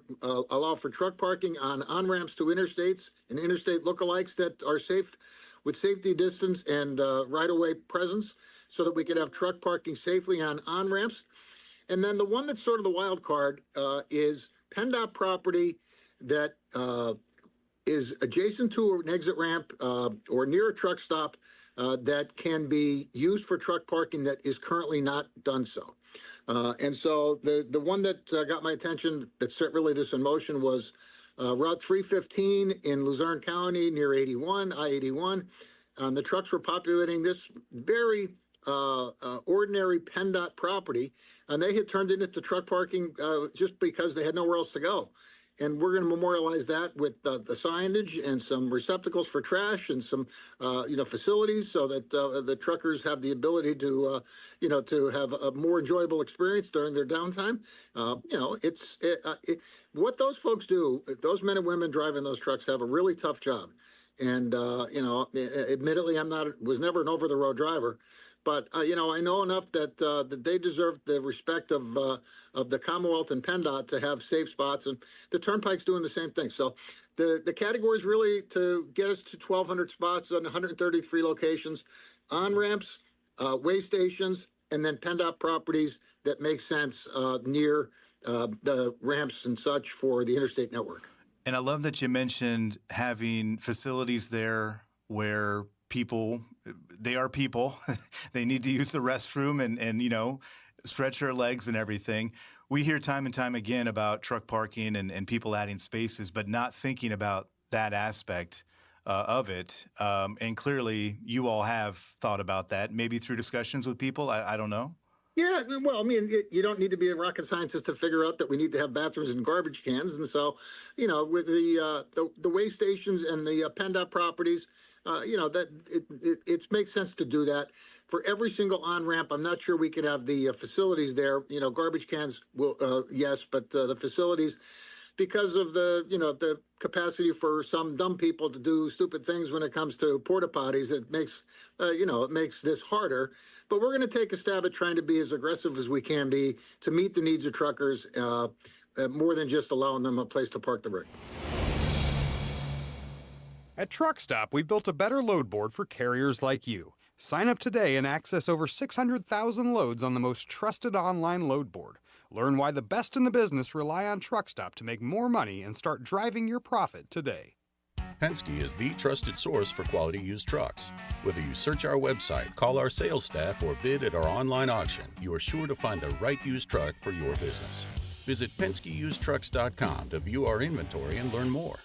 allow for truck parking on on-ramps to interstates and interstate lookalikes that are safe with safety distance and right-of-way presence, so that we could have truck parking safely on on-ramps. And then the one that's sort of the wild card is PennDOT property that is adjacent to an exit ramp or near a truck stop that can be used for truck parking that is currently not done so. And so the one that got my attention that set really this in motion was Route 315 in Luzerne County near 81, I-81. The trucks were populating this very ordinary PennDOT property, and they had turned it into truck parking just because they had nowhere else to go. And we're going to memorialize that with the signage and some receptacles for trash and some, facilities so that the truckers have the ability to, to have a more enjoyable experience during their downtime. What those folks do, those men and women driving those trucks have a really tough job. And, admittedly, was never an over-the-road driver. But, I know enough that they deserve the respect of the Commonwealth and PennDOT to have safe spots. And the Turnpike's doing the same thing. So the category is really to get us to 1,200 spots on 133 locations, on-ramps, way stations, and then PennDOT properties that make sense near the ramps and such for the interstate network. And I love that you mentioned having facilities there where they are people. They need to use the restroom and stretch their legs and everything. We hear time and time again about truck parking and people adding spaces, but not thinking about that aspect of it. And clearly you all have thought about that, maybe through discussions with people. I don't know. Yeah, well, you don't need to be a rocket scientist to figure out that we need to have bathrooms and garbage cans. And so, with the way stations and the PennDOT properties, it makes sense to do that. For every single on-ramp, I'm not sure we could have the facilities there. Garbage cans will, yes, but the facilities, because of the capacity for some dumb people to do stupid things when it comes to porta potties, it makes this harder. But we're going to take a stab at trying to be as aggressive as we can be to meet the needs of truckers, more than just allowing them a place to park the rig. At Truck Stop, we built a better load board for carriers like you. Sign up today and access over 600,000 loads on the most trusted online load board. Learn why the best in the business rely on Truck Stop to make more money and start driving your profit today. Penske is the trusted source for quality used trucks. Whether you search our website, call our sales staff, or bid at our online auction, you are sure to find the right used truck for your business. Visit PenskeUsedTrucks.com to view our inventory and learn more.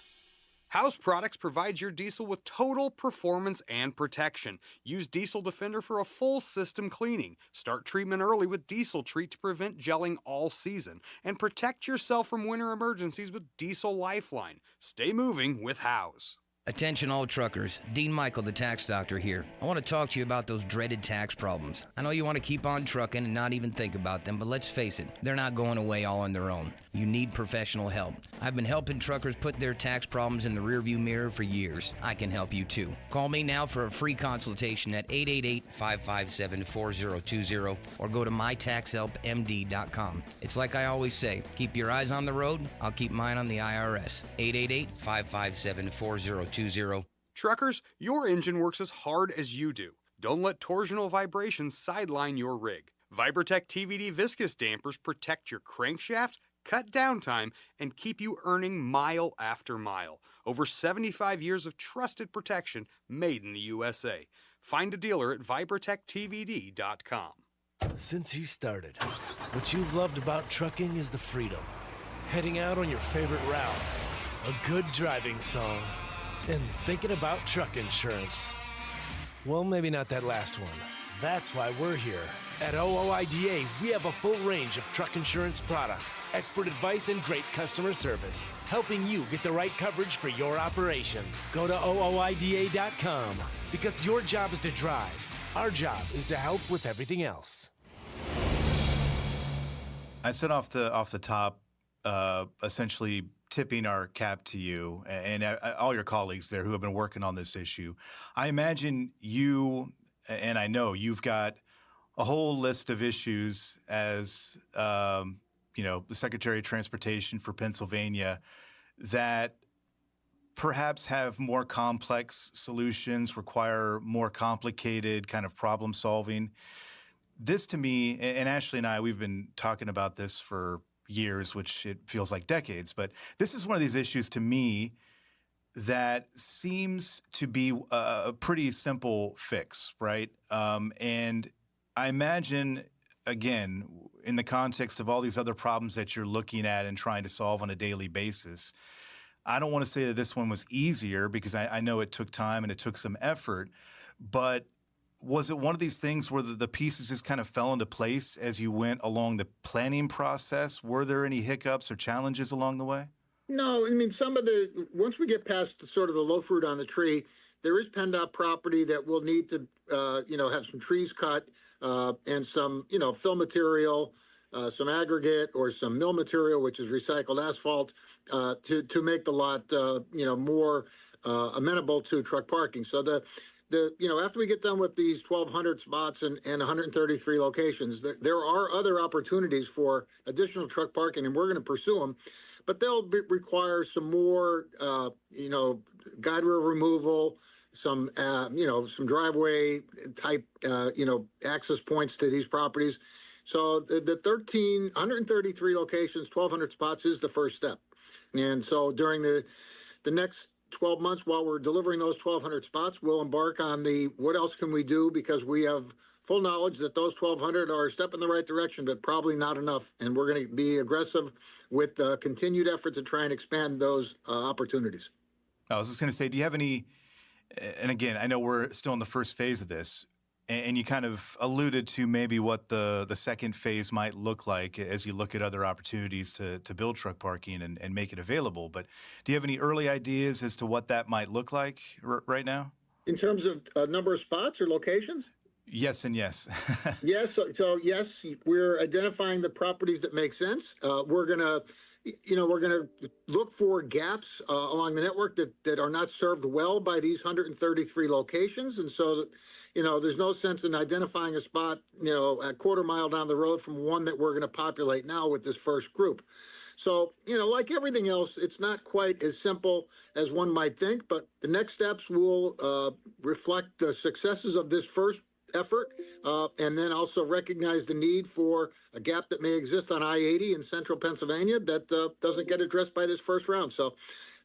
House Products provides your diesel with total performance and protection. Use Diesel Defender for a full system cleaning. Start treatment early with Diesel Treat to prevent gelling all season. And protect yourself from winter emergencies with Diesel Lifeline. Stay moving with House. Attention all truckers, Dean Michael, the tax doctor here. I want to talk to you about those dreaded tax problems. I know you want to keep on trucking and not even think about them, but let's face it, they're not going away all on their own. You need professional help. I've been helping truckers put their tax problems in the rearview mirror for years. I can help you too. Call me now for a free consultation at 888-557-4020 or go to mytaxhelpmd.com. It's like I always say, keep your eyes on the road, I'll keep mine on the IRS. 888-557-4020. Truckers, your engine works as hard as you do. Don't let torsional vibrations sideline your rig. Vibrotech TVD viscous dampers protect your crankshaft, cut downtime, and keep you earning mile after mile. Over 75 years of trusted protection made in the USA. Find a dealer at vibrotechtvd.com. Since you started, what you've loved about trucking is the freedom. Heading out on your favorite route, a good driving song, and thinking about truck insurance. Well, maybe not that last one. That's why we're here. At OOIDA, we have a full range of truck insurance products, expert advice, and great customer service, helping you get the right coverage for your operation. Go to OOIDA.com, because your job is to drive. Our job is to help with everything else. I said off the top, essentially tipping our cap to you and all your colleagues there who have been working on this issue. I imagine you, and I know you've got a whole list of issues as, the Secretary of Transportation for Pennsylvania that perhaps have more complex solutions, require more complicated kind of problem solving. This to me, and Ashley and I, we've been talking about this for years, which it feels like decades, but this is one of these issues to me that seems to be a pretty simple fix, right? And I imagine, again, in the context of all these other problems that you're looking at and trying to solve on a daily basis, I don't want to say that this one was easier because I know it took time and it took some effort, but was it one of these things where the pieces just kind of fell into place as you went along the planning process? Were there any hiccups or challenges along the way? No, I mean, once we get past sort of the low fruit on the tree, there is PennDOT property that will need to, have some trees cut and some, fill material, some aggregate or some mill material, which is recycled asphalt, to make the lot, more amenable to truck parking. So after we get done with these 1,200 spots and 133 locations, there are other opportunities for additional truck parking, and we're going to pursue them. But they'll require some more, guide rail removal, some driveway type, access points to these properties. So the 133 locations, 1,200 spots is the first step. And so during the next 12 months, while we're delivering those 1,200 spots, we'll embark on what else can we do, because we have full knowledge that those 1,200 are a step in the right direction, but probably not enough. And we're going to be aggressive with continued effort to try and expand those opportunities. I was just going to say, do you have any, and again, I know we're still in the first phase of this, and you kind of alluded to maybe what the second phase might look like as you look at other opportunities to build truck parking and make it available. But do you have any early ideas as to what that might look like right now? In terms of number of spots or locations? Yes and yes. Yes. So yes, we're identifying the properties that make sense. We're gonna look for gaps along the network that are not served well by these 133 locations, and so there's no sense in identifying a spot a quarter mile down the road from one that we're going to populate now with this first group. So, like everything else, it's not quite as simple as one might think, but the next steps will reflect the successes of this first effort, and then also recognize the need for a gap that may exist on I-80 in central Pennsylvania that doesn't get addressed by this first round. So,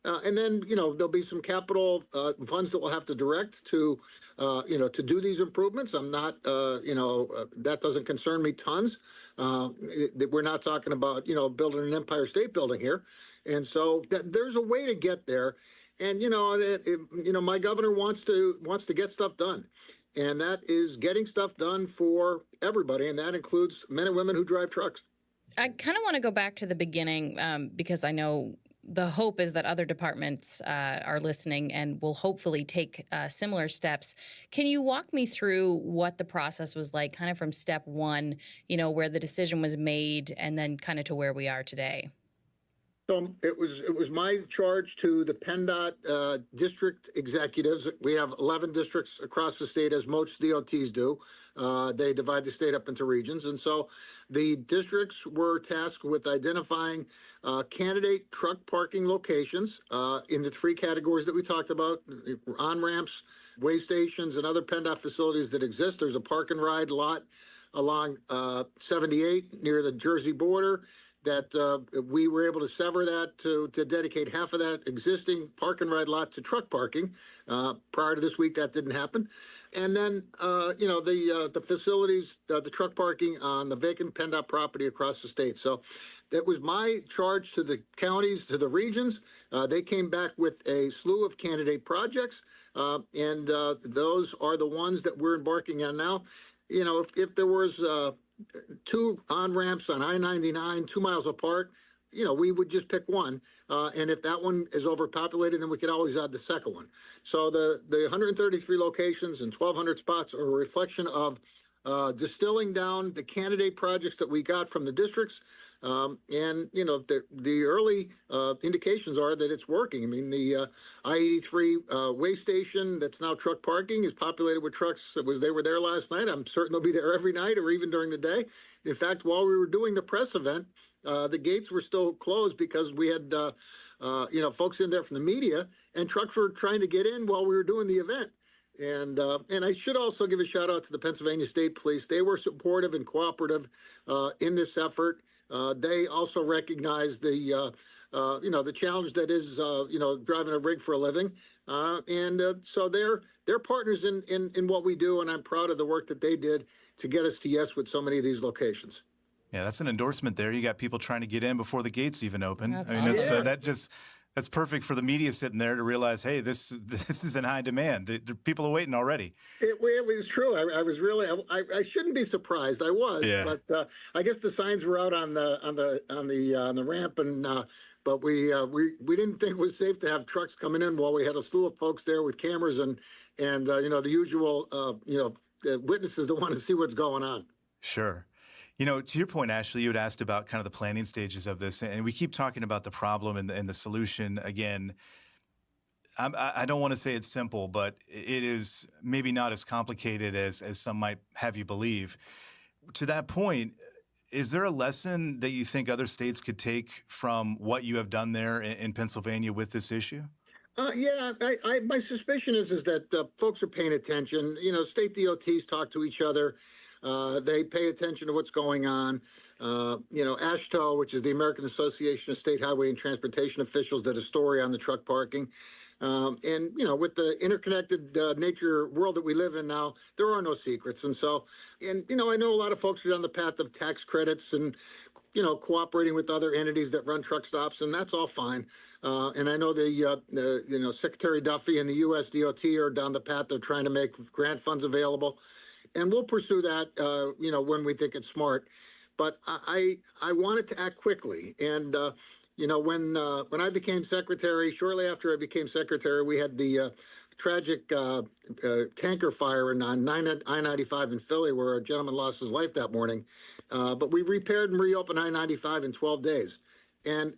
and then, there'll be some capital funds that we'll have to direct to do these improvements. I'm not, that doesn't concern me tons. We're not talking about, building an Empire State Building here. And so there's a way to get there. And, my governor wants to get stuff done. And that is getting stuff done for everybody, and that includes men and women who drive trucks. I kind of want to go back to the beginning because I know the hope is that other departments are listening and will hopefully take similar steps. Can you walk me through what the process was like, kind of from step one, where the decision was made, and then kind of to where we are today? So it was my charge to the PennDOT district executives. We have 11 districts across the state, as most DOTs do. They divide the state up into regions. And so the districts were tasked with identifying candidate truck parking locations in the three categories that we talked about: on-ramps, way stations, and other PennDOT facilities that exist. There's a park and ride lot along 78 near the Jersey border that we were able to sever that to dedicate half of that existing park and ride lot to truck parking. Prior to this week, that didn't happen. And then, the facilities, the truck parking on the vacant PennDOT property across the state. So that was my charge to the counties, to the regions. They came back with a slew of candidate projects, and those are the ones that we're embarking on now. If there was two on-ramps on I-99 2 miles apart, we would just pick one. And if that one is overpopulated, then we could always add the second one. So the 133 locations and 1,200 spots are a reflection of distilling down the candidate projects that we got from the districts. And the early indications are that it's working. I mean, the I-83 way station that's now truck parking is populated with trucks. They were there last night. I'm certain they'll be there every night or even during the day. In fact, while we were doing the press event, the gates were still closed because we had folks in there from the media, and trucks were trying to get in while we were doing the event. And I should also give a shout out to the Pennsylvania State Police. They were supportive and cooperative in this effort. They also recognize the challenge that is driving a rig for a living, so they're partners in what we do. And I'm proud of the work that they did to get us to yes with so many of these locations. Yeah, that's an endorsement there. You got people trying to get in before the gates even open. That's awesome. That's perfect for the media sitting there to realize, hey, this is in high demand. The people are waiting already. It was true. I was really. I shouldn't be surprised. I was, but I guess the signs were out on the ramp, and but we didn't think it was safe to have trucks coming in while we had a slew of folks there with cameras and the usual witnesses that want to see what's going on. Sure. To your point, Ashley, you had asked about kind of the planning stages of this, and we keep talking about the problem and the solution. Again, I don't want to say it's simple, but it is maybe not as complicated as some might have you believe. To that point, is there a lesson that you think other states could take from what you have done there in Pennsylvania with this issue? My suspicion is that folks are paying attention. State DOTs talk to each other. They pay attention to what's going on. AASHTO, which is the American Association of State Highway and Transportation Officials, did a story on the truck parking. With the interconnected nature world that we live in now, there are no secrets. And I know a lot of folks are on the path of tax credits and cooperating with other entities that run truck stops, and that's all fine. And I know the Secretary Duffy and the USDOT are down the path of trying to make grant funds available, and we'll pursue that, when we think it's smart. But I wanted to act quickly, and when I became secretary, shortly after I became secretary, we had the tragic tanker fire on I-95 in Philly, where a gentleman lost his life that morning. But we repaired and reopened I-95 in 12 days. And,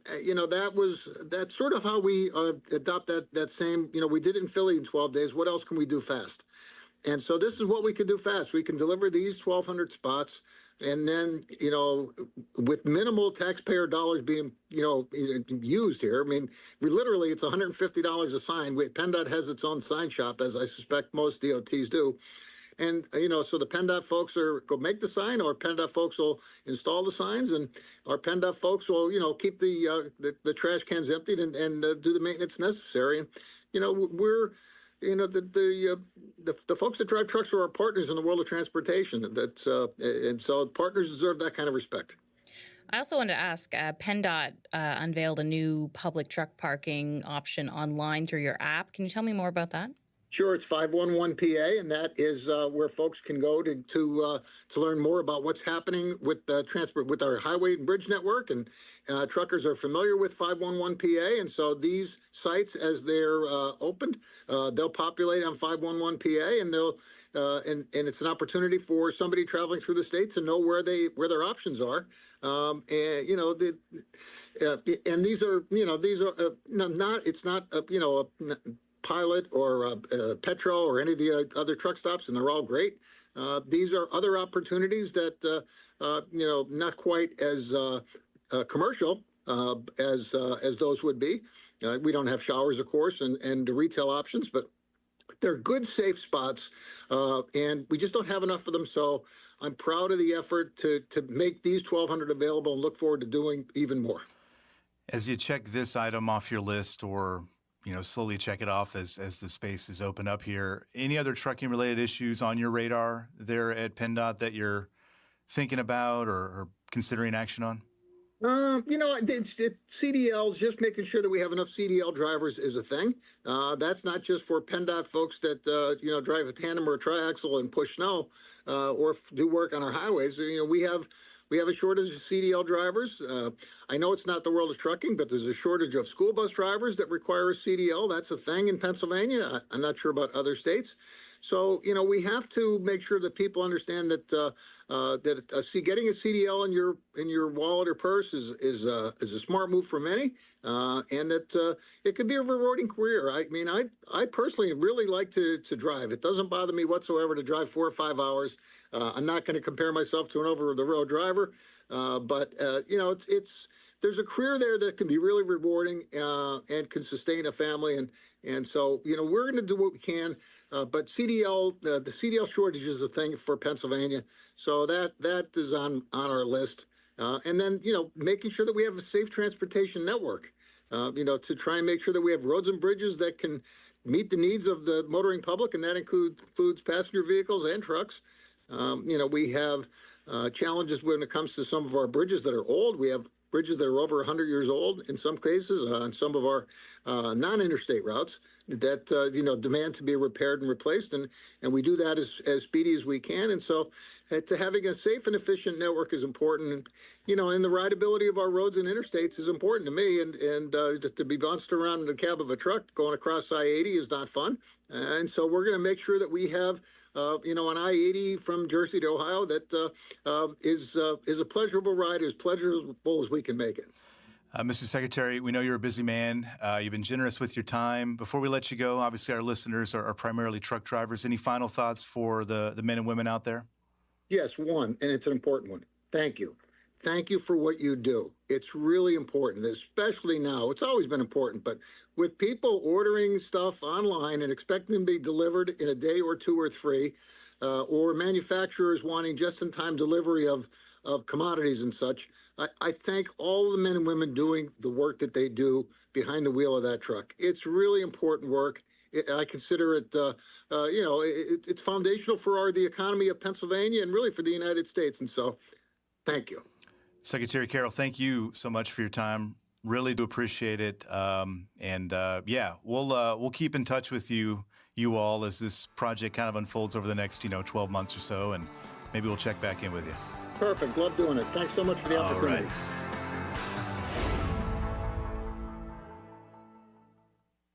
that's sort of how we adopt that same, we did it in Philly in 12 days. What else can we do fast? And so this is what we can do fast. We can deliver these 1,200 spots, and then, with minimal taxpayer dollars being, used here. I mean, it's $150 a sign. PennDOT has its own sign shop, as I suspect most DOTs do. And, so the PennDOT folks go make the sign, or PennDOT folks will install the signs, and our PennDOT folks will, keep the trash cans emptied and do the maintenance necessary. And, we're... the folks that drive trucks are our partners in the world of transportation. And so partners deserve that kind of respect. I also wanted to ask, PennDOT unveiled a new public truck parking option online through your app. Can you tell me more about that? Sure, it's 511PA, and that is where folks can go to learn more about what's happening with with our highway and bridge network. And truckers are familiar with 511PA, and so these sites, as they're opened, they'll populate on 511PA, and they'll and it's an opportunity for somebody traveling through the state to know where their options are. And these are not Pilot or Petro or any of the other truck stops, and they're all great. These are other opportunities that not quite as commercial as those would be. We don't have showers, of course, and retail options, but they're good, safe spots, and we just don't have enough of them. So I'm proud of the effort to make these 1,200 available, and look forward to doing even more. As you check this item off your list, or slowly check it off as the spaces open up here, any other trucking related issues on your radar there at PennDOT that you're thinking about or considering action on? CDLs, just making sure that we have enough CDL drivers is a thing. That's not just for PennDOT folks that, drive a tandem or a triaxle and push snow, or do work on our highways. We have a shortage of CDL drivers. I know it's not the world of trucking, but there's a shortage of school bus drivers that require a CDL. That's a thing in Pennsylvania. I'm not sure about other states. So, we have to make sure that people understand that getting a CDL in your wallet or purse is a smart move for many, and that it could be a rewarding career. I personally really like to drive. It doesn't bother me whatsoever to drive 4 or 5 hours. I'm not going to compare myself to an over-the-road driver, but it's there's a career there that can be really rewarding and can sustain a family. And so, we're going to do what we can. But CDL, the CDL shortage is a thing for Pennsylvania. So that is on our list. And then, making sure that we have a safe transportation network, to try and make sure that we have roads and bridges that can meet the needs of the motoring public. And that includes passenger vehicles and trucks. We have challenges when it comes to some of our bridges that are old. We have bridges that are over 100 years old in some cases on some of our non-interstate routes that demand to be repaired and replaced, and we do that as speedy as we can. And so to having a safe and efficient network is important, and the rideability of our roads and interstates is important to me, and to be bounced around in the cab of a truck going across I-80 is not fun. And so we're going to make sure that we have an I-80 from Jersey to Ohio that is a pleasurable ride, as pleasurable as we can make it. Mr. Secretary, we know you're a busy man. You've been generous with your time. Before we let you go, obviously our listeners are primarily truck drivers. Any final thoughts for the men and women out there? Yes, one, and it's an important one. Thank you. Thank you for what you do. It's really important, especially now. It's always been important, but with people ordering stuff online and expecting them to be delivered in a day or two or three, or manufacturers wanting just-in-time delivery of commodities and such, I thank all the men and women doing the work that they do behind the wheel of that truck. It's really important work. I consider it, it's foundational for the economy of Pennsylvania and really for the United States. And so, thank you. Secretary Carroll, thank you so much for your time. Really do appreciate it. We'll keep in touch with you all as this project kind of unfolds over the next 12 months or so, and maybe we'll check back in with you. Perfect. Love doing it. Thanks so much for the opportunity. All right.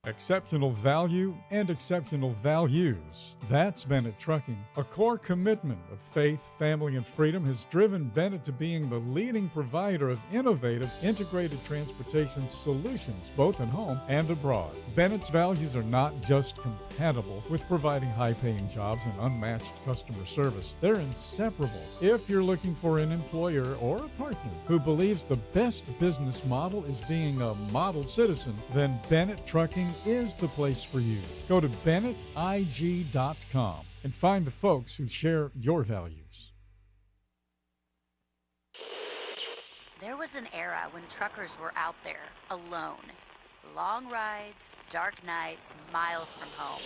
Exceptional value and exceptional values. That's Bennett Trucking. A core commitment of faith, family, and freedom has driven Bennett to being the leading provider of innovative, integrated transportation solutions, both at home and abroad. Bennett's values are not just compatible with providing high-paying jobs and unmatched customer service. They're inseparable. If you're looking for an employer or a partner who believes the best business model is being a model citizen, then Bennett Trucking is the place for you. Go to BennettIG.com and find the folks who share your values. There was an era when truckers were out there, alone. Long rides, dark nights, miles from home.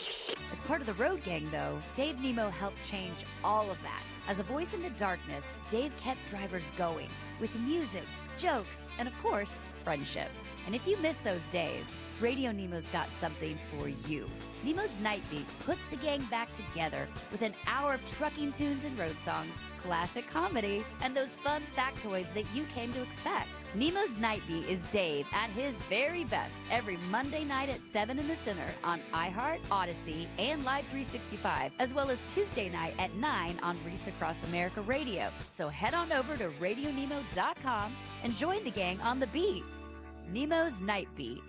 As part of the Road Gang, though, Dave Nemo helped change all of that. As a voice in the darkness, Dave kept drivers going with music, jokes, and of course, friendship. And if you miss those days, Radio Nemo's got something for you. Nemo's Night Beat puts the gang back together with an hour of trucking tunes and road songs, classic comedy, and those fun factoids that you came to expect. Nemo's Night Beat is Dave at his very best every Monday night at 7 in the Center on iHeart, Odyssey, and Live 365, as well as Tuesday night at 9 on Reese Across America Radio. So head on over to RadioNemo.com and join the gang on the beat. Nemo's Night Beat.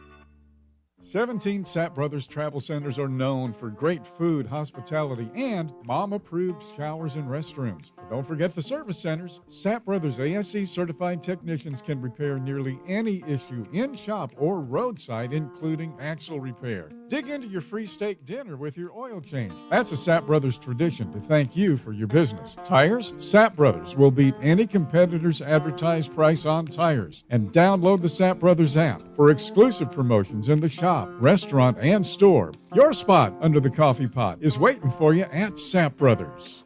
17 Sapp Brothers Travel Centers are known for great food, hospitality, and mom-approved showers and restrooms. But don't forget the service centers. Sapp Brothers ASE certified technicians can repair nearly any issue in shop or roadside, including axle repair. Dig into your free steak dinner with your oil change. That's a Sapp Brothers tradition to thank you for your business. Tires? Sapp Brothers will beat any competitor's advertised price on tires. And download the Sapp Brothers app for exclusive promotions in the shop, restaurant, and store. Your spot under the coffee pot is waiting for you at Sapp Brothers.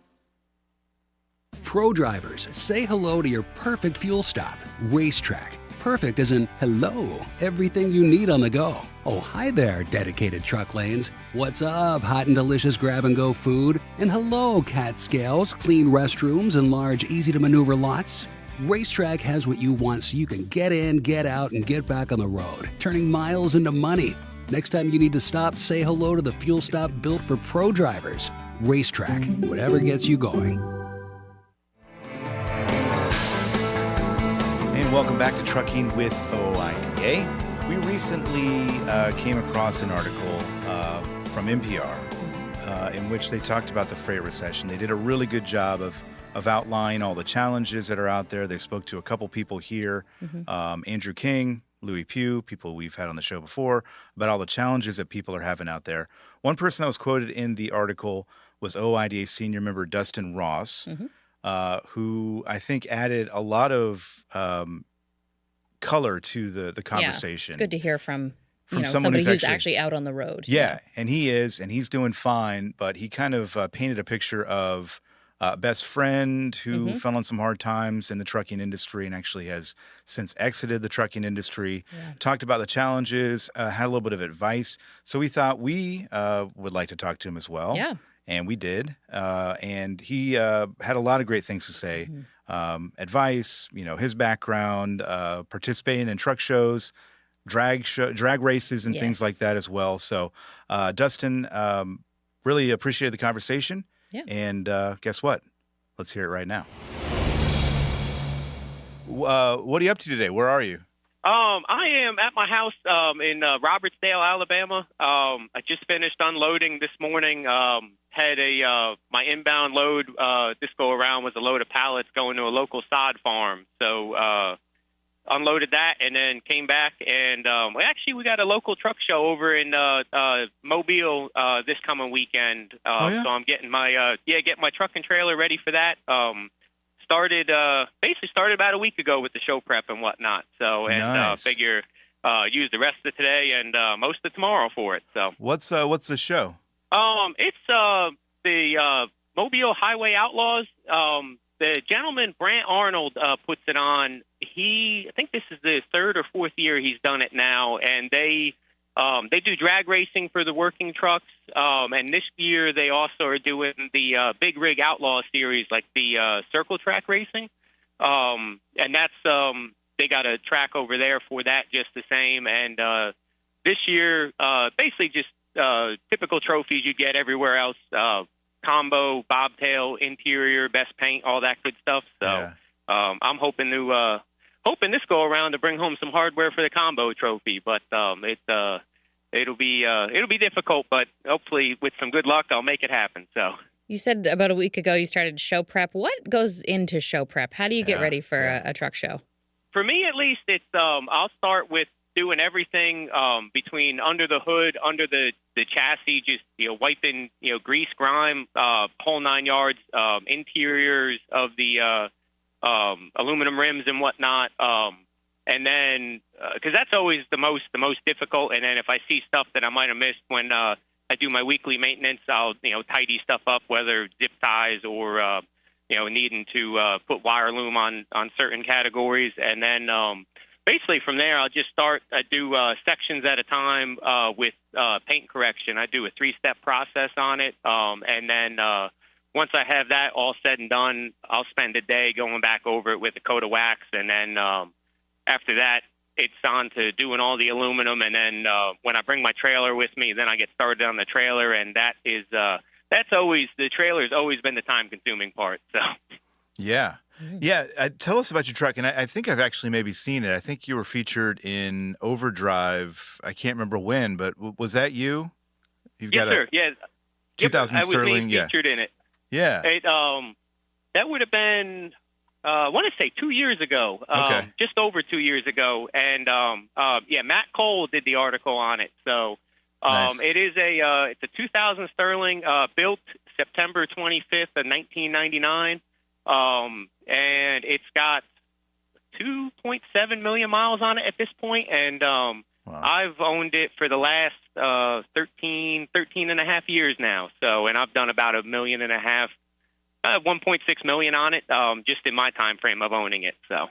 Pro drivers, say hello to your perfect fuel stop. Racetrack. Perfect as in hello, everything you need on the go. Oh, hi there, dedicated truck lanes. What's up, hot and delicious grab-and-go food? And hello, cat scales, clean restrooms, and large, easy-to-maneuver lots. Racetrack has what you want so you can get in, get out, and get back on the road, turning miles into money. Next time you need to stop, say hello to the fuel stop built for pro drivers. Racetrack, whatever gets you going. And welcome back to Trucking with OIDA. We recently came across an article from NPR in which they talked about the freight recession. They did a really good job of of outlining all the challenges that are out there. They spoke to a couple people here, Andrew King, Louis Pugh, people we've had on the show before, about all the challenges that people are having out there. One person that was quoted in the article was OIDA senior member Dustin Ross, who I think added a lot of color to the conversation. Yeah, it's good to hear from From somebody who's actually out on the road. Yeah, and he's doing fine, but he kind of painted a picture of a best friend who fell on some hard times in the trucking industry and actually has since exited the trucking industry, talked about the challenges, had a little bit of advice. So we thought we would like to talk to him as well. Yeah. And we did. And he had a lot of great things to say. Advice, his background, participating in truck shows, drag races and things like that as well. So Dustin, really appreciated the conversation. Yeah. And guess what? Let's hear it right now. What are you up to today? Where are you? I am at my house in Robertsdale, Alabama. I just finished unloading this morning. Had my inbound load this go around was a load of pallets going to a local sod farm. So unloaded that and then came back and we got a local truck show over in Mobile this coming weekend. So I'm getting my getting my truck and trailer ready for that. Started about a week ago with the show prep and whatnot. So figure use the rest of today and most of tomorrow for it. So what's the show? It's the Mobile Highway Outlaws. The gentleman Brant Arnold puts it on. I think this is the third or fourth year he's done it now, and they do drag racing for the working trucks. And this year they also are doing the Big Rig Outlaw series, like the circle track racing. And that's they got a track over there for that just the same. And this year, basically just typical trophies you get everywhere else. Combo, bobtail, interior, best paint, all that good stuff. So I'm hoping this go around to bring home some hardware for the combo trophy. But it'll be difficult, but hopefully with some good luck, I'll make it happen. So you said about a week ago you started show prep. What goes into show prep? How do you get ready for a truck show? For me, at least, it's I'll start with doing everything between under the hood, under the chassis, just wiping grease, grime, whole 9 yards, interiors of the aluminum rims and whatnot, and then because that's always the most difficult. And then if I see stuff that I might have missed when I do my weekly maintenance, I'll tidy stuff up, whether zip ties or needing to put wire loom on certain categories, and then. Basically, from there, I'll just start. I do sections at a time with paint correction. I do a 3-step process on it, and then once I have that all said and done, I'll spend a day going back over it with a coat of wax, and then after that, it's on to doing all the aluminum. And then when I bring my trailer with me, then I get started on the trailer, and the trailer's always been the time-consuming part. So, yeah. Yeah, tell us about your truck, and I think I've actually maybe seen it. I think you were featured in Overdrive. I can't remember when, but was that you? Yes, sir. Yeah, 2000 yep, Sterling. I was featured in it. Yeah. That would have been, I want to say 2 years ago. Just over 2 years ago, and Matt Cole did the article on it. So Nice. it's a 2000 Sterling, built September 25th of 1999. And it's got 2.7 million miles on it at this point, and I've owned it for the last 13 and a half years now. So, and I've done about $1.5 million, 1.6 million on it, just in my time frame of owning it. So,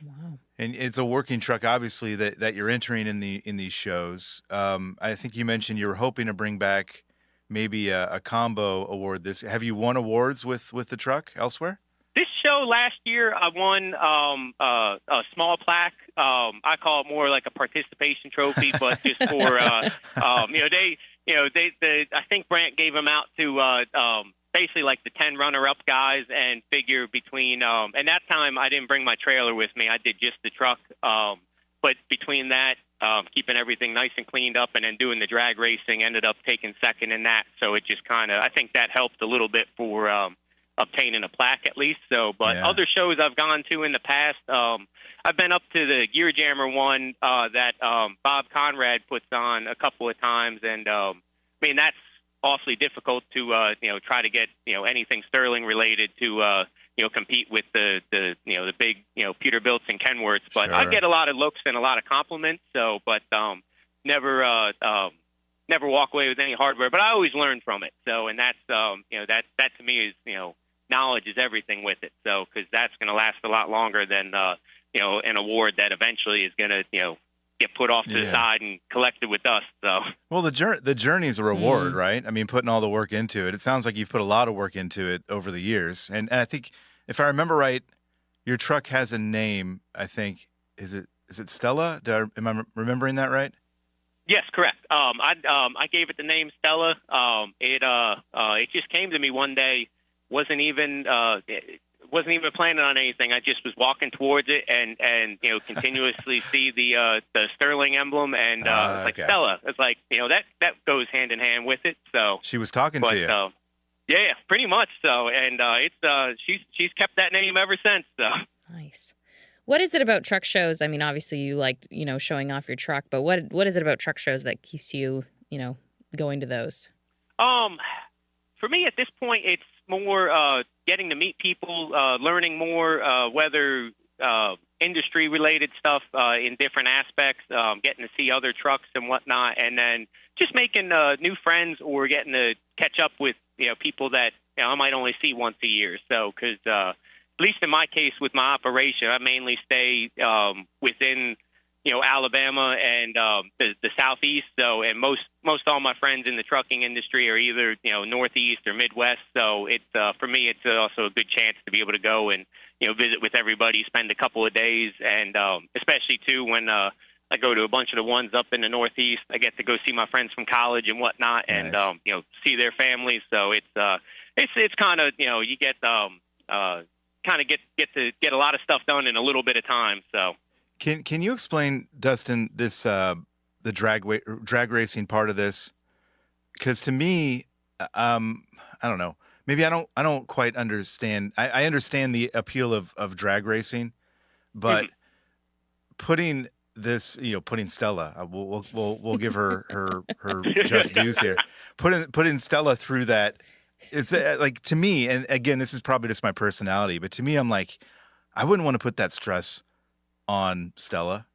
and it's a working truck, obviously, that you're entering in these shows. I think you mentioned you were hoping to bring back maybe a combo award. Have you won awards with the truck elsewhere? This show last year, I won a small plaque. I call it more like a participation trophy, but just for I think Brant gave them out to basically like the 10 runner-up guys, and figure between and that time I didn't bring my trailer with me. I did just the truck, but between that, keeping everything nice and cleaned up, and then doing the drag racing, ended up taking second in that. So it just kind of, I think that helped a little bit for obtaining a plaque at least. So, but Yeah. other shows I've gone to in the past, I've been up to the Gear Jammer one that Bob Conrad puts on a couple of times, and I mean that's awfully difficult to try to get anything Sterling related to compete with the big Peterbilts and Kenworths. But I Sure. get a lot of looks and a lot of compliments. So, but never walk away with any hardware. But I always learn from it. So, and that's that to me is knowledge is everything with it. So, because that's going to last a lot longer than an award that eventually is going to get put off to the Yeah. side and collected with dust. So. Well, the journey is a reward, right? I mean, putting all the work into it. It sounds like you've put a lot of work into it over the years. And I think, if I remember right, your truck has a name. I think is it Stella? Am I remembering that right? Yes, correct. I gave it the name Stella. It just came to me one day. Wasn't even planning on anything. I just was walking towards it and continuously see the Sterling emblem, and it's like okay. Stella. It's like that goes hand in hand with it. So She was talking to you. Yeah, pretty much so. And she's kept that name ever since. So. Nice. What is it about truck shows? I mean, obviously you like, showing off your truck, but what is it about truck shows that keeps you, going to those? For me at this point, it's more getting to meet people, learning more, whether industry-related stuff in different aspects, getting to see other trucks and whatnot, and then just making new friends or getting to catch up with people that I might only see once a year. So, because at least in my case with my operation, I mainly stay within Alabama and the Southeast. So, and most all my friends in the trucking industry are either Northeast or Midwest. So, it's for me, it's also a good chance to be able to go and visit with everybody, spend a couple of days, and especially too when I go to a bunch of the ones up in the Northeast, I get to go see my friends from college and whatnot, and see their families. So it's kind of you get kind of get a lot of stuff done in a little bit of time. So. Can you explain, Dustin, this the drag racing part of this? Because to me, I don't know. Maybe I don't quite understand. I understand the appeal of drag racing, but putting this, putting Stella, we'll give her just dues here. Putting Stella through that, it's like, to me, and again, this is probably just my personality, but to me, I'm like, I wouldn't want to put that stress on Stella,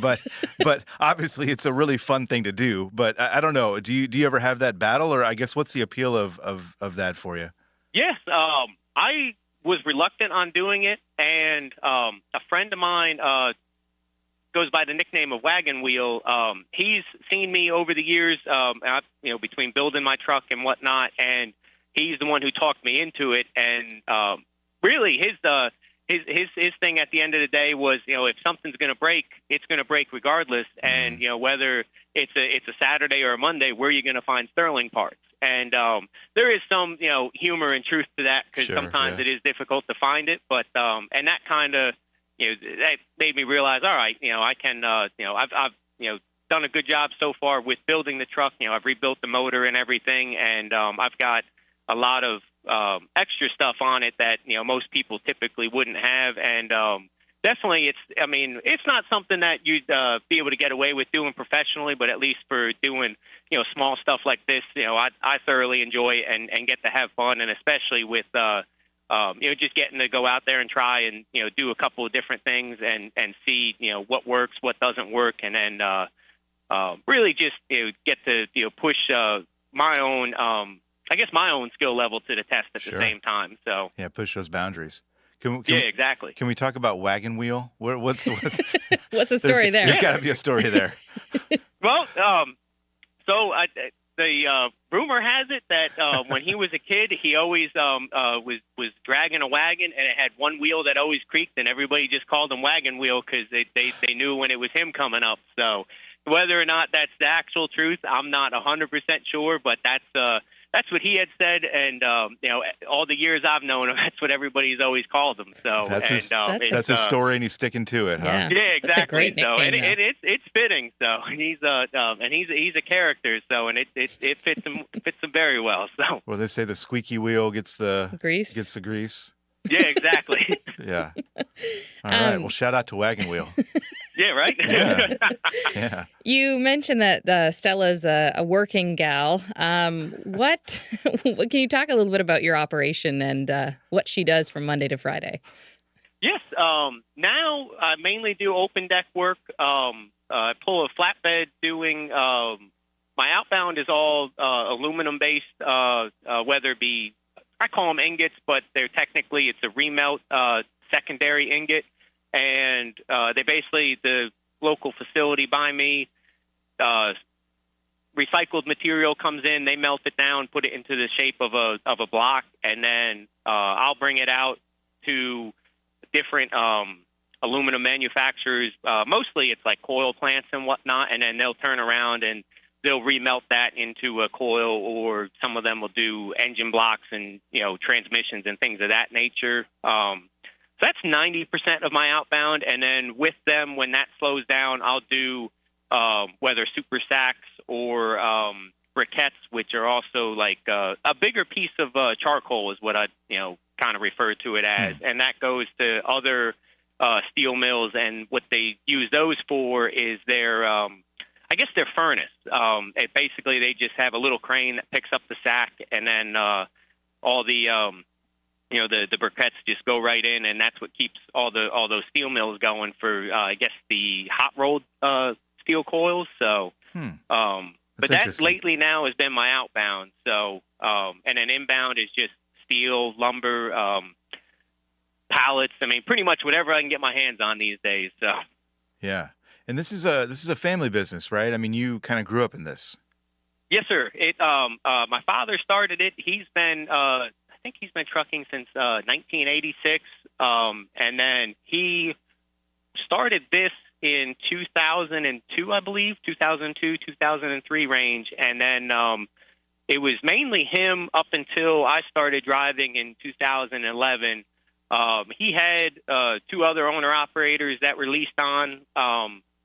but obviously it's a really fun thing to do. But I don't know. Do you ever have that battle, or I guess what's the appeal of that for you? Yes, I was reluctant on doing it, and a friend of mine goes by the nickname of Wagon Wheel. He's seen me over the years, between building my truck and whatnot, and he's the one who talked me into it. And really, his thing at the end of the day was, if something's going to break, it's going to break regardless. And whether it's a Saturday or a Monday, where are you going to find Sterling parts? And there is some humor and truth to that, because sometimes it is difficult to find it. But and that kind of that made me realize, all right, I can I've done a good job so far with building the truck. I've rebuilt the motor and everything, and I've got a lot of extra stuff on it that most people typically wouldn't have. And definitely, it's not something that you'd be able to get away with doing professionally, but at least for doing small stuff like this, I thoroughly enjoy and get to have fun, and especially with just getting to go out there and try and do a couple of different things and see what works, what doesn't work, and then really just get to push my own my own skill level to the test at the same time. So push those boundaries. Exactly. Can we talk about Wagon Wheel? What's the story there? There's got to be a story there. Well, so the rumor has it that when he was a kid, he always was dragging a wagon, and it had one wheel that always creaked, and everybody just called him Wagon Wheel because they knew when it was him coming up. So whether or not that's the actual truth, I'm not 100% sure, but that's that's what he had said, and all the years I've known him, that's what everybody's always called him. So That's his it's, story, and he's sticking to it, huh? Yeah, exactly. That's a great So nickname, it's fitting. So he's a character. So and it fits him very well. So Well, they say the squeaky wheel gets the grease. yeah, exactly. Yeah. All right. Well, shout out to Wagon Wheel. Yeah, right. Yeah. You mentioned that Stella's a working gal. What can you talk a little bit about your operation and what she does from Monday to Friday? Yes. Now I mainly do open deck work. I pull a flatbed doing. My outbound is all aluminum based, whether it be, I call them ingots, but it's a remelt secondary ingot. And they basically, the local facility by me, recycled material comes in, they melt it down, put it into the shape of a block, and then I'll bring it out to different aluminum manufacturers. Mostly it's like coil plants and whatnot, and then they'll turn around and they'll remelt that into a coil, or some of them will do engine blocks and, transmissions and things of that nature. So that's 90% of my outbound. And then with them, when that slows down, I'll do whether super sacks or briquettes, which are also like a bigger piece of charcoal is what I, kind of refer to it as. And that goes to other steel mills. And what they use those for is their furnace. Basically, they just have a little crane that picks up the sack, and then all the the briquettes just go right in, and that's what keeps all those steel mills going for the hot rolled steel coils. So, but that lately now has been my outbound. So, and then inbound is just steel, lumber, pallets. I mean, pretty much whatever I can get my hands on these days. So, yeah. And this is a family business, right? I mean, you kind of grew up in this. Yes, sir. My father started it. He's been, I think he's been trucking since 1986, and then he started this in 2002, I believe, 2002, 2003 range, and then it was mainly him up until I started driving in 2011. He had two other owner-operators that were leased on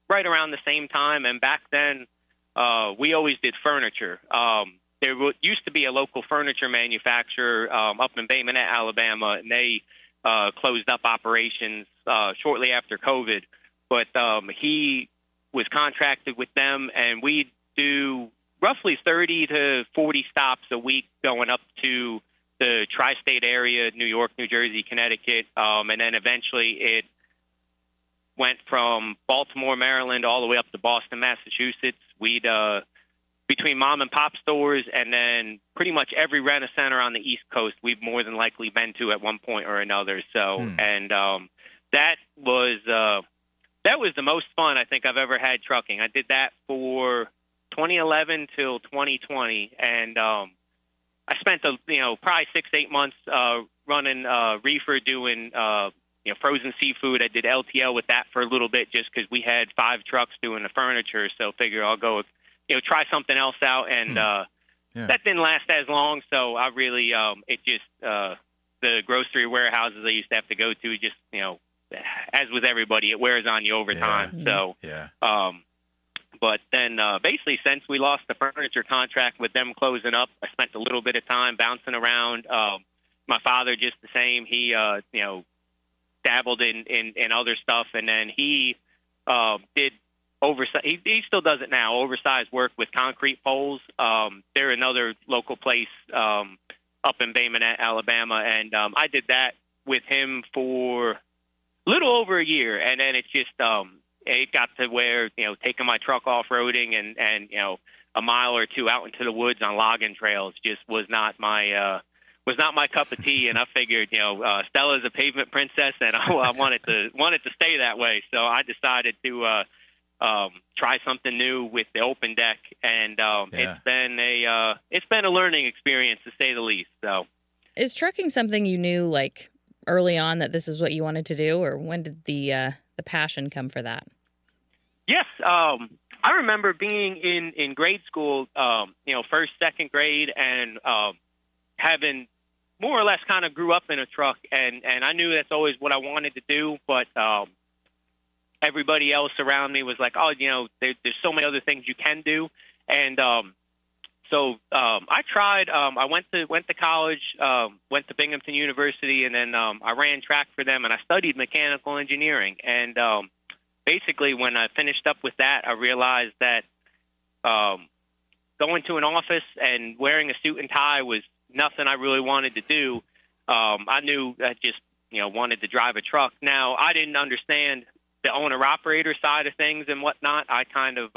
right around the same time, and back then we always did furniture. There used to be a local furniture manufacturer up in Bay Minette, Alabama, and they closed up operations shortly after COVID. But he was contracted with them, and we'd do roughly 30 to 40 stops a week going up to the tri-state area, New York, New Jersey, Connecticut, and then eventually it went from Baltimore, Maryland, all the way up to Boston, Massachusetts. We'd between mom and pop stores, and then pretty much every rent-a-center on the East Coast we've more than likely been to at one point or another. So, and that was the most fun I think I've ever had trucking. I did that for 2011 till 2020, and I spent probably 6-8 months running reefer, doing frozen seafood. I did LTL with that for a little bit just because we had 5 trucks doing the furniture. So figure I'll go, try something else out. And that didn't last as long. So I really, the grocery warehouses I used to have to go to, just, as with everybody, it wears on you over time. So, but then basically since we lost the furniture contract with them closing up, I spent a little bit of time bouncing around. My father, just the same, he, dabbled in other stuff, and then he did he still does it now, oversized work with concrete poles. They're another local place up in Bay Minette, Alabama, and I did that with him for a little over a year, and then it just it got to where taking my truck off-roading and a mile or two out into the woods on logging trails just was not my cup of tea, and I figured, Stella's a pavement princess, and I wanted to stay that way. So I decided to try something new with the open deck, and it's been a learning experience to say the least. So, is trucking something you knew like early on that this is what you wanted to do, or when did the passion come for that? Yes, I remember being in grade school, first, second grade, and having more or less kind of grew up in a truck, and I knew that's always what I wanted to do, but everybody else around me was like, oh, there's so many other things you can do, and so I tried. I went to college, went to Binghamton University, and then I ran track for them, and I studied mechanical engineering. And basically, when I finished up with that, I realized that going to an office and wearing a suit and tie was nothing I really wanted to do. I knew I just wanted to drive a truck. Now, I didn't understand the owner-operator side of things and whatnot. I kind of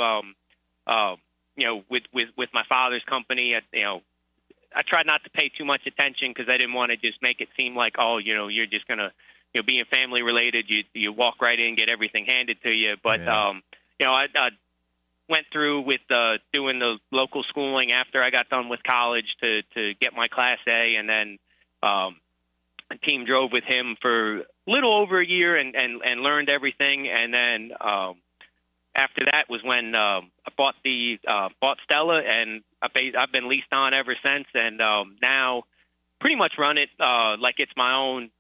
with my father's company, I tried not to pay too much attention because I didn't want to just make it seem like, oh, you're just going to, being family related, you walk right in, get everything handed to you. But, I went through with doing the local schooling after I got done with college to get my Class A, and then a team drove with him for a little over a year and learned everything. And then after that was when I bought Stella, and I've been leased on ever since. And now pretty much run it like it's my own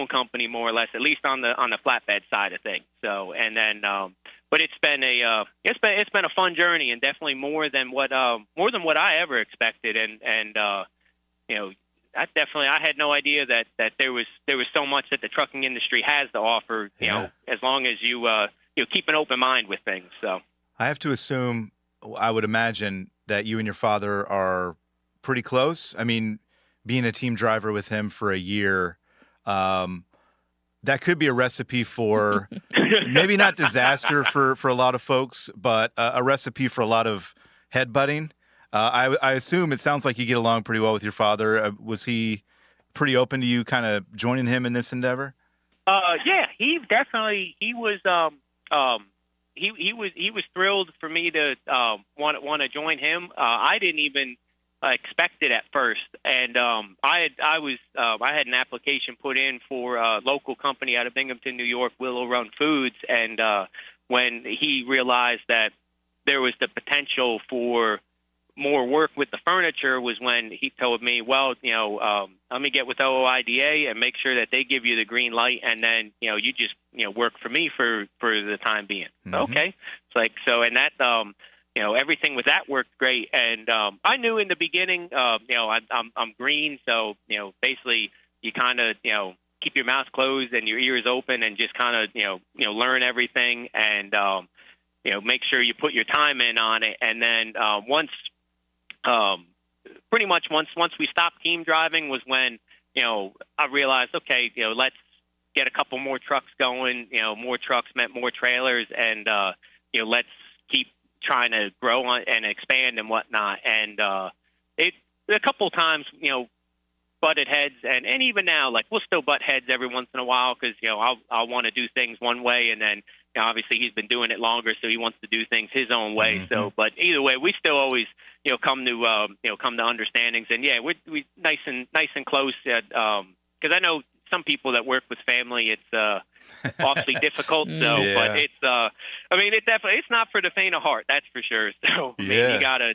company, more or less, at least on the flatbed side of things. So, and then but it's been a fun journey, and definitely more than what I ever expected. And I had no idea that there was so much that the trucking industry has to offer. As long as you keep an open mind with things. So I have to assume, I would imagine that you and your father are pretty close. I mean, being a team driver with him for a year, that could be a recipe for maybe not disaster for a lot of folks, but a recipe for a lot of headbutting. I assume it sounds like you get along pretty well with your father. Was he pretty open to you kind of joining him in this endeavor? Yeah, he was. He was thrilled for me to want to join him. I didn't even expect it at first, and I had an application put in for a local company out of Binghamton, New York, Willow Run Foods, and when he realized that there was the potential for more work with the furniture was when he told me, well, let me get with OOIDA and make sure that they give you the green light, and then you just work for me for the time being. Mm-hmm. Okay, it's like so, and that everything with that worked great, and I knew in the beginning, I'm green, so basically you kind of keep your mouth closed and your ears open and just kind of learn everything, and make sure you put your time in on it, and then once we stopped team driving was when I realized, okay, let's get a couple more trucks going. More trucks meant more trailers, and let's keep trying to grow on and expand and whatnot. And it a couple times butted heads, and even now, like, we'll still butt heads every once in a while because I'll want to do things one way, and then obviously he's been doing it longer, so he wants to do things his own way. Mm-hmm. So, but either way, we still always come to understandings, and yeah, we nice and close. Because I know some people that work with family, it's awfully difficult. So, Yeah. but it's not for the faint of heart, that's for sure. So, I mean, you gotta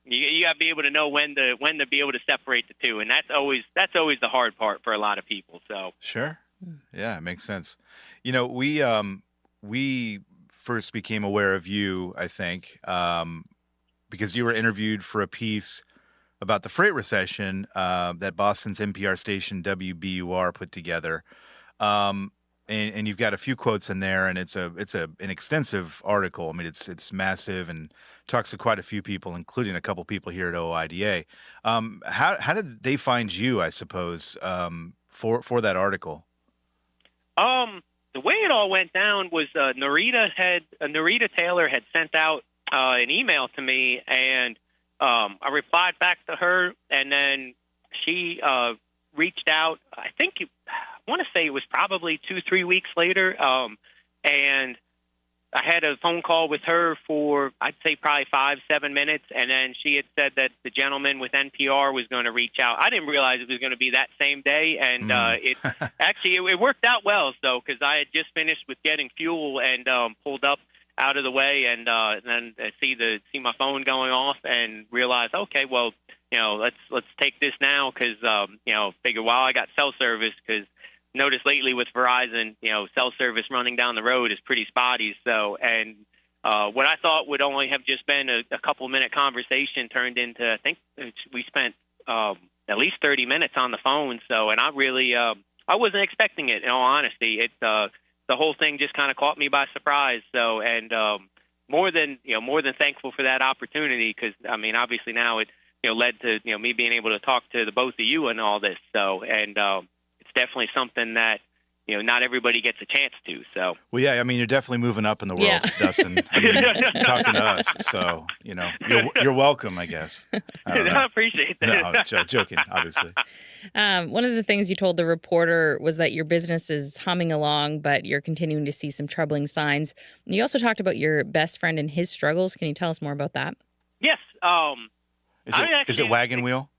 you gotta be able to know when to be able to separate the two, and that's always the hard part for a lot of people. So Sure. Yeah, it makes sense. We first became aware of you, I think, because you were interviewed for a piece about the freight recession that Boston's NPR station WBUR put together, and you've got a few quotes in there, and it's an extensive article. I mean, it's massive and talks to quite a few people, including a couple people here at OIDA. How did they find you, I suppose, for that article? The way it all went down was Narita Taylor had sent out an email to me, and I replied back to her, and then she reached out. I want to say it was probably 2-3 weeks later, and I had a phone call with her for, I'd say, probably 5-7 minutes, and then she had said that the gentleman with NPR was going to reach out. I didn't realize it was going to be that same day, and it worked out well, so, because I had just finished with getting fuel and pulled up, out of the way, and then I see my phone going off and realize, okay, well, let's take this now because figure while I got cell service, because noticed lately with Verizon, cell service running down the road is pretty spotty. So, and what I thought would only have just been a couple-minute conversation turned into, I think we spent at least 30 minutes on the phone. So, and I really, I wasn't expecting it, in all honesty. The whole thing just kind of caught me by surprise. So, and more than thankful for that opportunity, because I mean, obviously now it led to me being able to talk to the both of you and all this. So, and it's definitely something that not everybody gets a chance to. So, well, yeah, I mean, you're definitely moving up in the world, Dustin. I mean, talking to us, so you're welcome, I guess. I appreciate that. No, joking, obviously. One of the things you told the reporter was that your business is humming along, but you're continuing to see some troubling signs. You also talked about your best friend and his struggles. Can you tell us more about that? Yes. Is it Wagon Wheel?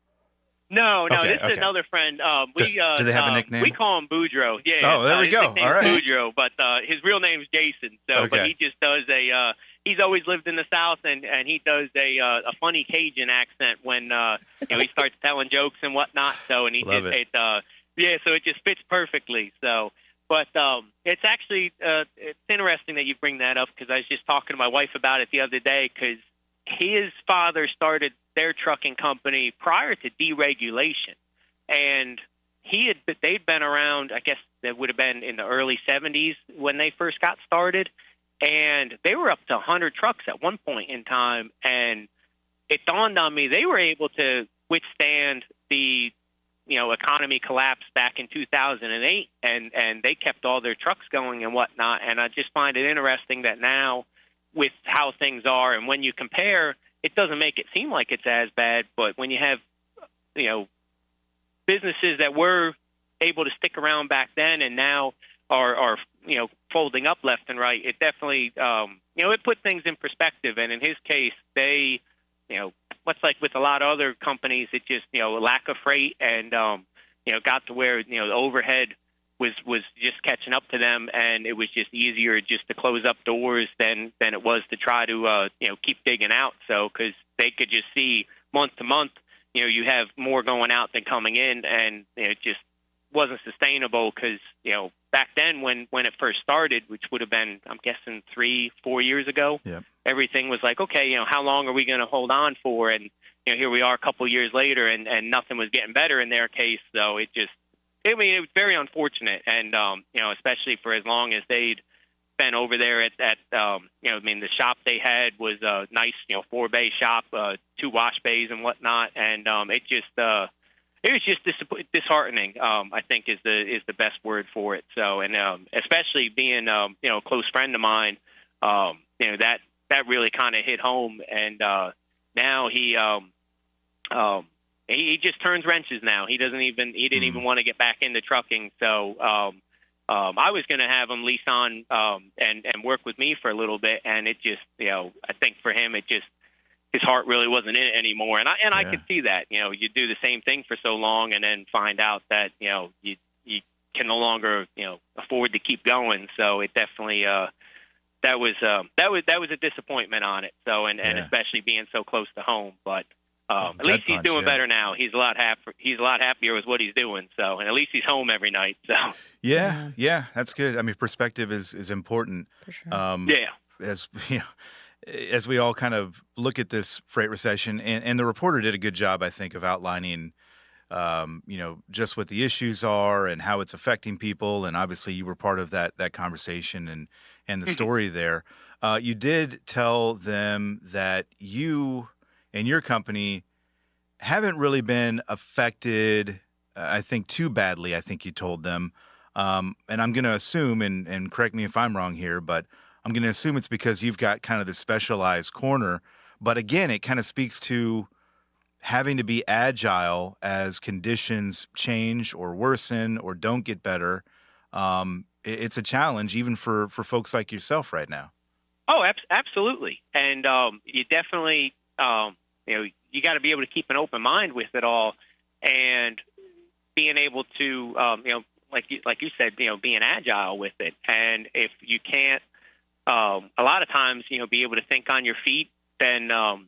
No, this is another friend. Do they have a nickname? We call him Boudreaux. Yeah. Oh, there we go. All right. Boudreaux, but his real name's Jason. So, but he just does he's always lived in the South, and he does a funny Cajun accent when he starts telling jokes and whatnot. So, and he so it just fits perfectly. So, but it's actually it's interesting that you bring that up, because I was just talking to my wife about it the other day, because his father started their trucking company prior to deregulation, and they'd been around, I guess that would have been in the early 70s when they first got started, and they were up to 100 trucks at one point in time. And it dawned on me they were able to withstand the economy collapse back in 2008, and they kept all their trucks going and whatnot. And I just find it interesting that now, with how things are, and when you compare, it doesn't make it seem like it's as bad. But when you have, businesses that were able to stick around back then and now are folding up left and right, it definitely, it put things in perspective. And in his case, they, what's like with a lot of other companies, it just, lack of freight and, got to where, the overhead was just catching up to them, and it was just easier just to close up doors than it was to try to keep digging out. So, because they could just see month to month, you have more going out than coming in, and it just wasn't sustainable. Because back then when it first started, which would have been, I'm guessing 3-4 years ago, everything was like, okay, how long are we going to hold on for? And here we are a couple years later, and nothing was getting better in their case. So it just, it was very unfortunate, and especially for as long as they'd been over there at the shop they had was a nice 4-bay shop, 2 wash bays and whatnot, and it was just disheartening. I think is the best word for it. So, and especially being a close friend of mine, that really kind of hit home, and now he just turns wrenches now. He didn't even want to get back into trucking. So I was going to have him lease on and work with me for a little bit, and it just, I think for him, it just, his heart really wasn't in it anymore. And I could see that. You do the same thing for so long, and then find out that you can no longer afford to keep going. So it definitely that was a disappointment on it. So and especially being so close to home, but. At least he's doing better now. He's a lot happier with what he's doing. So, and at least he's home every night. So, yeah, that's good. I mean, perspective is important. For sure. As we all kind of look at this freight recession, and the reporter did a good job, I think, of outlining, just what the issues are and how it's affecting people. And obviously, you were part of that conversation and the story there. You did tell them that you and your company haven't really been affected, I think, too badly, I think you told them. And I'm going to assume, and correct me if I'm wrong here, but I'm going to assume it's because you've got kind of the specialized corner. But again, it kind of speaks to having to be agile as conditions change or worsen or don't get better. It's a challenge even for folks like yourself right now. Oh, absolutely. And you definitely... you got to be able to keep an open mind with it all, and being able to, like you said, being agile with it. And if you can't, a lot of times, be able to think on your feet, then, I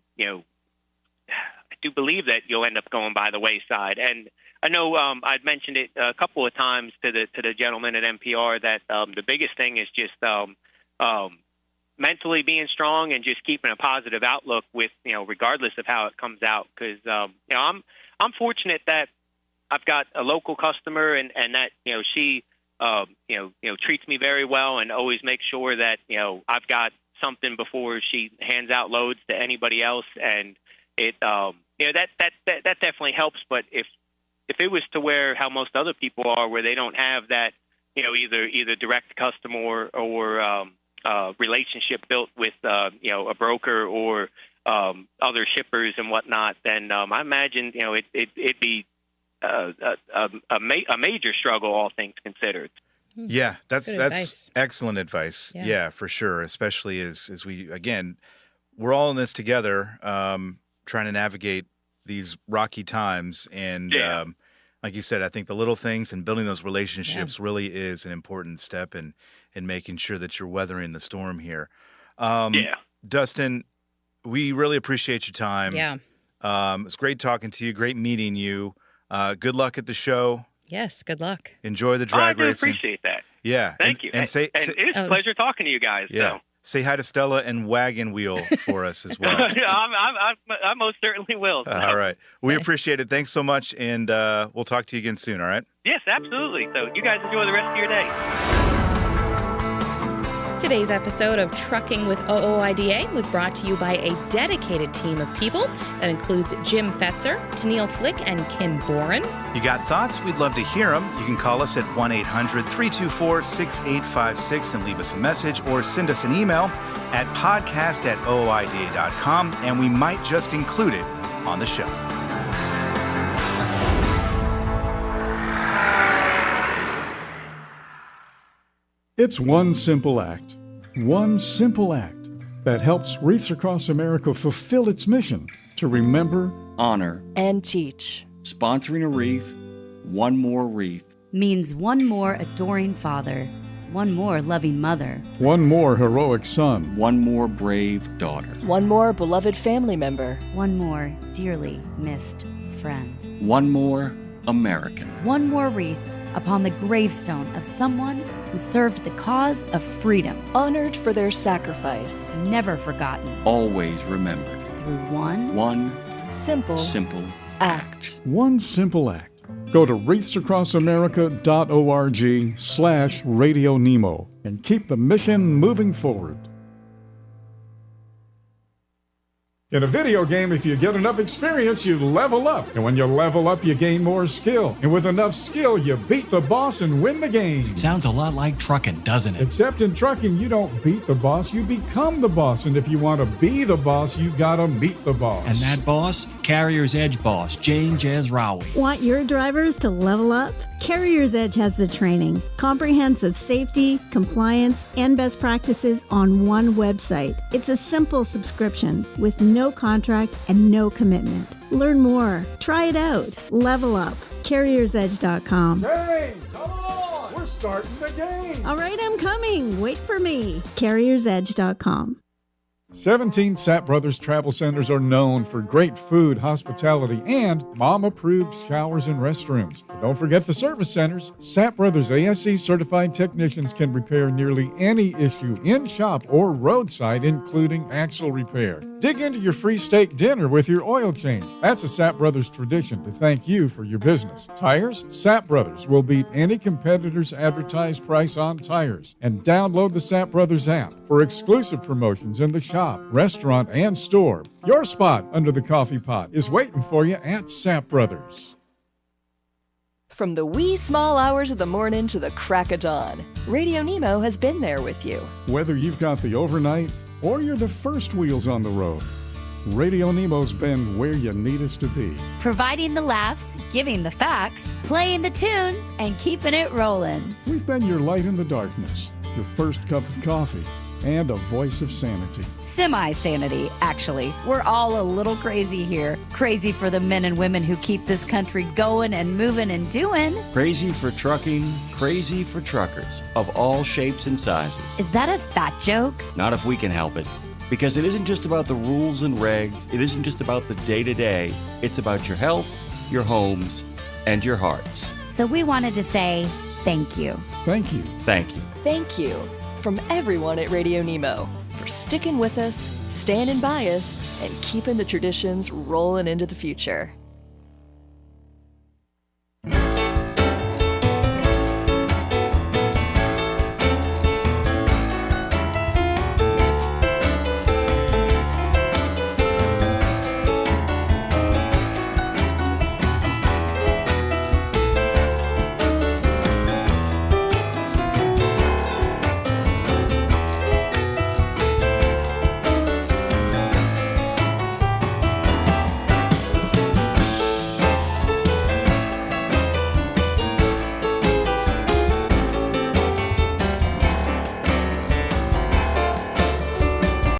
do believe that you'll end up going by the wayside. And I know I'd mentioned it a couple of times to the gentleman at NPR that the biggest thing is just mentally being strong and just keeping a positive outlook with, regardless of how it comes out. Because, I'm fortunate that I've got a local customer and that, she, treats me very well and always makes sure that, I've got something before she hands out loads to anybody else. And it, that definitely helps. But if it was to where how most other people are, where they don't have that, either direct customer or relationship built with, a broker or other shippers and whatnot, then I imagine, it'd be a major struggle, all things considered. Yeah, that's advice. Excellent advice. Yeah. Yeah, for sure. Especially as we, again, we're all in this together, trying to navigate these rocky times. And like you said, I think the little things and building those relationships really is an important step in making sure that you're weathering the storm here. Dustin, we really appreciate your time. Yeah. It's great talking to you. Great meeting you. Good luck at the show. Yes, good luck. Enjoy the drag I do racing. appreciate that. Yeah. Thank you. And it's a pleasure talking to you guys. Yeah. So. Say hi to Stella and Wagon Wheel for us as well. I most certainly will. So. All right. We appreciate it. Thanks so much, and we'll talk to you again soon, all right? Yes, absolutely. So you guys enjoy the rest of your day. Today's episode of Trucking with OOIDA was brought to you by a dedicated team of people that includes Jim Fetzer, Tennille Flick, and Kim Boren. You got thoughts? We'd love to hear them. You can call us at 1-800-324-6856 and leave us a message, or send us an email at podcast@ooida.com, and we might just include it on the show. It's one simple act that helps Wreaths Across America fulfill its mission to remember, honor, and teach. Sponsoring a wreath, one more wreath, means one more adoring father, one more loving mother, one more heroic son, one more brave daughter, one more beloved family member, one more dearly missed friend, one more American, one more wreath upon the gravestone of someone who served the cause of freedom, honored for their sacrifice, never forgotten, always remembered, through one simple act. One simple act. Go to wreathsacrossamerica.org/RadioNemo and keep the mission moving forward. In a video game, if you get enough experience, you level up. And when you level up, you gain more skill. And with enough skill, you beat the boss and win the game. Sounds a lot like trucking, doesn't it? Except in trucking, you don't beat the boss, you become the boss. And if you want to be the boss, you gotta meet the boss. And that boss? Carrier's Edge boss, Jane Jezraoui. Want your drivers to level up? Carrier's Edge has the training, comprehensive safety, compliance, and best practices on one website. It's a simple subscription with no contract and no commitment. Learn more. Try it out. Level up. CarriersEdge.com. Hey, come on! We're starting the game! All right, I'm coming. Wait for me. CarriersEdge.com. 17 Sapp Brothers Travel Centers are known for great food, hospitality, and mom-approved showers and restrooms. But don't forget the service centers. Sapp Brothers ASC certified technicians can repair nearly any issue in shop or roadside, including axle repair. Dig into your free steak dinner with your oil change. That's a Sapp Brothers tradition to thank you for your business. Tires? Sapp Brothers will beat any competitor's advertised price on tires. And download the Sapp Brothers app for exclusive promotions in the shop, restaurant, and store. Your spot under the coffee pot is waiting for you at Sapp Brothers. From the wee small hours of the morning to the crack of dawn, RadioNemo has been there with you. Whether you've got the overnight or you're the first wheels on the road, RadioNemo's been where you need us to be. Providing the laughs, giving the facts, playing the tunes, and keeping it rolling. We've been your light in the darkness, your first cup of coffee, and a voice of sanity. Semi-sanity, actually. We're all a little crazy here. Crazy for the men and women who keep this country going and moving and doing. Crazy for trucking, crazy for truckers of all shapes and sizes. Is that a fat joke? Not if we can help it. Because it isn't just about the rules and regs, it isn't just about the day-to-day, it's about your health, your homes, and your hearts. So we wanted to say thank you. Thank you. Thank you. Thank you from everyone at RadioNemo for sticking with us, standing by us, and keeping the traditions rolling into the future.